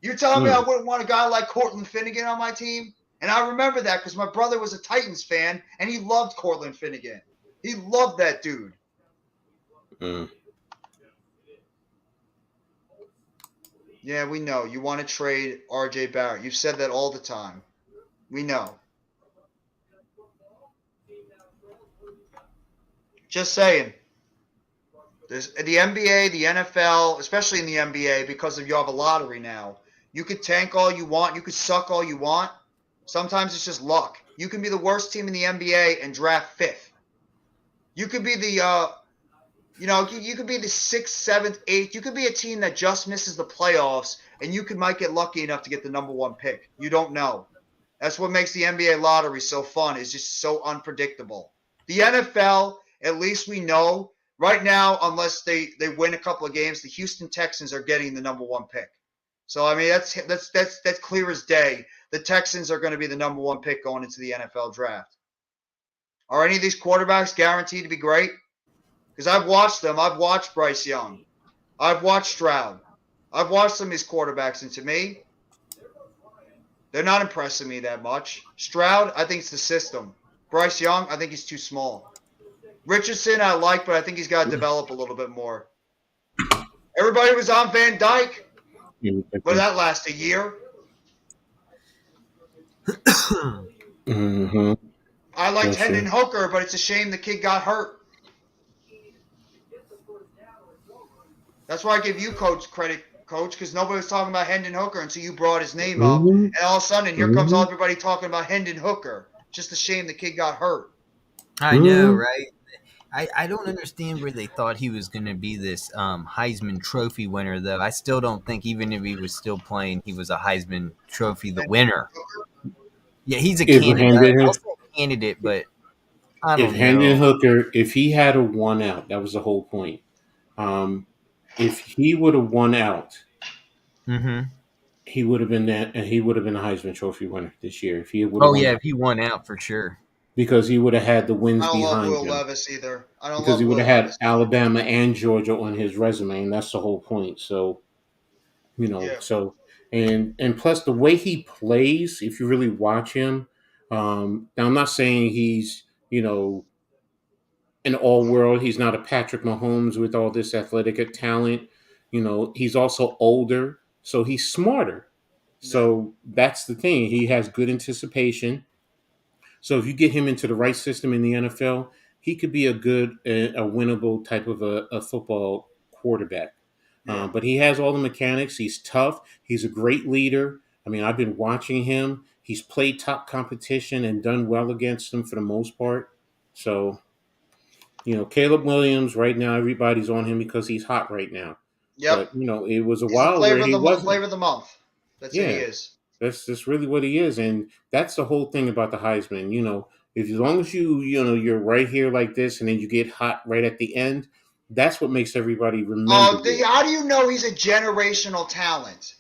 You telling me I wouldn't want a guy like Cortland Finnegan on my team? And I remember that because my brother was a Titans fan and he loved Cortland Finnegan. He loved that dude. Yeah, we know. You want to trade R.J. Barrett. You've said that all the time. We know. Just saying. There's the NBA, the NFL, especially in the NBA, because you have a lottery now. You could tank all you want. You could suck all you want. Sometimes it's just luck. You can be the worst team in the NBA and draft 5th. You could be the, you could be the 6th, 7th, 8th. You could be a team that just misses the playoffs, and you might get lucky enough to get the number 1 pick. You don't know. That's what makes the NBA lottery so fun. It's just so unpredictable. The NFL, at least we know, right now, unless they win a couple of games, the Houston Texans are getting the number 1 pick. So, I mean, that's clear as day. The Texans are going to be the number 1 pick going into the NFL draft. Are any of these quarterbacks guaranteed to be great? Because I've watched them. I've watched Bryce Young. I've watched Stroud. I've watched some of these quarterbacks, and to me, they're not impressing me that much. Stroud, I think it's the system. Bryce Young, I think he's too small. Richardson, I like, but I think he's got to develop a little bit more. Everybody was on Van Dyke. Will that last a year? I liked Hendon Hooker, but it's a shame the kid got hurt. That's why I give you credit, Coach, because nobody was talking about Hendon Hooker until you brought his name up. And all of a sudden, here comes everybody talking about Hendon Hooker. Just a shame the kid got hurt. I know, right? I don't understand where they thought he was going to be this Heisman Trophy winner, though. I still don't think, even if he was still playing, he was a Heisman Trophy winner. Yeah, he's a candidate. candidate, but I If don't Hendon know. Hooker, if he had a one out, that was the whole point. Um, if he would have won out, Mm-hmm. he would have been that, and he would have been a Heisman Trophy winner this year if he would have Oh won yeah, out if he won out for sure. because he would have had the I wins don't love behind Will him Levis either. I don't because he love would have Will had Levis either. Alabama and Georgia on his resume, and that's the whole point. So Yeah. so and plus the way he plays, if you really watch him, now I'm not saying he's an all world. He's not a Patrick Mahomes with all this athletic talent. He's also older, so he's smarter. Yeah. So that's the thing. He has good anticipation. So if you get him into the right system in the NFL, he could be a winnable type of a football quarterback. Yeah. But he has all the mechanics. He's tough. He's a great leader. I mean, I've been watching him. He's played top competition and done well against them for the most part. So Caleb Williams right now, everybody's on him because he's hot right now. Yep. But it was a He's the while where flavor of he the wasn't. flavor of the month. That's who he Yeah, is. that's really what he is, and that's the whole thing about the Heisman. If as long as you're right here like this, and then you get hot right at the end, that's what makes everybody remember you How do you know he's a generational talent?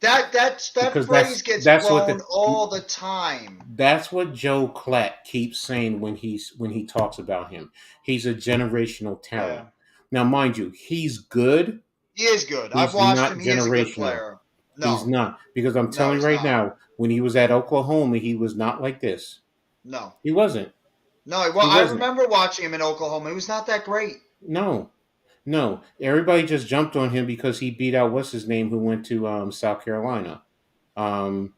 That because phrase that's gets that's what thrown the all the time. that's what Joe Klatt keeps saying when he talks about him. He's a generational talent. Yeah. Now, mind you, he's good. He is good. I've He's watched him. not He is a good generational. player. He's No. not because I'm No, telling you he's right not. now, when he was at Oklahoma, he was not like this. No. He wasn't. No, well, He I wasn't. remember watching him in Oklahoma. He was not that great. No, no. Everybody just jumped on him because he beat out what's his name who went to South Carolina. Um,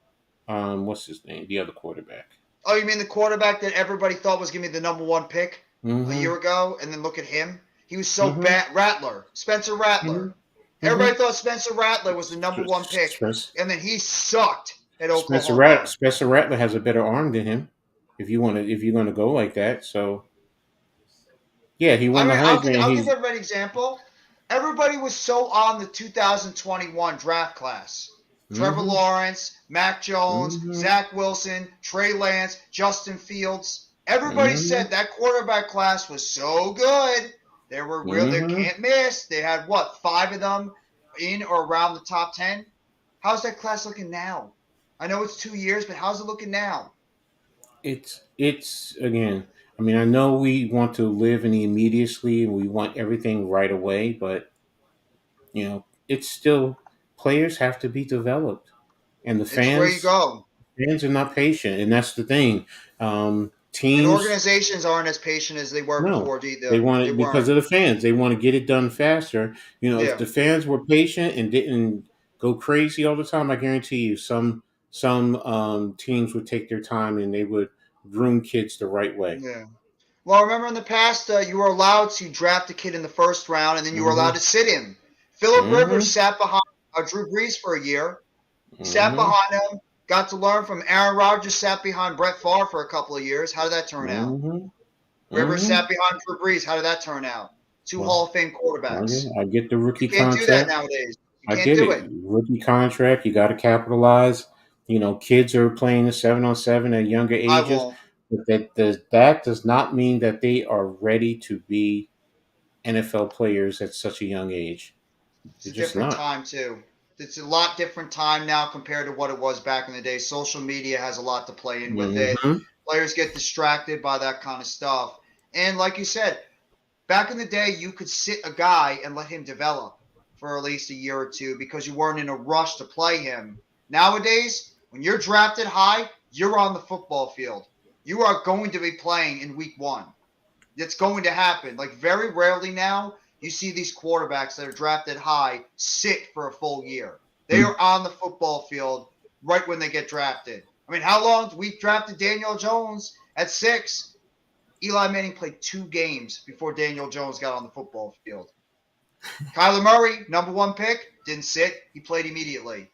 what's his name? The other quarterback. Oh, you mean the quarterback that everybody thought was going to be the number one pick a Mm-hmm. year ago? And then look at him. He was so Mm-hmm. bad. Rattler. Spencer Rattler. Mm-hmm. Everybody thought Spencer Rattler was the number one pick. Spencer, And then he sucked at Oklahoma. Spencer Rattler has a better arm than him. If you're gonna go like that, so yeah, he I won the mean, Heisman. I'll give everybody an example. Everybody was so on the 2021 draft class. Trevor Mm-hmm. Lawrence, Mac Jones, Mm-hmm. Zach Wilson, Trey Lance, Justin Fields. Everybody Mm-hmm. said that quarterback class was so good. They were real. They Mm-hmm. can't miss. They had what, 5 of them in or around the top 10. How's that class looking now? I know it's 2 years, but how's it looking now? It's again. I mean, I know we want to live in the immediacy and we want everything right away, but it's still players have to be developed, and the It's where you go. fans are not patient, and that's the thing. And Teams organizations aren't as patient as they were no, before they either. want They it because weren't. of the fans. They want to get it done faster. If Yeah. the fans were patient and didn't go crazy all the time, I guarantee you, some teams would take their time and they would groom kids the right way. Yeah. Well, remember in the past, you were allowed to draft a kid in the first round, and then you were allowed Mm-hmm. to sit him. Philip Rivers Mm-hmm. sat behind Drew Brees for a year. He sat Mm-hmm. behind him, got to learn from Aaron Rodgers, sat behind Brett Favre for a couple of years. How did that turn out? Mm-hmm. Rivers Mm-hmm. sat behind Drew Brees. How did that turn out? Two Well, Hall of Fame quarterbacks. yeah, I get the You rookie can't do that contract. nowadays. You I can't get do it. it. Rookie contract, you got to capitalize. Kids are playing the 7-on-7 at younger I ages, won't. but that does not mean that they are ready to be NFL players at such a young age. It's They're a just different not. time, too. It's a lot different time now compared to what it was back in the day. Social media has a lot to play in with it. Mm-hmm. Players get distracted by that kind of stuff. And like you said, back in the day, you could sit a guy and let him develop for at least a year or two because you weren't in a rush to play him. Nowadays, when you're drafted high, you're on the football field. You are going to be playing in week 1. It's going to happen. Like very rarely now, you see these quarterbacks that are drafted high sit for a full year. They are on the football field right when they get drafted. I mean, how long we drafted Daniel Jones at 6? Eli Manning played 2 games before Daniel Jones got on the football field. Kyler Murray, number 1 pick, didn't sit. He played immediately.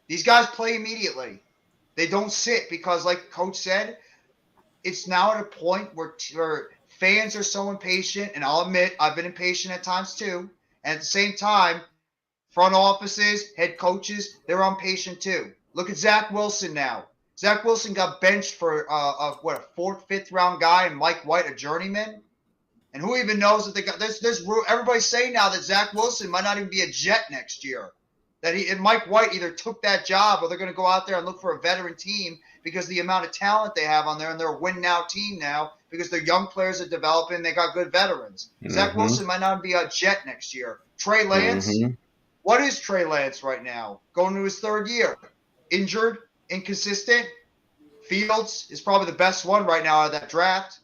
These guys play immediately. They don't sit because, like Coach said, it's now at a point where fans are so impatient, and I'll admit I've been impatient at times too. And at the same time, front offices, head coaches, they're impatient too. Look at Zach Wilson now. Zach Wilson got benched for a fourth, fifth round guy, and Mike White, a journeyman. And who even knows that they got everybody's saying now that Zach Wilson might not even be a Jet next year. That Mike White either took that job or they're going to go out there and look for a veteran team because of the amount of talent they have on there, and they're a win now team now because their young players are developing. They got good veterans. Zach Wilson might not be a Jet next year. Trey Lance, what is Trey Lance right now? Going to his third year, injured, inconsistent. Fields is probably the best one right now out of that draft.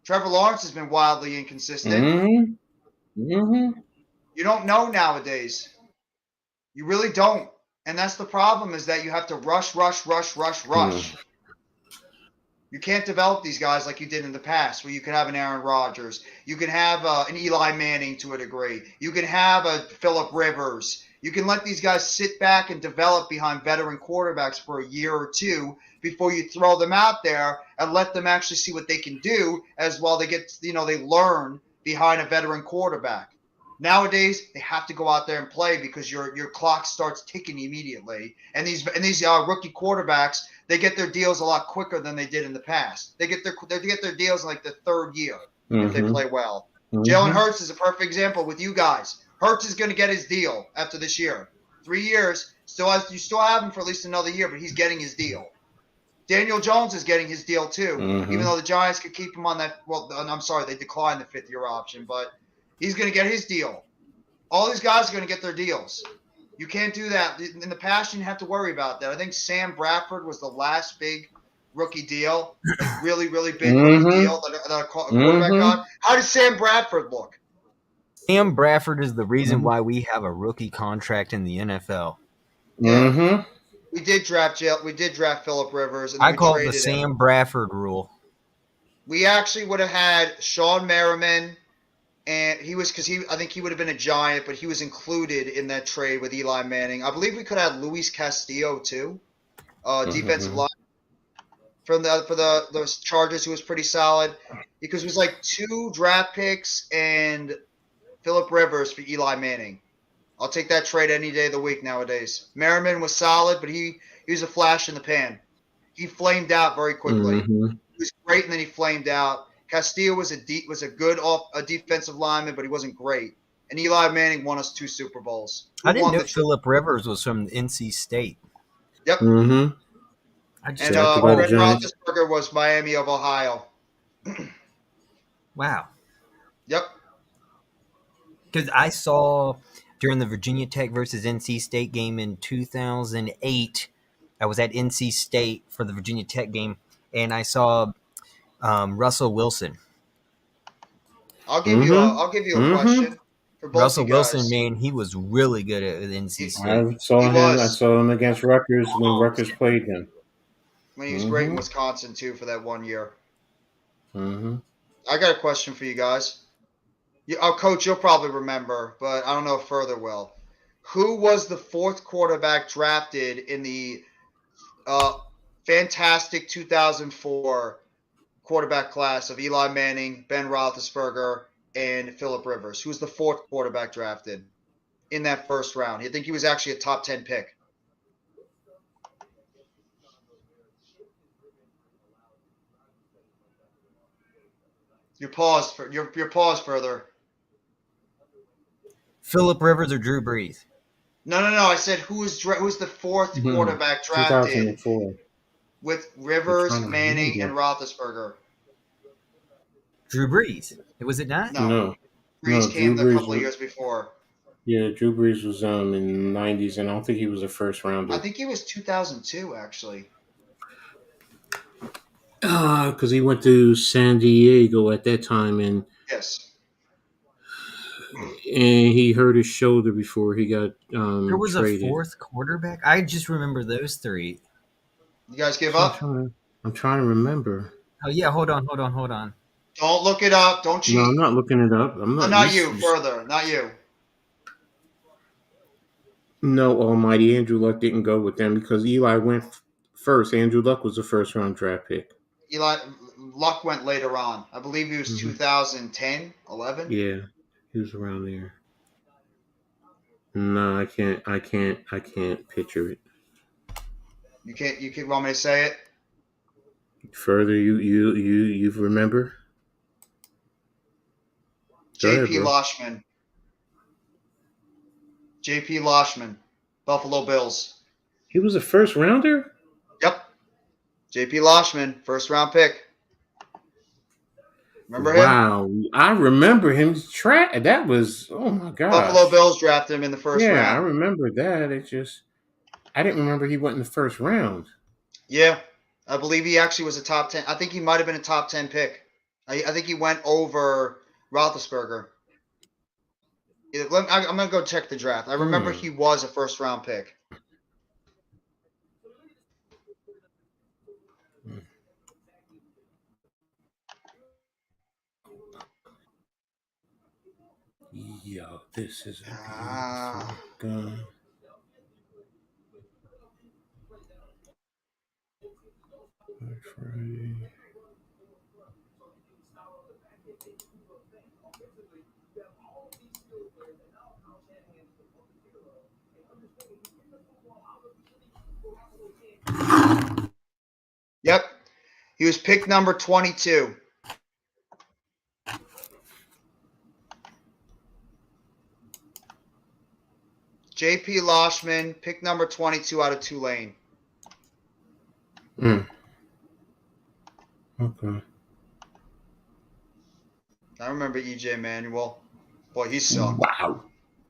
Trevor Lawrence has been wildly inconsistent. You don't know nowadays. You really don't. And that's the problem, is that you have to rush. You can't develop these guys like you did in the past, where you could have an Aaron Rodgers. You can have an Eli Manning to a degree. You can have a Phillip Rivers. You can let these guys sit back and develop behind veteran quarterbacks for a year or two before you throw them out there and let them actually see what they can do as well. They get, they learn behind a veteran quarterback. Nowadays, they have to go out there and play because your clock starts ticking immediately. And these rookie quarterbacks, they get their deals a lot quicker than they did in the past. They get their deals in like the third year if they play well. Jalen Hurts is a perfect example with you guys. Hurts is going to get his deal after this year. 3 years, you still have him for at least another year, but he's getting his deal. Daniel Jones is getting his deal too, even though the Giants could keep him on that. Well, I'm sorry, they declined the 5th-year option, but he's going to get his deal. All these guys are going to get their deals. You can't do that. In the past, you didn't have to worry about that. I think Sam Bradford was the last big rookie deal, like really, really big rookie deal that a quarterback got. How does Sam Bradford look? Sam Bradford is the reason why we have a rookie contract in the NFL. Yeah. We did draft Phillip Rivers, and I call it the him. Sam Bradford rule. We actually would have had Sean Merriman, and I think he would have been a Giant, but he was included in that trade with Eli Manning. I believe we could have had Luis Castillo too, defensive line for the Chargers, who was pretty solid, because it was like 2 draft picks and Phillip Rivers for Eli Manning. I'll take that trade any day of the week nowadays. Merriman was solid, but he was a flash in the pan. He flamed out very quickly. He was great, and then he flamed out. Castillo was a good defensive lineman, but he wasn't great. And Eli Manning won us 2 Super Bowls. I didn't know Phillip Rivers was from NC State. Yep. Mm-hmm. And Brett Roethlisberger was Miami of Ohio. Wow. Yep. Because I saw during the Virginia Tech versus NC State game in 2008, I was at NC State for the Virginia Tech game, and I saw Russell Wilson. I'll give you a question for both Russell you guys. Wilson, man, he was really good at NC State. I saw him against Rutgers when Rutgers played him. When he was great in Wisconsin too for that 1 year. I got a question for you guys. Coach, you'll probably remember, but I don't know if Further will. Who was the 4th quarterback drafted in the fantastic 2004 quarterback class of Eli Manning, Ben Roethlisberger, and Phillip Rivers? Who was the 4th quarterback drafted in that first round? I think he was actually a top 10 pick. Your pause Further. Phillip Rivers or Drew Brees? No. I said who's the 4th quarterback drafted 2004 with Rivers, Manning, and Roethlisberger? Drew Brees. Was it not? No. Brees came a couple of years before. Yeah, Drew Brees was in the 90s, and I don't think he was a first rounder. I think he was 2002, actually. Because he went to San Diego at that time, and yes, and he hurt his shoulder before he got there was traded. A 4th quarterback. I just remember those 3. You guys give up? I'm trying to remember. Oh yeah, hold on. Don't look it up. Don't cheat. No, I'm not looking it up. I'm not. Not you. Further, not you. No, Almighty Andrew Luck didn't go with them because Eli went first. Andrew Luck was the first round draft pick. Luck went later on. I believe he was 2010, 11. Yeah, he was around there. No, I can't picture it. You can't. You can want me to say it? Further, you remember? Go ahead, J.P. bro. Loshman. J.P. Loshman, Buffalo Bills. He was a first rounder. Yep. J.P. Loshman, first round pick. Remember him? Wow, I remember him. That was, oh my Buffalo gosh. Bills drafted him in the first Yeah, I round. remember that. I didn't remember he went in the first round. Yeah, I believe he actually was a top 10. I think he might have been a top 10 pick. I think he went over Roethlisberger. I'm going to go check the draft. I remember he was a first round pick. Yo, this is a beautiful Ah. gun. Friday. Yep. He was pick number 22. J.P. Loshman, pick number 22 out of Tulane. Okay. I remember E.J. Manuel. Boy, he sucked.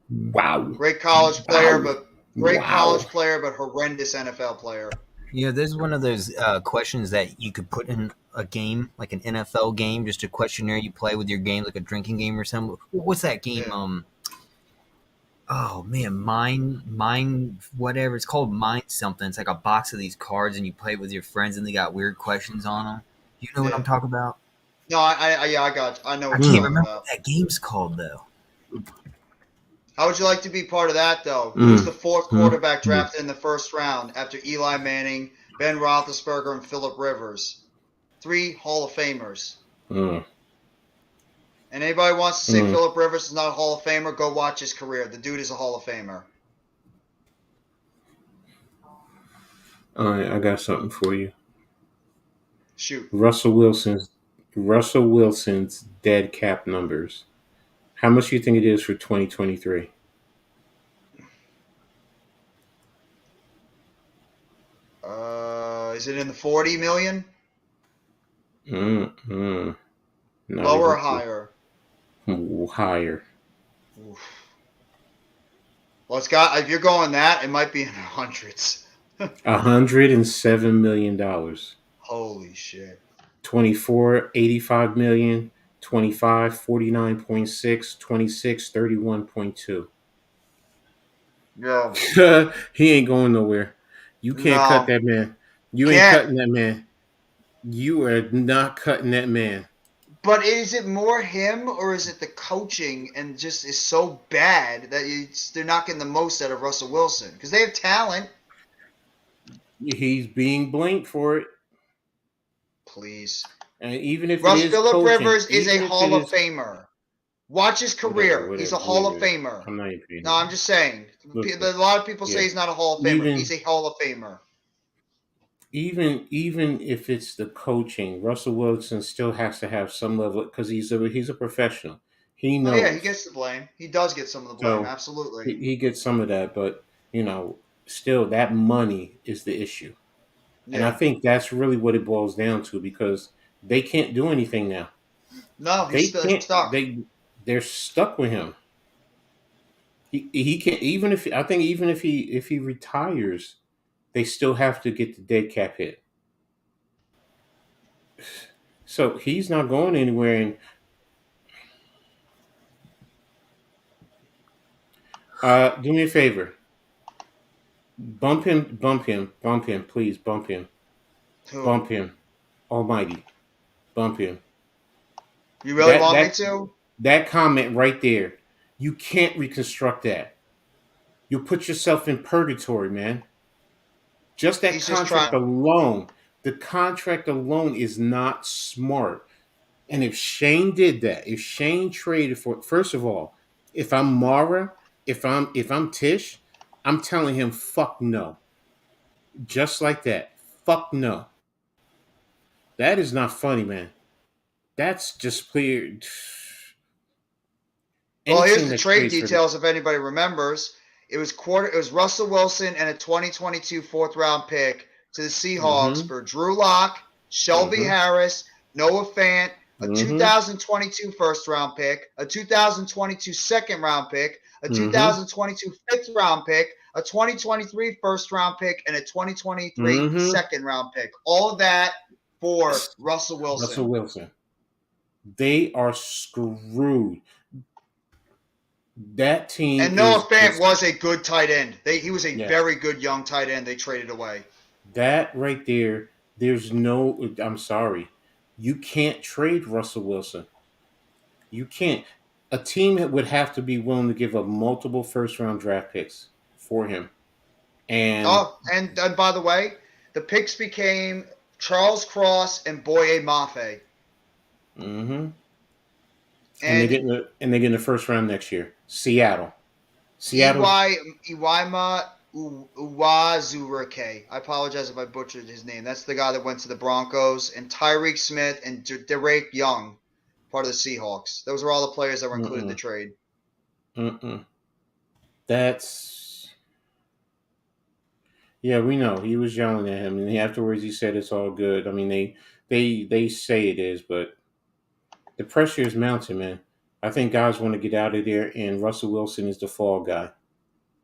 Wow. Great college player, Wow. but horrendous NFL player. There's one of those questions that you could put in a game, like an NFL game, just a questionnaire you play with your game, like a drinking game or something. What's that game? Yeah. Oh man, mine, whatever it's called, mine something. It's like a box of these cards, and you play with your friends, and they got weird questions on them. You know what I'm talking about? No, I got you. I know I what you're can't talking remember about. what that game's called though. How would you like to be part of that, though? Who was the fourth quarterback drafted in the first round after Eli Manning, Ben Roethlisberger, and Phillip Rivers? 3 Hall of Famers. And anybody wants to say Phillip Rivers is not a Hall of Famer, go watch his career. The dude is a Hall of Famer. All right, I got something for you. Shoot. Russell Wilson's dead cap numbers. How much do you think it is for 2023? Is it in the 40 million? Not Lower or even higher? higher. Oof. Well, if you're going that, it might be in the hundreds. $107 million. Holy shit. 24, 85 million. 25, 49.6. 26, 31.2. Yo. He ain't going nowhere. You can't cut No. that man. You ain't Can't. cutting that man. You are not cutting that man. But is it more him or is it the coaching and just is so bad that they're not getting the most out of Russell Wilson? Because they have talent. He's being blamed for it. Please. And even if it is Phillip coaching, Rivers is a even if Hall it of is Famer. Watch his career. He's a Hall of Famer. I'm not even. No, I'm just saying. Listen, A lot of people say he's not a Hall of Famer. He's a Hall of Famer. Even if it's the coaching, Russell Wilson still has to have some level because he's a professional. He knows. Oh yeah, he gets the blame. He does get some of the blame. So absolutely. he gets some of that, but still that money is the issue. Yeah. And I think that's really what it boils down to because they can't do anything now. No, he's still stuck. They're stuck with him. He can't even if he retires, they still have to get the dead cap hit. So he's not going anywhere. And do me a favor. Bump him, please, bump him. Who? Bump him. Almighty. Bump him. You really want me to? That comment right there, you can't reconstruct that. You'll put yourself in purgatory, man. Just that contract alone. The contract alone is not smart. And if Shane did that, if Shane traded for, first of all, if I'm Mara, if I'm Tish, I'm telling him fuck no. Just like that. Fuck no. That is not funny, man. That's just clear. Well, Any here's team the that trade trades for the details if anybody remembers. It was Russell Wilson and a 2022 fourth round pick to the Seahawks mm-hmm, for Drew Lock, Shelby mm-hmm, Harris, Noah Fant, a mm-hmm, 2022 first round pick, a 2022 second round pick, a mm-hmm, 2022 fifth round pick, a 2023 first round pick, and a 2023 mm-hmm. second round pick. All of that for Russell Russell Wilson. Wilson. They are screwed. That team And Noah is Fant just was a good tight end. He was a yes. very good young tight end they traded away. That right there, there's no I'm sorry. You can't trade Russell Wilson. You can't. A team that would have to be willing to give up multiple first round draft picks for him. And Oh, and by the way, the picks became Charles Cross and Boye Mafe. mm-hmm. And they And get in the first round next year. Seattle. Seattle. Iwaima Uwazurike. I apologize if I butchered his name. That's the guy that went to the Broncos. And Tyreek Smith and Derek Young, part of the Seahawks. Those were all the players that were included in the Mm-mm, trade. mm-mm. That's yeah, we know. He was yelling at him, and afterwards he said it's all good. I mean, they say it is, but the pressure is mounting, man. I think guys want to get out of there, and Russell Wilson is the fall guy.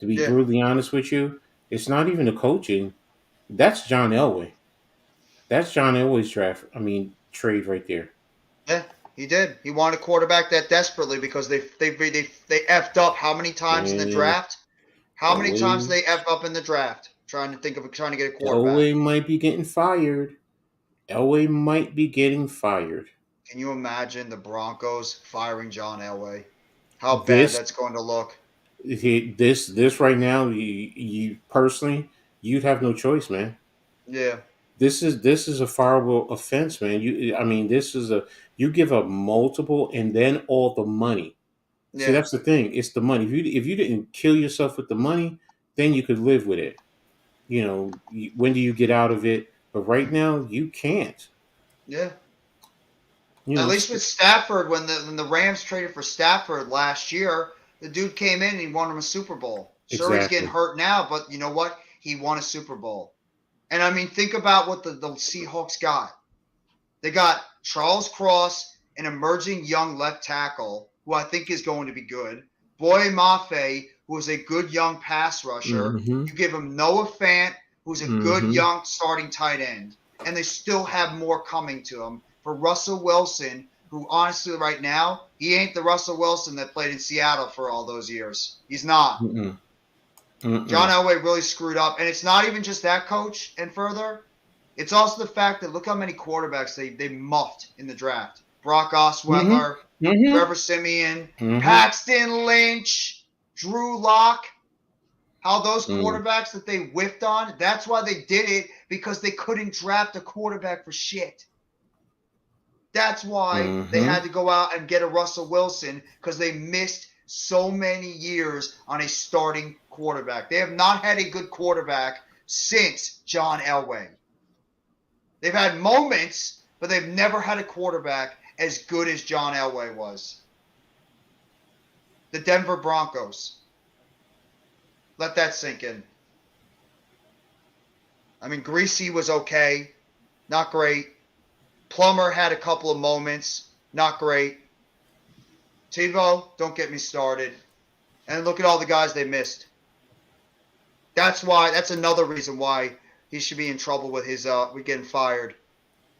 To be Yeah, brutally honest with you, it's not even the coaching. That's John Elway. That's John Elway's draft. I mean, trade right there. yeah, he did. He wanted a quarterback that desperately because they effed up how many times in the And draft? How many times Elway, they effed up in the draft? Trying to get a quarterback. Elway might be getting fired. Elway might be getting fired. Can you imagine the Broncos firing John Elway? How bad This that's going to look. this right now, you personally, you'd have no choice, man. Yeah, This is a fireable offense, man. I mean, this is a you give up multiple and then all the money. See, yeah, that's the thing. It's the money. If you didn't kill yourself with the money, then you could live with it. When do you get out of it? But right now, you can't. yeah. You At know, least with Stafford, when the Rams traded for Stafford last year, the dude came in and he won him a Super Bowl. Sure, he's getting exactly. hurt now, but you know what? He won a Super Bowl. And I mean, think about what the Seahawks got. They got Charles Cross, an emerging young left tackle, who I think is going to be good. Boye Mafe, who is a good young pass rusher. Mm-hmm. You give him Noah Fant, who's a good Mm-hmm. young starting tight end. And they still have more coming to them. For Russell Wilson, who honestly right now, he ain't the Russell Wilson that played in Seattle for all those years. He's not. Mm-mm. John Mm-mm. Elway really screwed up. And it's not even just that, coach, and further. It's also the fact that look how many quarterbacks they muffed in the draft. Brock Mm-hmm. Osweiler, Mm-hmm. Trevor Simeon, Mm-hmm. Paxton Lynch, Drew Lock. How those Mm. quarterbacks that they whiffed on, that's why they did it, because they couldn't draft a quarterback for shit. That's why they Mm-hmm. had to go out and get a Russell Wilson, because they missed so many years on a starting quarterback. They have not had a good quarterback since John Elway. They've had moments, but they've never had a quarterback as good as John Elway was. The Denver Broncos. Let that sink in. I mean, Greasy was okay. Not great. Plummer had a couple of moments. Not great. Tebow, don't get me started. And look at all the guys they missed. That's another reason why he should be in trouble with with getting fired.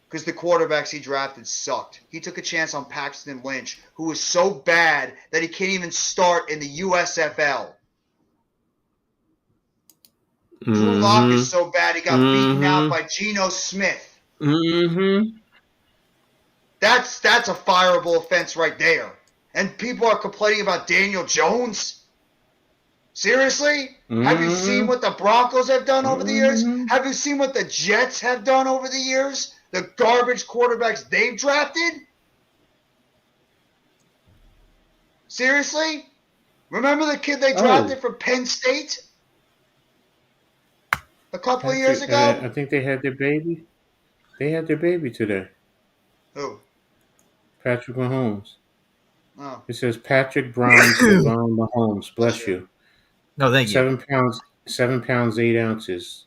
Because the quarterbacks he drafted sucked. He took a chance on Paxton Lynch, who was so bad that he can't even start in the USFL. Drew Lock is Mm-hmm. so bad he got beaten out Mm-hmm. by Geno Smith. Mm-hmm. That's a fireable offense right there. And people are complaining about Daniel Jones. Seriously? Have you seen Mm-hmm. what the Broncos have done over the years? Mm-hmm. Have you seen what the Jets have done over the years? The garbage quarterbacks they've drafted? Seriously? Remember the kid they Oh, drafted from Penn State? a couple of years ago. I think they had their baby. They had their baby today. Who? Patrick Mahomes. Oh, It says Patrick Brian Savon Mahomes. bless Bless you. you. No, thank you. 7 pounds. 7 pounds 8 ounces.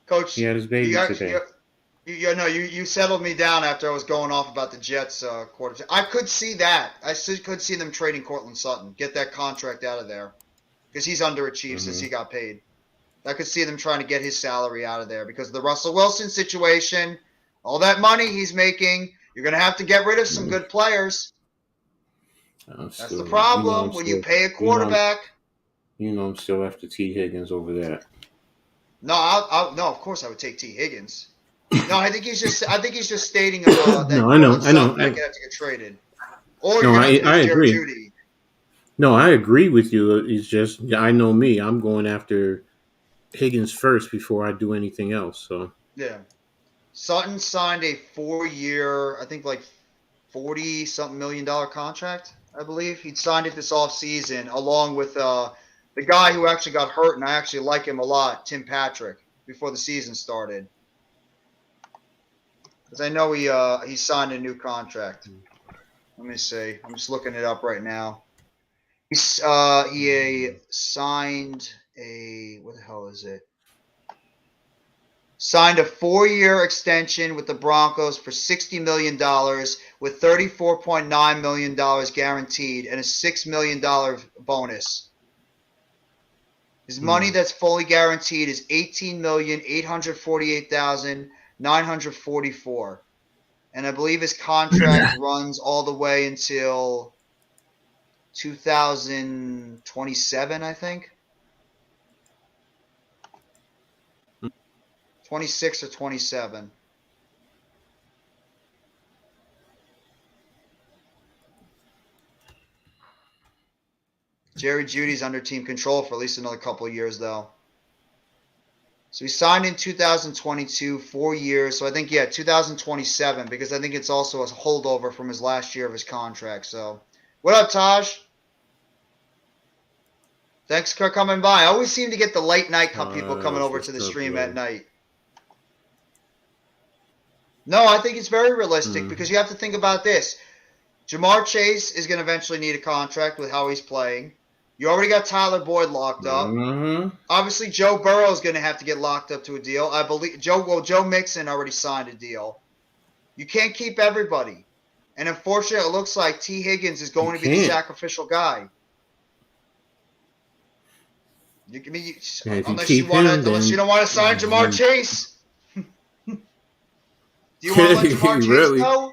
Coach, He had his baby today. You settled me down after I was going off about the Jets quarter. I could see that. I could see them trading Cortland Sutton, get that contract out of there, because he's underachieved since he got paid. I could see them trying to get his salary out of there because of the Russell Wilson situation, all that money he's making. You're going to have to get rid of some good players. That's the problem when you pay a quarterback. I'm still after T. Higgins over that. No, no. Of course, I would take T. Higgins. No, I think he's just stating that No, I know. That could have to get traded. Or No, you're going to I take Jerry agree. Jeudy. No, I agree with you. It's just I know me. I'm going after Higgins first before I do anything else. So Yeah. Sutton signed a 4-year, I think like $40-something million contract, I believe. He signed it this offseason along with the guy who actually got hurt, and I actually like him a lot, Tim Patrick, before the season started. Because I know he signed a new contract. Let me see. I'm just looking it up right now. He signed a – what the hell is it? Signed a 4-year extension with the Broncos for $60 million with $34.9 million guaranteed and a $6 million bonus. His money that's fully guaranteed is $18,848,944. And I believe his contract runs all the way until 2027, I think. 26 or 27. Jerry Jeudy's under team control for at least another couple of years, though. So he signed in 2022, 4 years. So I think, 2027, because I think it's also a holdover from his last year of his contract. So, what up, Taj? Thanks for coming by. I always seem to get the late night people coming over to the stream at night. No, I think it's very realistic because you have to think about this. Jamar Chase is going to eventually need a contract with how he's playing. You already got Tyler Boyd locked up. Obviously, Joe Burrow is going to have to get locked up to a deal. I believe Joe Mixon already signed a deal. You can't keep everybody. And unfortunately, it looks like T. Higgins is going to be the sacrificial guy. Unless you don't want to sign Jamar Chase. Do you want to let Jamar Chase go?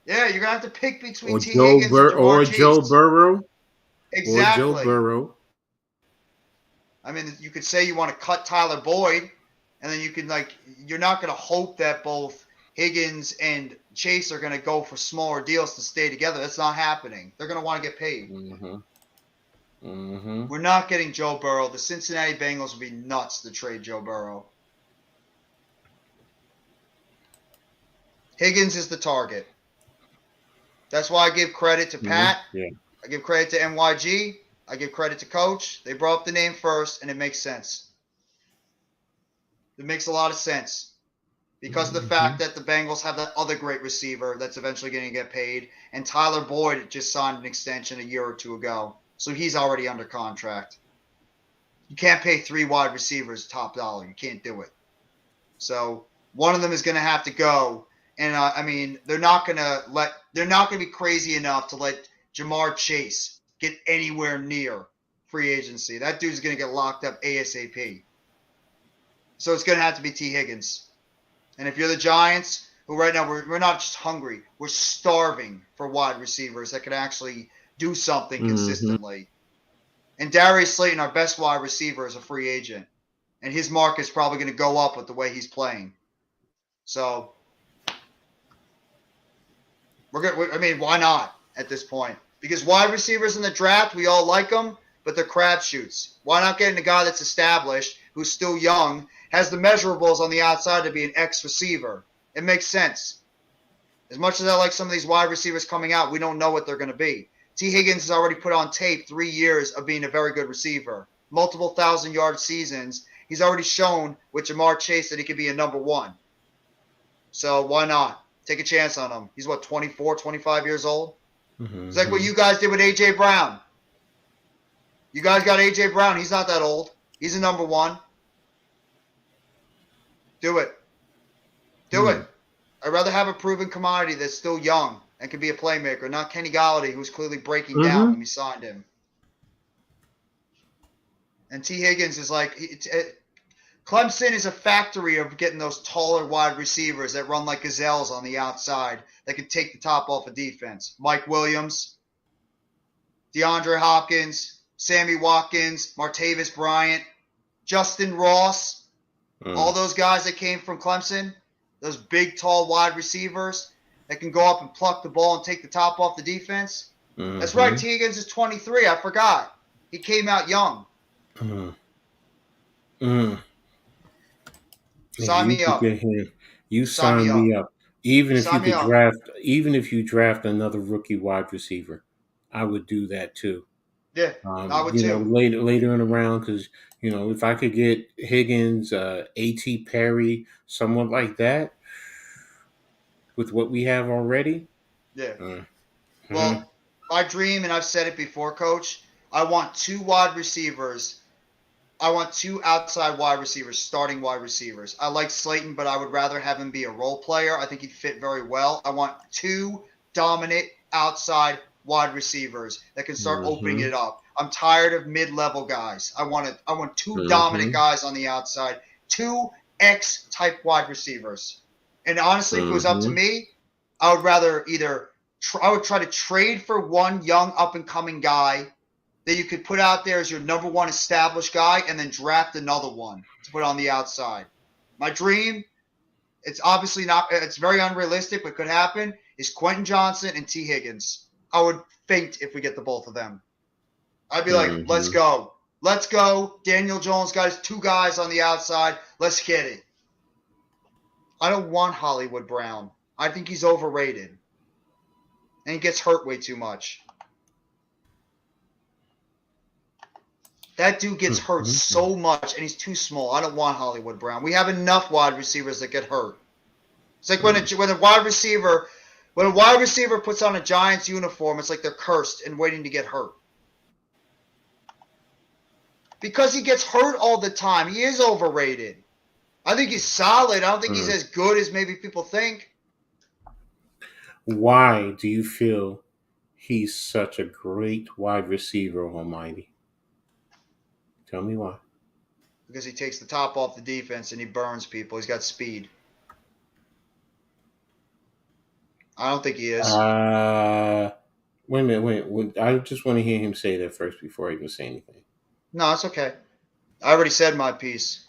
Yeah, you're going to have to pick between T. Higgins and Jamar Chase. Joe Burrow. Exactly. Or Joe Burrow. I mean, you could say you want to cut Tyler Boyd, and then you can, you're not going to hope that both Higgins and Chase are going to go for smaller deals to stay together. That's not happening. They're going to want to get paid. We're not getting Joe Burrow. The Cincinnati Bengals would be nuts to trade Joe Burrow. Higgins is the target. That's why I give credit to Pat. I give credit to NYG. I give credit to Coach. They brought up the name first, and it makes sense. It makes a lot of sense because of the fact that the Bengals have that other great receiver that's eventually going to get paid, and Tyler Boyd just signed an extension a year or two ago, so he's already under contract. You can't pay 3 wide receivers top dollar. You can't do it. So one of them is going to have to go. And I mean, they're not going to be crazy enough to let Jamar Chase get anywhere near free agency. That dude's going to get locked up ASAP. So it's going to have to be T. Higgins. And if you're the Giants, who right now we're not just hungry, we're starving for wide receivers that can actually do something consistently. And Darius Slayton, our best wide receiver, is a free agent. And his market is probably going to go up with the way he's playing. So why not at this point? Because wide receivers in the draft, we all like them, but they're crapshoots. Why not get a guy that's established, who's still young, has the measurables on the outside to be an ex-receiver? It makes sense. As much as I like some of these wide receivers coming out, we don't know what they're going to be. T. Higgins has already put on tape 3 years of being a very good receiver, multiple 1,000-yard seasons, He's already shown with Jamar Chase that he could be a number one. So why not? Take a chance on him. He's what, 24, 25 years old? Mm-hmm. It's like what you guys did with A.J. Brown. You guys got A.J. Brown. He's not that old. He's a number one. Do it. Do it. I'd rather have a proven commodity that's still young and can be a playmaker, not Kenny Galladay, who's clearly breaking down when we signed him. And T. Higgins is like, Clemson is a factory of getting those taller wide receivers that run like gazelles on the outside that can take the top off of defense. Mike Williams, DeAndre Hopkins, Sammy Watkins, Martavis Bryant, Justin Ross, all those guys that came from Clemson, those big, tall wide receivers that can go up and pluck the ball and take the top off the defense. That's right, T. Higgins is 23. I forgot. He came out young. Sign me up. You sign me up. Even if you draft another rookie wide receiver, I would do that too. Yeah, I would too. Later in the round, because if I could get Higgins, A.T. Perry, someone like that, with what we have already. Yeah. Well, my dream, and I've said it before, Coach, I want two wide receivers. I want two outside wide receivers, starting wide receivers. I like Slayton, but I would rather have him be a role player. I think he'd fit very well. I want two dominant outside wide receivers that can start opening it up. I'm tired of mid-level guys. I want two dominant guys on the outside, two X-type wide receivers. And honestly, if it was up to me, I would rather I would try to trade for one young up-and-coming guy that you could put out there as your number one established guy and then draft another one to put on the outside. My dream, it's obviously not – it's very unrealistic, but could happen, is Quentin Johnson and T. Higgins. I would faint if we get the both of them. I'd be like, let's go. Let's go. Daniel Jones got his two guys on the outside. Let's get it. I don't want Hollywood Brown. I think he's overrated. And he gets hurt way too much. That dude gets hurt so much, and he's too small. I don't want Hollywood Brown. We have enough wide receivers that get hurt. It's like when a wide receiver puts on a Giants uniform, it's like they're cursed and waiting to get hurt. Because he gets hurt all the time. He is overrated. I think he's solid. I don't think he's as good as maybe people think. Why do you feel he's such a great wide receiver, Almighty? Tell me why. Because he takes the top off the defense and he burns people. He's got speed. I don't think he is. Wait a minute. I just want to hear him say that first before I even say anything. No, it's okay. I already said my piece.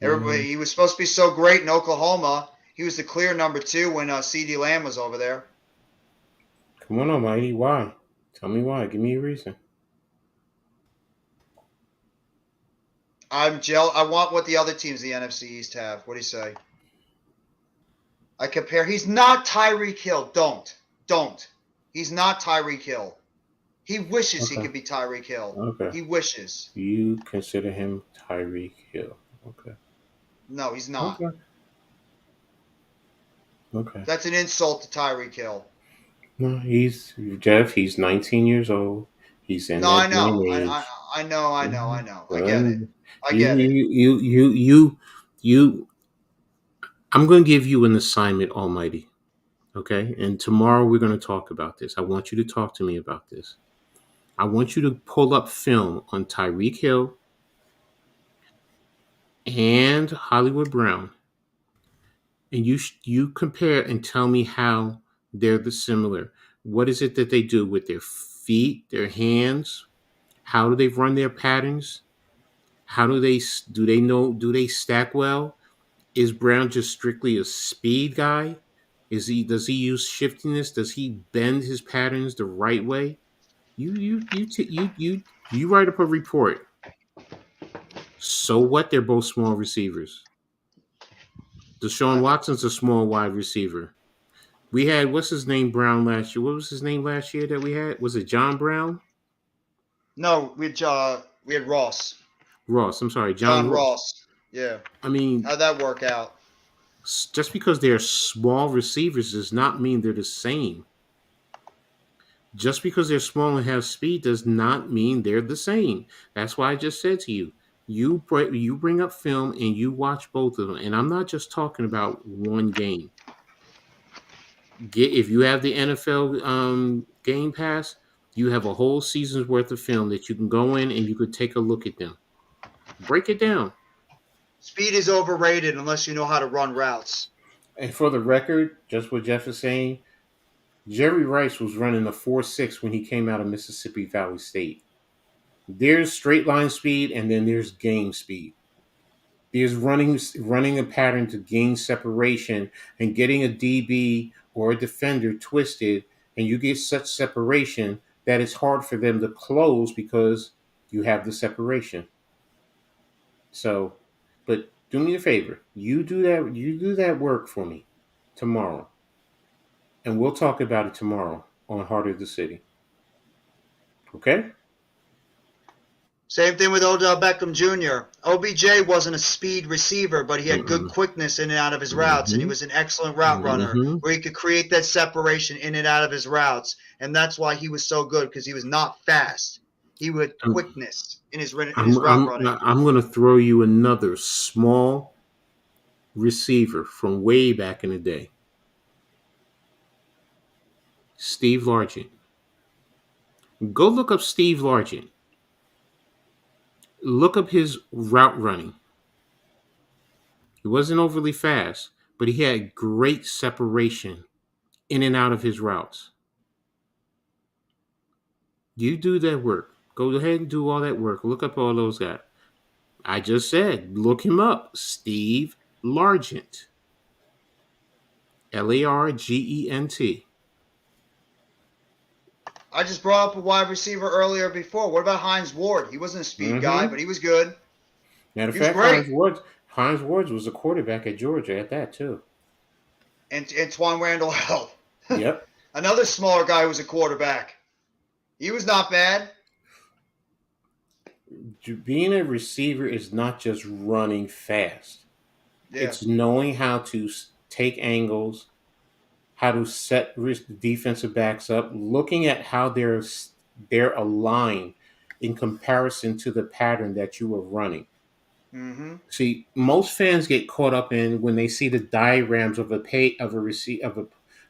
Everybody, he was supposed to be so great in Oklahoma. He was the clear number 2 when CeeDee Lamb was over there. Come on, Almighty. Why? Tell me why. Give me a reason. I want what the other teams in the NFC East have. What do you say? I compare. He's not Tyreek Hill. Don't. He's not Tyreek Hill. He wishes he could be Tyreek Hill. Okay. He wishes. You consider him Tyreek Hill. Okay. No, he's not. Okay. That's an insult to Tyreek Hill. No, he's 19 years old. He's in I that know. age. I know. I get it. I get it. You. I'm going to give you an assignment, Almighty. Okay? And tomorrow we're going to talk about this. I want you to talk to me about this. I want you to pull up film on Tyreek Hill and Hollywood Brown. And you compare and tell me how they're similar. What is it that they do with their feet, their hands? How do they run their patterns? How do they stack well? Is Brown just strictly a speed guy? Does he use shiftiness? Does he bend his patterns the right way? You write up a report. So what? They're both small receivers. Deshaun Watson's a small wide receiver. We had what's his name Brown last year. What was his name last year that we had? Was it John Brown? No, we had Ross. Ross. I'm sorry, John Ross. Yeah. I mean, How'd that work out? just because they're small receivers does not mean they're the same. Just because they're small and have speed does not mean they're the same. That's why I just said to you, you bring up film and you watch both of them. And I'm not just talking about one game. If you have the NFL Game Pass, you have a whole season's worth of film that you can go in and you could take a look at them. Break it down. Speed is overrated unless you know how to run routes. And for the record, just what Jeff is saying, Jerry Rice was running a 4.6 when he came out of Mississippi Valley State. There's straight line speed and then there's game speed. There's running a pattern to gain separation and getting a DB or a defender twisted, and you get such separation that it's hard for them to close because you have the separation. So, but do me a favor. You do that. You do that work for me tomorrow, and we'll talk about it tomorrow on Heart of the City. Okay? Same thing with Odell Beckham Jr. OBJ wasn't a speed receiver, but he had good quickness in and out of his routes, and he was an excellent route runner where he could create that separation in and out of his routes, and that's why he was so good because he was not fast. He had quickness in his route running. I'm going to throw you another small receiver from way back in the day. Steve Largent. Go look up Steve Largent. Look up his route running. He wasn't overly fast, but he had great separation in and out of his routes. You do that work. Go ahead and do all that work. Look up all those guys. I just said, look him up. Steve Largent. Largent. I just brought up a wide receiver earlier before. What about Hines Ward? He wasn't a speed guy, but he was good. Matter of fact, Hines Ward was a quarterback at Georgia at that too. And Antoine Randall Health. Yep. Another smaller guy who was a quarterback. He was not bad. Being a receiver is not just running fast. Yeah. It's knowing how to take angles, how to set defensive backs up, looking at how they're aligned in comparison to the pattern that you are running. Mm-hmm. See, most fans get caught up in when they see the diagrams of a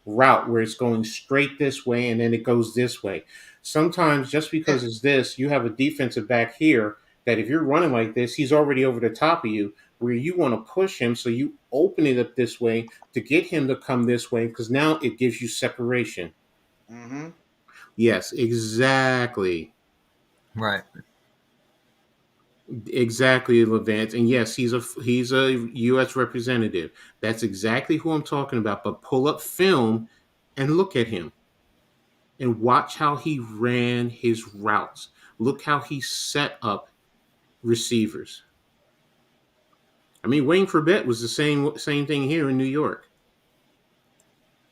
route where it's going straight this way and then it goes this way. Sometimes just because it's this, you have a defensive back here that if you're running like this, he's already over the top of you, where you want to push him, so you open it up this way to get him to come this way because now it gives you separation. Mm-hmm. Yes, exactly. Right. Exactly, Levant. And yes, he's a U.S. representative. That's exactly who I'm talking about. But pull up film and look at him and watch how he ran his routes. Look how he set up receivers. I mean, Wayne Forbett was the same thing here in New York.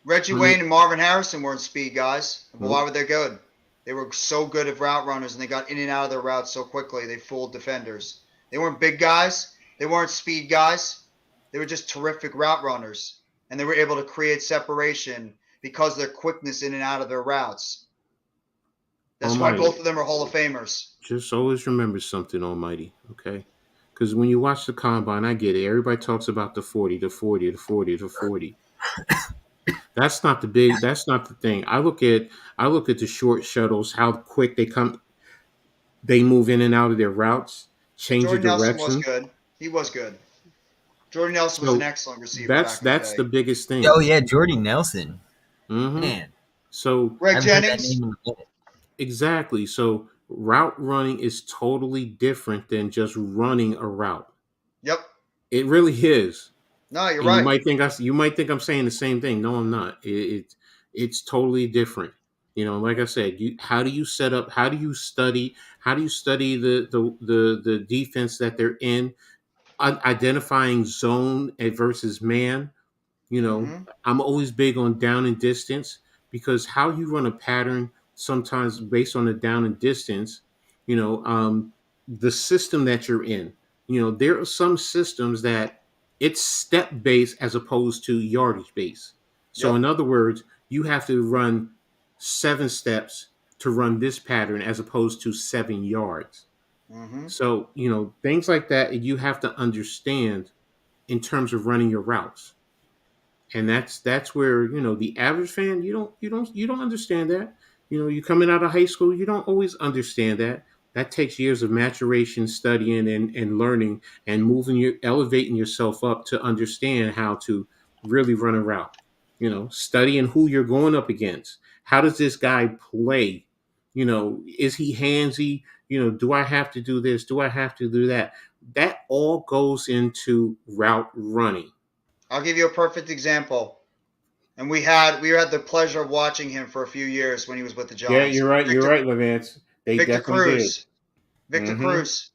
Reggie Wayne and Marvin Harrison weren't speed guys. But why were they good? They were so good at route runners, and they got in and out of their routes so quickly. They fooled defenders. They weren't big guys. They weren't speed guys. They were just terrific route runners, and they were able to create separation because of their quickness in and out of their routes. That's why both of them are Hall of Famers. Just always remember something, Almighty, okay? Because when you watch the combine, I get it. Everybody talks about the 40, the 40, the 40, the 40. That's not the thing. I look at the short shuttles, how quick they move in and out of their routes, change the direction. Nelson was good. He was good. Jordy Nelson was an excellent receiver. That's the biggest thing. Oh yeah, Jordy Nelson. Mm-hmm. Man. So Greg Jennings. Exactly. So route running is totally different than just running a route. Yep. It really is. No, you're right. You might think I'm saying the same thing. No, I'm not. It's totally different. You know, like I said, how do you set up? How do you study? How do you study the defense that they're in? Identifying zone versus man. You know, I'm always big on down and distance, because how you run a pattern sometimes based on the down and distance, you know, the system that you're in. there are some systems that it's step based as opposed to yardage based. So, Yep. in other words, you have to run 7 steps to run this pattern as opposed to 7 yards. Hmm. So, things like that you have to understand in terms of running your routes. And that's where the average fan you don't understand that. You coming out of high school, you don't always understand that. That takes years of maturation, studying, and learning, and elevating yourself up to understand how to really run a route. Studying who you're going up against. How does this guy play? Is he handsy? Do I have to do this? Do I have to do that? That all goes into route running. I'll give you a perfect example. And we had the pleasure of watching him for a few years when he was with the Yeah, Giants. you're right. You're right, Levance. They Victor definitely did. Cruz. Victor Hmm. Cruz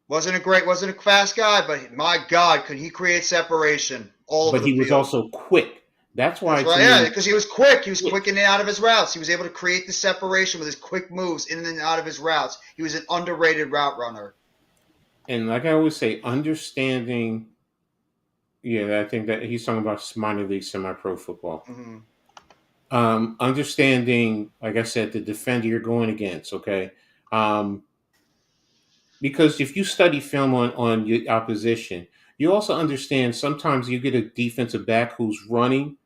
wasn't a fast guy, but my God, could he create separation all over But the he was field? also quick. That's That's why, to right. Yeah, me, because he was quick. He was quick. quick in and out of his routes. He was able to create the separation with his quick moves in and out of his routes. He was an underrated route runner. And like I always say, understanding. Yeah, I think that he's talking about minor league, semi-pro football. Hmm. Understanding, like I said, the defender you're going against. Okay, um, because if you study film on your opposition, you also understand sometimes you get a defensive back who's running,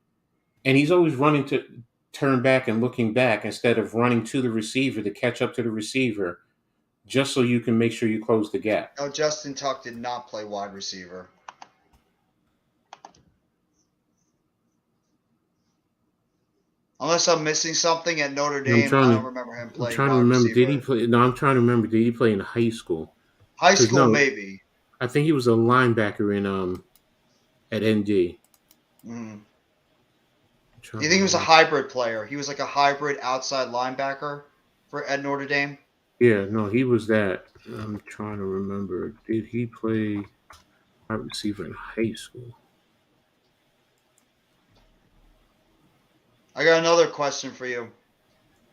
and he's always running to turn back and looking back instead of running to the receiver to catch up to the receiver, just so you can make sure you close the gap. No, Justin Tuck did not play wide receiver. Unless I'm missing something at Notre And I'm Dame, I trying don't to remember him I'm playing trying to wide remember. Did he receiver. play? No, I'm trying to remember. Did he play in high school? High Because school, no, maybe. I think he was a linebacker in at ND. Mm. I'm Do trying you to think he was a remember. hybrid player? He was like a hybrid outside linebacker at Notre Dame. Yeah, no, he was that. I'm trying to remember. Did he play wide receiver in high school? I got another question for you.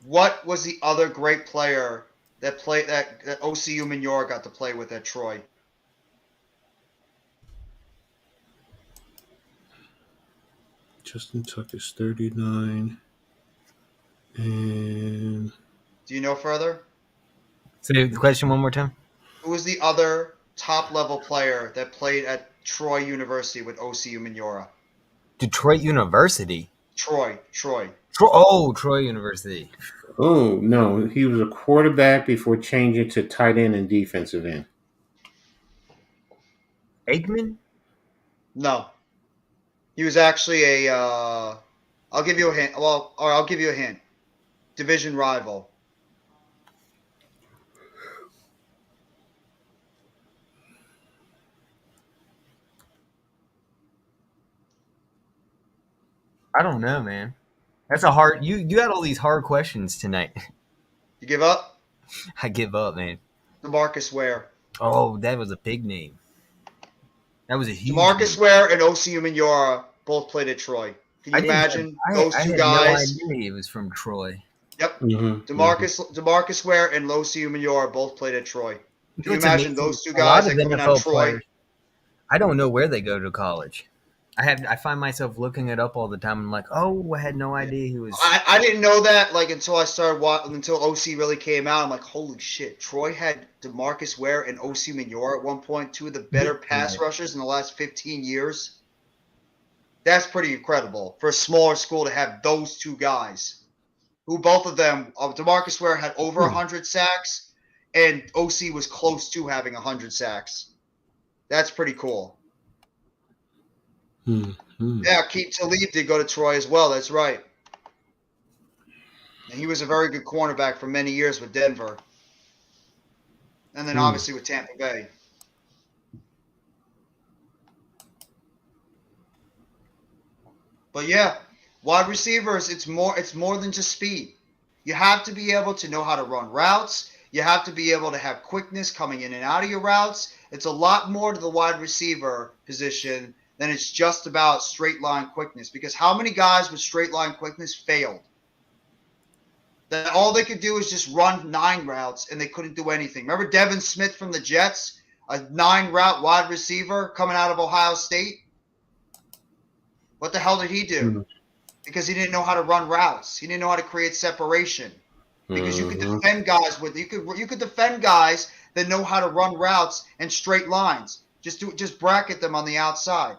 What was the other great player that played that OCU Minor got to play with at Troy? Justin Tuck is 39, and Do you know further? Say the question one more time. Who was the other top level player that played at Troy University with OCU Minor? Detroit University. Troy. Troy University. oh no, he was a quarterback before changing to tight end and defensive end. Aikman? No, he was actually a. I'll give you a hint. Well, or I'll give you a hint. Division rival. I don't know, man. That's a hard. You had all these hard questions tonight. You give up? I give up, man. DeMarcus Ware. Oh, that was a big name. That was a huge DeMarcus name. Ware and OCU Minor both played at Troy. Can you imagine those two I guys? had no idea he was from Troy. Yep. Mm-hmm. DeMarcus Ware and OCU Minor both played at Troy. Can you What's imagine amazing, those two a lot guys of that coming out of NFL Troy? players, I don't know where they go to college. I find myself looking it up all the time. I'm like, oh, I had no idea he was. I didn't know that until I started until OC really came out. I'm like, holy shit! Troy had DeMarcus Ware and OC Minor at one point, two of the better pass rushers in the last 15 years. That's pretty incredible for a smaller school to have those two guys, who both of them, DeMarcus Ware had over 100 sacks, and OC was close to having 100 sacks. That's pretty cool. Mm-hmm. Yeah, Keith Talib did go to Troy as well. That's right. And he was a very good cornerback for many years with Denver. And then obviously with Tampa Bay. But yeah, wide receivers, it's more than just speed. You have to be able to know how to run routes. You have to be able to have quickness coming in and out of your routes. It's a lot more to the wide receiver position than it's just about straight line quickness. Because how many guys with straight line quickness failed? That all they could do is just run 9 routes and they couldn't do anything. Remember Devin Smith from the Jets? a 9-route wide receiver coming out of Ohio State. What the hell did he do? Because he didn't know how to run routes. He didn't know how to create separation. Because you could defend guys with you could defend guys that know how to run routes and straight lines. Just bracket them on the outside.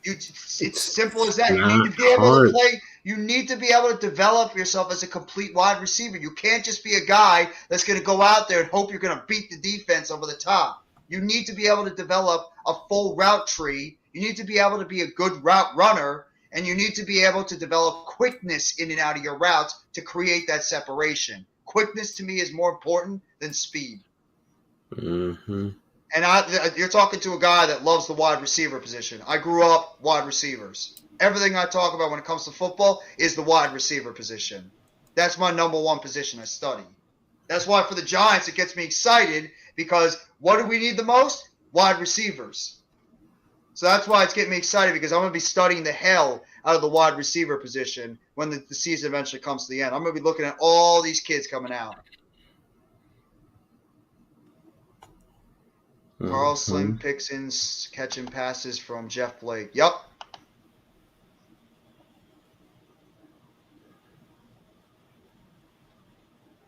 It's simple as that. You need to be able to play. You need to be able to develop yourself as a complete wide receiver. You can't just be a guy that's going to go out there and hope you're going to beat the defense over the top. You need to be able to develop a full route tree. You need to be able to be a good route runner, and you need to be able to develop quickness in and out of your routes to create that separation. Quickness to me is more important than speed. And you're talking to a guy that loves the wide receiver position. I grew up wide receivers. Everything I talk about when it comes to football is the wide receiver position. That's my number one position I study. That's why for the Giants it gets me excited, because what do we need the most? Wide receivers. So that's why it's getting me excited, because I'm going to be studying the hell out of the wide receiver position when the season eventually comes to the end. I'm going to be looking at all these kids coming out. Carl Slim Pickens catching passes from Jeff Blake. Yep.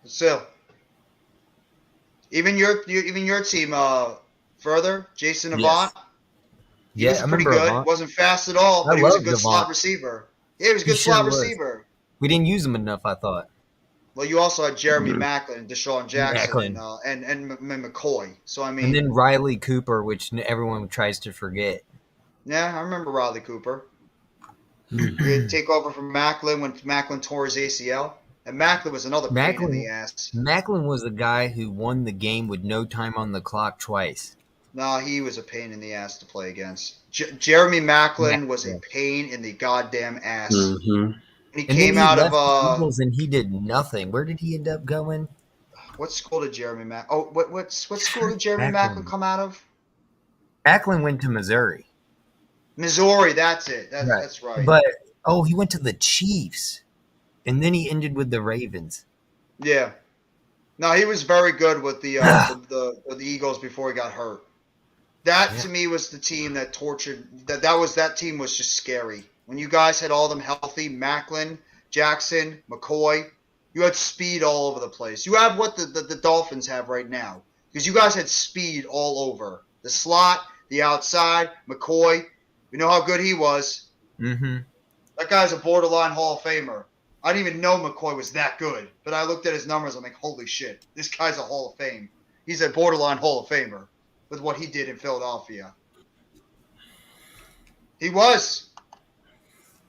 So, even your team further, Jason Avant. He was pretty good. Avant. Wasn't fast at all, but he was a good slot receiver. Yeah, he was a good slot receiver. We didn't use him enough, I thought. Well, you also had Jeremy Maclin, Deshaun Jackson, and McCoy. So, I mean. And then Riley Cooper, which everyone tries to forget. Yeah, I remember Riley Cooper. He'd take over from Maclin when Maclin tore his ACL. And Maclin was another pain in the ass. Maclin was the guy who won the game with no time on the clock twice. No, he was a pain in the ass to play against. Jeremy Maclin was a pain in the goddamn ass. He came out of Eagles and he did nothing. Where did he end up going? What school did Jeremy Maclin? Oh, what school did Jeremy Maclin come out of? Maclin went to Missouri. Missouri, that's it. That's right. But he went to the Chiefs, and then he ended with the Ravens. Yeah. No, he was very good with the Eagles before he got hurt. That to me was the team that tortured. That team was just scary. When you guys had all them healthy, Maclin, Jackson, McCoy, you had speed all over the place. You have what the Dolphins have right now, because you guys had speed all over. The slot, the outside, McCoy. You know how good he was. That guy's a borderline Hall of Famer. I didn't even know McCoy was that good, but I looked at his numbers. I'm like, holy shit, this guy's a Hall of Fame. He's a borderline Hall of Famer with what he did in Philadelphia. He was.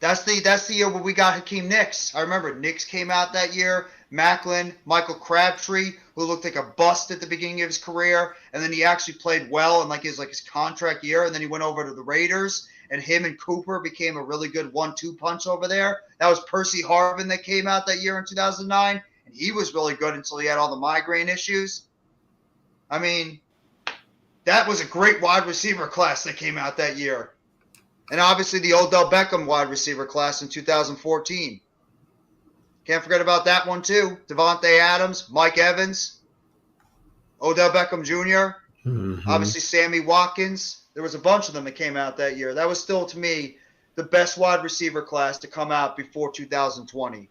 That's the year where we got Hakeem Nicks. I remember Nicks came out that year. Maclin, Michael Crabtree, who looked like a bust at the beginning of his career, and then he actually played well in his contract year, and then he went over to the Raiders, and him and Cooper became a really good 1-2 punch over there. That was Percy Harvin that came out that year in 2009, and he was really good until he had all the migraine issues. I mean, that was a great wide receiver class that came out that year. And obviously the Odell Beckham wide receiver class in 2014. Can't forget about that one too. Devontae Adams, Mike Evans, Odell Beckham Jr., obviously Sammy Watkins. There was a bunch of them that came out that year. That was still, to me, the best wide receiver class to come out before 2020.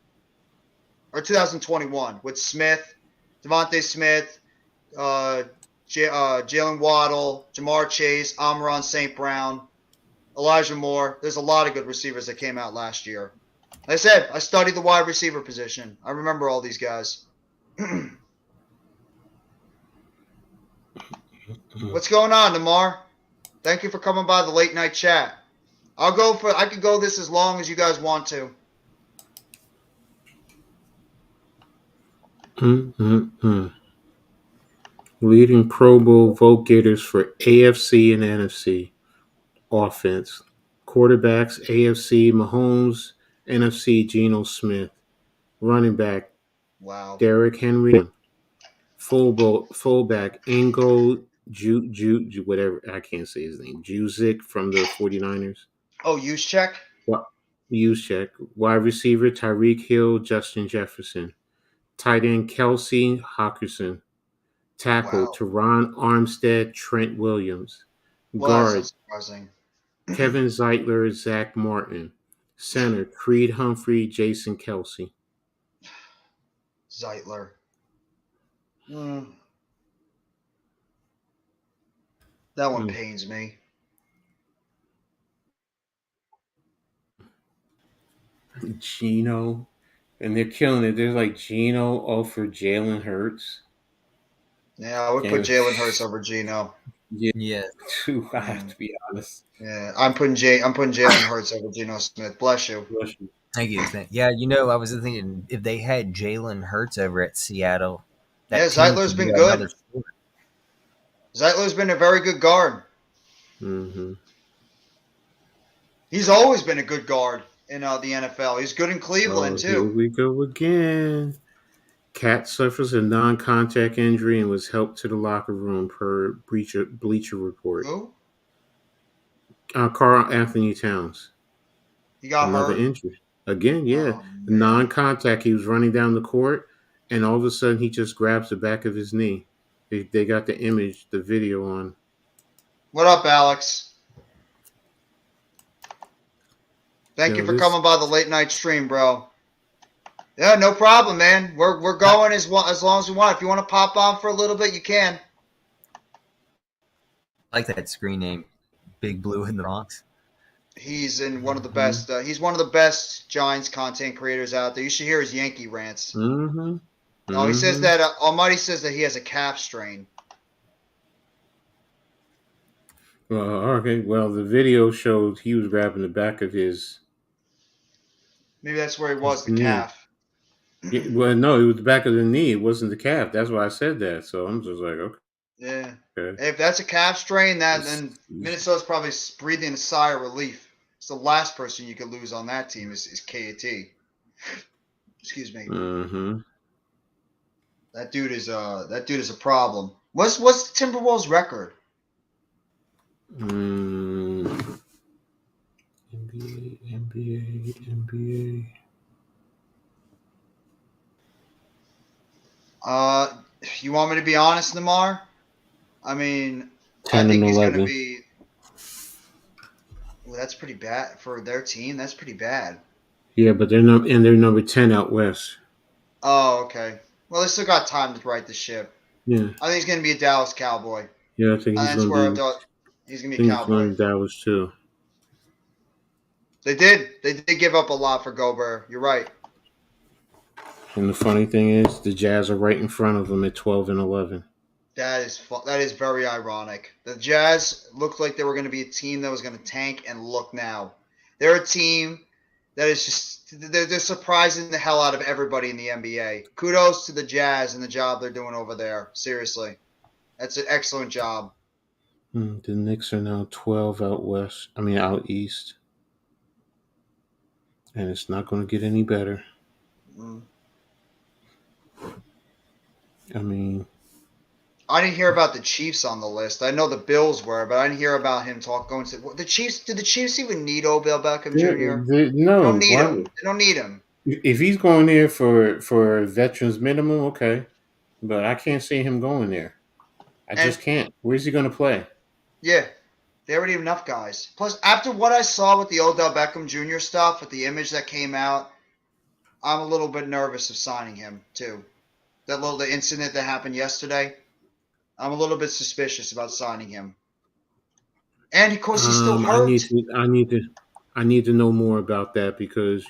Or 2021 with Smith, Devontae Smith, Jalen Waddle, Jamar Chase, Amon-Ra St. Brown, Elijah Moore. There's a lot of good receivers that came out last year. Like I said, I studied the wide receiver position. I remember all these guys. What's going on, Namar? Thank you for coming by the late night chat. I could go this as long as you guys want to. Leading Pro Bowl vote getters for AFC and NFC. Offense. Quarterbacks, AFC, Mahomes. NFC, Geno Smith. Running back, Wow. Derrick Henry. Fullback, Ingo whatever, I can't say his name. Juszczyk from the 49ers. Oh, Juszczyk? Juszczyk. Wide receiver, Tyreek Hill, Justin Jefferson. Tight end, Kelsey Hawkinson. Tackle, Wow. Teron Armstead, Trent Williams. Well, that's not Guard, surprising. Kevin Zeitler, Zach Martin. Center, Creed Humphrey, Jason Kelsey. Zeitler. That one pains me. Gino. And they're killing it. They're like Gino over Jalen Hurts. Yeah, I would put Jalen Hurts over Gino. Yeah. Too, I have to be honest. Yeah, I'm putting Jalen Hurts over Geno Smith. Bless you. Thank you. Yeah, I was thinking if they had Jalen Hurts over at Seattle, Yeah, team Zeitler's could been be good. another sport. Zeitler's been a very good guard. Mm-hmm. He's always been a good guard in the NFL. He's good in Cleveland, Here too. we go again. Cat suffers a non-contact injury and was helped to the locker room per Bleacher Report. Who? Carl Anthony Towns. He got Another hurt? injury. Again, yeah. Oh, man. Non-contact. He was running down the court, and all of a sudden he just grabs the back of his knee. They got the image, the video on. What up, Alex? Thank you for coming by the late night stream, bro. Yeah, no problem, man. We're going as long as we want. If you want to pop on for a little bit, you can. I like that screen name, Big Blue in the Bronx. He's in one of the best. He's one of the best Giants content creators out there. You should hear his Yankee rants. Mm-hmm. No, he says that Almighty says that he has a calf strain. Well, okay. Well, the video showed he was grabbing the back of his. Maybe that's where he was, the knee. calf. Yeah, well, no, it was the back of the knee. It wasn't the calf. That's why I said that. So I'm just like, okay. Yeah. Okay. If that's a calf strain, then Minnesota's probably breathing a sigh of relief. It's the last person you could lose on that team is KAT. Excuse me. Mm-hmm. That dude is a problem. What's the Timberwolves record? NBA. You want me to be honest, Namar? I mean, 10 I think and he's 11. going to be. Well, that's pretty bad for their team. That's pretty bad. Yeah, but they're number 10 out west. Oh, okay. Well, they still got time to right the ship. Yeah. I think he's going to be a Dallas Cowboy. Yeah, I think he's going to be a Cowboy. Dallas too. They did give up a lot for Gobert. You're right. And the funny thing is, the Jazz are right in front of them at 12 and 11. That is very ironic. The Jazz looked like they were going to be a team that was going to tank, and look now. They're a team that is just they're surprising the hell out of everybody in the NBA. Kudos to the Jazz and the job they're doing over there. Seriously. That's an excellent job. The Knicks are now 12 out east. And it's not going to get any better. I mean, I didn't hear about the Chiefs on the list. I know the Bills were, but I didn't hear about him going to the Chiefs. Did the Chiefs even need Odell Beckham Jr.? No, they don't need him. They don't need him. If he's going there for veterans minimum, okay, but I can't see him going there. I just can't. Where's he going to play? Yeah, they already have enough guys. Plus, after what I saw with the Odell Beckham Jr. stuff, with the image that came out, I'm a little bit nervous of signing him too. The incident that happened yesterday, I'm a little bit suspicious about signing him. And of course, he's still hurt. I need to know more about that because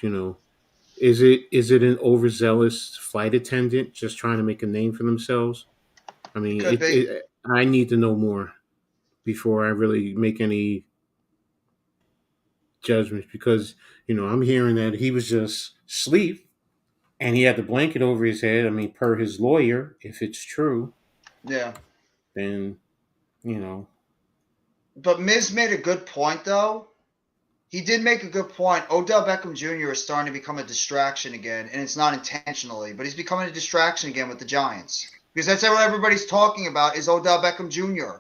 is it an overzealous flight attendant just trying to make a name for themselves? I mean, I need to know more before I really make any judgments because I'm hearing that he was just asleep and he had the blanket over his head. I mean, per his lawyer, if it's true, then But Miz made a good point, though. He did make a good point. Odell Beckham Jr. is starting to become a distraction again, and it's not intentionally, but he's becoming a distraction again with the Giants. Because that's what everybody's talking about is Odell Beckham Jr.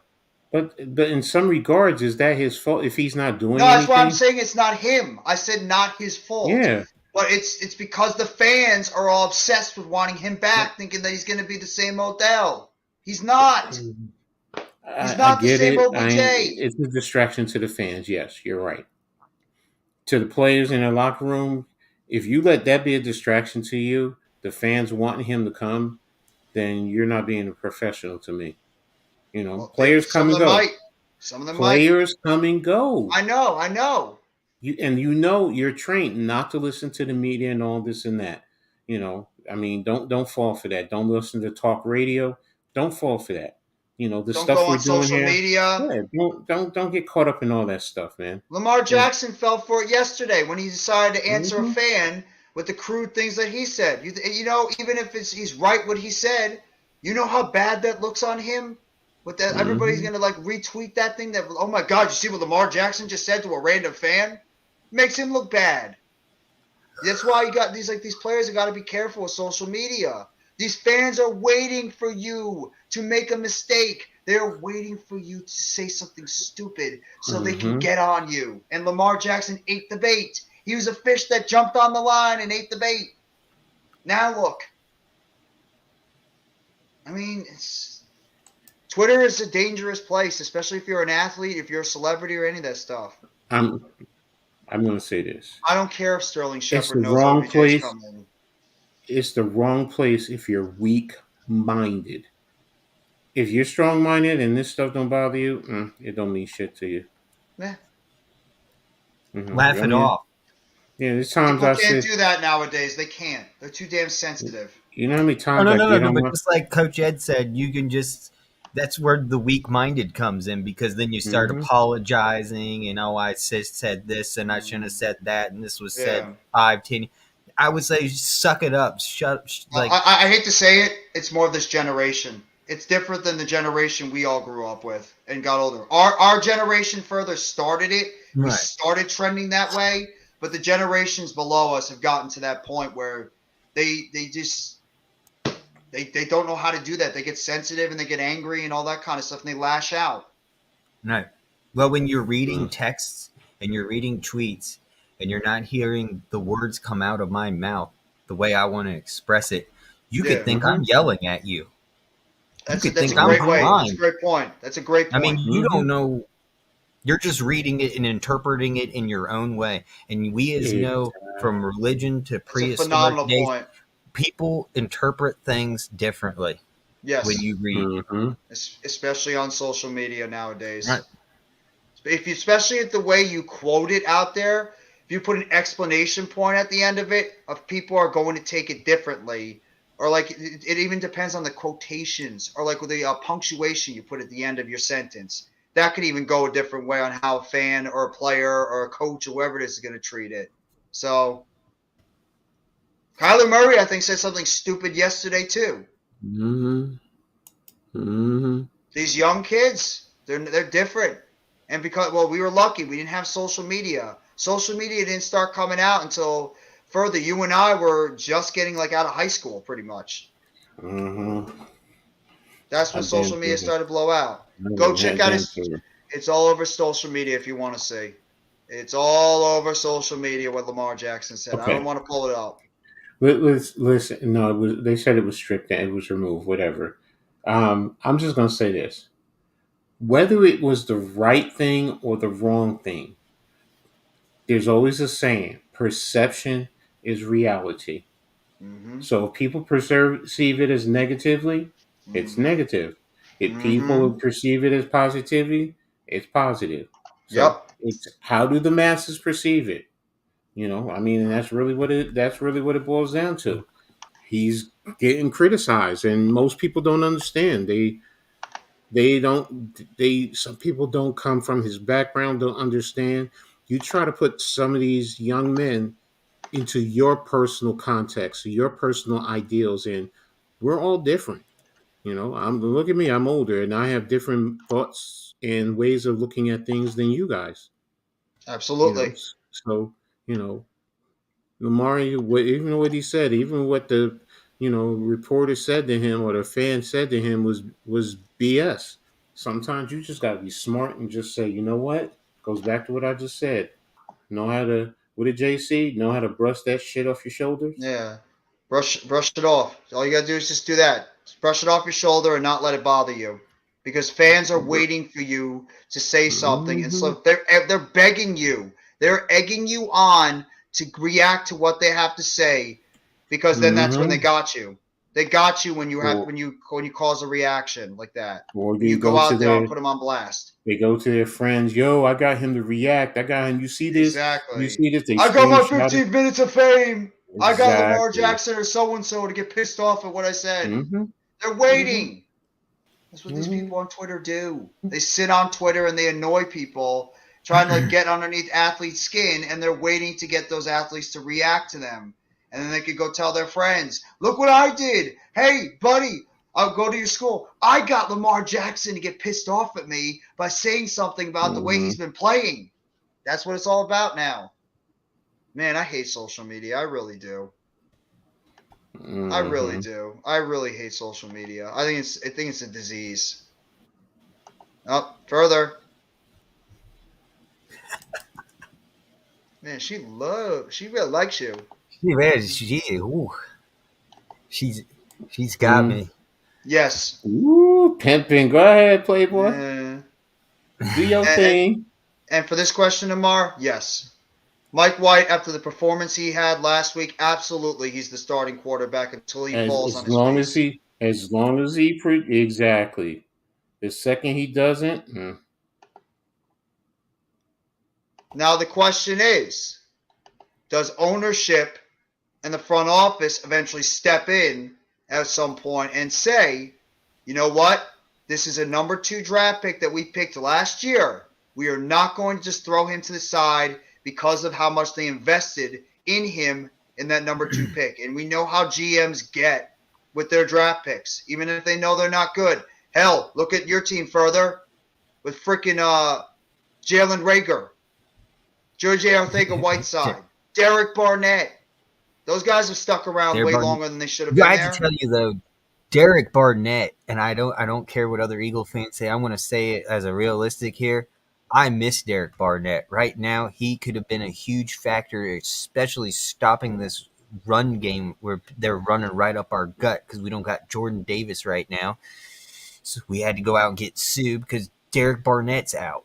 But in some regards, is that his fault if he's not doing anything? No, that's why I'm saying it's not him. I said not his fault. Yeah. But it's because the fans are all obsessed with wanting him back, thinking that he's going to be the same Odell. He's not. He's I not the get same it. OBJ. It's a distraction to the fans. Yes, you're right. To the players in the locker room, if you let that be a distraction to you, the fans wanting him to come, then you're not being a professional to me. Well, Players some come of and them go. might. Some of them might. Players come and go. I know. I know. You're trained not to listen to the media and all this and that. Don't fall for that. Don't listen to talk radio. Don't fall for that. The Don't go stuff we're on doing social here. media. Yeah, don't get caught up in all that stuff, man. Lamar And Jackson fell for it yesterday when he decided to answer a mhm, fan with the crude things that he said. Even if he's right what he said, you know how bad that looks on him. With that, everybody's mhm, gonna like retweet that thing. That, oh my God, you see what Lamar Jackson just said to a random fan? Makes him look bad. That's why you got these players have got to be careful with social media. These fans are waiting for you to make a mistake. They're waiting for you to say something stupid so they can mhm. get on you. And Lamar Jackson ate the bait. He was a fish that jumped on the line and ate the bait. Now look. I mean, Twitter is a dangerous place, especially if you're an athlete, if you're a celebrity, or any of that stuff. I'm I'm going to say this. I don't care if Sterling It's Shepard the knows wrong OBJ's place. coming. It's the wrong place if you're weak minded. If you're strong minded and this stuff don't bother you, it don't mean shit to you. Eh. Laugh I it mean, off. yeah, there's times People I can't said, do that nowadays. They can't. They're too damn sensitive. you know how many Oh times no, I no, no, get no! on But my. just like Coach Ed said, you can just. That's where the weak-minded comes in because then you start Mhm. apologizing and I said this and I shouldn't have said that and this was said Yeah. 5, 10. I would say suck it up, like I hate to say it. It's more of this generation. It's different than the generation we all grew up with and got older. Our generation further started it. We right. started trending that way, but the generations below us have gotten to that point where they just they don't know how to do that. They get sensitive and they get angry and all that kind of stuff, and they lash out. No. Well, when you're reading Mm. texts and you're reading tweets and you're not hearing the words come out of my mouth the way I want to express it, you could Yeah, think I'm Mhm. yelling at you. You could that's a think I'm great way. Mhm. That's a crying. great point. That's a great I mean, point. you don't Mhm. know. You're just reading it and interpreting it in your own way. And we, as know, from religion to That's a prehistoric phenomenal days, point. people interpret things differently when Yes, you read. Mhm. especially on social media Right. nowadays. If you, especially at the way you quote it out there, if you put an explanation point at the end of it, of people are going to take it differently, or like it even depends on the quotations or like the punctuation you put at the end of your sentence. That could even go a different way on how a fan or a player or a coach or whoever it is going to treat it. So Kyler Murray, I think, said something stupid yesterday too. Mhm. Mhm. These young kids, they're different. And because we were lucky, we didn't have social media. Social media didn't start coming out until further. You and I were just getting like out of high school, pretty much. Mhm. That's when I've been social media through it. started to blow out. Go check I've out been his. through it. It's all over social media if you want to see. It's all over social media what Lamar Jackson said. I don't Okay. want to pull it up. Listen. No, it was. They said it was strict and it was removed. Whatever. I'm just gonna say this: whether it was the right thing or the wrong thing, there's always a saying: perception is reality. Mm-hmm. So if people perceive it as negatively, it's Mm-hmm. negative. If Mm-hmm. people perceive it as positivity, it's positive. So Yep. it's how do the masses perceive it? I mean, and that's really what it boils down to. He's getting criticized, and most people don't understand. Some people don't come from his background, don't understand. You try to put some of these young men into your personal context, your personal ideals, and we're all different. Look at me, I'm older and I have different thoughts and ways of looking at things than you guys. you know Absolutely. so you know Lamar, even what he said, even what the reporter said to him or the fan said to him was BS. Sometimes you just got to be smart and just say, you know what, goes back to what I just said. Know how to, what did JC, know how to brush that shit off your shoulders. Yeah. Brush it off. All you gotta do is just do that. Just brush it off your shoulder and not let it bother you, because fans are waiting for you to say something, and so they're begging you, they're egging you on to react to what they have to say, because then that's when they got you. They got you when you have when you cause a reaction like that. Or When they you go go to out there and their put them on blast. they go to their friends. Yo, I got him to react. I got him. You see this? You Exactly. see this? They I got my screenshot it. 15 minutes of fame. I got Lamar Exactly. Jackson or so and so to get pissed off at what I said. Mm-hmm. They're waiting. Mm-hmm. That's what these people on Twitter do. They sit on Twitter and they annoy people, trying to get underneath athletes' skin, and they're waiting to get those athletes to react to them. And then they could go tell their friends, look what I did. Hey, buddy, I'll go to your school. I got Lamar Jackson to get pissed off at me by saying something about the way he's been playing. That's what it's all about now. Man, I hate social media. I really do. I really do. I really hate social media. I think it's a disease. Up further. Man, she really likes you. She's got me. Yes. Ooh, pimping. Go ahead, Playboy. Do your thing. And for this question, Amar, yes. Mike White, after the performance he had last week, absolutely, he's the starting quarterback until he falls on his face. As long as he exactly. The second he doesn't. Now the question is, does ownership and the front office eventually step in at some point and say, you know what? This is a number 2 draft pick that we picked last year. We are not going to just throw him to the side because of how much they invested in him in that number 2 pick. And we know how GMs get with their draft picks, even if they know they're not good. Hell, look at your team further with freaking Jalen Rager, George Arthega-Whiteside, Derek Barnett. Those guys have stuck around way longer than they should have been I there. have to tell you though, Derek Barnett, and I don't care what other Eagle fans say. I'm going to say it as a realistic here. I miss Derek Barnett. Right now, he could have been a huge factor, especially stopping this run game where they're running right up our gut because we don't got Jordan Davis right now. So we had to go out and get Sue because Derek Barnett's out.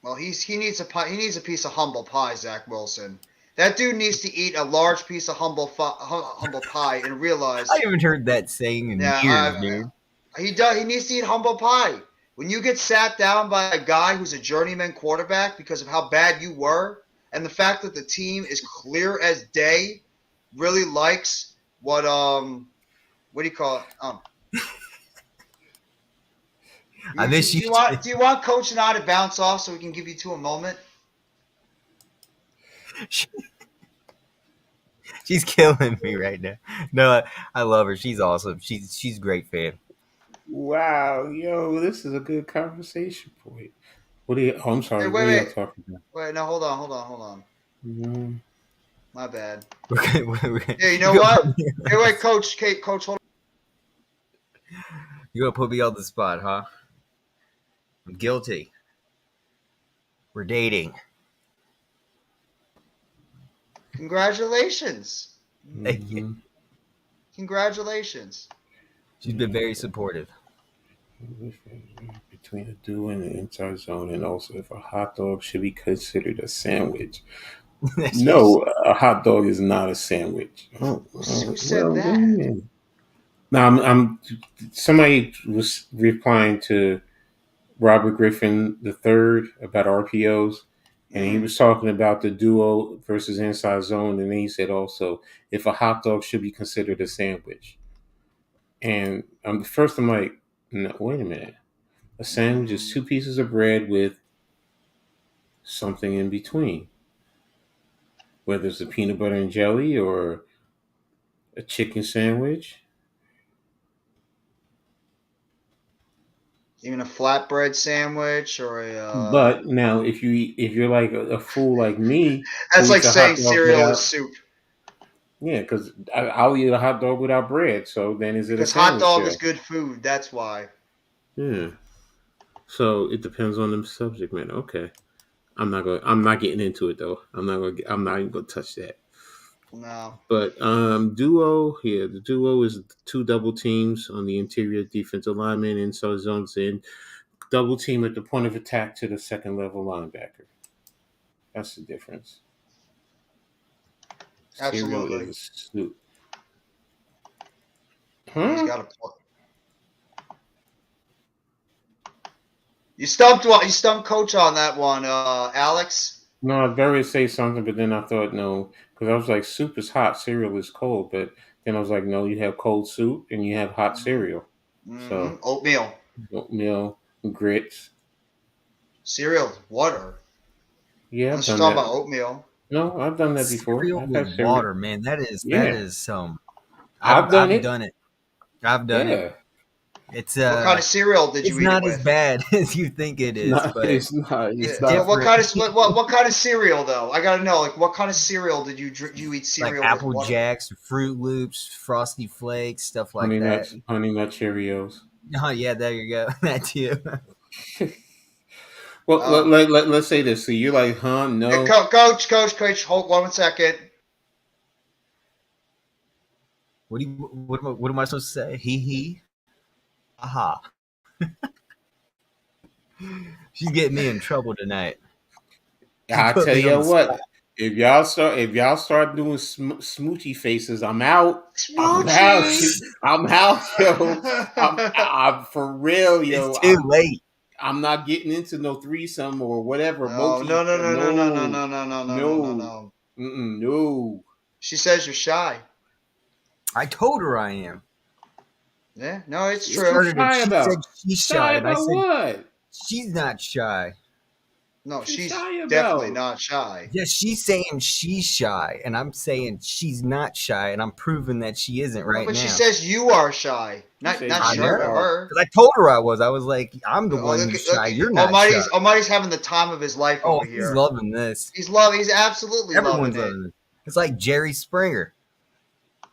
Well, he needs a piece of humble pie, Zach Wilson. That dude needs to eat a large piece of humble pie and realize. I haven't heard that saying in years, dude. He does. He needs to eat humble pie. When you get sat down by a guy who's a journeyman quarterback because of how bad you were, and the fact that the team is clear as day, really likes what do you call it? I miss you. Do you want Coach and I to bounce off so we can give you two a moment? She's killing me right now. No, I love her. She's awesome. She's a great fan. Wow, yo, this is a good conversation point. What are you? Oh, I'm sorry. Hey, what are you talking about? Wait, no, hold on. Mm-hmm. My bad. Yeah, you know what? Hey, wait, Coach, hold on. You gonna put me on the spot, huh? I'm guilty. We're dating. Congratulations. Thank you. Congratulations. She's been very supportive. Between the dew and the inside zone, and also if a hot dog should be considered a sandwich. No, a hot dog is not a sandwich. Who said that? Now, I'm somebody was replying to Robert Griffin III about RPOs, and he was talking about the duo versus inside zone, and then he said also if a hot dog should be considered a sandwich. And first I'm like, no, wait a minute. A sandwich is 2 pieces of bread with something in between, whether it's a peanut butter and jelly or a chicken sandwich. Even a flatbread sandwich or a. But now, if you're like a fool like me, that's like saying cereal is soup. Yeah, because I'll eat a hot dog without bread. So then, is it a sandwich? Because hot dog is good food. That's why. Yeah. So it depends on the subject matter. Okay. I'm not getting into it though. I'm not even gonna touch that. No. But the duo is 2 double teams on the interior defensive lineman inside zones in, double team at the point of attack to the second level linebacker. That's the difference. Serial Absolutely. is a suit. He's got a play. You stumped Coach on that one, Alex. No, I better say something, but then I thought no, because I was like, soup is hot, cereal is cold. But then I was like, no, you have cold soup and you have hot cereal. So Oatmeal. oatmeal, grits. Cereal, water. Yeah, I've Unless you're done talking that. about oatmeal. No, I've done that before. Cereal I've had with cereal. water, man. That Yeah. is some. I've done it. Done it. I've done it. It's What kind of cereal did you it's eat not it as with? bad as you think it is, No, but it's not. it's not. What kind of cereal though? I gotta know. Like, what kind of cereal did you eat cereal like with Apple water? Jacks, Fruit Loops, Frosty Flakes, stuff like Honey that. Nut Cheerios. Oh yeah, there you go. That too. Well, let's say this. So you're like, huh? No. Coach, hold 1 second. What am I supposed to say? He. Aha. She's getting me in trouble tonight. I put tell me on you the what. spot. If y'all start doing smoochy faces, I'm out. I'm out. Smoochies. I'm out, yo. I'm for real, yo. It's too late. I'm not getting into no threesome or whatever. No. No. She says you're shy. I told her I am. Yeah, no, it's What true. you shy She about? said she's shy, and I about said what? she's not shy. No, What you she's shy about? definitely not shy. Yeah, she's saying she's shy, and I'm saying she's not shy, and I'm proving that she isn't right But now. she says you are shy. Not said not you sure are. her. Because I told her I was. I was like, I'm the one who's shy. You're not shy. Almighty's having the time of his life Oh, over he's here. loving this. He's absolutely Everyone's loving it. loving this. It's like Jerry Springer.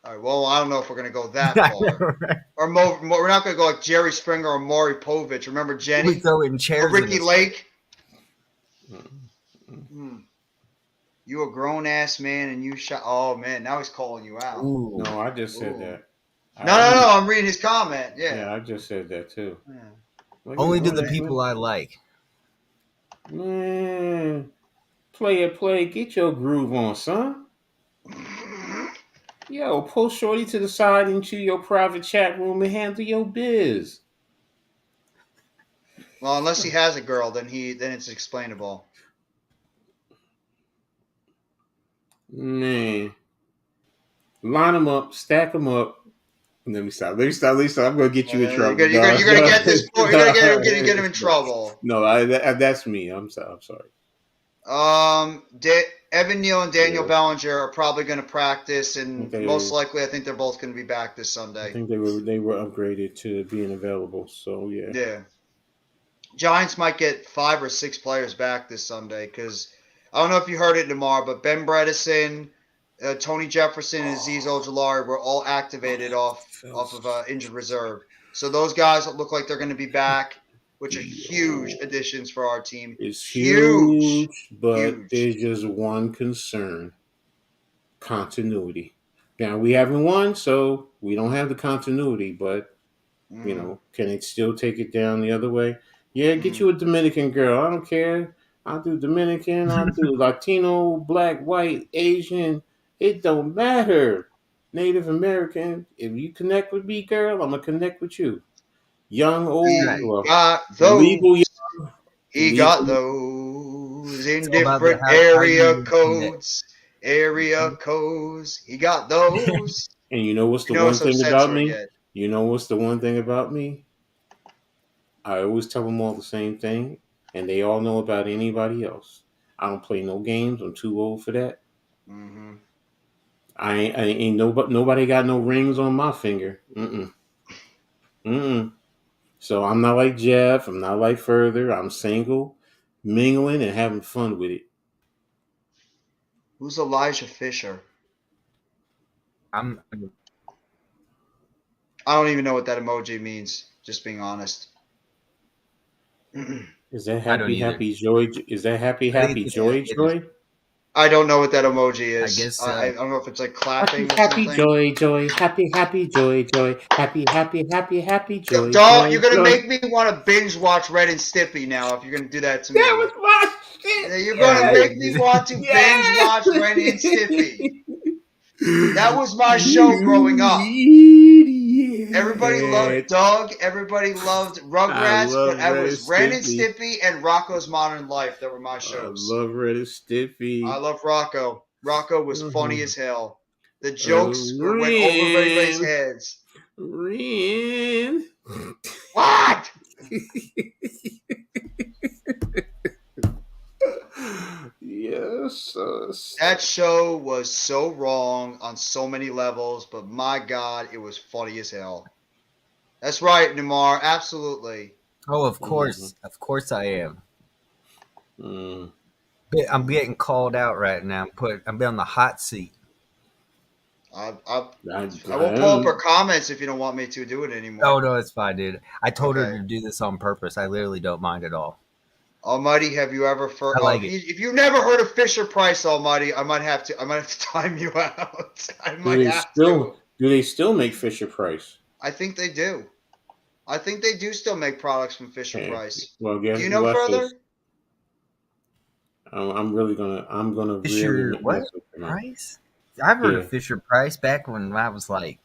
All right, well, I don't know if we're gonna go that far. Or we're not gonna go like Jerry Springer or Maury Povich. Remember We Jenny throw it in chairs. or Ricky in his- Lake? You a grown ass man and you shot. Oh man, now he's calling you out. Ooh. No, I just said Ooh. that. No. I'm reading his comment. Yeah, I just said that too. Yeah. Only to the people I like. Man, play, get your groove on, son. Yo, pull Shorty to the side into your private chat room and handle your biz. Well, unless he has a girl, then it's explainable. Man, line them up, stack them up. Let me stop. I'm gonna get you in trouble. You're gonna get this. You're gonna get him in trouble. No, that's me. I'm sorry. Evan Neal and Daniel Bellinger are probably going to practice, and most likely, I think they're both going to be back this Sunday. I think they were upgraded to being available. So yeah. Yeah. Giants might get 5 or 6 players back this Sunday because I don't know if you heard it tomorrow, but Ben Bredesen, Tony Jefferson, and Azeez Ojulari were all activated off of injured reserve. So those guys look like they're going to be back, which are huge additions for our team. It's huge, but there's just one concern: continuity. Now we haven't won, so we don't have the continuity. But can it still take it down the other way? Yeah, get you a Dominican girl. I don't care. I'll do Dominican. I'll do Latino, Black, White, Asian. It don't matter. Native American. If you connect with me, girl, I'm gonna connect with you. Young, old, legal, young. He got those in different area codes. He got those. And you know what's the one thing about me? You know what's the one thing about me? I always tell them all the same thing, and they all know about anybody else. I don't play no games. I'm too old for that. Mm-hmm. I ain't nobody got no rings on my finger. So I'm not like Jeff. I'm not like Further. I'm single, mingling, and having fun with it. Who's Elijah Fisher? I don't even know what that emoji means. Just being honest. Is that happy joy? Is that happy joy? I don't know what that emoji is. I guess I don't know if it's like Happy, clapping or happy, something. joy, joy. Happy, happy, joy, joy. Happy, happy, happy, happy, joy, Dog, joy, you're gonna joy. make me want to binge watch Red and Stimpy now if you're gonna do that to That me. was my shit. You're gonna Yes, make me want to binge yes. watch Ren and Stimpy. That was my show growing up. Everybody loved Idiot. Doug. Everybody loved I Rugrats, but love I Red and was Ren and Stimpy. Stimpy and Rocco's Modern Life that were my I shows. love Red and I Stimpy. love Rocco. Rocco was funny Mhm. as hell. The jokes went over everybody's Ren. heads. Ren. What? Yes. That show was so wrong on so many levels, but my God, it was funny as hell. That's right, Namar. Absolutely. Oh, Mhm. of course I am. Mm. I'm getting called out right now. I'm on the hot seat. I I, I I won't pull up her am. comments if you don't want me to do it Oh anymore. no, it's fine, dude. I told her Okay. to do this on purpose. I literally don't mind at all. Almighty, have you ever I like it. if you've never heard of Fisher Price, Almighty, I might have to time you out. I Do might they have to. still? Do they still make Fisher Price? I think they do. I think they do still make products from Fisher Yeah. Price. Well, Do guess you know watch this. further? I'm gonna really Fisher what? mess with them up. Price? I've heard of Yeah. Fisher Price back when I was like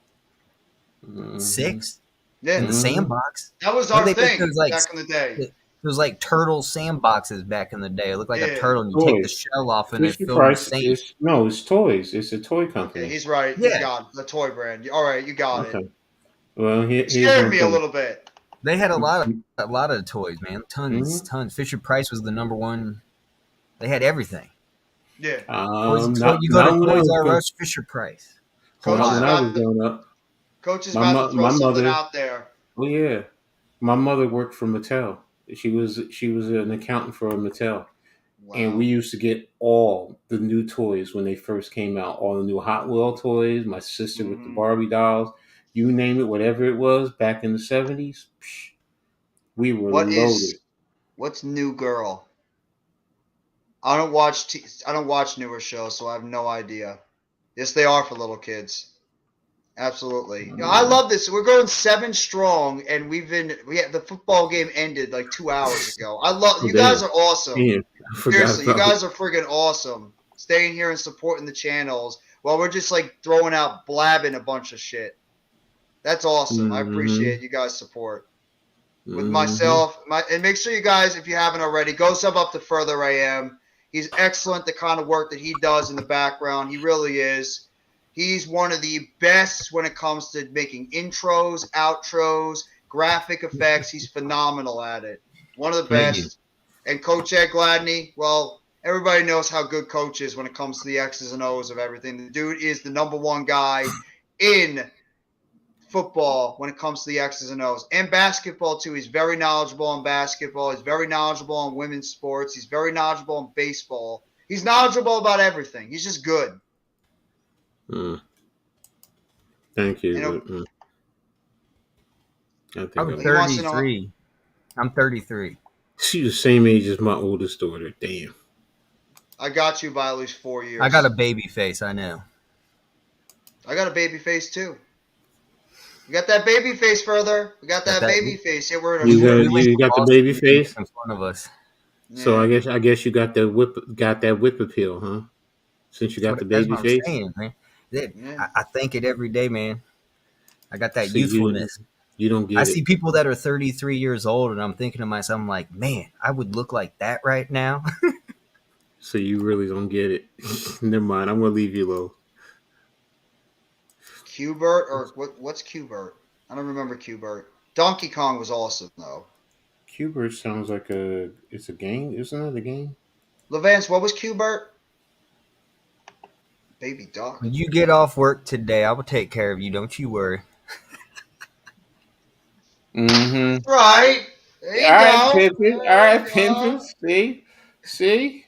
Mm-hmm. 6 in Yeah, the Mm-hmm. sandbox. that was When our they make thing those like back in the day. those like turtle sandboxes back in the day. It looked like a Yeah. turtle and you take the Toys. shell off and it Fisher filled with Price sand. is no, it's toys. It's a toy Okay, company. he's right. He's Yeah. got the toy brand. All right, you got it. Okay. Well, You here's scared one me a thing. little bit. They had a lot of toys, man. Mm-hmm. Tons. Fisher Price was the number one. They had everything. Yeah. You go to Not when I Toys was R growing. Us, Fisher Price. Coach Not is when Ohio. I was about to growing up. Coach is about to throw My something mother. out there. Oh yeah, my mother worked for Mattel. She was an accountant for Mattel, and we Wow. used to get all the new toys when they first came out. All the new Hot Wheel toys. My sister with the Hmm. Barbie dolls. You name it, whatever it was back in the '70s. We were What loaded. is what's New Girl? I don't watch newer shows, so I have no idea. Yes, they are for little kids. Absolutely. I Mm. love this. We're going 7 strong, and we had the football game ended like 2 hours ago. I love Oh you guys damn! are awesome. Damn, I forgot Seriously, you about it. guys are friggin' awesome. Staying here and supporting the channels while we're just like throwing out blabbing a bunch of shit. That's awesome. I Mm-hmm. appreciate you guys' support. With Mm-hmm. myself, and make sure you guys, if you haven't already, go sub up to Further AM. He's excellent. The kind of work that he does in the background, he really is. He's one of the best when it comes to making intros, outros, graphic effects. He's phenomenal at it. One of the Thank you. best. And Coach Ed Gladney, well, everybody knows how good Coach is when it comes to the X's and O's of everything. The dude is the number one guy in football when it comes to the X's and O's and basketball too. He's very knowledgeable on basketball. He's very knowledgeable on women's sports. He's very knowledgeable on baseball. He's knowledgeable about everything. He's just good. Mm. Thank you. You know, But, I think I'm he wants to know. 33. I'm 33. she's the same age as my oldest daughter. Damn. I got you by at least 4 I got a years. baby face. I know. I got a baby face too. We got that baby face further. We got Got that that. baby face. Yeah, we're in a You short. We went you to got the Boston. baby You didn't face. make fun of us. So Yeah. I guess you got that whip appeal, huh? Since you got the That's baby what I'm face. saying, man. Yeah. I think it every day, man. I got that See, youthfulness. you don't I get see it. people that are 33 years old, and I'm thinking to myself, I'm like, man, I would look like that right now. So you really don't get it. Never mind. I'm gonna leave you alone. Qbert or what's Qbert? I don't remember Qbert. Donkey Kong was awesome though. Cubert sounds like it's a game. Isn't it a game? Levance, what was Qbert? Baby duck. When you get off work today, I will take care of you. Don't you worry. Mm-hmm. That's right. There All you right, go. Pimpin. All There you right, Pimpin. go. See.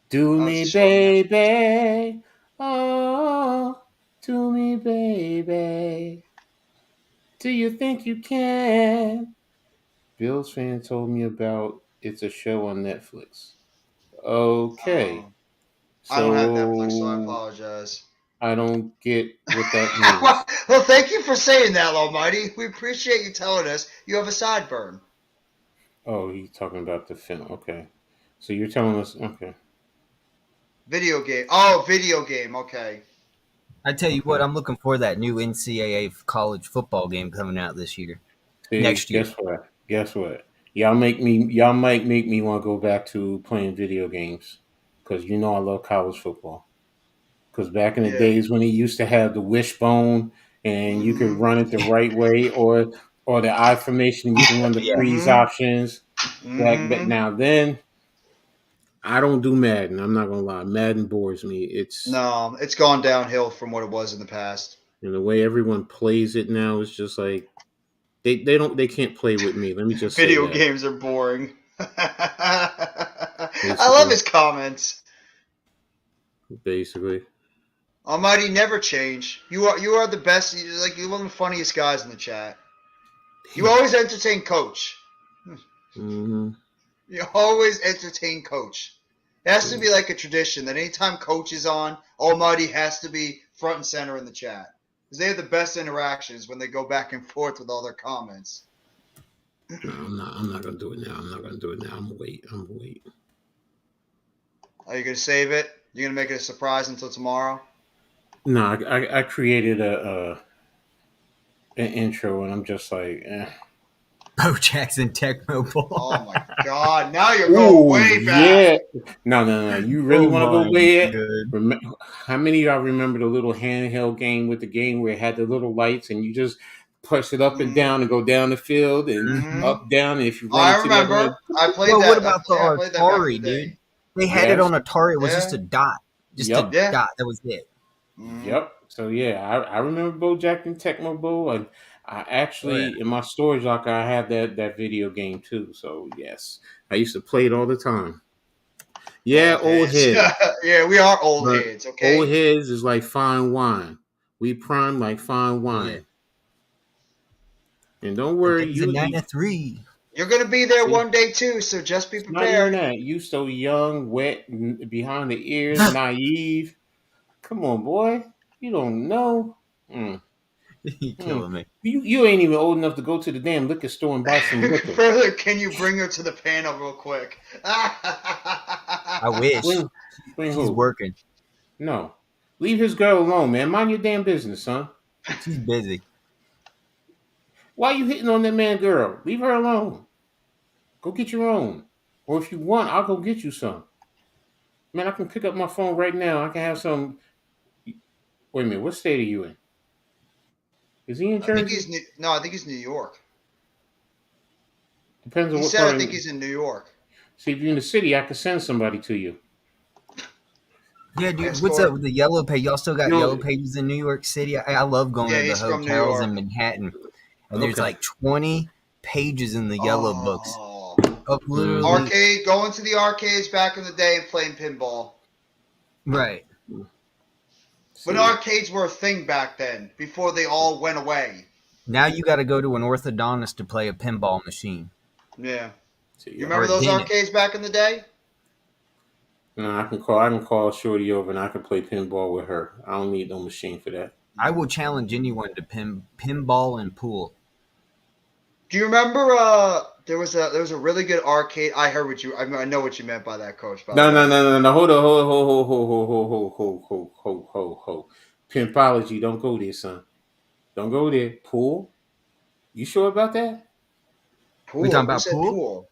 Do Oh, it's me, a show on Netflix. baby. Oh, do me, baby. Do you think you can? Bill's fan told me about it's a show on Netflix. Okay. I don't have Netflix, so I So apologize. I don't get what that means. Well, thank you for saying that, Almighty. We appreciate you telling us you have a sideburn. Oh, he's talking about the film. Okay. So you're telling us, okay. Video game. Oh, video game. Okay. I tell you what, Okay. I'm looking for that new NCAA college football game coming out this year, See, next year. guess what? Guess what? Y'all might make me want to go back to playing video games because you know I love college football. Because back in the Yeah. days when he used to have the wishbone and you could Mm-hmm. run it the right way, or the I formation, and you can run the Yeah. freeze Mm-hmm. options. But Mm-hmm. now then, I don't do Madden. I'm not gonna lie, Madden bores me. It's No, it's gone downhill from what it was in the past. and the way everyone plays it now is just like they can't play with me. Let me just say Video that games are boring. I love basically, his comments. basically. Almighty, never change. You are the best. You're one of the funniest guys in the chat. You Damn. always entertain Coach. Mm-hmm. You always entertain Coach. It has to See. be like a tradition that anytime Coach is on, Almighty has to be front and center in the chat. Because they have the best interactions when they go back and forth with all their comments. No, I'm not. I'm not gonna do it now. I'm not gonna do it now. I'm gonna wait. I'm gonna wait. Are you going to save it? You're going to make it a surprise until tomorrow? No, I created an intro, and I'm just like, eh. Bo Jackson Tecmo Bowl. Oh my God! Now you're going way back. Yeah. No. You really Oh want to go my way? God. How many of y'all remember the little handheld game with the game where it had the little lights and you just push it up and Mm-hmm. down and go down the field and Mm-hmm. up, down, and if you run I into the other remember. one, I played Well, what that. about the I played that back in the Atari, day. dude? They had it yes, on Atari. It was just Yeah. a dot. Just Yep. a Yeah. dot. That was it. Mm-hmm. Yep. So yeah, I remember BoJack and Tecmo Bowl, and I Oh, yeah. actually in my storage locker I have that video game too. So yes, I used to play it all the time. Yeah, Old old heads. head, Yeah, we are old but heads. old Okay. heads is like fine wine. We prime like fine Oh, yeah. wine, and don't The worry, days of you 93. You're gonna be there see. one day too, so just be It's not even prepared. that. You so young, wet, behind the ears, naive. Come on, boy. You don't know. Mm. You Mm. killing me. You ain't even old enough to go to the damn liquor store and buy some liquor. Further, can you bring her to the panel real quick? I wish. Bring She's who? working. No. Leave his girl alone, man. Mind your damn business, son. She's busy. Why you hitting on that man girl? Leave her alone. Go get your own. Or if you want, I'll go get you some. Man, I can pick up my phone right now. I can have some. Wait a minute. What state are you in? Is he in I think Jersey? no. I think he's New York. Depends on He what said part I think of. he's in New York. See, if you're in the city, I could send somebody to you. Yeah, dude. What's Escort. up with the yellow page? Y'all still got You yellow know, pages in New York City? I love going Yeah, to the he's from New hotels in York. Manhattan, and there's okay. like 20 pages in the yellow books Oh, of Mm-hmm. literally arcade. Going to the arcades back in the day and playing pinball. right. When See, arcades were a thing back then, before they all went away. Now you got to go to an orthodontist to play a pinball machine Yeah. see, You yeah. or remember a those dentist. arcades back in the day? No, I can call Shorty over and I can play pinball with her. I don't need no machine for that. I will challenge anyone to pinball and pool. Do you remember? There was a really good arcade. I heard what you. I know what you meant by that, Coach. By the way. No. Hold on, hold. Pimpology, don't go there, son. Don't go there. Pool? You sure about that? We talking Pool. Who about said pool? pool?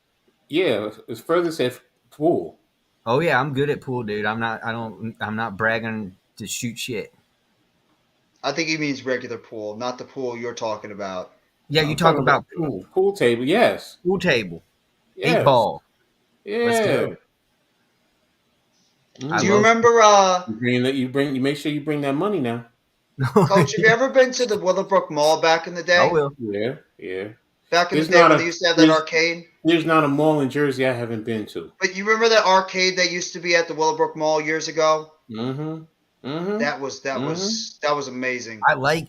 Yeah, it's further said pool. Oh yeah, I'm good at pool, dude. I'm not bragging to shoot shit. I think he means regular pool, not the pool you're talking about. Yeah, you I'm talk talking about about pool. pool table. Yes, Pool table. 8 yes, ball. Let's yeah. go. I Do you Mhm. love remember? You make sure you bring that money now. Coach, have you ever been to the Willowbrook Mall back in the I day? will. Yeah. Back in the There's day not when they a used to have that there's arcade. there's not a mall in Jersey I haven't been to. But you remember that arcade that used to be at the Willowbrook Mall years ago? Mm-hmm. Mm-hmm. That was amazing.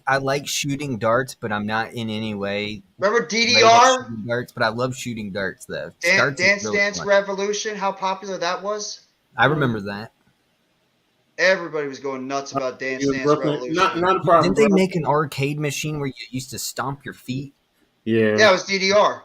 I like shooting darts, but I'm not in any way Remember great at DDR? shooting darts. But I love shooting darts though. Darts is Dance really Dance fun. Revolution? How popular that was? I remember that. Everybody was going nuts about Dance You in Dance Brooklyn? Not Revolution. not a problem, Didn't they bro. make an arcade machine where you used to stomp your feet? Yeah, Yeah, it was DDR.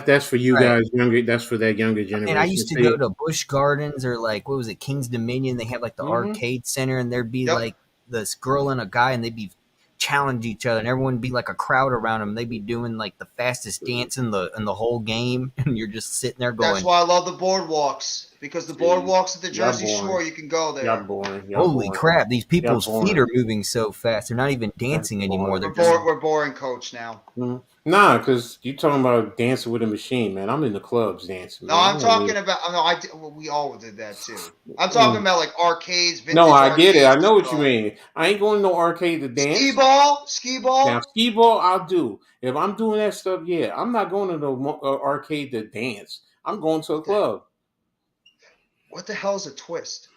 that's for you Right. guys younger. That's for that younger And I generation. used to go See, to Busch Gardens or like what was it, King's Dominion? They have like the mm-hmm. arcade center, and there'd be Yep. like this girl and a guy, and they'd be challenge each other, and everyone would be like a crowd around them. They'd be doing like the fastest dance in the whole game, and you're just sitting there That's going, why I love the boardwalks, because the See, boardwalks at the y'all Jersey boring. Shore, you can go Y'all there. boring. Y'all "Holy boring. crap! These Y'all people's feet boring. are moving so fast. They're not even dancing anymore. They're just We're boring, Coach. Now. Mhm. Nah, because you talking about dancing with a machine, man. I'm in the clubs dancing, No, man. I I'm don't talking need. about. No, well, we all did that too. I'm talking Mm. about like arcades, No, vintage I get it. arcades I and know what you stuff. mean. I ain't going to no arcade to Skee dance. ball, skee Now, ball. skee ball, I'll do. If I'm doing that stuff, yeah. I'm not going to the arcade to dance. I'm going to a club. What the hell is a twist?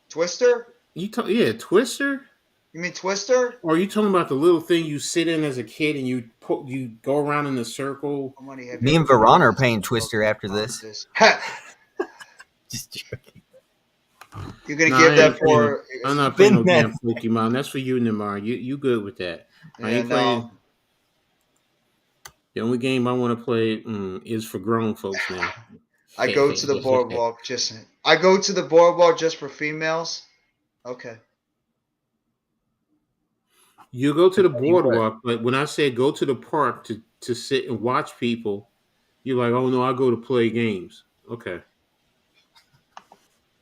Twister? Yeah, Twister? You mean Twister? Or are you talking about the little thing you sit in as a kid and you go around in a circle? How many have you me ever and played Veron with are this? paying Twister after this." Just joking. You're gonna No, give that for? I'm not playing Been no there. damn Pokemon. That's for you, Nimar. You good with that. I Yeah, ain't playing. no. The only game I want to play is for grown folks now. I go to the boardwalk just. I go to the boardwalk just for females. Okay. You go to the Tell you what, boardwalk, but when I say go to the park to sit and watch people, you're like, oh no, I go to play games. Okay.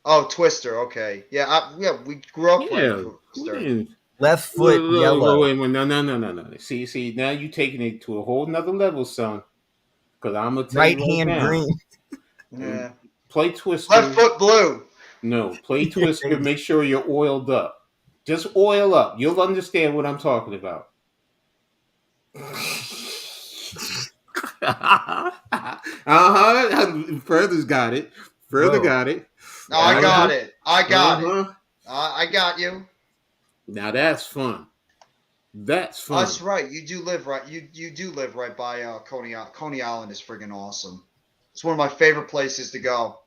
Oh, Twister. Okay. Yeah. We grew up playing Yeah. We Twister. didn't. left foot yellow. Wait, no. See, now you taking it to a whole nother level, son. Because I'm gonna tell Right you right hand now, green. Yeah. play Left Twister. foot blue. No, play Twister. Make sure you're oiled up. Just oil up. You'll understand what I'm talking about. Further's got it. Further Whoa. got it. No, I Uh got huh. it. I got it. Uh huh. I got you. Now that's fun. That's That's fun. right. You do live right. You do live right by Coney Island. Coney Island is friggin' awesome. It's one of my favorite places to go.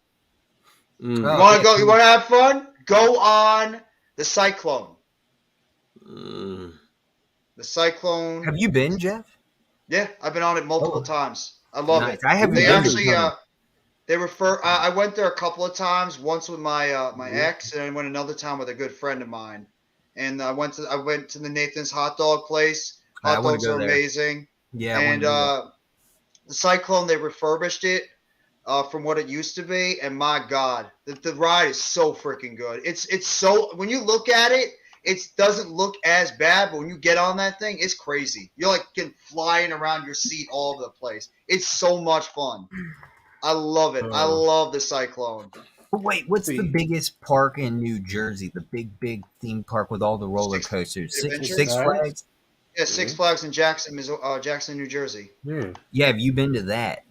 You Mm, Oh want to yeah. go? You want to have fun? Go on the Cyclone. mm. The Cyclone. Have you been, Jeff? Yeah, I've been on it multiple Oh, times. I love nice. it. I haven't They been to a actually ton. they refer. I went there a couple of times. Once with my Mhm. ex, and I went another time with a good friend of mine. And I went to the Nathan's hot dog place. I Hot want to dogs go are there. amazing. Yeah, I want And to do that. the Cyclone, they refurbished it from what it used to be, and my God, the ride is so freaking good. It's so, when you look at it, it doesn't look as bad, but when you get on that thing, it's crazy. You're like getting flying around your seat all over the place. It's so much fun. I love it. I love the Cyclone. But wait, what's the See, biggest park in New Jersey? The big theme park with all the roller Six coasters. Six Adventures. Six Flags. Flags. Yeah, Yeah. Six Flags in Jackson, Jackson, New Jersey. Yeah. Yeah, have you been to that?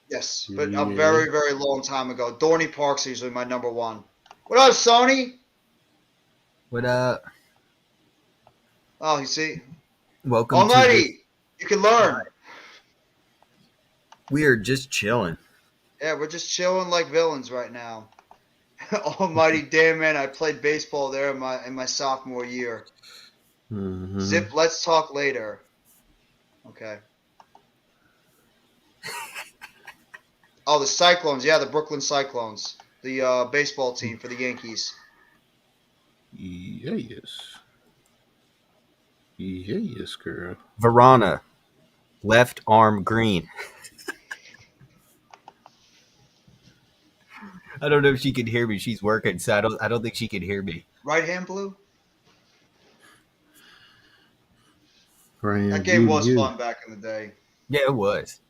Yes, but a Yeah. very, very long time ago. Dorney Park's usually my number one. What up, Sony? What Oh, you see, welcome to this. Almighty, you can learn. We are just chilling. Yeah, we're just chilling like villains right now. Almighty damn man, I played baseball there in my sophomore year. Mm-hmm. Zip, let's talk later. Okay. Oh, the Cyclones. Yeah, the Brooklyn Cyclones. The baseball team for the Yankees. Yeah, yes. Yeah, yes, girl. Verona, left arm green. I don't know if she could hear me. She's working, so I don't think she could hear me. Right hand blue? Brian, That game was fun back in the day. Yeah, it was.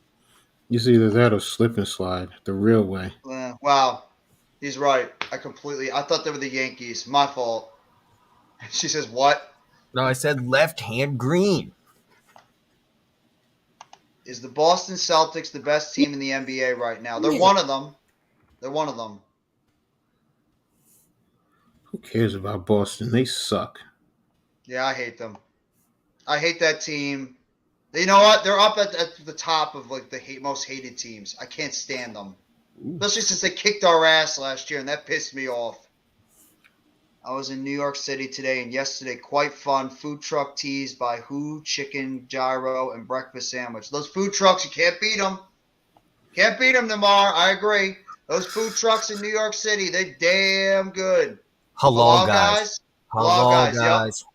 It's either that or slip and slide the real way. Wow. He's right. I thought they were the Yankees. My fault. She says, what? No, I said left hand green. Is the Boston Celtics the best team in the NBA right now? They're one of them. They're one of them. Who cares about Boston? They suck. Yeah, I hate them. I hate that team. You know what? They're up at the top of like the most hated teams. I can't stand them. especially since they kicked our ass last year, and that pissed me off. I was in New York City today and yesterday. Quite fun. Food truck teas by Who, chicken gyro, and breakfast sandwich. Those food trucks, you can't beat them. Can't beat them, Namar. I agree. Those food trucks in New York City, they're damn good. Halal guys. Halal guys, yep. guys.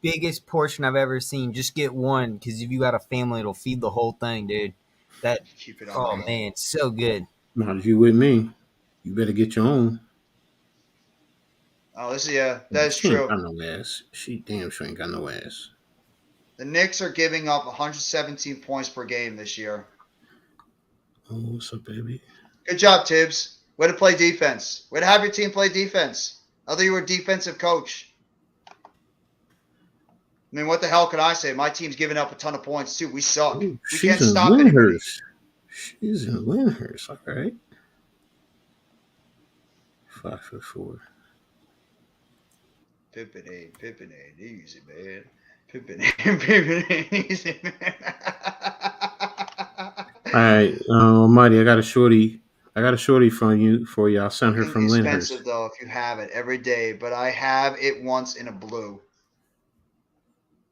Biggest portion I've ever seen. Just get one, because if you got a family, it'll feed the whole thing, dude. That, Keep it oh on. man, so good. Not if you with me. You better get your own. Oh, this is, yeah, that's She true. ain't got no ass. She damn sure ain't got no ass. The Knicks are giving up 117 points per game this year. Oh, what's up, baby? Good job, Tibbs. Way to play defense. Way to have your team play defense. I thought you were a defensive coach. I mean, what the hell can I say? My team's giving up a ton of points, too. We suck. Ooh, We can't she's in stop anybody. Lyndhurst. She's in Lyndhurst, all right. 5'4". Pippin ain't easy, man. Pippin ain't easy, man. All right, Almighty, I got a shorty for you. I'll send her from Lyndhurst. Expensive though if you have it every day, but I have it once in a blue.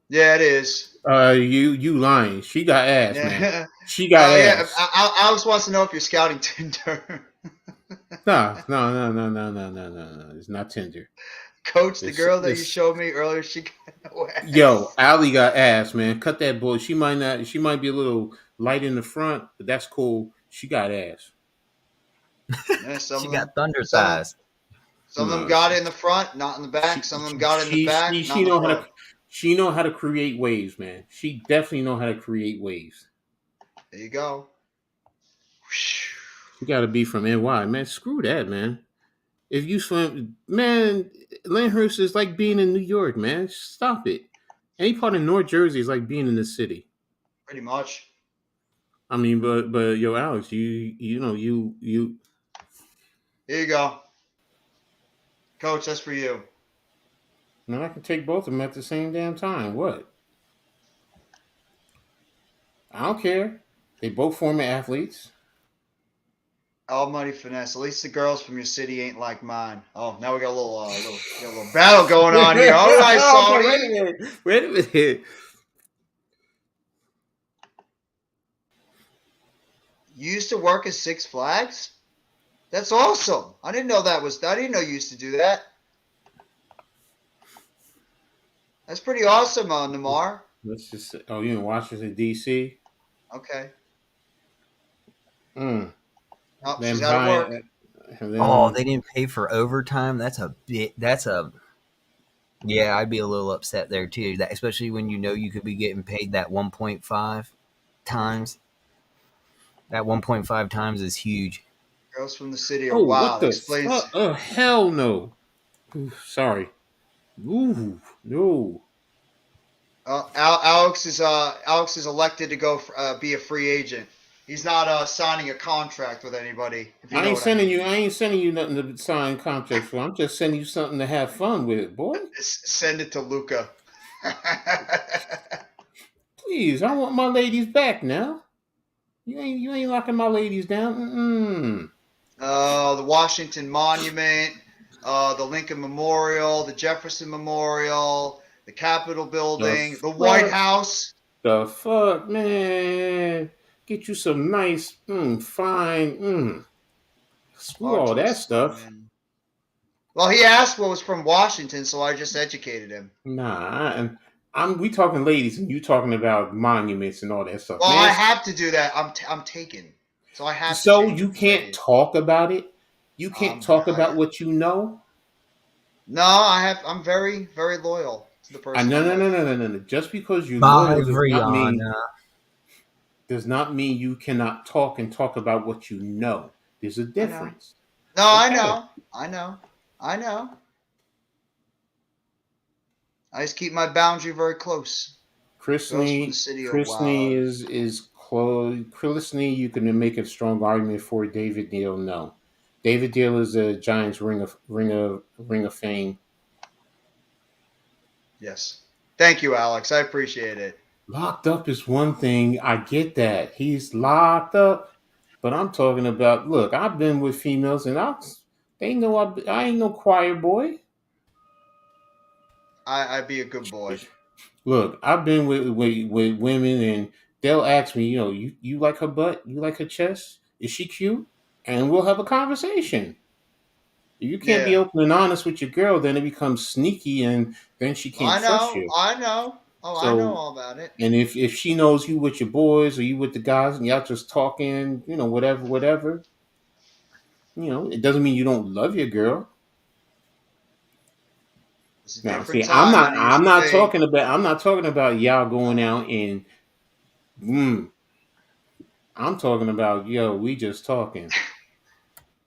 Yeah, it is. You lying? She got ass, Yeah. man. She got ass. Yeah, Alex wants to know if you're scouting Tinder. No. It's not Tinder. Coach, the girl that you showed me earlier, she got no ass. Yo, Allie got ass, man. Cut that bull. She might be a little light in the front, but that's cool. She got ass. Yeah, She got thunder thighs. Some of them got it in the front, not in the back. Some of them got it in the back, not in the front. She know how to create waves, man. She definitely know how to create waves. There you go. You got to be from NY, man. Screw that, man. If you swim, man, Lyndhurst is like being in New York, man. Stop it. Any part of North Jersey is like being in the city. Pretty much. I mean, but yo, Alex, you know. Here you go, Coach. That's for you. No, I can take both of them at the same damn time. What? I don't care. They both former athletes. All money finesse. At least the girls from your city ain't like mine. Oh, now we got a little battle going on here. All right, Saudi. Wait a minute. You used to work at Six Flags? That's awesome. I didn't know you used to do that. That's pretty awesome, Namar. Let's just say, you in Washington, D.C.? Okay. Oh, she's out of work. They didn't pay for overtime. Yeah, I'd be a little upset there too. That, especially when you know you could be getting paid that 1.5 times. That 1.5 times is huge. Girls from the city are wild. What the fuck? Oh, hell no. Ooh, sorry. Ooh, no. Alex is elected to go be a free agent. He's not signing a contract with anybody. I ain't sending you nothing to sign contracts for. I'm just sending you something to have fun with, boy. Send it to Luca. Please, I want my ladies back now. You ain't locking my ladies down. The Washington Monument, the Lincoln Memorial, the Jefferson Memorial, the Capitol Building, the White House. The fuck, man. Get you some nice, fine, screw all that stuff. Man. Well, he asked what was from Washington, so I just educated him. Nah, we talking ladies, and you talking about monuments and all that stuff. Well, man, I have to do that. I'm taken, so I have. So you can't talk about it. You can't talk about what you know. No, I'm very, very loyal to the person. No. Just because you're loyal does not mean you cannot talk about what you know. There's a difference. No, okay. I know. I just keep my boundary very close. Chrisley is close. Chrisley, you can make a strong argument for David Neal. No, David Neal is a Giants ring of fame. Yes, thank you, Alex. I appreciate it. Locked up is one thing. I get that he's locked up, But I'm talking about. Look, I've been with females, and they know I ain't no choir boy. I'd be a good boy. Look, I've been with women, and they'll ask me, you like her butt? You like her chest? Is she cute? And we'll have a conversation. If you can't be Yeah. open and honest with your girl, then it becomes sneaky, and then she can't I trust know. you. I know. Oh, I know So, all about it. and if she knows you with your boys or you with the guys, and y'all just talking, whatever, it doesn't mean you don't love your girl. It's a Now, different see, I'm time not, than it I'm used to not be. talking about y'all going out and, mm, I'm talking about, we just talking.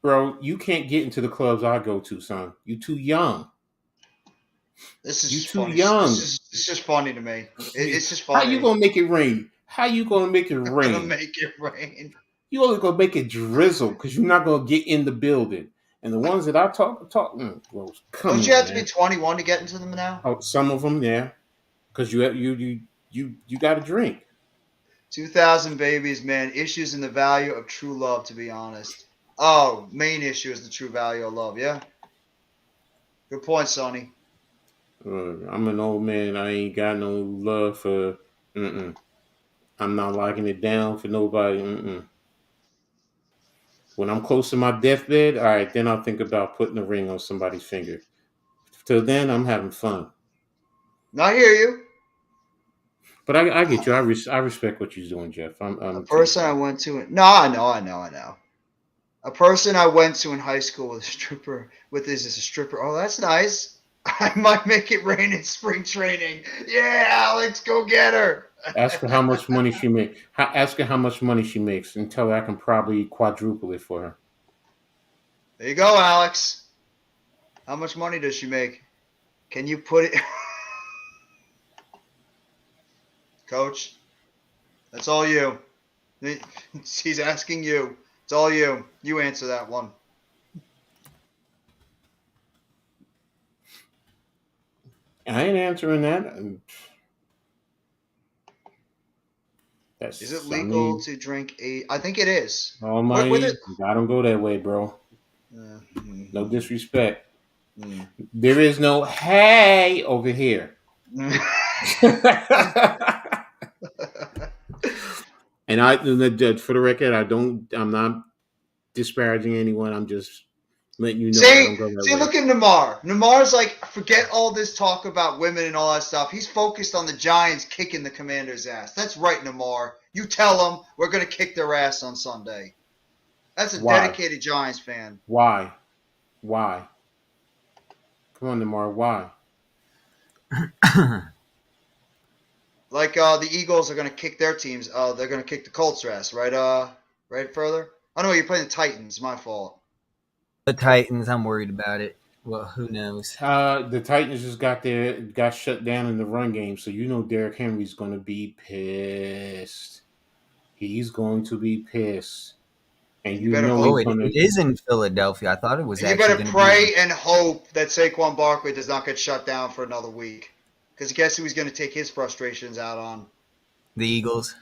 Bro, you can't get into the clubs I go to, son. You too young. This is You just too funny. This young. is it's just funny to me. It's just How you funny. gonna make it rain? How you gonna make it I'm gonna rain? make it rain. You only gonna make it drizzle because you're not gonna get in the building. And the ones that I talk, well, come Don't you on, have to be man. 21 to get into them now? Oh, some of them, yeah, because you got to drink. 2000 babies, man. Issues in the value of true love, to be honest. Oh, main issue is the true value of love. Yeah. Good point, Sonny. I'm an old man. I ain't got no love for. Mm-mm. I'm not locking it down for nobody. Mm-mm. When I'm close to my deathbed, all right, then I'll think about putting a ring on somebody's finger. Till then, I'm having fun. I hear you. But I get you. I respect what you're doing, Jeff. A I'm person teasing I you. went to. No, I know. A person I went to in high school with a stripper. With this is a stripper. Oh, that's nice. I might make it rain in spring training. Yeah, Alex, go get her. Ask her how much money she make. Ask her how much money she makes, and tell her I can probably quadruple it for her. There you go, Alex. How much money does she make? Can you put it, Coach? That's all you. He's asking you. It's all you. You answer that one. I ain't answering that. Is it I legal mean, to drink I think it is. With it. Almighty, I don't go that way, bro. No Mhm, disrespect. mhm. There is no hey over here. And for the record, I'm not disparaging anyone. I'm just letting you know I See, don't go that see, way. look at Namar. Namar's like, forget all this talk about women and all that stuff. He's focused on the Giants kicking the Commanders' ass. That's right, Namar. You tell them we're going to kick their ass on Sunday. That's a Why? dedicated Giants fan. Why? Why? Come on, Demar. Why? Like the Eagles are going to kick their teams. They're going to kick the Colts' ass, right? Right further. I know you're playing the Titans. My fault. The Titans, I'm worried about it. Well, who knows? The Titans just got shut down in the run game, so Derrick Henry's going to be pissed. He's going to be pissed, and You better Oh, he's hope. going it to. is in Philadelphia. I thought it was And you actually better going to be in pray and hope that Saquon Barkley does not get shut down for another week. Because guess who he's going to take his frustrations out on? the Eagles.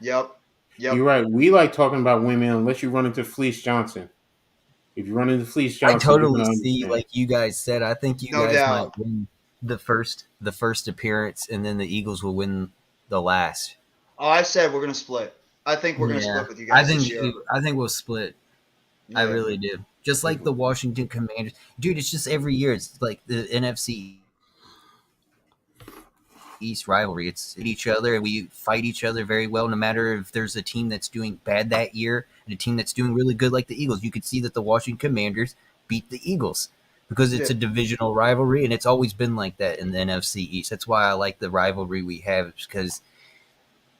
Yep. You're Yep. right. We like talking about women unless you run into Fleece Johnson. If you run into Fleece I Johnson, you're totally going to see, understand. like you guys said. I think you No guys might doubt. win the first appearance, and then the Eagles will win the last. Oh, I said we're going to split. I think we're going to Yeah, split with you I guys think this year. I think we'll split. I Yeah. really do. Just like the Washington Commanders, dude. It's just every year. It's like the NFC East rivalry. It's at each other, and we fight each other very well. No matter if there's a team that's doing bad that year and a team that's doing really good, like the Eagles. You could see that the Washington Commanders beat the Eagles because it's Yeah. a divisional rivalry, and it's always been like that in the NFC East. That's why I like the rivalry we have because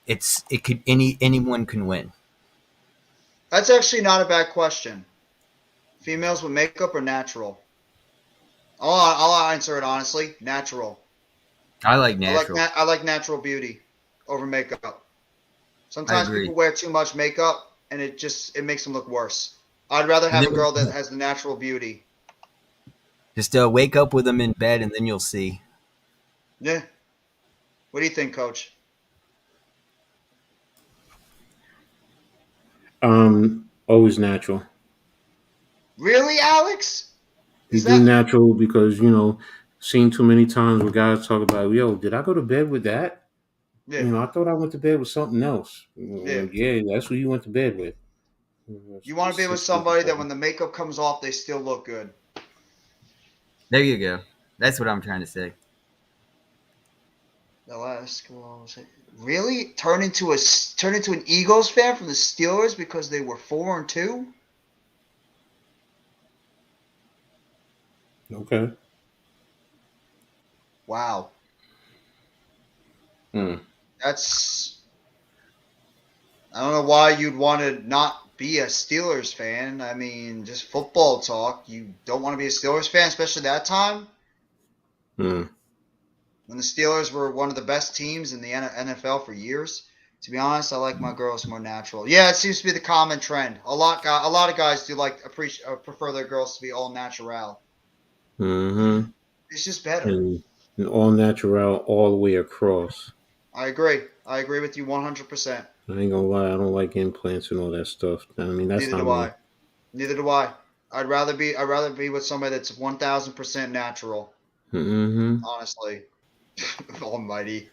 it could anyone can win. That's actually not a bad question. Females with makeup or natural? I'll answer it honestly. Natural. I like natural. I like natural beauty over makeup. I Sometimes agree. people wear too much makeup and it makes them look worse. I'd rather And have a then girl that has the natural beauty. just wake up with them in bed, and then you'll see. Yeah. What do you think, Coach? Always natural. Really, Alex? You Is do that natural because seen too many times where guys talk about, yo, did I go to bed with that? yeah, I thought I went to bed with something else. yeah. Yeah, that's who you went to bed with. You want to be with somebody that when the makeup comes off, they still look good. There you go. That's what I'm trying to say. The last really turn into an Eagles fan from the Steelers because they were 4-2. Okay. Wow, Hmm. that's I don't know why you'd want to not be a Steelers fan. I mean, just football talk. You don't want to be a Steelers fan, especially that time Hmm. when the Steelers were one of the best teams in the NFL for years. To be honest, I like my girls more natural. Yeah, it seems to be the common trend. A lot of guys do prefer their girls to be all natural. Mm-hmm. It's just better. And all natural all the way across. I agree. I agree with you 100%. I ain't gonna lie, I don't like implants and all that stuff. I mean, that's Neither not do I. me. Neither do I. I'd rather be with somebody that's 1,000% natural. Mm-hmm. Honestly, Almighty,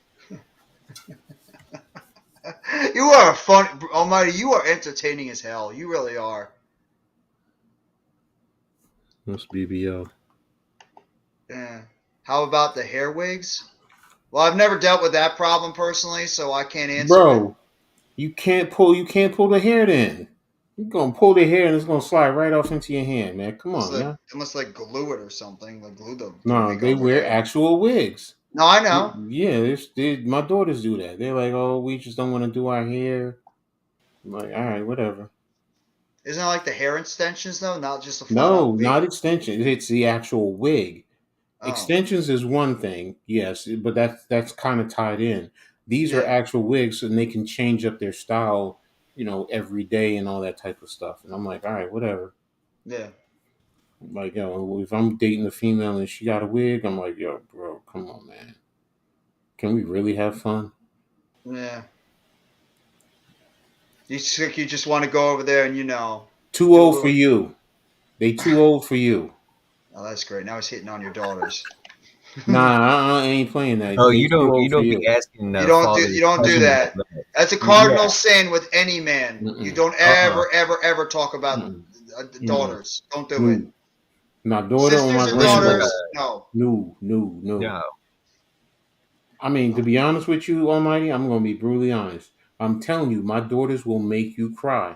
you are a fun Almighty. You are entertaining as hell. You really are. That's BBL. Yeah. How about the hair wigs? Well, I've never dealt with that problem personally, so I can't answer it. Bro, you can't pull the hair then. You're gonna pull the hair and it's gonna slide right off into your hand, man. Come Unless on, like man. unless like glue it or something, like glue the No, wig they over wear there. actual wigs. No, I know. Yeah, my daughters do that. They're like, oh, we just don't want to do our hair. I'm like, all right, whatever. Isn't it like the hair extensions though, not just a flat No, out wig? not extensions. It's the actual wig. Oh, Extensions is one thing, yes, but that's kind of tied in. These are yeah, actual wigs, and they can change up their style, every day and all that type of stuff. And I'm like, all right, whatever. yeah, Like, yo, if I'm dating a female and she got a wig, I'm like, yo, bro, come on, man. Can we really have fun? yeah. You just want to go over there and Too do a old for little. you. They too old for you. Oh, that's great. Now he's hitting on your daughters. Nah, I ain't playing that. Oh, They you too don't you old for don't be you. asking You don't do father's you don't do cousin. that. That's a Yeah. cardinal sin with any man. You Mm-mm. don't ever, ever, ever talk about Mm-mm. Mm-mm. daughters. Don't do it. No. My daughter or my Sisters or Especially granddaughter. daughters, no. No, no, no. no. I mean, to be honest with you, Almighty, I'm going to be brutally honest. I'm telling you, my daughters will make you cry.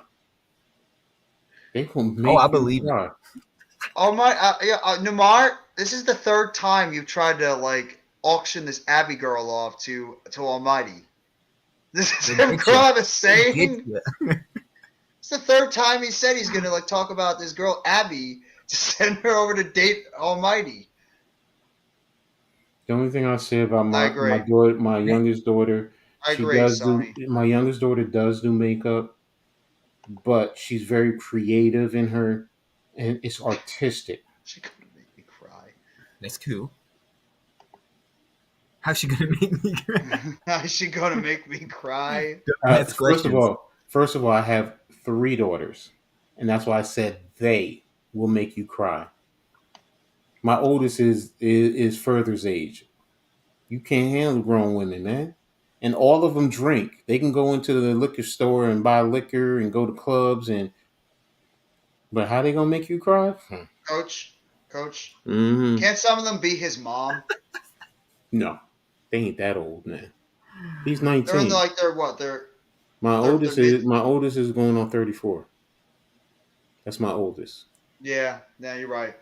They will Oh, I make you believe it. cry. Oh my, yeah, Namar. This is the third time you've tried to like auction this Abby girl off to Almighty. This is We'll him get girl ya. have a We'll get saying. ya. It's the third time he said he's gonna like talk about this girl Abby to send her over to date Almighty. The only thing I say about I my agree. daughter, my youngest daughter, I agree, Sony. my youngest daughter does do makeup, but she's very creative in her, and it's artistic. She gonna make me cry. That's cool. How's she gonna make me cry? Is she gonna make me cry? Ask questions. First of all, I have three daughters, and that's why I said they will make you cry. My oldest is Further's age. You can't handle grown women, man. And all of them drink. They can go into the liquor store and buy liquor and go to clubs but how they gonna make you cry? Coach, Mm-hmm. can't some of them be his mom? No, they ain't that old, man. He's They're in 19. like their what? My They're oldest mid. is going on 34. That's my oldest. Yeah, you're right.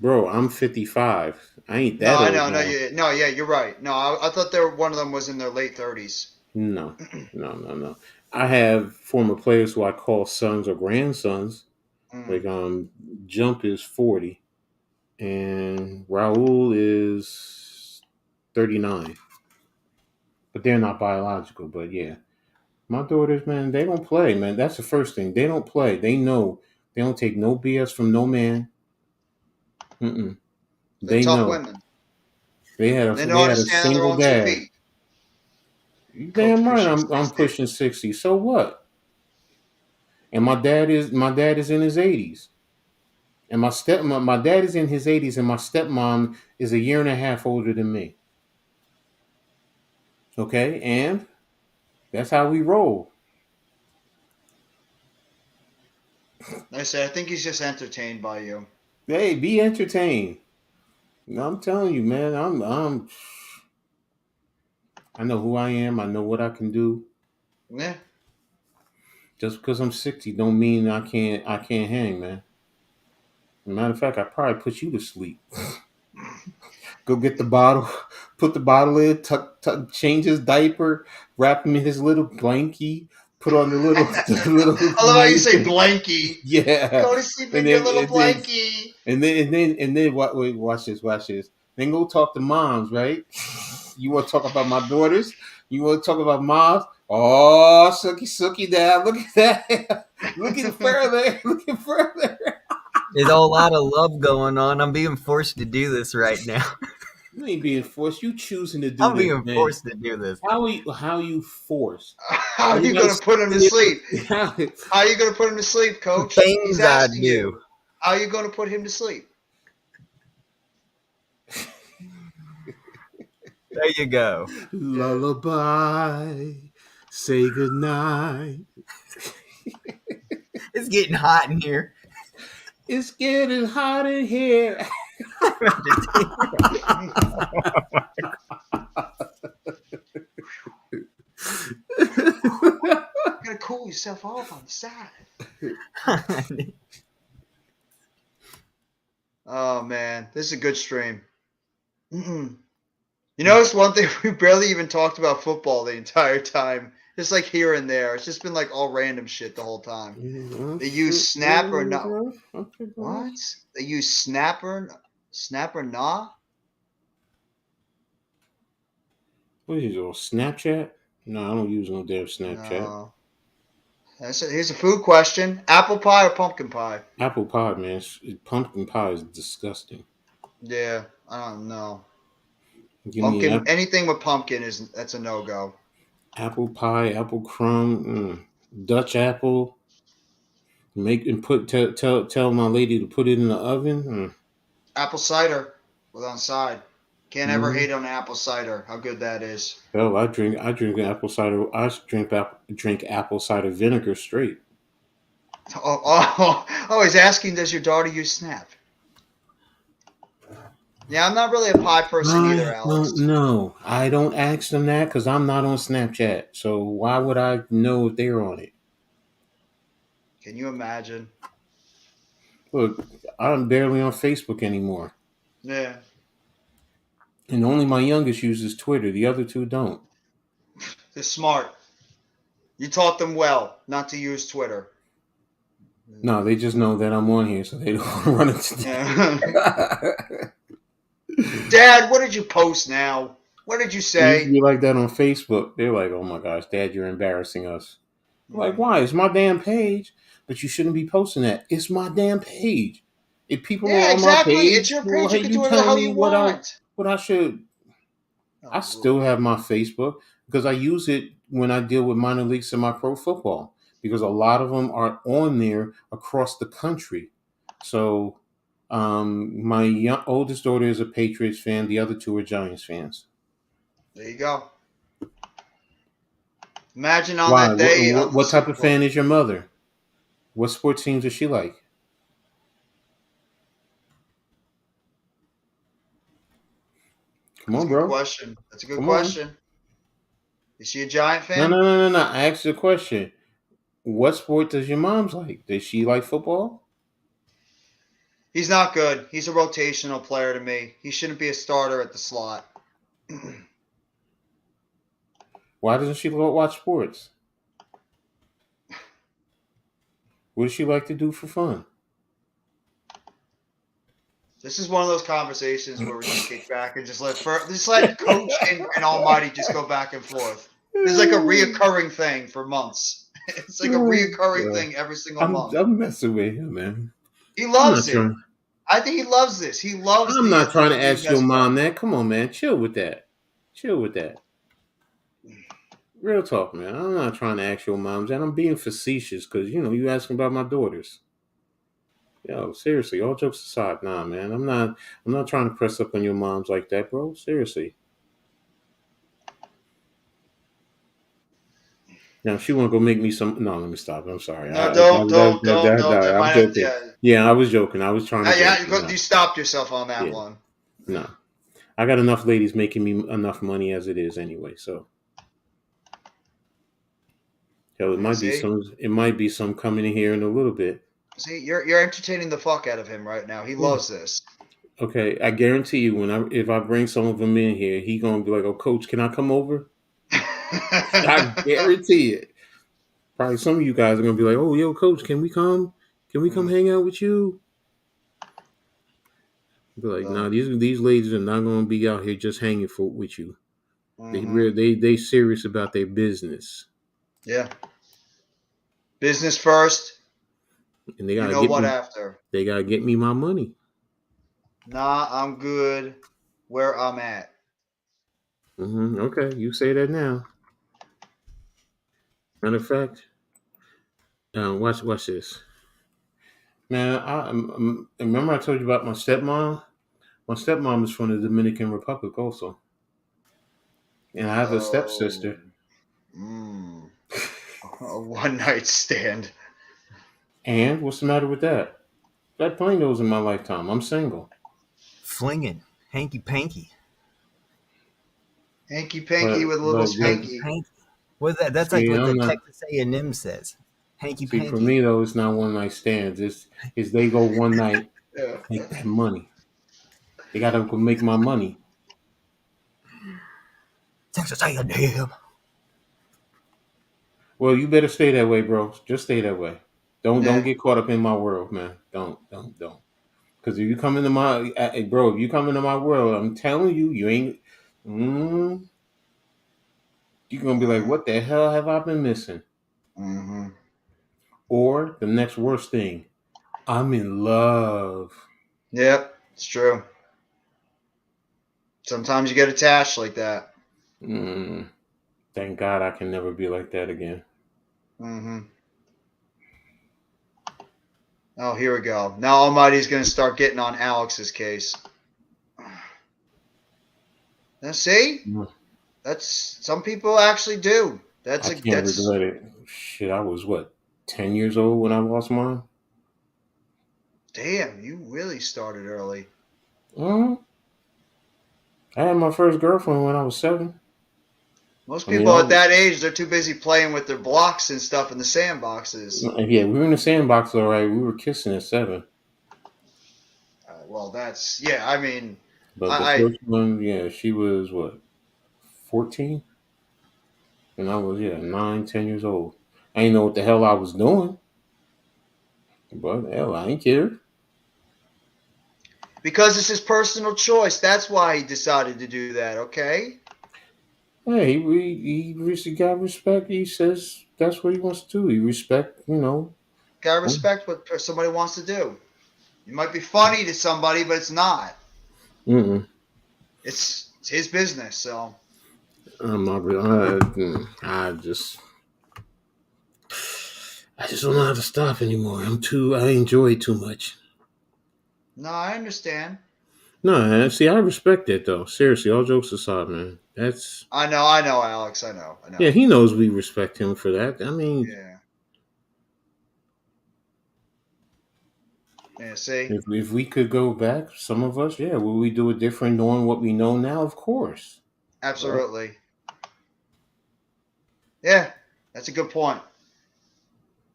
Bro, I'm 55. I ain't No, that I old know, now. yeah, you're right. No, I thought one of them was in their late 30s. No, no, no, no. I have former players who I call sons or grandsons. Mm. Like Jump is 40 and Raul is 39. But they're not biological, but yeah. My daughters, man, they don't play, man. That's the first thing. They don't play. They know. They don't take no BS from no man. Mm-mm. They're They tough know. women. They had They know they how to had a stand on their single own two dad. feet. You Coach damn right. pushing I'm 60. pushing 60. So what? And my dad is in his 80s. And my dad is in his 80s, and my stepmom is a year and a half older than me. Okay, and that's how we roll. Like I said, I think he's just entertained by you. Hey, be entertained. I'm telling you, man. I know who I am. I know what I can do. Yeah. Just because I'm 60 don't mean I can't hang, man. Matter of fact, I probably put you to sleep. Go get the bottle, put the bottle in, change his diaper, wrap him in his little blankie, put on the little I love how you say blankie. Yeah. Go to sleep in your little blankie. And then wait, watch this. Then go talk to moms, right? You want to talk about my daughters? You want to talk about moms? Oh, Sookie, Dad, look at that. Looking further. There's a lot of love going on. I'm being forced to do this right now. You ain't being forced. You choosing to do I'm this. being Man. forced to do this. How are you forced? How are you going to put him to sleep? How are you going to put him to sleep, Coach? Things He's I asking do. you. How are you going to put him to sleep? There you go. Lullaby. Say goodnight. It's getting hot in here. It's getting hot in here. You gotta cool yourself off on the side. Oh man, this is a good stream. You notice one thing, we barely even talked about football the entire time. Just like here and there. It's just been like all random shit the whole time. They use snap or not. What? They use snap or nah? What is it, Snapchat? No, I don't use no damn Snapchat. No. Here's a food question. Apple pie or pumpkin pie? Apple pie, man. Pumpkin pie is disgusting. Yeah, I don't know. Give me Anything with pumpkin that's a no-go. Apple pie, apple crumb, Dutch apple. Make and tell my lady to put it in the oven. Apple cider with on side. Can't ever hate on apple cider. How good that is. Oh, I drink apple cider. I drink apple cider vinegar straight. Oh, he's asking, does your daughter use Snap? Yeah, I'm not really a pie person either, Alex. No, I don't ask them that because I'm not on Snapchat. So why would I know if they're on it? Can you imagine? Look, I'm barely on Facebook anymore. Yeah. And only my youngest uses Twitter. The other two don't. They're smart. You taught them well not to use Twitter. No, they just know that I'm on here, so they don't want to run into Dad, what did you post now? What did you say? You like that on Facebook. They're like, oh my gosh, Dad, you're embarrassing us. I'm like, why? It's my damn page. But you shouldn't be posting that. It's my damn page. If people are on exactly. my page, It's your page. You can do whatever the hell you want. What I should. I still have my Facebook because I use it when I deal with minor league semi-pro football because a lot of them are on there across the country. So my oldest daughter is a Patriots fan. The other two are Giants fans. There you go. Imagine on that day. What type of fan is your mother? What sports teams does she like? Come on, bro. Question. That's a good question. Is she a Giant fan? No. I asked you a question. What sport does your mom's like? Does she like football? He's not good. He's a rotational player to me. He shouldn't be a starter at the slot. Why doesn't she watch sports? What does she like to do for fun? This is one of those conversations where we just kick back and just let Coach and Almighty just go back and forth. It's like a reoccurring thing for months. It's like a reoccurring thing every single month. I'm messing with him, man. He loves it. I think he loves this. He loves. I'm not trying to ask your mom that. Come on, man. Chill with that. Real talk, man. I'm not trying to ask your moms, and I'm being facetious because you asking about my daughters. Yo, seriously, all jokes aside, nah, man. I'm not trying to press up on your moms like that, bro. Seriously. Now, if she want to go make me some. No, let me stop. I'm sorry. No, don't. That I'm might have, joking. Yeah, I was joking. I was trying to yeah, joke. No, you stopped yourself on that yeah, one. no. I got enough ladies making me enough money as it is anyway. So, hell, it Yeah, might be see, some. It might be some coming in here in a little bit. you're entertaining the fuck out of him right now. He Yeah. loves this. Okay, I guarantee you, if I bring some of them in here, he gonna be like, "Oh, coach, can I come over?" I guarantee it. Probably some of you guys are gonna be like, "Oh, yo, coach, can we come? Can we come Mm. hang out with you?" Be like, "Nah, these ladies are not gonna be out here just hanging with you. Mhm. They serious about their business, Yeah. Business first. and they You gotta know get what me. after? They gotta get me my money." Nah, I'm good where I'm at. Okay, you say that now. Matter of fact, watch this, man. Remember I told you about my stepmom. My stepmom is from the Dominican Republic also, and I have a Oh. stepsister. Mm. A one night stand. And what's the matter with that? I've had plenty of those in my lifetime. I'm single, Flinging, hanky panky, Hanky panky with a little but hanky spanky. panky. What that's like see, what the I'm not. Texas A&M says. Hanky See, for panky. me though, it's not one night stands. It's they go one night, Yeah. make that money. They gotta go make my money. Texas A&M. Well, you better stay that way, bro. Just stay that way. Don't Yeah. get caught up in my world, man. Don't. Because if you come into my, bro, if you come into my world, I'm telling you, you ain't. Mm, you're gonna be like, what the hell have I been missing? Mm-hmm. Or the next worst thing, I'm in love. Yep, it's true. Sometimes you get attached like that. Mm, thank God I can never be like that again. Mm-hmm. Oh, here we go. Now Almighty's going to start getting on Alex's case. Now, see, Mm, that's some people actually do. I can't That's regret it. Shit, I was what, 10 years old when I lost mine? damn. You really started early. Mm, I had my first girlfriend when I was 7. Most I mean, people at that age, they're too busy playing with their blocks and stuff in the sandboxes. yeah, we were in the sandbox, all right. We were kissing at 7. Well, that's yeah. I mean, But the I first one, yeah, she was what, 14? And I was, yeah, 9, 10 years old. I didn't know what the hell I was doing. But hell, I ain't care. because it's his personal choice. That's why he decided to do that. Okay, Hey, he got respect. He says that's what he wants to do. He respect. gotta respect what somebody wants to do. It might be funny to somebody, but it's not. Mm-mm. It's his business. So I'm not. I just don't know how to stop anymore. I enjoy it too much. no, I understand. No, man, see, I respect that though. Seriously, all jokes aside, man. That's I know, Alex. I know. yeah. He knows we respect him for that. I mean, Yeah. Yeah. See. if we could go back, some of us, yeah, will we do it different, knowing what we know now? Of course. But Absolutely. Yeah. That's a good point.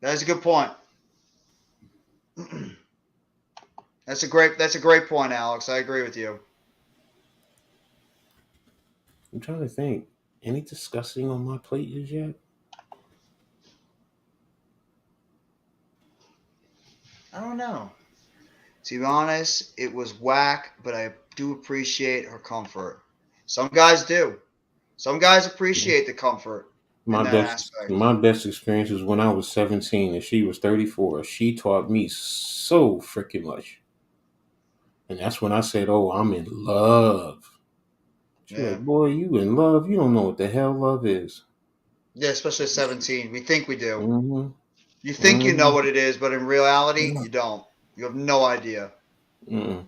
That's a good point. That's a great point, Alex. I agree with you. I'm trying to think. Any disgusting on my plate as yet? I don't know. To be honest, it was whack, but I do appreciate her comfort. Some guys do. Some guys appreciate the comfort in that aspect. My best experience was when I was 17 and she was 34. She taught me so freaking much. And that's when I said, "Oh, I'm in love." She's Yeah. like, "Boy, you in love? You don't know what the hell love is." Yeah, especially at 17. We think we do. Mm-hmm. You think you know what it is, but in reality, you don't. You have no idea. Mm.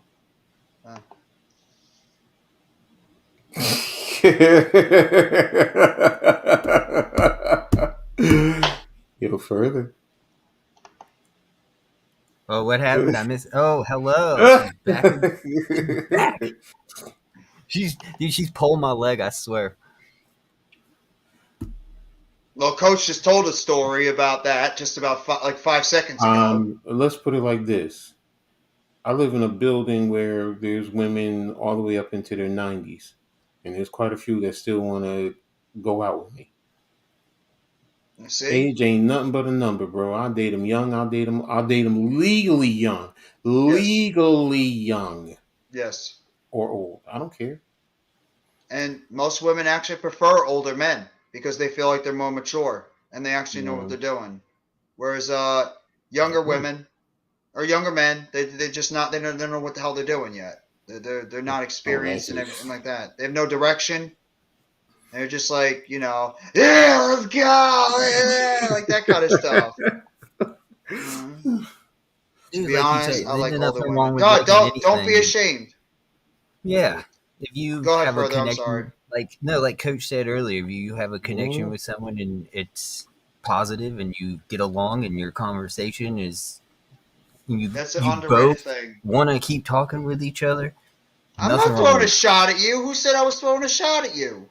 Uh, Go further. Oh, what happened? I missed. Oh, hello. She's back. She's back. She's pulling my leg. I swear. well, Coach just told a story about that just about 5 seconds ago. Let's put it like this. I live in a building where there's women all the way up into their 90s, and there's quite a few that still want to go out with me. You see? Age ain't nothing but a number, bro. I'll date them young. I'll date them legally young. Legally young Yes. or old. I don't care. And most women actually prefer older men because they feel like they're more mature and they actually know what they're doing. Whereas younger women or younger men, they just not they don't know what the hell they're doing yet. They're not experienced and everything like that. They have no direction. They're just like, yeah, let's go, yeah, like that kind of stuff. To Dude, be like you honest, say, I like there's older nothing women. wrong with No, liking don't be anything. ashamed. Yeah. If you Go ahead have a further. I'm sorry. connection, like Coach said earlier, if you have a connection with someone and it's positive and you get along and your conversation is, That's an you underrated both thing. want to keep talking with each other, I'm nothing not wrong throwing a with it. shot at you. Who said I was throwing a shot at you?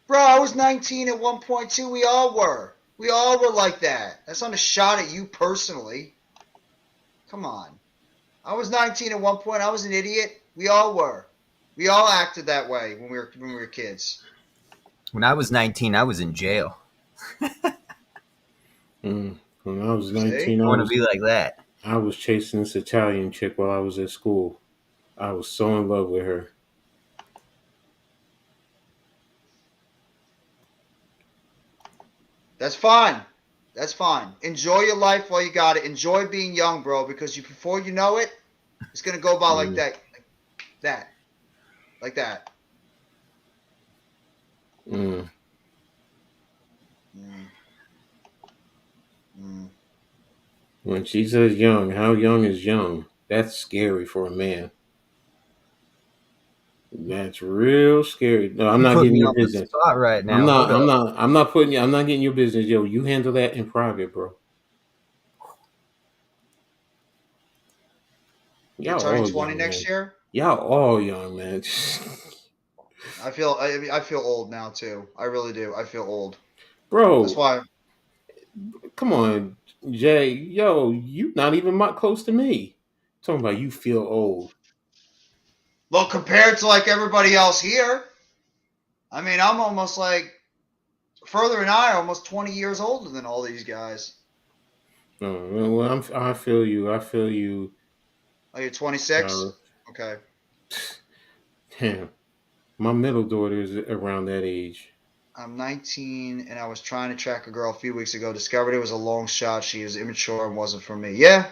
Bro, I was 19 at 1.2. We all were. We all were like that. That's not a shot at you personally. Come on. I was 19 at one point. I was an idiot. We all were. We all acted that way when we were kids. When I was 19, I was in jail. When I was See? 19, I want to be like that. I was chasing this Italian chick while I was at school. I was so in love with her. That's fine. That's fine. Enjoy your life while you got it. Enjoy being young, bro, because before you know it, it's going to go by like that. Like that. Mm. Mm. Mm. When she says young, how young is young? That's scary for a man. That's real scary. No, I'm You not put getting me your on the business. spot right I'm now. not. Hold I'm up. not. I'm not putting you. I'm not getting your business, yo. You handle that in private, bro. You're Y'all turning all 20 young, next man. year? Y'all all young, man. I feel old now too. I really do. I feel old. That's Bro, why. come on, Jay. Yo, you not even close to me. Talking about you feel old. Well, compared to like everybody else here, I mean, I'm almost like Further and I are almost 20 years older than all these guys. Oh, well, I feel you. I feel you. Oh, you're 26? Tyler. Okay. Damn, my middle daughter is around that age. I'm 19, and I was trying to track a girl a few weeks ago. Discovered it was a long shot. She was immature and wasn't for me. Yeah,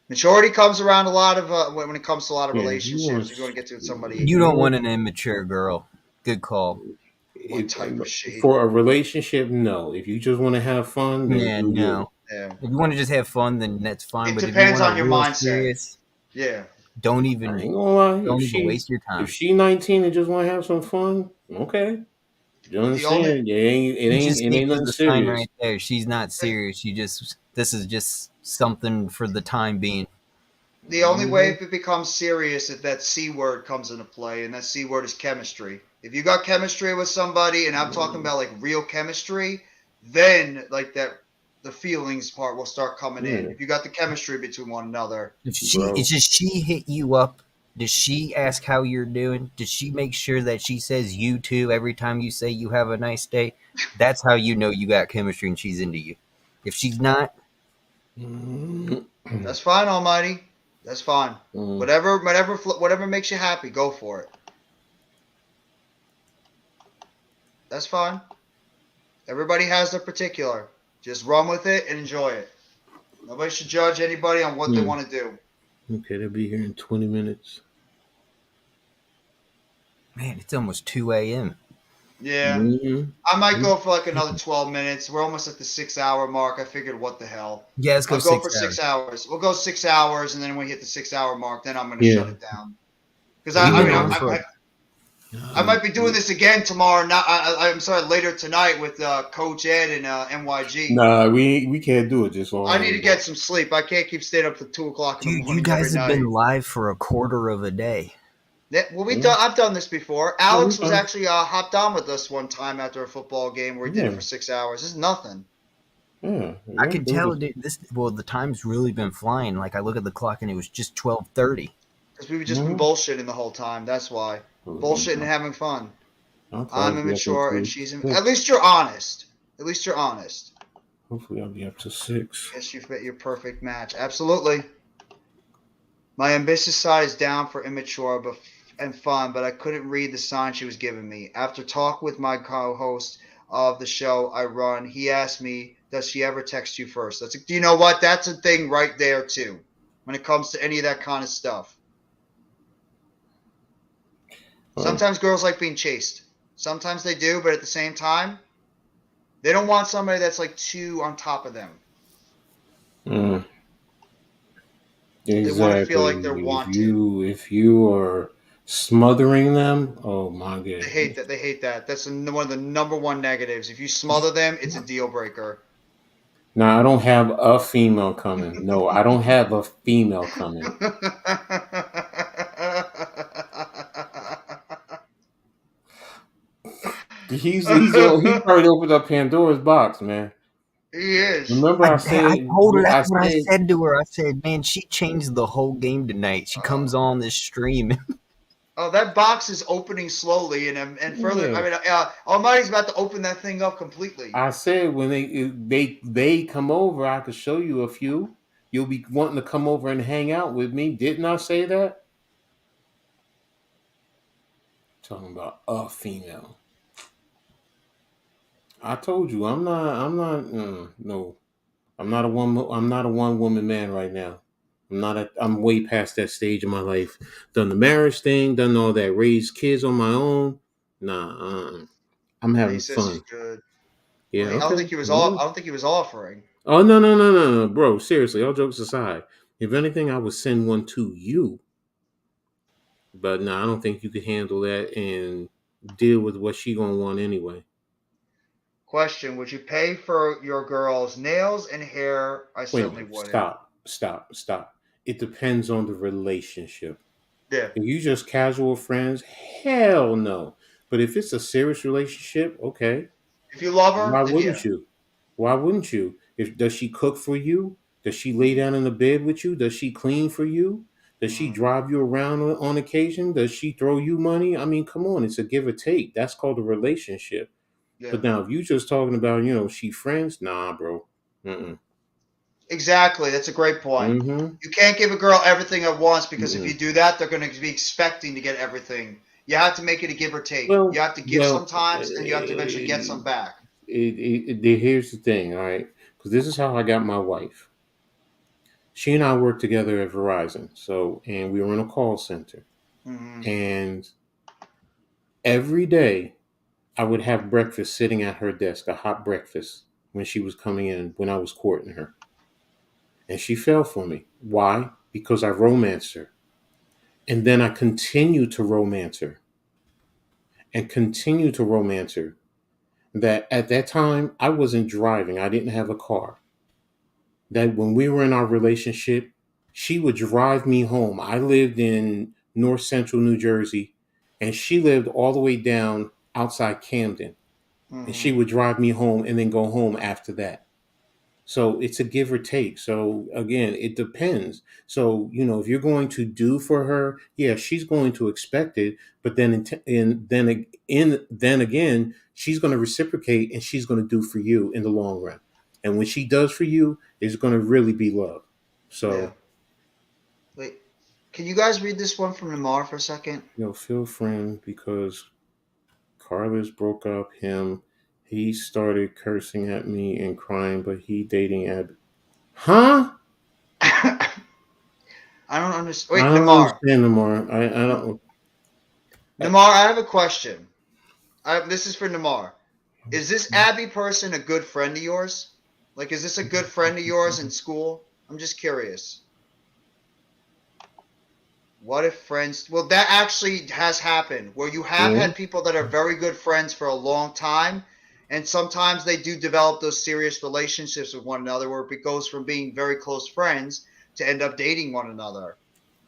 maturity comes around a lot of when it comes to a lot of Yeah, if you want, relationships. You're going to get to somebody. You if you don't want, want an immature girl. Good call. What type of shade? for a relationship, no. If you just want to have fun, then Yeah, do you. no. Yeah. If you want to just have fun, then that's fine. It But if you depends want a on your real mindset. serious, Yeah. don't I even ain't gonna lie. waste your If time. she 19 and just want to have some fun, okay. You The only understand? It You just see ain't there's nothing the sign serious. right there. She's not serious. This is just something for the time being. The only way Mm-hmm. if it becomes serious if that C word comes into play, and that C word is chemistry. If you got chemistry with somebody, and I'm talking about like real chemistry, then like that, the feelings part will start coming in. Yeah, If you got the chemistry between one another, bro. Does she hit you up? Does she ask how you're doing? Does she make sure that she says you too every time you say you have a nice day? That's how you know you got chemistry and she's into you. If she's not, Mm-hmm. that's fine, Almighty. That's fine. Mm-hmm. Whatever makes you happy, go for it. That's fine. Everybody has their particular. Just run with it and enjoy it. Nobody should judge anybody on what they want to do. Okay, they'll be here in 20 minutes. man, it's almost 2 a.m. Yeah. Mm-hmm. I might go for like another 12 minutes. We're almost at the 6 hour mark. I figured, what the hell? Yeah, let's go I'll go 6 for hours. 6 hours. We'll go 6 hours, and then when we hit the 6 hour mark, then I'm going to Yeah. shut it down. Because We've I been mean, on for. I might be doing this again tomorrow. Not, I'm sorry, later tonight with Coach Ed and NYG. Nah, we can't do it this long. I need to get some sleep. I can't keep staying up till 2 o'clock in the Dude, you morning every guys have night. been live for a quarter of a day. Yeah, well, Yeah. I've done this before. Alex was fine. actually hopped on with us one time after a football game where he did it Yeah. for 6 hours. This is nothing. Yeah. I can tell, dude. The time's really been flying. Like I look at the clock and it was just 12:30. Because we've just been bullshitting the whole time. That's why. Bullshitting and having fun. I'm immature and she's at least you're honest. At least you're honest. Hopefully I'll be up to 6. Yes, you've met your perfect match. Absolutely. My ambitious side is down for immature and fun, but I couldn't read the sign she was giving me. After talk with my co-host of the show I run, he asked me, "Does she ever text you first?" You know what? That's a thing right there too. When it comes to any of that kind of stuff. Sometimes girls like being chased. Sometimes they do, but at the same time, they don't want somebody that's like too on top of them. Exactly. They want to feel like they're wanted. If you are smothering them, oh my god. They hate that. They hate that. That's one of the number one negatives. If you smother them, it's a deal breaker. No, I don't have a female coming. No, I don't have a female coming. He's already opened up Pandora's box, man. He is. Remember I said I told her that's what I said to her. I said, man, she changed the whole game tonight. She comes on this stream. Oh, that box is opening slowly, and further. Yeah. I mean, Almighty's about to open that thing up completely. I said when they come over, I could show you a few. You'll be wanting to come over and hang out with me. Didn't I say that? Talking about a female. I told you I'm not. No, I'm not a one woman man right now. I'm way past that stage of my life. Done the marriage thing, done all that, raised kids on my own. Nah, I'm having fun. She's good. Yeah, well, okay. I don't think he was I don't think he was offering. Oh no, bro. Seriously, all jokes aside, if anything, I would send one to you. But no, I don't think you could handle that and deal with what she gonna want anyway. Question: would you pay for your girl's nails and hair? I certainly wouldn't. Stop. It depends on the relationship. Yeah. If you just casual friends, hell no. But if it's a serious relationship, okay. If you love her, Why then wouldn't yeah. you? Why wouldn't you? Does she cook for you? Does she lay down in the bed with you? Does she clean for you? Does she drive you around on occasion? Does she throw you money? I mean, come on, it's a give or take. That's called a relationship. Yeah. But now, if you just talking about, she friends, nah, bro. Mm-mm. Exactly. That's a great point. Mm-hmm. You can't give a girl everything at once because if you do that, they're going to be expecting to get everything. You have to make it a give or take. You have to give sometimes, and you have to eventually get some back. Here's the thing, all right? Because this is how I got my wife. She and I worked together at Verizon, and we were in a call center. Mm-hmm. And every day, I would have breakfast sitting at her desk, a hot breakfast, when she was coming in, when I was courting her. And she fell for me. Why? Because I romanced her. And then I continued to romance her. And continue to romance her. That at that time, I wasn't driving. I didn't have a car. That when we were in our relationship, she would drive me home. I lived in North Central New Jersey, and she lived all the way down outside Camden. Mm-hmm. And she would drive me home and then go home after that. So it's a give or take. So again, it depends. So, if you're going to do for her, yeah, she's going to expect it, but then then again, she's going to reciprocate and she's going to do for you in the long run. And when she does for you, it's going to really be love. So yeah. Wait, can you guys read this one from Namar for a second? Feel friend because Carlos broke up him. He started cursing at me and crying, but he dating Abby. Huh? I don't understand. Wait, I don't Namar. understand Namar. I don't. Namar, I have a question. This is for Namar. Is this Abby person a good friend of yours? Like, is this a good friend of yours in school? I'm just curious. What if friends? Well, that actually has happened where you have Yeah. had people that are very good friends for a long time, and sometimes they do develop those serious relationships with one another where it goes from being very close friends to end up dating one another.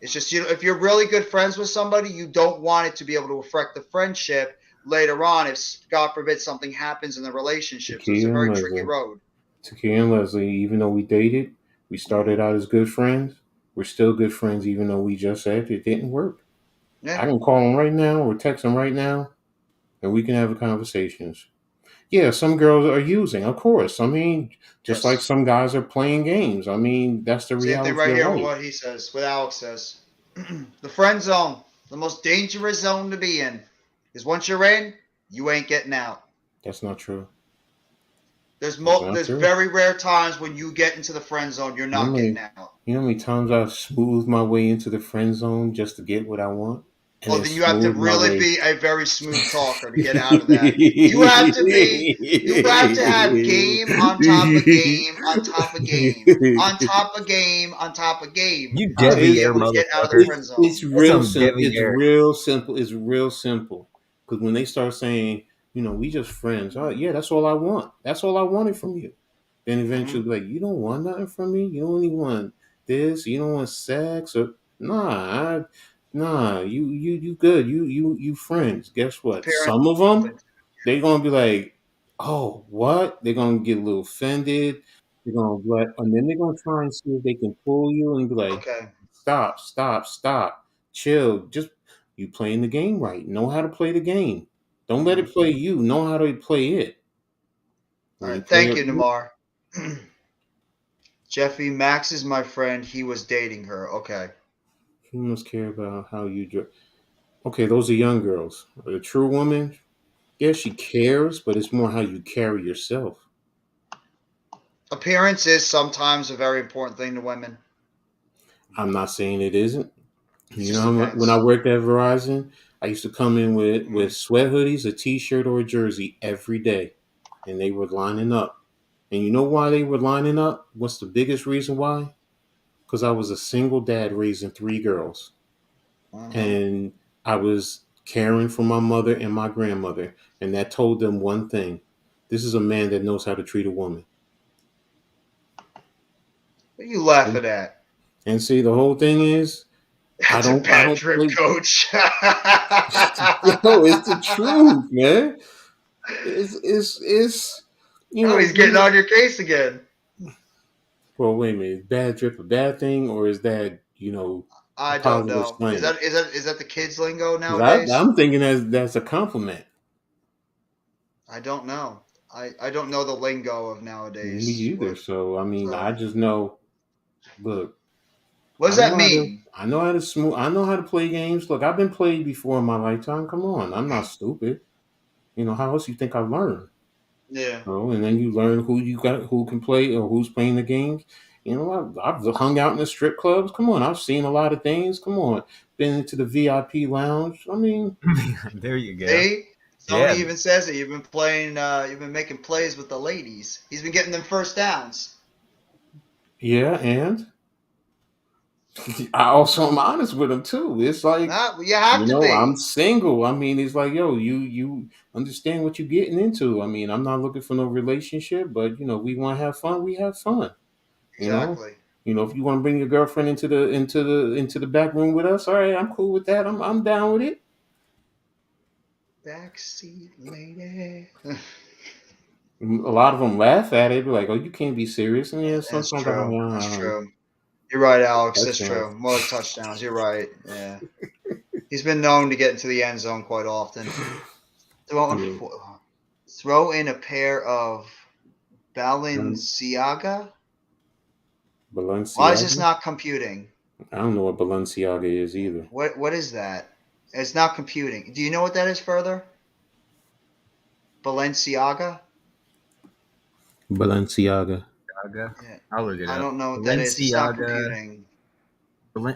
It's just, if you're really good friends with somebody, you don't want it to be able to affect the friendship later on if, God forbid, something happens in the relationship. So it's a Takia and very tricky Leslie. road. Takia and Leslie, even though we dated, we started out as good friends. We're still good friends, even though we just said it didn't work. Yeah. I can call him right now or text him right now, and we can have a conversations. Yeah, some girls are using, of course. I mean, just like Yes. some guys are playing games. I mean, that's the Same thing reality right of here with life. what he says, what Alex says. The friend zone, the most dangerous zone to be in. Because once you're in, you ain't getting out. That's not true. There's That's not there's true. very rare times when you get into the friend zone, you're You know, how not getting many, out. you know how many times I've smoothed my way into the friend zone just to get what I want, and Oh, then then you have to smooth my really way. be a very smooth talker to get out of that. You have to have game on top of game on top of game on top of game on top of game You to be it's, Devier able to it's get out of the motherfucker. friend zone. That's real some simple. It's Devier. real simple. It's real simple. Because when they start saying, we just friends. Oh yeah, that's all I want. That's all I wanted from you. Then Hmm. eventually, like, you don't want nothing from me. You only want this. You don't want sex or nah. You good. You friends. Guess what? Appearance. Some of them, they gonna be like, oh what? They're gonna get a little offended. They're gonna let, and then they're gonna try and see if they can pull you and be like, Okay. stop, chill. Just you playing the game right. Know how to play the game. Don't let Hmm. it play you. Know how to play it. All When you right. play Thank it you, right, Namar. Jeffy, Max is my friend. He was dating her. Okay. you must care about how you dress. Okay, those are young girls. A true woman, yeah, she cares, but it's more how you carry yourself. Appearance is sometimes a very important thing to women. I'm not saying it isn't. It just When I depends. worked at Verizon, I used to come in with Mm. sweat hoodies, a t-shirt, or a jersey every day, and they were lining up. And you know why they were lining up? What's the biggest reason why? Because I was a single dad raising three girls, Hmm. and I was caring for my mother and my grandmother, and that told them one thing: this is a man that knows how to treat a woman. What are you laughing at? And see, the whole thing is, That's a I bad don't trip, play. coach. Yo, it's the truth, man. It's Oh, he's getting on your case again. well, wait a minute, is bad drip a bad thing, or is that a I don't positive know. Is slang? that is that is that the kids lingo Because nowadays? I'm thinking that's a compliment. I don't know. I don't know the lingo of Me nowadays. either. What So I mean, I so just know. Look, what does that mean? I know how to smooth. I know how to play games. Look, I've been played before in my lifetime. Come on, I'm not stupid. How else you think I learned? Yeah. And then you learn who you got, who can play, or who's playing the games. I've hung out in the strip clubs. Come on, I've seen a lot of things. Come on, been into the VIP lounge. I mean, There you go. See? Somebody Yeah. even says it. You've been playing you've been making plays with the ladies. He's been getting them first downs. yeah, and I also am honest with them too. It's like, Nah, you have to I'm be. single. I mean, it's like, yo, you understand what you're getting into. I mean, I'm not looking for no relationship, but we want to have fun. We have fun. You know, Exactly. if you want to bring your girlfriend into the back room with us, all right, I'm cool with that. I'm down with it. Backseat lady. A lot of them laugh at it, be like, "Oh, you can't be serious." And yeah, That's sometimes I'm true. like, That's true. You're right, Alex. That's touchdowns. true. More like touchdowns. You're right. Yeah. He's been known to get into the end zone quite often. Throw, Yeah, throw in a pair of um, Balenciaga. Why is this Balenciaga. not computing? I don't know what Balenciaga is either. What is that? It's not computing. Do you know what that is further? Balenciaga? Balenciaga. Balenciaga. Yeah. I'll look it I up. don't know what that is. It's not Balenciaga. computing.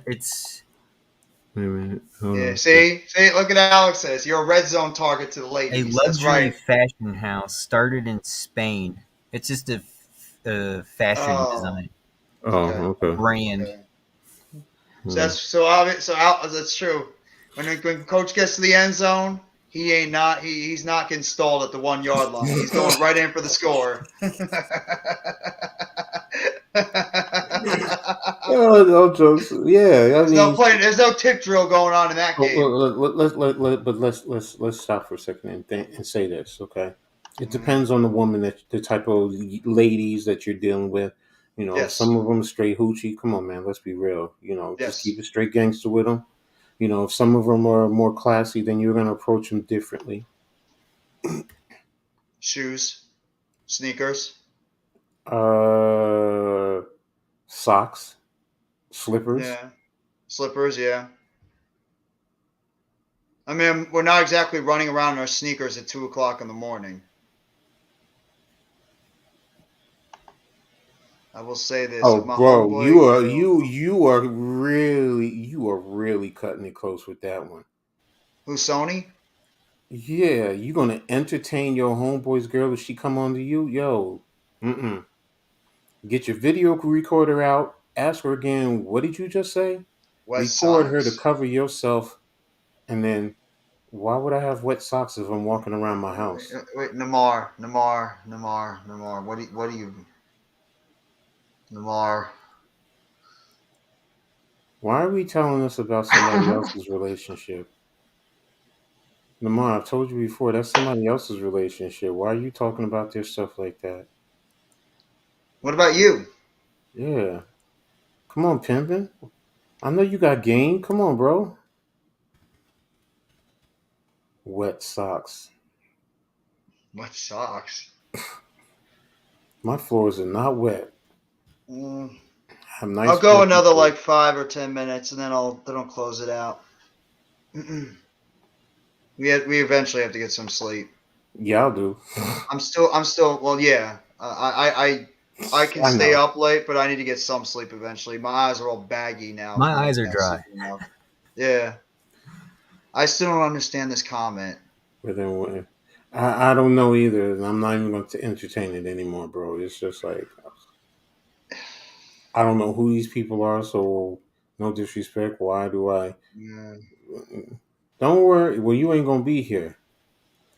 It's Wait a minute. Hold Yeah, on. see, look at Alex says you're a red zone target to the A ladies. That's luxury right. fashion house started in Spain. It's just a fashion Oh, design, Oh, okay. a okay. brand. Okay. So Hmm. that's true. When coach gets to the end zone, he's not getting stalled at the 1 yard line. He's going right in for the score. Oh, no jokes. Yeah, I mean, There's no tip drill going on in that game. let's stop for a second and say this, okay? It Mhm. depends on the woman, that the type of ladies that you're dealing with. You know, if some Yes. of them straight hoochie, come on, man, let's be real. You know, just keep Yes. it straight gangster with them. You know, if some of them are more classy, then you're gonna approach them differently. Shoes, sneakers. Uh, Socks, slippers. Yeah. Slippers. Yeah. I mean, we're not exactly running around in our sneakers at 2 o'clock in the morning. I will say this: Oh, if my bro, homeboy, you are really cutting it close with that one. who's Sony? Yeah, you gonna entertain your homeboy's girl if she come on to you? Yo, get your video recorder out. Ask her again. What did you just say? Wet Record her to socks. cover yourself, and then why would I have wet socks if I'm walking around my Wait, house? wait, Namar. What do you, Namar? Why are we telling us about somebody else's relationship? Lamar, I've told you before, that's somebody else's relationship. Why are you talking about their stuff like that? What about you? Yeah. Come on, pimpin'. I know you got game. Come on, bro. Wet socks. Wet socks. My floors are not wet. Mm, I have nice I'll go fluffy another floors. like 5 or 10 minutes, and then I'll close it out. We eventually have to get some sleep. Yeah, I'll do. I'm still. Well, yeah. I can I stay know. up late, but I need to get some sleep eventually. My eyes are all baggy now My from eyes like are not dry. sleeping enough. Yeah. I still don't understand this comment. But then I don't know either. And I'm not even going to entertain it anymore, bro. It's just like, I don't know who these people are. So, no disrespect. Why do I? Yeah. Don't worry. Well, you ain't going to be here.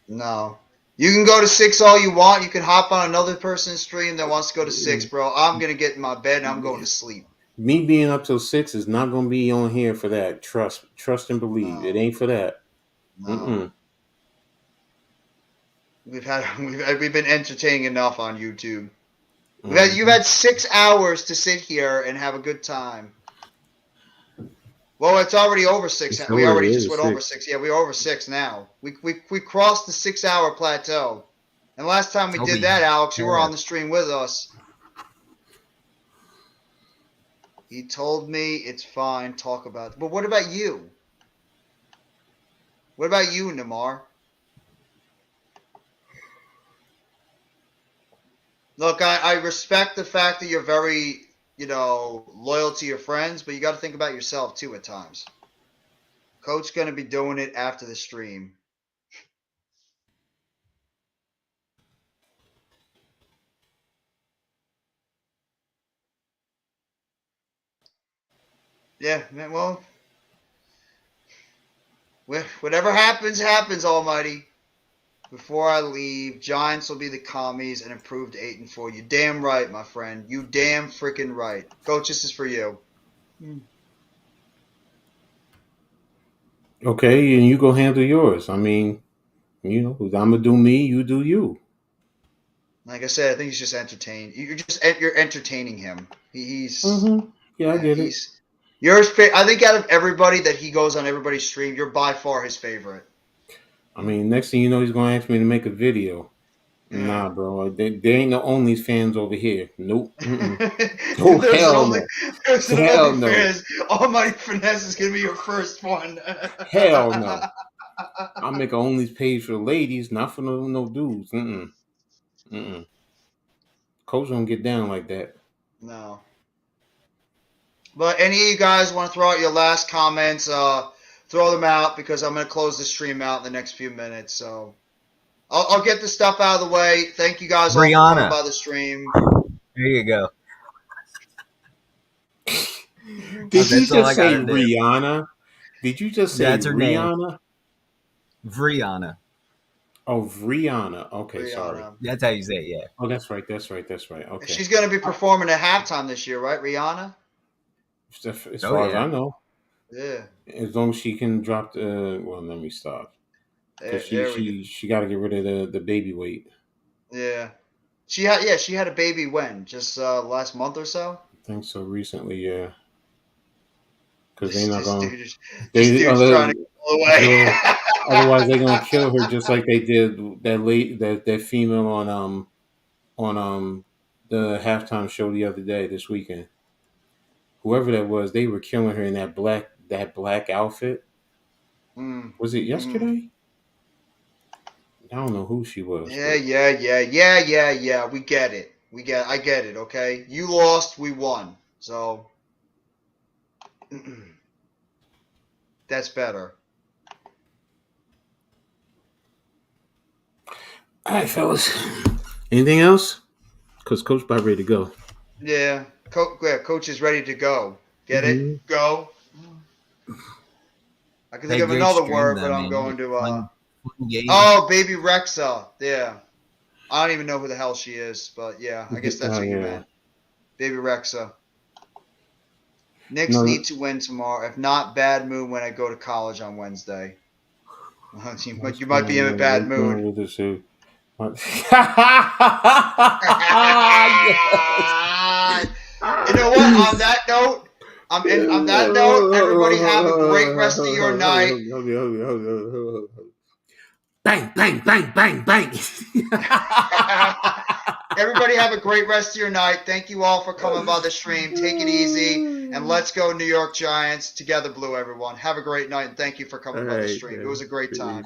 No. You can go to 6 all you want. You can hop on another person's stream that wants to go to 6, bro. I'm gonna get in my bed and I'm going to sleep. Me being up till 6 is not going to be on here for that. Trust and believe. It No. ain't for that. No. Mm-mm. We've been entertaining enough on YouTube. You've Mm-hmm. had 6 hours to sit here and have a good time. Well, it's already over 6. It's We already already just over went over 6. 6. Yeah, we're over 6 now. We crossed the 6 hour plateau. And last time we did Toby, that, Alex, you were yeah. on the stream with us. He told me it's fine. Talk about it. But what about you? What about you, Namar? Look, I respect the fact that you're very, loyal to your friends, but you got to think about yourself too at times. Coach going to be doing it after the stream. Yeah, man, well, whatever happens, happens, Almighty. Before I leave, Giants will be the commies and improved 8-4. You damn right, my friend. You damn freaking right. Coach, this is for you. Okay, and you go handle yours. I mean, I'm gonna do me, you do you. Like I said, I think he's just entertained. You're entertaining him. He's Mm-hmm. Yeah, I yeah, get it. he's yours. I think out of everybody that he goes on everybody's stream, you're by far his favorite. I mean, next thing you know, he's gonna ask me to make a video. Yeah. Nah, bro, they ain't no only fans over here. Nope. Mm-mm. Oh there's an hell only no. there's an Hell no. OnlyFans. Almighty Finesse is gonna be your first one. Hell no. I'll make a only page for the ladies, not for no dudes. Mm-mm. Mm-mm. Coach don't get down like that. No. But any of you guys want to throw out your last comments, throw them out because I'm going to close the stream out in the next few minutes. So I'll get the stuff out of the way. Thank you guys all for coming Brianna. by the stream. There you go. Did you That's all I just say gotta do. Rihanna? Did you just say That's her name. Rihanna? Brianna. Oh, Rihanna. Okay, sorry. Rihanna. That's how you say it, yeah. Oh, that's right. Okay. She's going to be performing at halftime this year, right, Rihanna? As Oh, far as yeah. I know, Yeah. as long as she can drop the. Well, let me stop. Because she got to get rid of the baby weight. Yeah. She had a baby when? Just last month or so? I think so. Recently, yeah. Because they're This not going. dude's trying to go away. Otherwise, they're gonna kill her just like they did that female on the halftime show the other day this weekend. Whoever that was, they were killing her in that black outfit. Was it yesterday? I don't know who she was. Yeah. We get it. I get it. Okay, you lost, we won. So that's better. All right, fellas. Anything else? Because Coach about ready to go. Yeah, Coach is ready to go. Get it? Go. I can think of another word, but I'm going to. Oh, baby Rexa. Yeah. I don't even know who the hell she is, but yeah, I guess that's what you meant. Baby Rexa. Knicks need to win tomorrow. If not, bad mood when I go to college on Wednesday. You might be in a bad mood. You know what? On that note, everybody have a great rest of your night. Bang, bang, bang, bang, bang. Everybody have a great rest of your night. Thank you all for coming by the stream. Take it easy, and let's go New York Giants. Together blue, everyone. Have a great night, and thank you for coming by the stream. It was a great time.